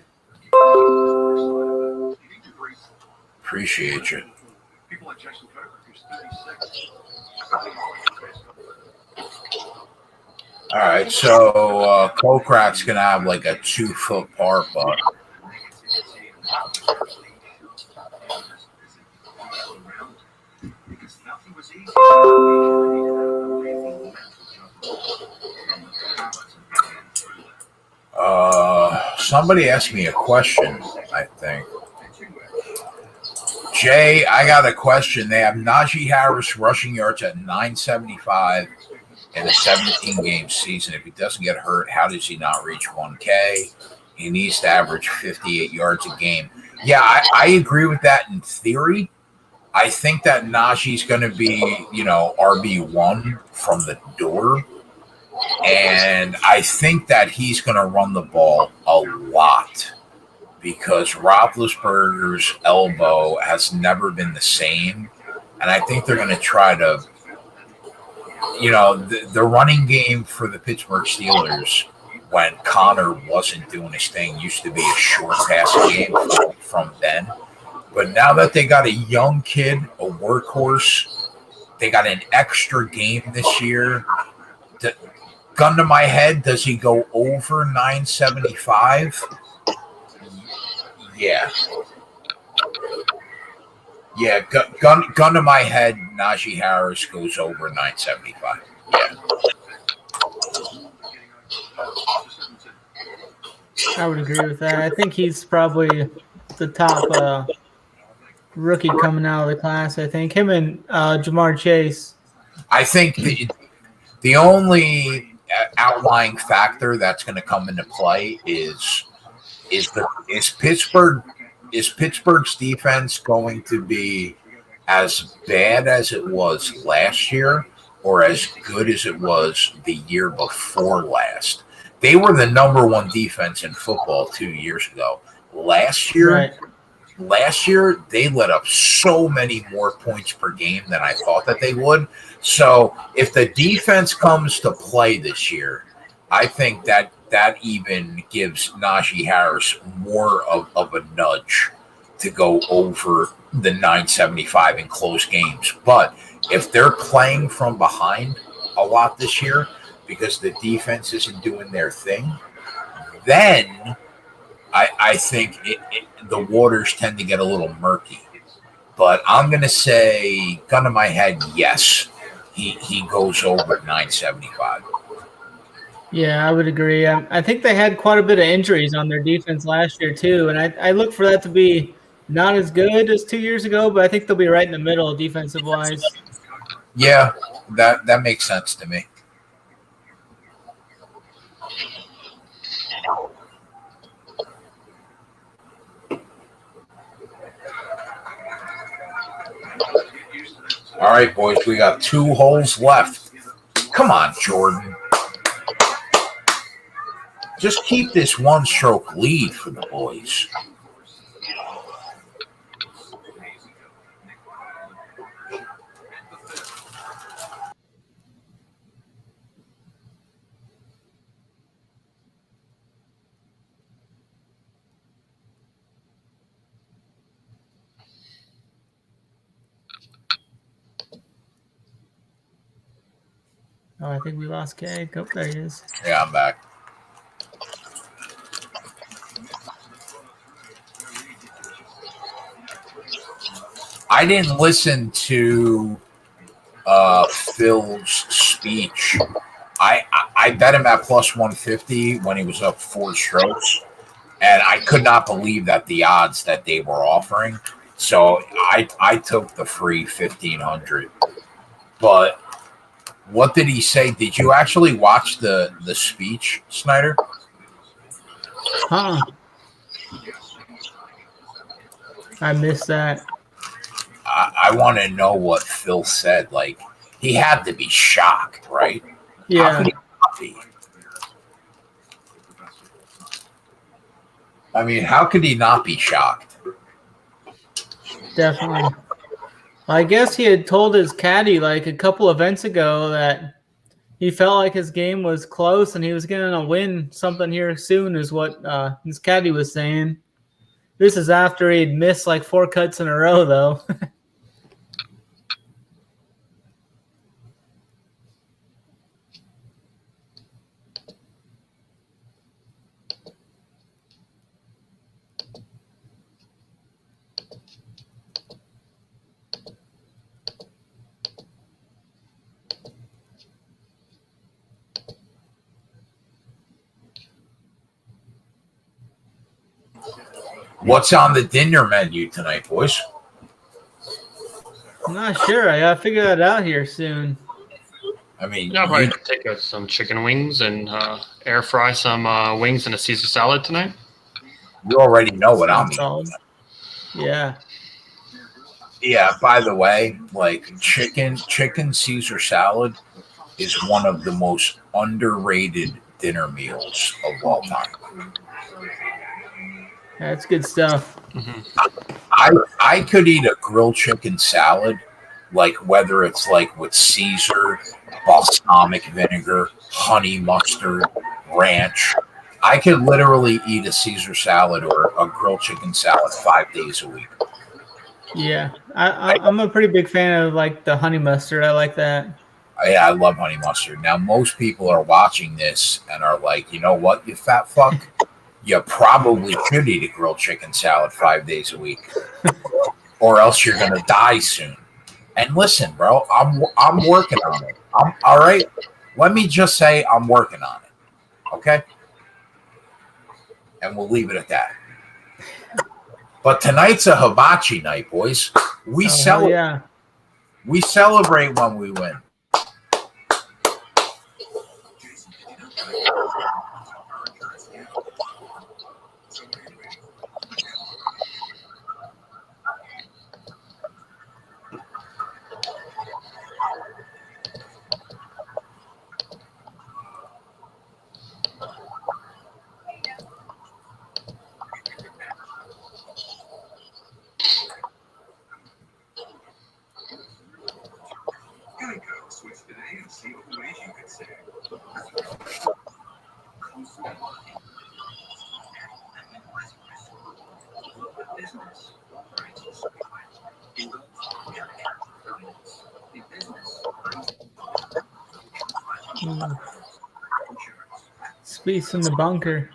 Appreciate you. All right, so Kokrak's gonna have like a 2-foot par putt. Somebody asked me a question, I think. Jay, I got a question. They have Najee Harris rushing yards at 975 in a 17-game season. If he doesn't get hurt, how does he not reach 1K? He needs to average 58 yards a game. Yeah, I agree with that in theory. I think that Najee's going to be, RB1 from the door. And I think that he's going to run the ball a lot because Roethlisberger's elbow has never been the same. And I think they're going to try to, the running game for the Pittsburgh Steelers when Connor wasn't doing his thing used to be a short passing game from then. But now that they got a young kid, a workhorse, they got an extra game this year. Gun to my head, does he go over 975? Yeah. Yeah, gun to my head, Najee Harris goes over 975. Yeah. I would agree with that. I think he's probably the top rookie coming out of the class. I think him and Jamar Chase. I think the only outlying factor that's going to come into play is Pittsburgh's defense going to be as bad as it was last year or as good as it was the year before last? They were the number one defense in football 2 years ago. Last year, they let up so many more points per game than I thought that they would. So if the defense comes to play this year, I think that even gives Najee Harris more of a nudge to go over the 975 in close games. But if they're playing from behind a lot this year because the defense isn't doing their thing, then I think the waters tend to get a little murky. But I'm going to say, gun to my head, yes, he goes over 975. Yeah, I would agree. I think they had quite a bit of injuries on their defense last year too, and I look for that to be not as good as 2 years ago, but I think they'll be right in the middle defensive wise. Yeah, that makes sense to me. All right, boys, we got 2 holes left. Come on, Jordan. Just keep this 1-stroke lead for the boys. Oh, I think we lost K. Oh, there he is. Yeah, I'm back. I didn't listen to Phil's speech. I bet him at plus 150 when he was up 4 strokes, and I could not believe that the odds that they were offering. So I took the free 1,500. But what did he say? Did you actually watch the speech, Snyder? Huh? I missed that. I want to know what Phil said. Like, he had to be shocked, right? How Yeah. could he not be? I mean, how could he not be shocked? Definitely. I guess he had told his caddy like a couple events ago that he felt like his game was close and he was going to win something here soon, is what his caddy was saying. This is after he'd missed like 4 cuts in a row, though. What's on the dinner menu tonight, boys? I'm not sure. I got to figure that out here soon. I mean, Yeah, I'll probably take some chicken wings and air fry some wings and a Caesar salad tonight. you already know what I'm eating. Solid. Yeah. Yeah, by the way, like chicken Caesar salad is one of the most underrated dinner meals of all time. That's good stuff. I could eat a grilled chicken salad, like whether it's like with Caesar, balsamic vinegar, honey mustard, ranch. I could literally eat a Caesar salad or a grilled chicken salad 5 days a week. Yeah. I'm a pretty big fan of like the honey mustard. I like that. I love honey mustard. Now, most people are watching this and are like, you know what, you fat fuck? You probably should eat a grilled chicken salad 5 days a week, or else you're gonna die soon. And listen, bro, I'm working on it. I'm all right. Let me just say I'm working on it. Okay, and we'll leave it at that. But tonight's a hibachi night, boys. We celebrate. Yeah. We celebrate when we win. Switch today and see what ways you could save. Space in the bunker.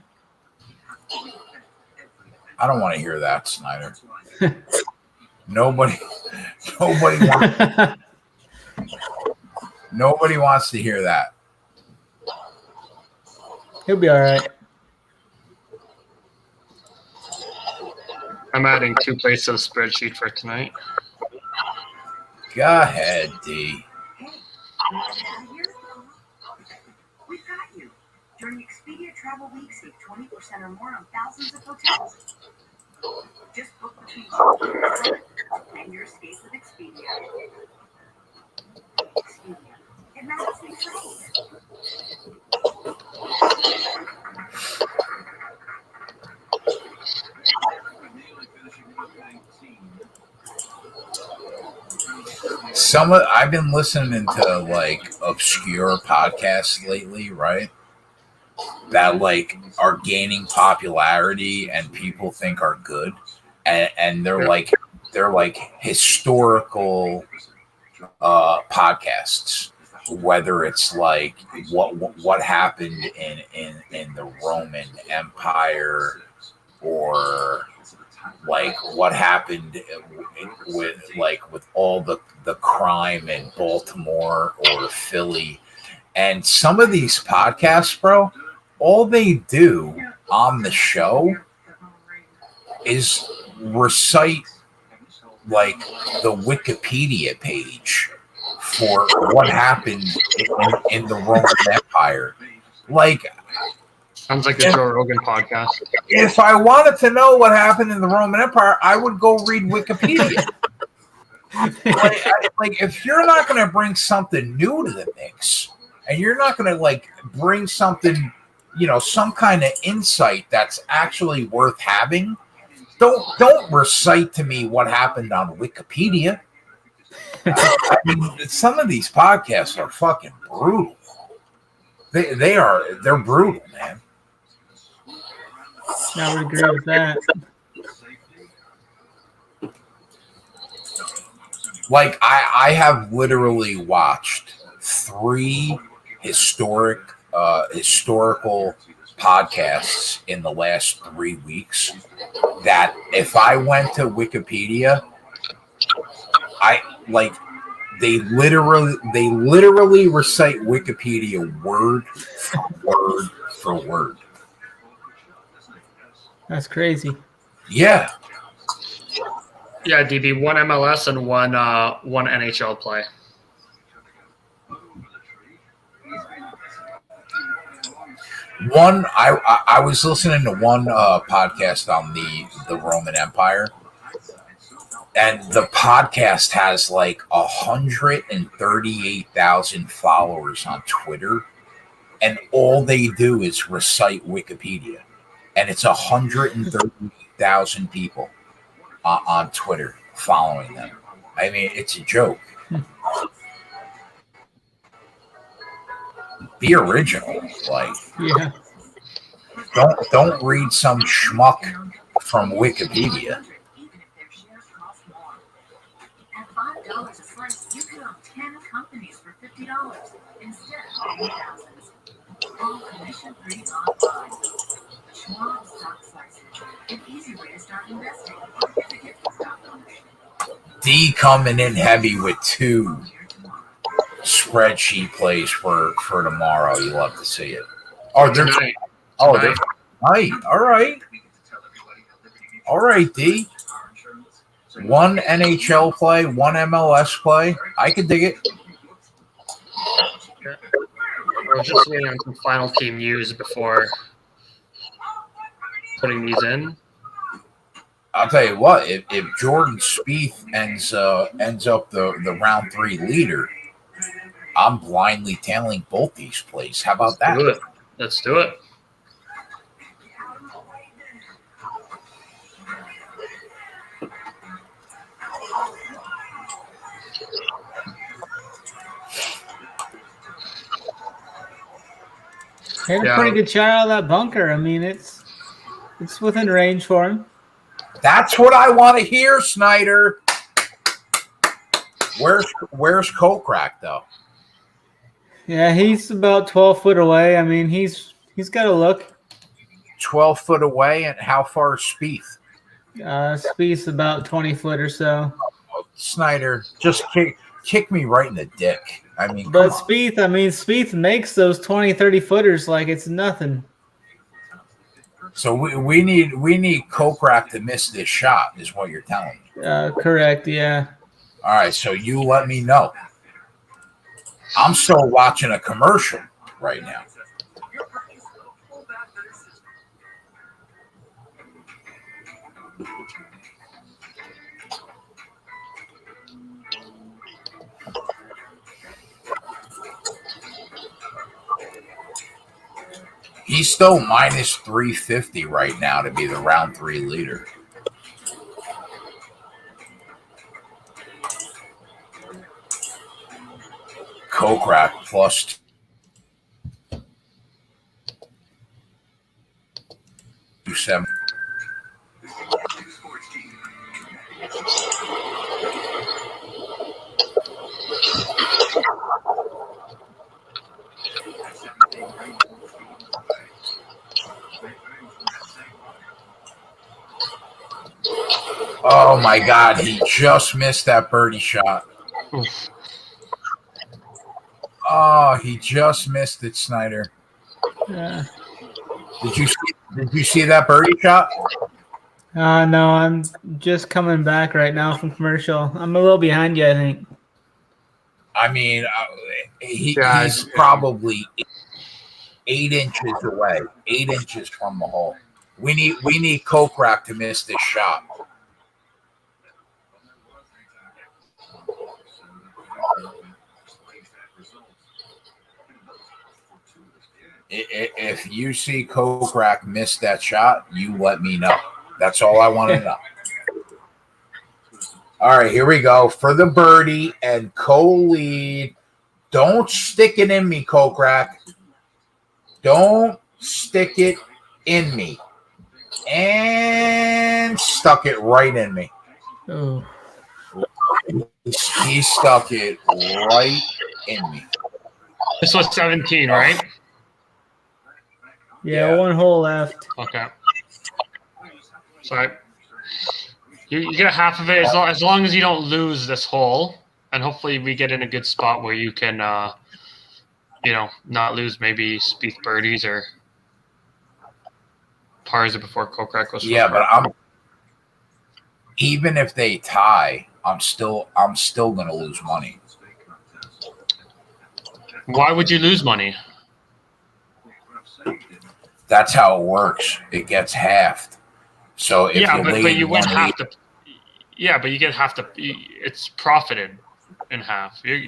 I don't want to hear that, Snyder. Nobody wants. Nobody wants to hear that. He'll be all right. I'm adding 2 plates to the spreadsheet for tonight. Go ahead, D. We've got you. During Expedia Travel Week, save 20% or more on thousands of hotels. Just book between and your escape with Expedia. Expedia. It matters we trade. I've been listening to like obscure podcasts lately, right? That like are gaining popularity and people think are good, and they're like historical podcasts. Whether it's like what happened in the Roman Empire, or like what happened with all the crime in Baltimore or Philly. And some of these podcasts, bro, all they do on the show is recite like the Wikipedia page for what happened in the Roman Empire. Like, Sounds like the Joe Rogan podcast. if I wanted to know what happened in the Roman Empire, I would go read Wikipedia. like, if you're not going to bring something new to the mix, and you're not going to like bring something, some kind of insight that's actually worth having, don't recite to me what happened on Wikipedia. I mean, some of these podcasts are fucking brutal. They're brutal, man. I would agree with that. Like, I have literally watched 3 historical podcasts in the last 3 weeks that if I went to Wikipedia, they literally recite Wikipedia word for word. That's crazy. Yeah. Yeah, DB, 1 MLS and one NHL play. One, I was listening to one podcast on the Roman Empire, and the podcast has like 138,000 followers on Twitter, and all they do is recite Wikipedia, and it's 138,000 people on Twitter following them. I mean, it's a joke. Be original, like, Yeah. don't read some schmuck from Wikipedia. Even if their shares cost more. At $5 a slice, you can own 10 companies for $50 instead of paying thousands. All commission-free online. Schwab stock slices, an easy way to start investing. Get the gift of stock ownership. D coming in heavy with 2 spreadsheet plays for tomorrow. You love to see it. Oh, they're Tonight. they're tonight. All right, D. 1 NHL play, 1 MLS play. I can dig it. I was just waiting on some final team news before putting these in. I'll tell you what. If Jordan Spieth ends up the round 3 leader, I'm blindly tailing both these plays. How about that? Let's do it. Hit a pretty good shot out of that bunker. I mean, it's within range for him. That's what I want to hear, Snyder. Where's Kokrak though? Yeah, he's about 12 foot away. I mean, he's got a look. 12 foot away, and how far is Spieth? Spieth's about 20 foot or so. Snyder, just kick me right in the dick. I mean, but Spieth makes those 20, 30 footers like it's nothing. So we need Kokrak to miss this shot, is what you're telling me. Correct, yeah. All right, so you let me know. I'm still watching a commercial right now. He's still minus 350 right now to be the round 3 leader. Kokrak plus 270. Oh my God, he just missed that birdie shot. Oh, he just missed it, Snyder. Yeah. Did you see that birdie shot? No, I'm just coming back right now from commercial. I'm a little behind you, I think. I mean, Yeah, he's probably 8 inches away, 8 inches from the hole. We need Kokrak to miss this shot. If you see Kokrak miss that shot, you let me know. That's all I want to know. All right, here we go for the birdie and co-lead. Don't stick it in me, Kokrak. Don't stick it in me. And stuck it right in me. Oh. He stuck it right in me. This was 17, right? Yeah, Yeah. one hole left. Okay. So you get half of it as long as you don't lose this hole, and hopefully we get in a good spot where you can, not lose maybe Spieth birdies or pars before Kokrak goes. Yeah, but even if they tie, I'm still gonna lose money. Why would you lose money? That's how it works. It gets halved. So if but you wouldn't 180 have to. Yeah, but you get half the. It's profited in half. You're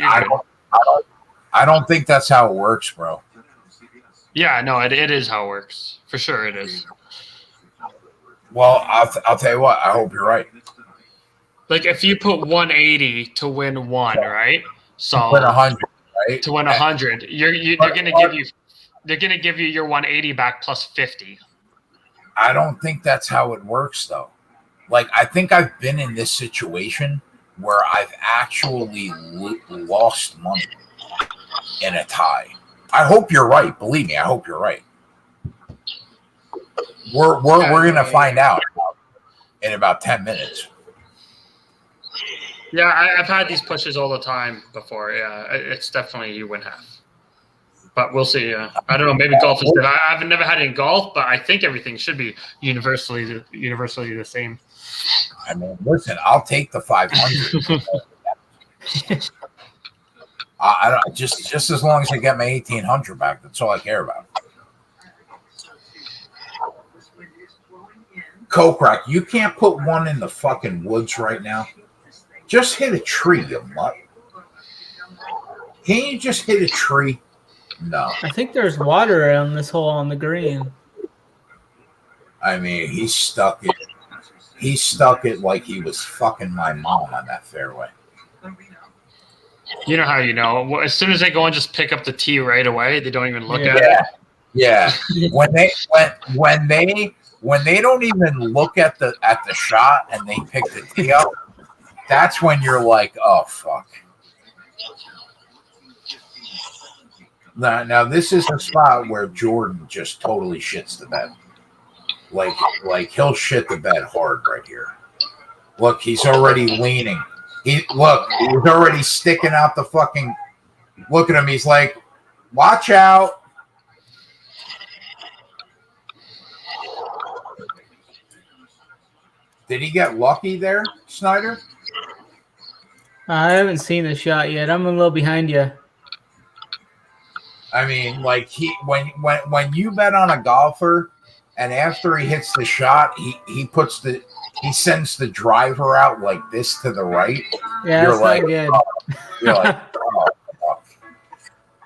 I don't think that's how it works, bro. Yeah, no, it is how it works. For sure it is. Well, I'll tell you what. I hope you're right. Like if you put 180 to win one, right? So Win 100, right? to win 100, they're gonna give you your 180 back plus 50. I don't think that's how it works, though. Like, I think I've been in this situation where I've actually lost money in a tie. I hope you're right. Believe me, I hope you're right. We're gonna find out in about 10 minutes. Yeah, I've had these pushes all the time before. Yeah, it's definitely you win half. But we'll see. I don't know. Maybe golf is good. I've never had it in golf, but I think everything should be universally the same. I mean, listen, I'll take the 500. I don't just as long as I get my 1,800 back. That's all I care about. Kokrak, you can't put one in the fucking woods right now. Just hit a tree, you mutt. Can't you just hit a tree? No. I think there's water around this hole on the green. I mean, he stuck it. He stuck it like he was fucking my mom on that fairway. You know how you know. Well, as soon as they go and just pick up the tee right away, they don't even look at Yeah. it. Yeah. when they don't even look at the shot and they pick the tee up, that's when you're like, oh fuck. Now this is a spot where Jordan just totally shits the bed. Like he'll shit the bed hard right here. Look, he's already leaning. He's already sticking out the fucking. Look at him. He's like, watch out. Did he get lucky there, Snyder? I haven't seen the shot yet. I'm a little behind you. I mean, like when you bet on a golfer, and after he hits the shot, he sends the driver out like this to the right. Yeah, you're that's like, not good. You're like, oh fuck.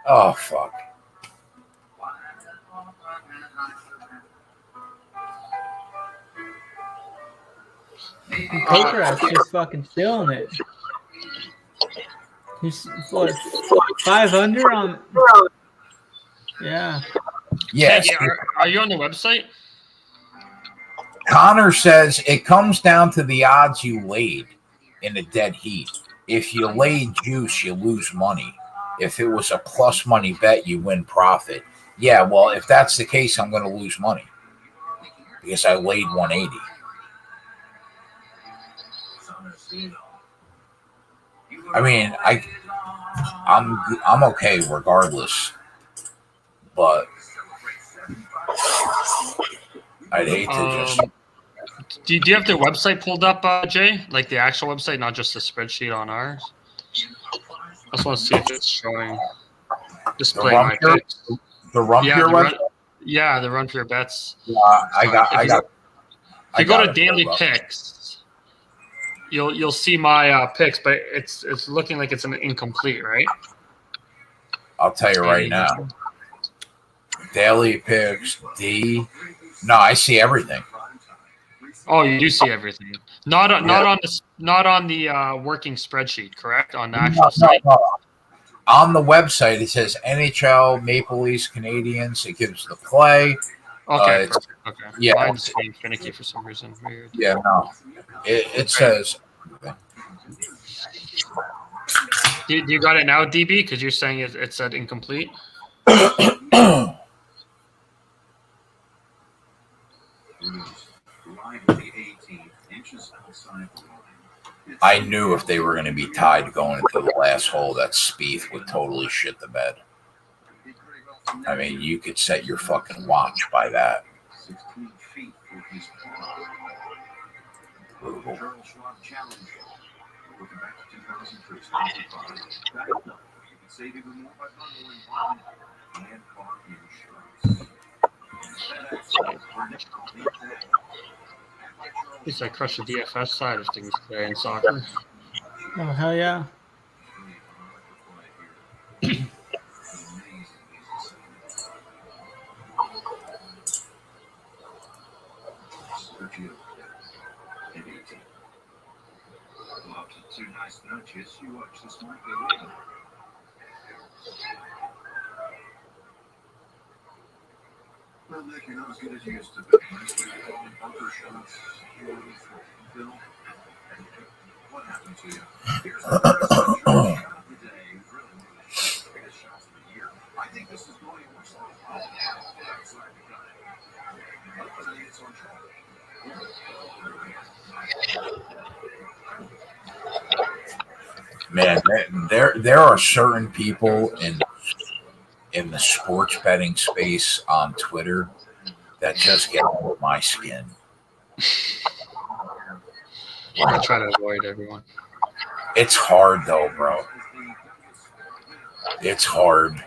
Oh fuck. Kokrak's just fucking stealing it. He's what, 5 under on. Yeah. Yes. Hey, are you on the website? Connor says it comes down to the odds you laid in a dead heat. If you laid juice, you lose money. If it was a plus money bet, you win profit. Yeah, well, if that's the case, I'm going to lose money because I laid 180. I mean, I'm okay regardless, but I'd hate to just. Do you have their website pulled up, Jay? Like the actual website, not just the spreadsheet on ours? I just want to see if it's showing. Display my picks. The Run Yeah, Pure website? the Run Pure Bets. I got. If you go to daily picks, you'll see my picks, but it's looking like it's an incomplete, right? I'll tell you right now. Daily picks, D. No, I see everything. Oh, you do see everything. Not on the working spreadsheet, correct? On the actual site. No. On the website, it says NHL, Maple Leafs, Canadians. It gives the play. Okay. Okay. Yeah. Mine's being finicky for some reason. Weird. Yeah, no. It says. Do you got it now, DB? Because you're saying it said incomplete. I knew if they were going to be tied going into the last hole, that Spieth would totally shit the bed. I mean, you could set your fucking watch by that. Brutal. At least I crushed the DFS side of things today in soccer. Oh, hell yeah. Two nice nudges. You watch this might be winning. Well, Nick, you're not as good as you used to be. Bunker shots. Bill, what happened to you? Here's the first shot of the day. Really one of the greatest shots of the year. I think this is going much like outside the guy. I think it's on track. Man, there are certain people in the sports betting space on Twitter that just get under my skin. I try to avoid everyone. It's hard though, bro. It's hard.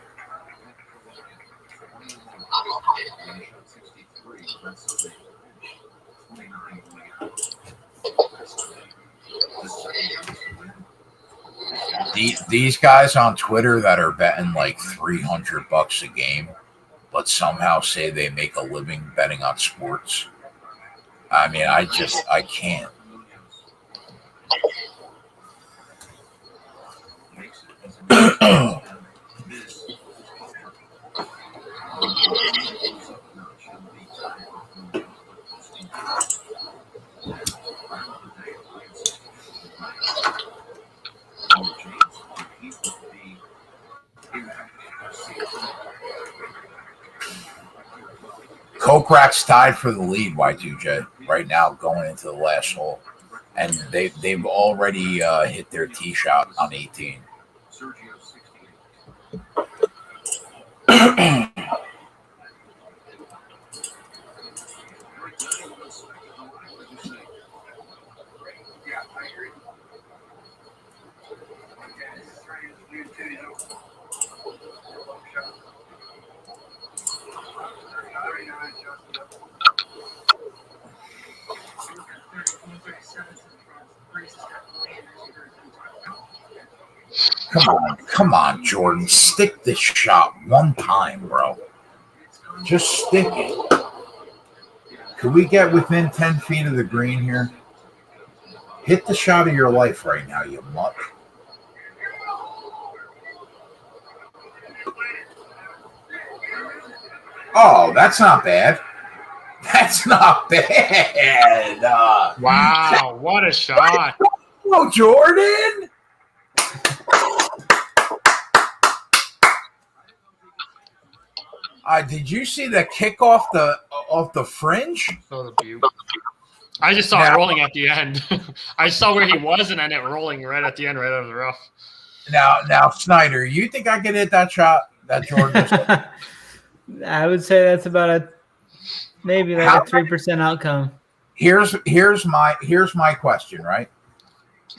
These guys on Twitter that are betting like $300 a game, but somehow say they make a living betting on sports. I mean, I can't. Kokrak's tied for the lead, Y2J, right now going into the last hole. And they've already hit their tee shot on 18. Come on, Jordan. Stick this shot one time, bro. Just stick it. Could we get within 10 feet of the green here? Hit the shot of your life right now, you mutt. Oh, that's not bad. That's not bad. Wow, what a shot. Oh, Jordan. Did you see the kick off the fringe? Oh, the beaut. I just saw it rolling at the end. I saw where he was, and then it rolling right at the end, right out of the rough. Now, Snyder, you think I could hit that shot that Jordan? I would say that's about maybe like a 3% outcome. Here's my question, right?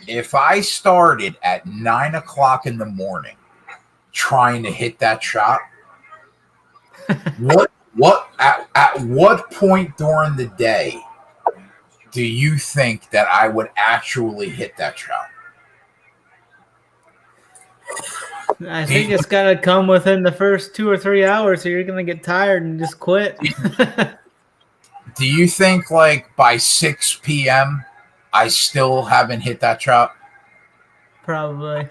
If I started at 9 o'clock in the morning trying to hit that shot, at what point during the day do you think that I would actually hit that shot? I think it's got to come within the first 2 or 3 hours, or you're going to get tired and just quit. Do you think like by 6 p.m. I still haven't hit that shot? Probably.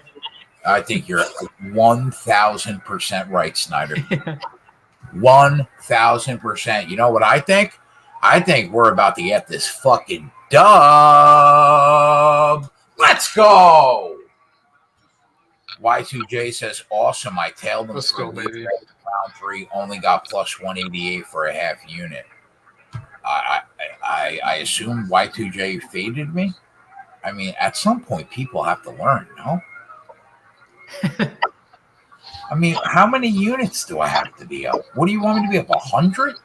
I think you're 1,000% right, Snyder. 1,000%. You know what I think? I think we're about to get this fucking dub. Let's go. Y2J says, awesome. I tailed them. Let's go, baby. Round 3 only got plus 188 for a half unit. I assume Y2J faded me. I mean, at some point, people have to learn, no? I mean, how many units do I have to be up? What do you want me to be up? 100?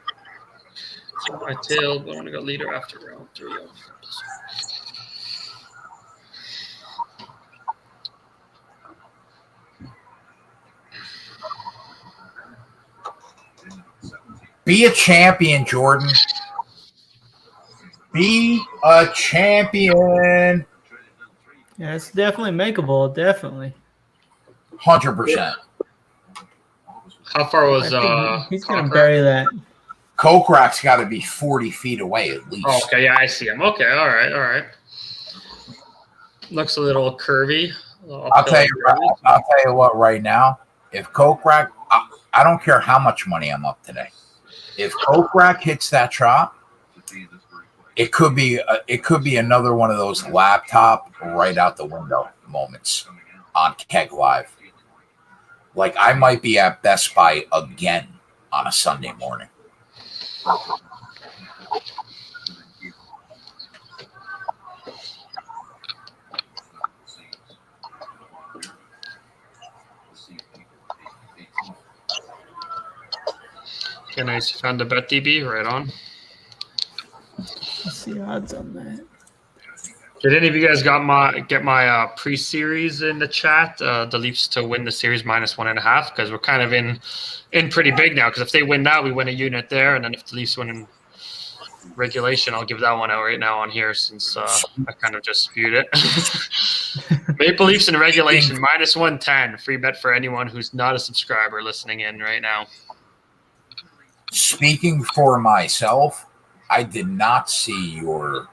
So I tailed, but I only got leader after round 3. Be a champion, Jordan. Be a champion. Yeah, it's definitely makeable. Definitely. 100%. How far was he's going to Cochran? bury that. Kokrak's got to be 40 feet away at least. Oh, okay, yeah, I see him. Okay, all right. Looks a little curvy. I'll tell you what. Right now, if Kokrak, I don't care how much money I'm up today. If Kokrak hits that shot, it could be another one of those laptop right out the window moments on Keg Live. Like I might be at Best Buy again on a Sunday morning. Okay, nice. You found the bet DB right on. Let's see odds on that. Did any of you guys get my pre-series in the chat? The Leafs to win the series -1.5 because we're kind of in pretty big now. Because if they win that, we win a unit there, and then if the Leafs win in regulation, I'll give that one out right now on here since I kind of just spewed it. Maple Leafs in regulation -110. Free bet for anyone who's not a subscriber listening in right now. Speaking for myself, I did not see your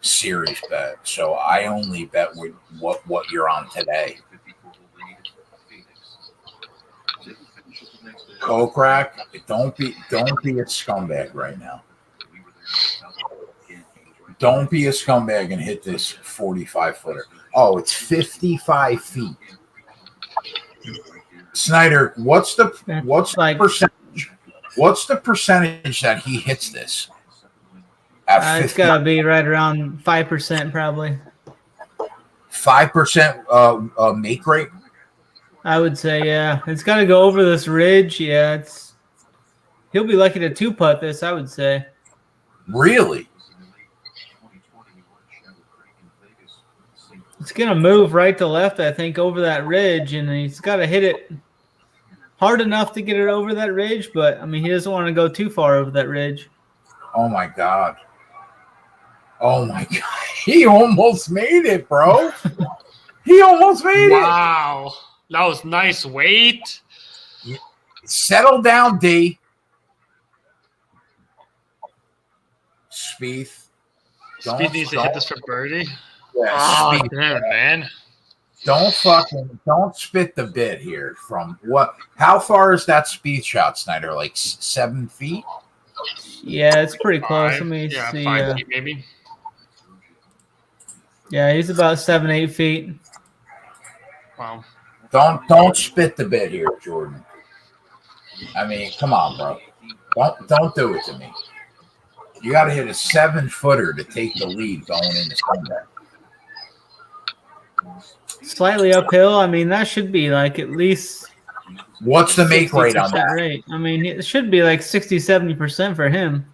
series bet, so I only bet with what you're on today. Kokrak, don't be a scumbag right now. Don't be a scumbag and hit this 45-footer. Oh, it's 55 feet. Snyder, what's the percentage? What's the percentage that he hits this? It's got to be right around 5% probably. 5% make rate? I would say, yeah. It's got to go over this ridge. Yeah, he'll be lucky to two-putt this, I would say. Really? It's going to move right to left, I think, over that ridge, and he's got to hit it hard enough to get it over that ridge, but, I mean, he doesn't want to go too far over that ridge. Oh, my God. Oh, my God. He almost made it, bro. He almost made it. Wow. That was nice weight. Settle down, D. Spieth. Speed needs to hit this for birdie. Yeah, Oh, Spieth. damn, man. Don't spit the bit here from what? How far is that speed shot, Snyder? Like 7 feet? Yeah, it's pretty close. Let me Yeah, see. 5 feet maybe. Yeah, he's about 7-8 feet. Wow. Don't spit the bit here, Jordan. I mean, come on, bro. Don't do it to me. You got to hit a 7-footer to take the lead going into Sunday. Slightly uphill. I mean, that should be like at least. What's the make rate on that? Rate. I mean, it should be like 60-70% for him.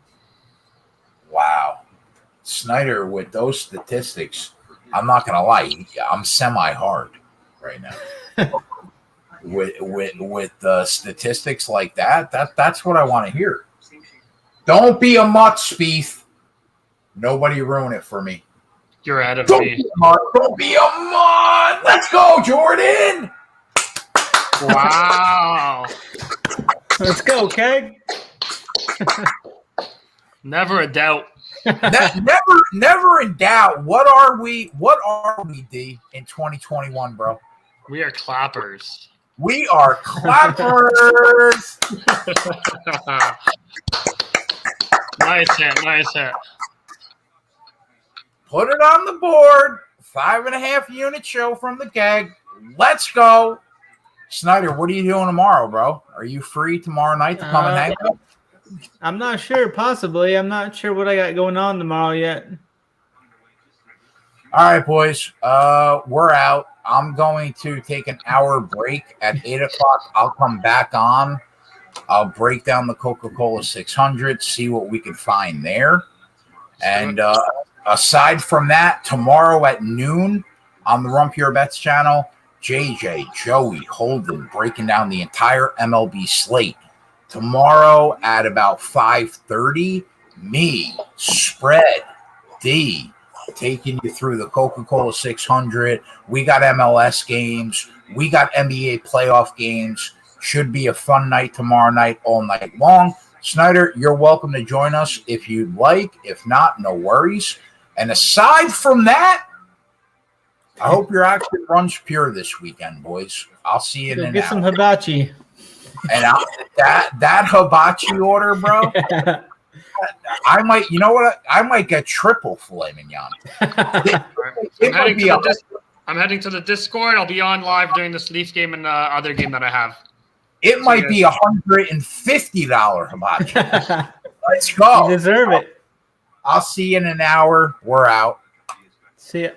Wow. Snyder, with those statistics, I'm not gonna lie, I'm semi-hard right now. with statistics like that's what I want to hear. Don't be a mutt, Spieth. Nobody ruin it for me. You're ahead of Don't me. be a mutt. Don't be a mutt. Let's go, Jordan. Wow. Let's go, Keg. Never a doubt. Never in doubt. What are we, D, in 2021, bro? We are clappers. We are clappers. Nice hit. Put it on the board. 5.5 unit show from the Keg. Let's go. Snyder, what are you doing tomorrow, bro? Are you free tomorrow night to come and hang out? I'm not sure. Possibly. I'm not sure what I got going on tomorrow yet. All right, boys. We're out. I'm going to take an hour break at 8 o'clock. I'll come back on. I'll break down the Coca-Cola 600, see what we can find there. And aside from that, tomorrow at noon on the Rump Your Bets channel, JJ, Joey, Holden breaking down the entire MLB slate. Tomorrow at about 5:30, me, Spread, D, taking you through the Coca-Cola 600. We got MLS games. We got NBA playoff games. Should be a fun night tomorrow night, all night long. Snyder, you're welcome to join us if you'd like. If not, no worries. And aside from that, I hope your action runs pure this weekend, boys. I'll see you in an Get hour. some hibachi. And that hibachi order, bro, I might, you know what? I might get triple filet mignon. I'm heading to the Discord. I'll be on live during this Leaf game and other game that I have. It might be $150 hibachi. Let's go. You deserve it. I'll see you in an hour. We're out. See ya.